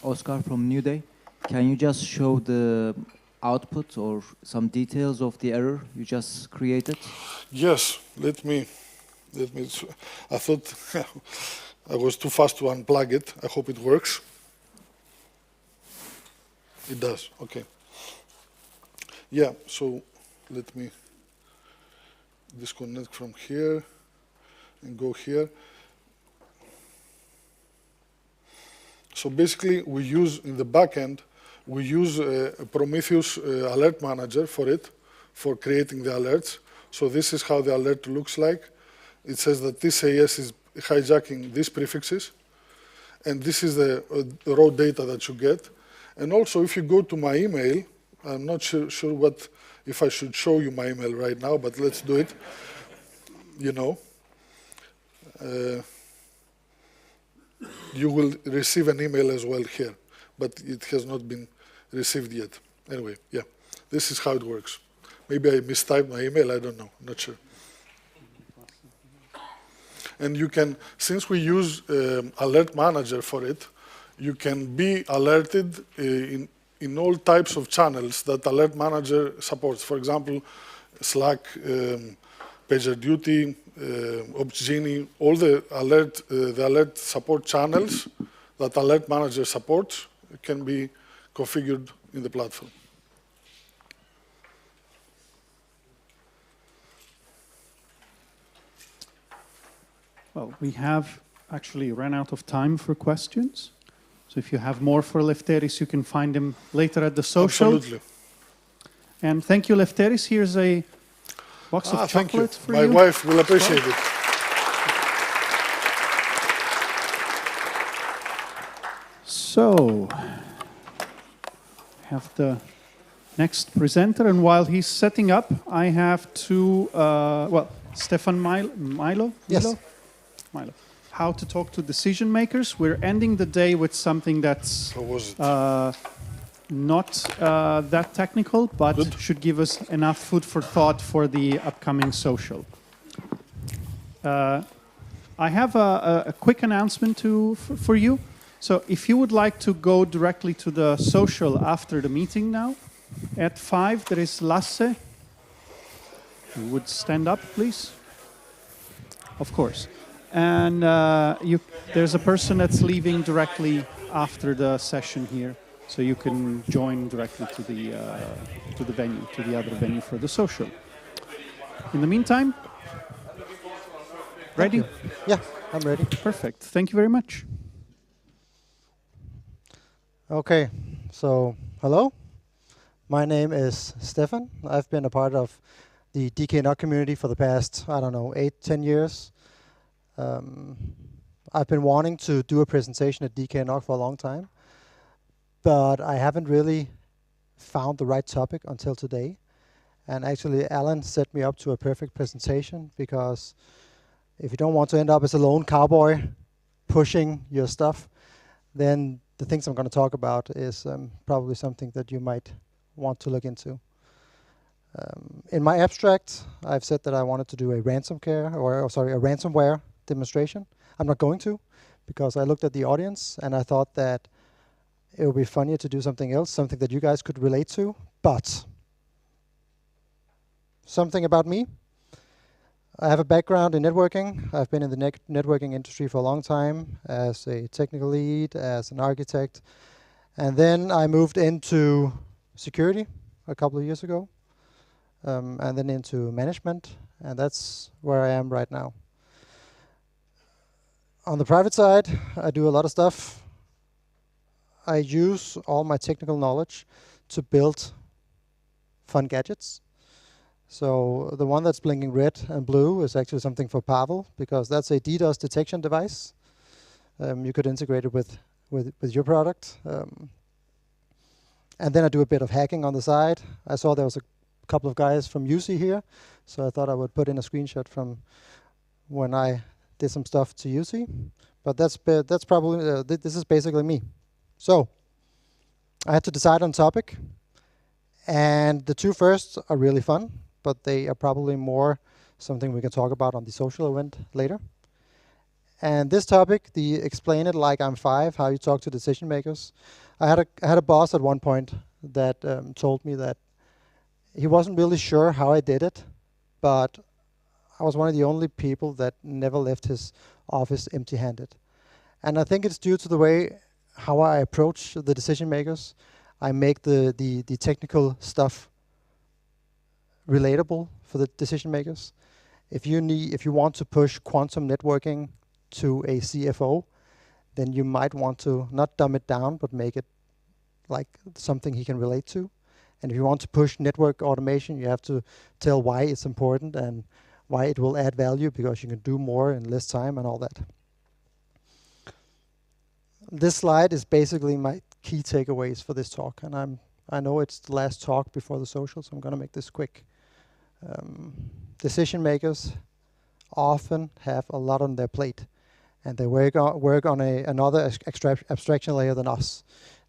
Oscar from New Day. Can you just show the output or some details of the error you just created? Yes, let me. I thought I was too fast to unplug it. I hope it works. It does, okay. Yeah, so let me disconnect from here and go here. So basically, we use, in the backend, we use a Prometheus alert manager for it, for creating the alerts. So this is how the alert looks like. It says that this AS is hijacking these prefixes, and this is the raw data that you get. And also, if you go to my email, I'm not sure if I should show you my email right now, but let's do it. You know, you will receive an email as well here, but it has not been received yet. Anyway, yeah, this is how it works. Maybe I mistyped my email, I don't know, not sure. And you can, since we use Alert Manager for it, you can be alerted in all types of channels that Alert Manager supports. For example, Slack, PagerDuty, Opsgenie, all the alert support channels that Alert Manager supports can be configured in the platform. Well, we have actually run out of time for questions. So if you have more for Lefteris, you can find him later at the social. Absolutely. And thank you, Lefteris. Here's a box of chocolate for you. My wife will appreciate it. So, have the next presenter, and while he's setting up, I have to, Stefan Milo? Yes. Milo. How to talk to decision makers. We're ending the day with something that's not that technical, but should give us enough food for thought for the upcoming social. I have a quick announcement for you. So if you would like to go directly to the social after the meeting now, at 5 there is Lasse. You would stand up, please. Of course. And there's a person that's leaving directly after the session here, so you can join directly to the venue, to the other venue for the social. In the meantime, ready? Yeah, I'm ready. Perfect. Thank you very much. Okay, so hello. My name is Stefan. I've been a part of the DKNOG community for the past, 8-10 years. I've been wanting to do a presentation at DKNOG for a long time, but I haven't really found the right topic until today. And actually, Alan set me up to a perfect presentation, because if you don't want to end up as a lone cowboy pushing your stuff, then the things I'm going to talk about is probably something that you might want to look into. In my abstract, I've said that I wanted to do a ransomware demonstration. I'm not going to, because I looked at the audience and I thought that it would be funnier to do something else, something that you guys could relate to. But something about me. I have a background in networking. I've been in the networking industry for a long time as a technical lead, as an architect. And then I moved into security a couple of years ago, and then into management. And that's where I am right now. On the private side, I do a lot of stuff. I use all my technical knowledge to build fun gadgets. So the one that's blinking red and blue is actually something for Pavel, because that's a DDoS detection device. You could integrate it with your product. And then I do a bit of hacking on the side. I saw there was a couple of guys from UC here, so I thought I would put in a screenshot from when I did some stuff to UC. But that's probably, this is basically me. So I had to decide on topic, and the two first are really fun, but they are probably more something we can talk about on the social event later. And this topic, the explain it like I'm 5, how you talk to decision makers. I had a boss at one point that told me that he wasn't really sure how I did it, but I was one of the only people that never left his office empty-handed. And I think it's due to the way how I approach the decision makers. I make the technical stuff relatable for the decision makers. If you want to push quantum networking to a CFO, then you might want to not dumb it down, but make it like something he can relate to. And if you want to push network automation, you have to tell why it's important and why it will add value, because you can do more in less time and all that. This slide is basically my key takeaways for this talk, and I know it's the last talk before the social, so I'm going to make this quick. Decision makers often have a lot on their plate, and they work on another abstraction layer than us.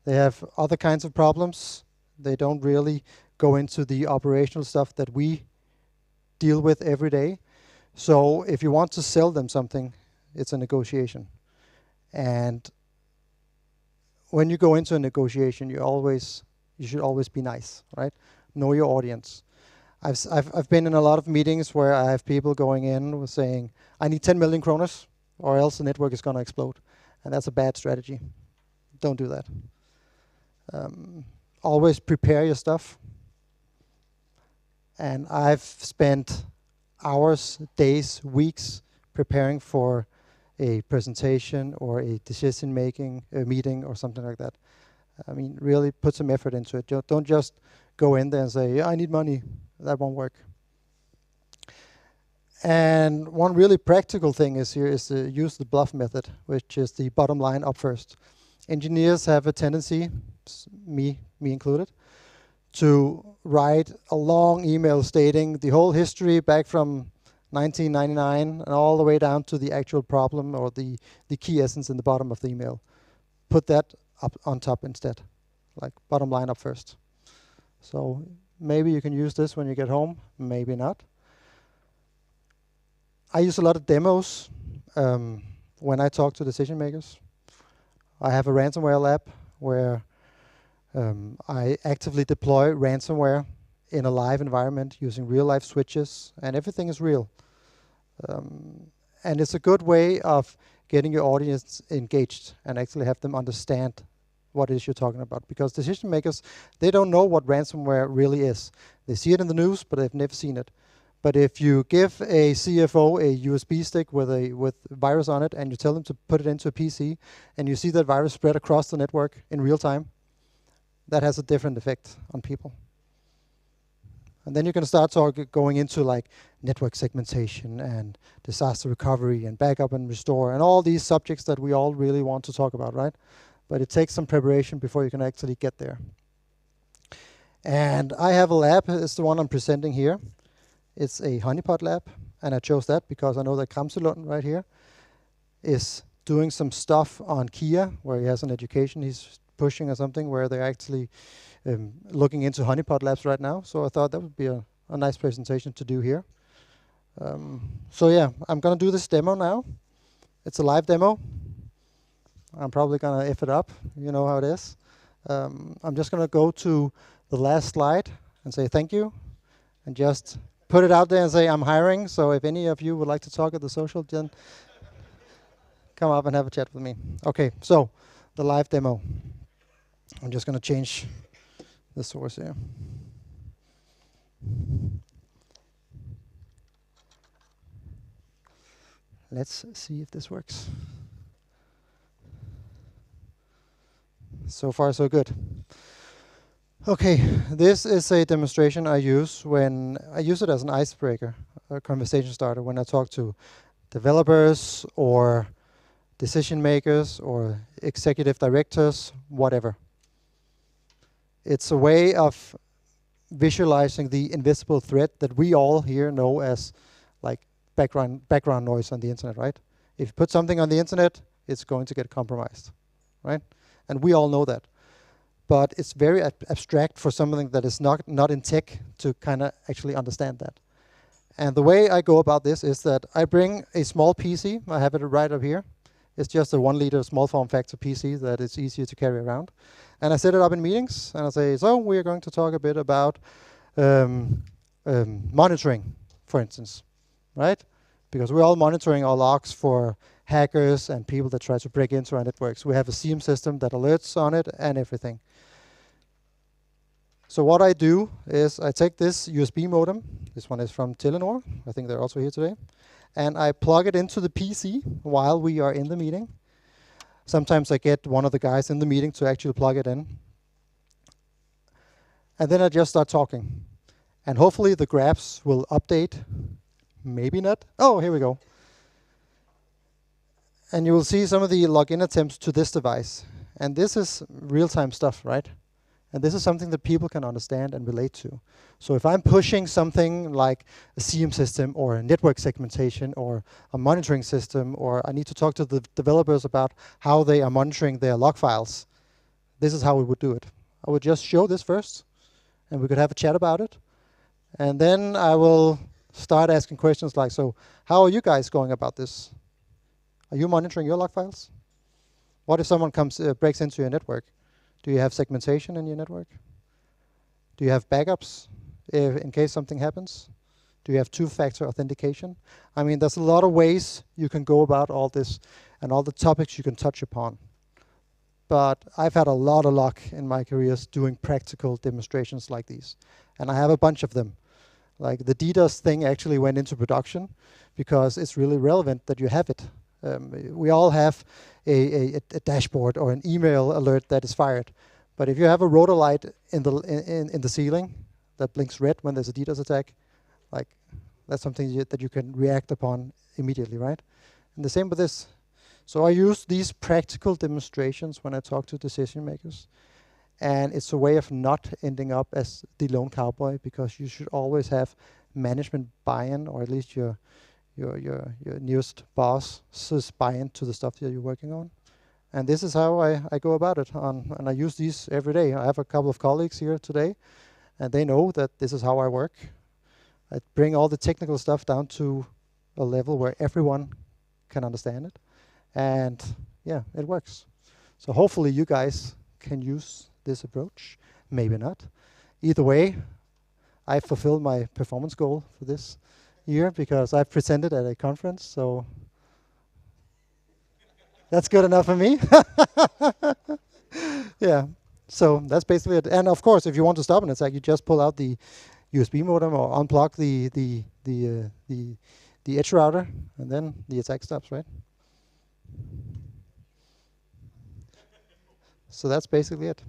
They have other kinds of problems. They don't really go into the operational stuff that we deal with every day. So if you want to sell them something, it's a negotiation. And when you go into a negotiation, you should always be nice, right? Know your audience. I've been in a lot of meetings where I have people going in with saying, I need 10 million kroners, or else the network is going to explode. And that's a bad strategy. Don't do that. Always prepare your stuff. And I've spent hours, days, weeks preparing for a presentation or a decision-making meeting or something like that. I mean, really put some effort into it. Don't just go in there and say, yeah, I need money. That won't work. And one really practical thing is here is to use the bluff method, which is the bottom line up first. Engineers have a tendency, me included, to write a long email stating the whole history back from 1999 and all the way down to the actual problem or the key essence in the bottom of the email. Put that up on top instead, like bottom line up first. So maybe you can use this when you get home, maybe not. I use a lot of demos when I talk to decision makers. I have a ransomware lab where I actively deploy ransomware in a live environment using real life switches, and everything is real. And it's a good way of getting your audience engaged and actually have them understand what it is you're talking about. Because decision makers, they don't know what ransomware really is. They see it in the news, but they've never seen it. But if you give a CFO a USB stick with virus on it and you tell them to put it into a PC and you see that virus spread across the network in real time, that has a different effect on people. And then you can start going into like network segmentation and disaster recovery and backup and restore and all these subjects that we all really want to talk about, right? But it takes some preparation before you can actually get there. And I have a lab, it's the one I'm presenting here. It's a honeypot lab, and I chose that because I know that Kramselund right here is doing some stuff on Kia, where he has an education he's pushing or something, where they're actually looking into honeypot labs right now. So I thought that would be a nice presentation to do here. So yeah, I'm gonna do this demo now. It's a live demo. I'm probably gonna F it up, you know how it is. I'm just gonna go to the last slide and say thank you, and just put it out there and say I'm hiring. So if any of you would like to talk at the social, then come up and have a chat with me. Okay, so the live demo. I'm just gonna change the source here. Let's see if this works. So far, so good. Okay, this is a demonstration I use when I use it as an icebreaker, a conversation starter, when I talk to developers or decision makers or executive directors, whatever. It's a way of visualizing the invisible threat that we all here know as like background noise on the internet, right? If you put something on the internet, it's going to get compromised, right? And we all know that. But it's very abstract for something that is not in tech to kind of actually understand that. And the way I go about this is that I bring a small PC. I have it right up here. It's just a 1 liter small form factor PC that is easier to carry around. And I set it up in meetings and I say, so we're going to talk a bit about monitoring, for instance, right? Because we're all monitoring our logs for hackers and people that try to break into our networks. We have a SIEM system that alerts on it and everything. So what I do is I take this USB modem. This one is from Telenor. I think they're also here today. And I plug it into the PC while we are in the meeting. Sometimes I get one of the guys in the meeting to actually plug it in. And then I just start talking. And hopefully the graphs will update. Maybe not. Oh, here we go. And you will see some of the login attempts to this device. And this is real-time stuff, right? And this is something that people can understand and relate to. So if I'm pushing something like a SIEM system or a network segmentation or a monitoring system, or I need to talk to the developers about how they are monitoring their log files, this is how we would do it. I would just show this first, and we could have a chat about it. And then I will start asking questions like, so how are you guys going about this? Are you monitoring your log files? What if someone breaks into your network? Do you have segmentation in your network? Do you have backups in case something happens? Do you have two-factor authentication? I mean, there's a lot of ways you can go about all this and all the topics you can touch upon. But I've had a lot of luck in my careers doing practical demonstrations like these. And I have a bunch of them. Like the DDoS thing actually went into production because it's really relevant that you have it. We all have a dashboard or an email alert that is fired. But if you have a rotor light in the ceiling that blinks red when there's a DDoS attack, like that's something that you can react upon immediately, right? And the same with this. So I use these practical demonstrations when I talk to decision makers. And it's a way of not ending up as the lone cowboy, because you should always have management buy-in, or at least your newest boss's buy-in to the stuff that you're working on. And this is how I go about it. And I use these every day. I have a couple of colleagues here today, and they know that this is how I work. I bring all the technical stuff down to a level where everyone can understand it. And yeah, it works. So hopefully you guys can use this approach. Maybe not. Either way, I fulfilled my performance goal for this year because I presented at a conference, so that's good enough for me. Yeah, so that's basically it. And of course, if you want to stop an attack, you just pull out the USB modem or unplug the edge router, and then the attack stops, right? So that's basically it.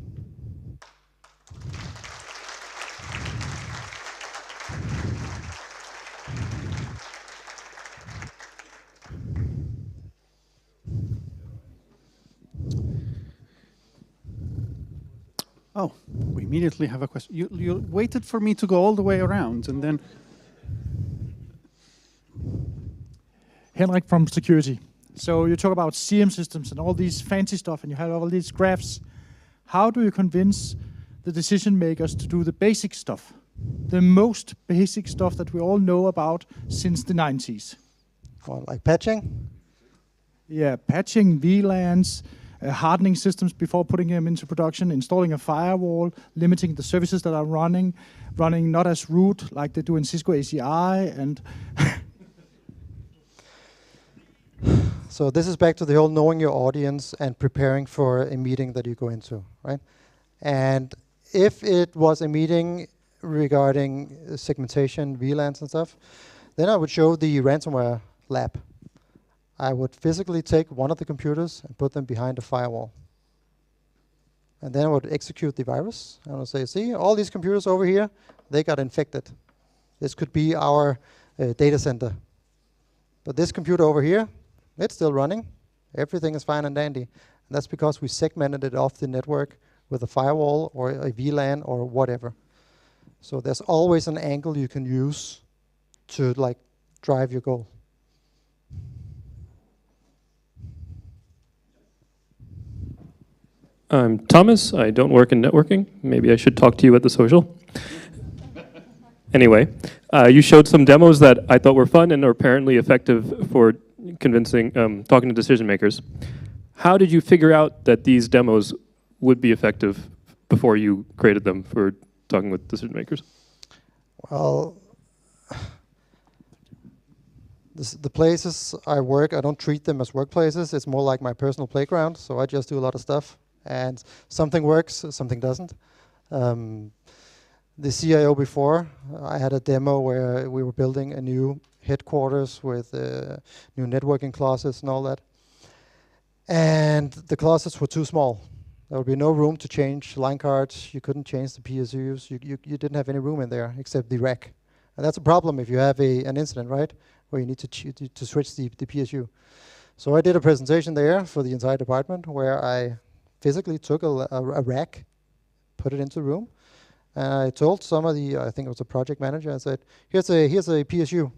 Oh, we immediately have a question. You waited for me to go all the way around, and then... Henrik from security. So you talk about CM systems and all these fancy stuff, and you have all these graphs. How do you convince the decision makers to do the basic stuff? The most basic stuff that we all know about since the 90s. Well, like patching? Yeah, patching, VLANs, hardening systems before putting them into production, installing a firewall, limiting the services that are running not as root like they do in Cisco ACI, and... So this is back to the whole knowing your audience and preparing for a meeting that you go into, right? And if it was a meeting regarding segmentation, VLANs and stuff, then I would show the ransomware lab. I would physically take one of the computers and put them behind a firewall. And then I would execute the virus. I would say, see, all these computers over here, they got infected. This could be our data center. But this computer over here, it's still running. Everything is fine and dandy. And that's because we segmented it off the network with a firewall or a VLAN or whatever. So there's always an angle you can use to like drive your goal. I'm Thomas. I don't work in networking. Maybe I should talk to you at the social. Anyway, you showed some demos that I thought were fun and are apparently effective for convincing, talking to decision makers. How did you figure out that these demos would be effective before you created them for talking with decision makers? Well, the places I work, I don't treat them as workplaces. It's more like my personal playground. So I just do a lot of stuff. And something works, something doesn't. The CIO before, I had a demo where we were building a new headquarters with new networking closets and all that. And the closets were too small. There would be no room to change line cards. You couldn't change the PSUs. You didn't have any room in there except the rack. And that's a problem if you have an incident, right? Where you need to switch the PSU. So I did a presentation there for the entire department where I physically took a rack, put it into the room, and I told some of the, I think it was a project manager, I said, here's a PSU.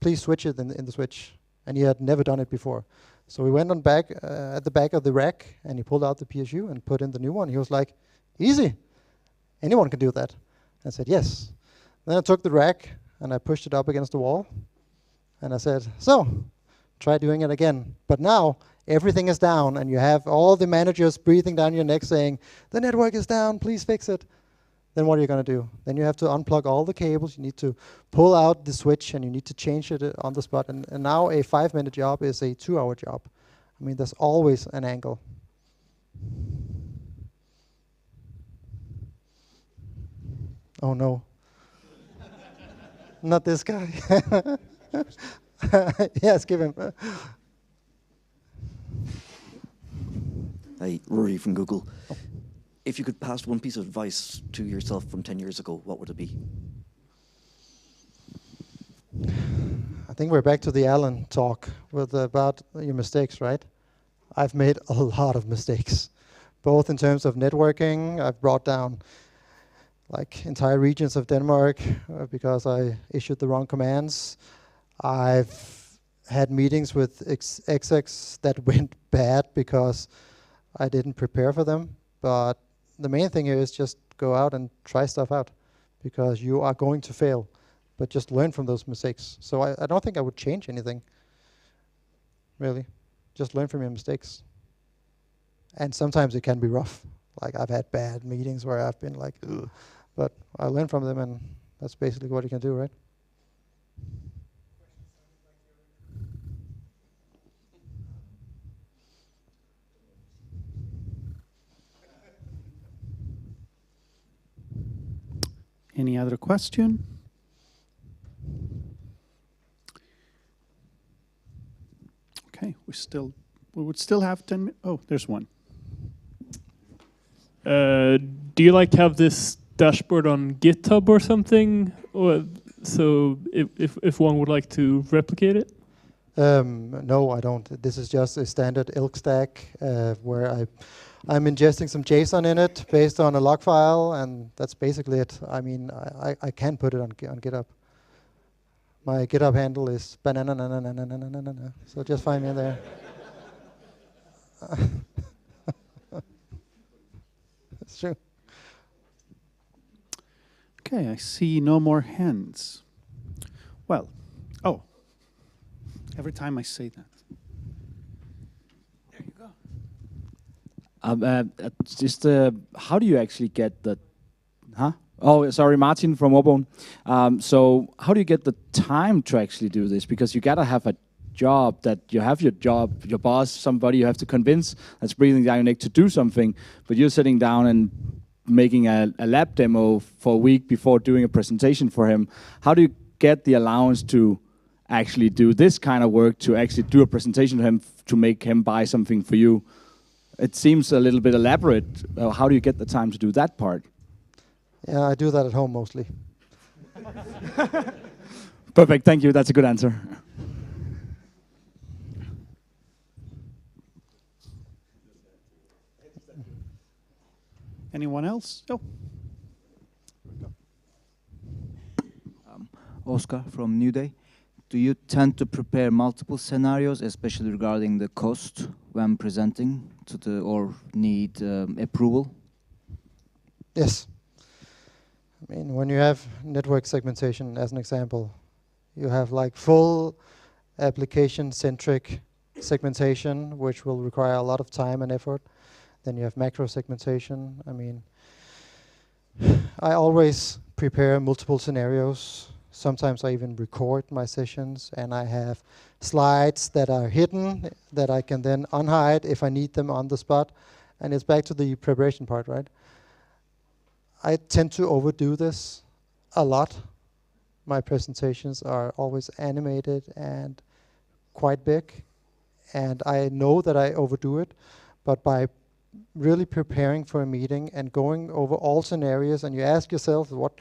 Please switch it in the switch. And he had never done it before. So we went on back at the back of the rack, and he pulled out the PSU and put in the new one. He was like, easy. Anyone can do that. I said, yes. Then I took the rack, and I pushed it up against the wall. And I said, so, try doing it again. But now, everything is down, and you have all the managers breathing down your neck saying, the network is down, please fix it. Then what are you going to do? Then you have to unplug all the cables, you need to pull out the switch, and you need to change it on the spot. And now a 5-minute job is a 2-hour job. I mean, there's always an angle. Oh no. Not this guy. Yes, give him. Hey, Rory from Google. If you could pass one piece of advice to yourself from 10 years ago, what would it be? I think we're back to the Alan talk about your mistakes, right? I've made a lot of mistakes, both in terms of networking. I've brought down like entire regions of Denmark because I issued the wrong commands. I've had meetings with execs that went bad because I didn't prepare for them. But the main thing here is just go out and try stuff out, because you are going to fail, but just learn from those mistakes. So I don't think I would change anything, really. Just learn from your mistakes. And sometimes it can be rough. Like I've had bad meetings where I've been like, ugh. But I learn from them, and that's basically what you can do, right? Any other question? Okay, we would still have 10 minutes. Oh, there's one. Do you like have this dashboard on GitHub or something? Or so if one would like to replicate it? No, I don't. This is just a standard Elk stack where I'm ingesting some JSON in it based on a log file, and that's basically it. I mean, I can put it on GitHub. My GitHub handle is banana, so just find me there. It's true. Okay, I see no more hands. Well, oh, every time I say that. There you go. How do you actually get the, Oh, sorry, Martin from Obon. So how do you get the time to actually do this? Because you gotta have a job, that you have your job, your boss, somebody you have to convince that's breathing down your neck to do something, but you're sitting down and making a lab demo for a week before doing a presentation for him. How do you get the allowance to actually do this kind of work, to actually do a presentation to him, to make him buy something for you? It seems a little bit elaborate. How do you get the time to do that part? Yeah, I do that at home mostly. Perfect, thank you. That's a good answer. Anyone else? Oh. Oscar from New Day. Do you tend to prepare multiple scenarios, especially regarding the cost, when presenting to the, or need approval? Yes. I mean, when you have network segmentation, as an example, you have like full application-centric segmentation, which will require a lot of time and effort. Then you have macro segmentation. I mean, I always prepare multiple scenarios. Sometimes I even record my sessions, and I have slides that are hidden that I can then unhide if I need them on the spot. And it's back to the preparation part, right? I tend to overdo this a lot. My presentations are always animated and quite big, and I know that I overdo it, but by really preparing for a meeting and going over all scenarios, and you ask yourself what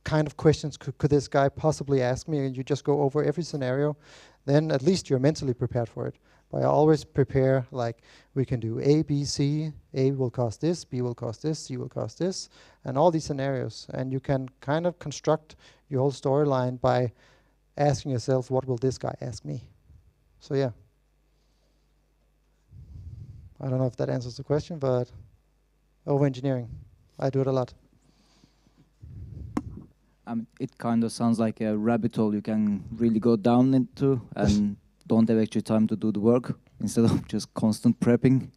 kind of questions could this guy possibly ask me, and you just go over every scenario, then at least you're mentally prepared for it. But I always prepare, like, we can do A, B, C, A will cost this, B will cost this, C will cost this, and all these scenarios. And you can kind of construct your whole storyline by asking yourself, what will this guy ask me? So yeah. I don't know if that answers the question, but over-engineering, I do it a lot. It kind of sounds like a rabbit hole you can really go down into and don't have actually time to do the work instead of just constant prepping.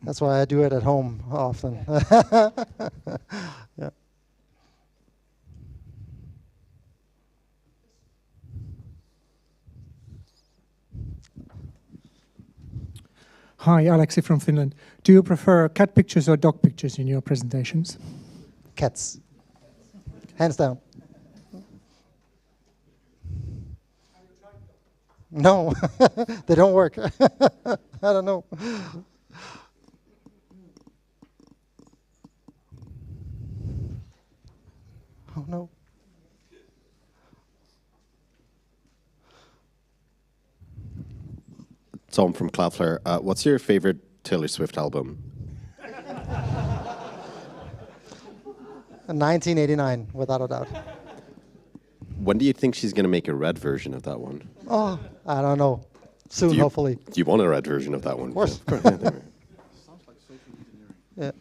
That's why I do it at home often. Yeah. Hi, Alexi from Finland. Do you prefer cat pictures or dog pictures in your presentations? Cats. Hands down. No, they don't work. I don't know. Oh no. Tom from Cloudflare. What's your favorite Taylor Swift album? 1989, without a doubt. When do you think she's going to make a red version of that one? Oh, I don't know. Soon, hopefully. Do you want a red version of that one? Of course. Yeah, of course. Yeah, Sounds like social engineering. Yeah.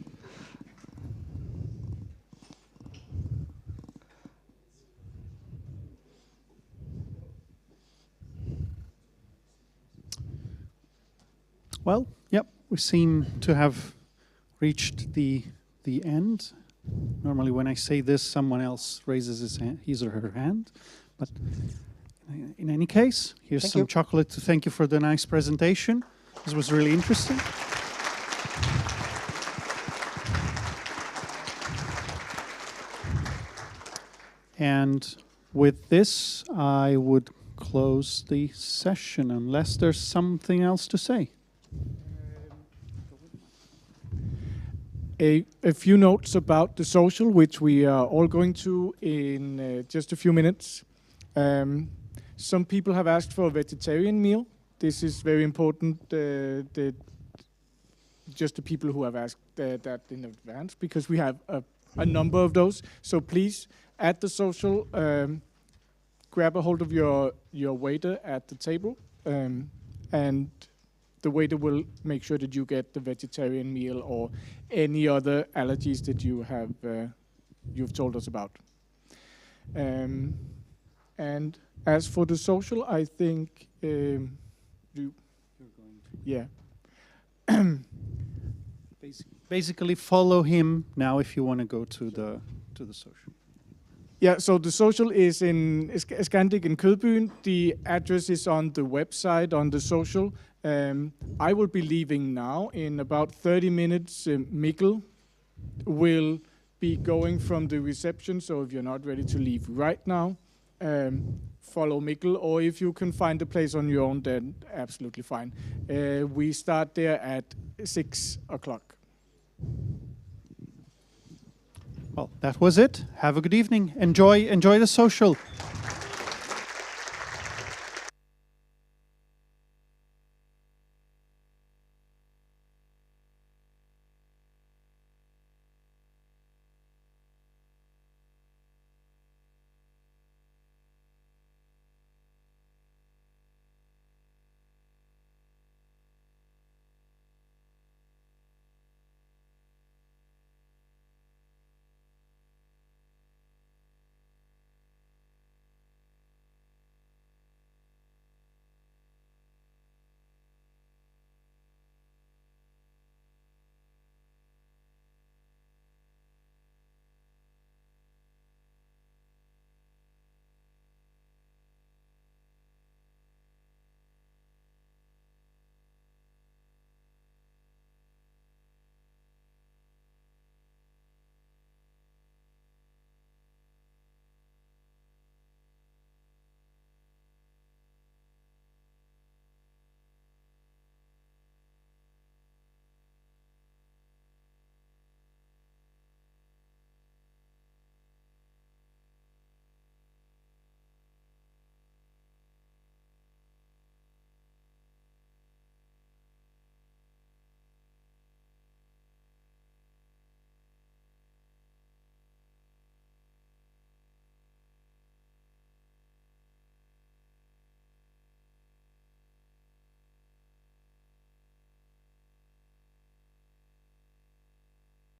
Well, yep, we seem to have reached the end. Normally when I say this, someone else raises his or her hand. But in any case, here's some chocolate to thank you for the nice presentation. This was really interesting. And with this, I would close the session unless there's something else to say. A few notes about the social, which we are all going to in just a few minutes. Some people have asked for a vegetarian meal. This is very important, just the people who have asked that in advance, because we have a number of those. So please, at the social, grab a hold of your waiter at the table, and the waiter will make sure that you get the vegetarian meal or any other allergies that you have you've told us about. And as for the social, I think yeah. Basically, follow him now if you want to go to the social. Yeah, so the social is in Scandic in Kødbyen. The address is on the website, on the social. I will be leaving now. In about 30 minutes, Mikkel will be going from the reception, so if you're not ready to leave right now, follow Mikkel, or if you can find a place on your own, then absolutely fine. We start there at 6 o'clock. Well, that was it. Have a good evening. Enjoy the social.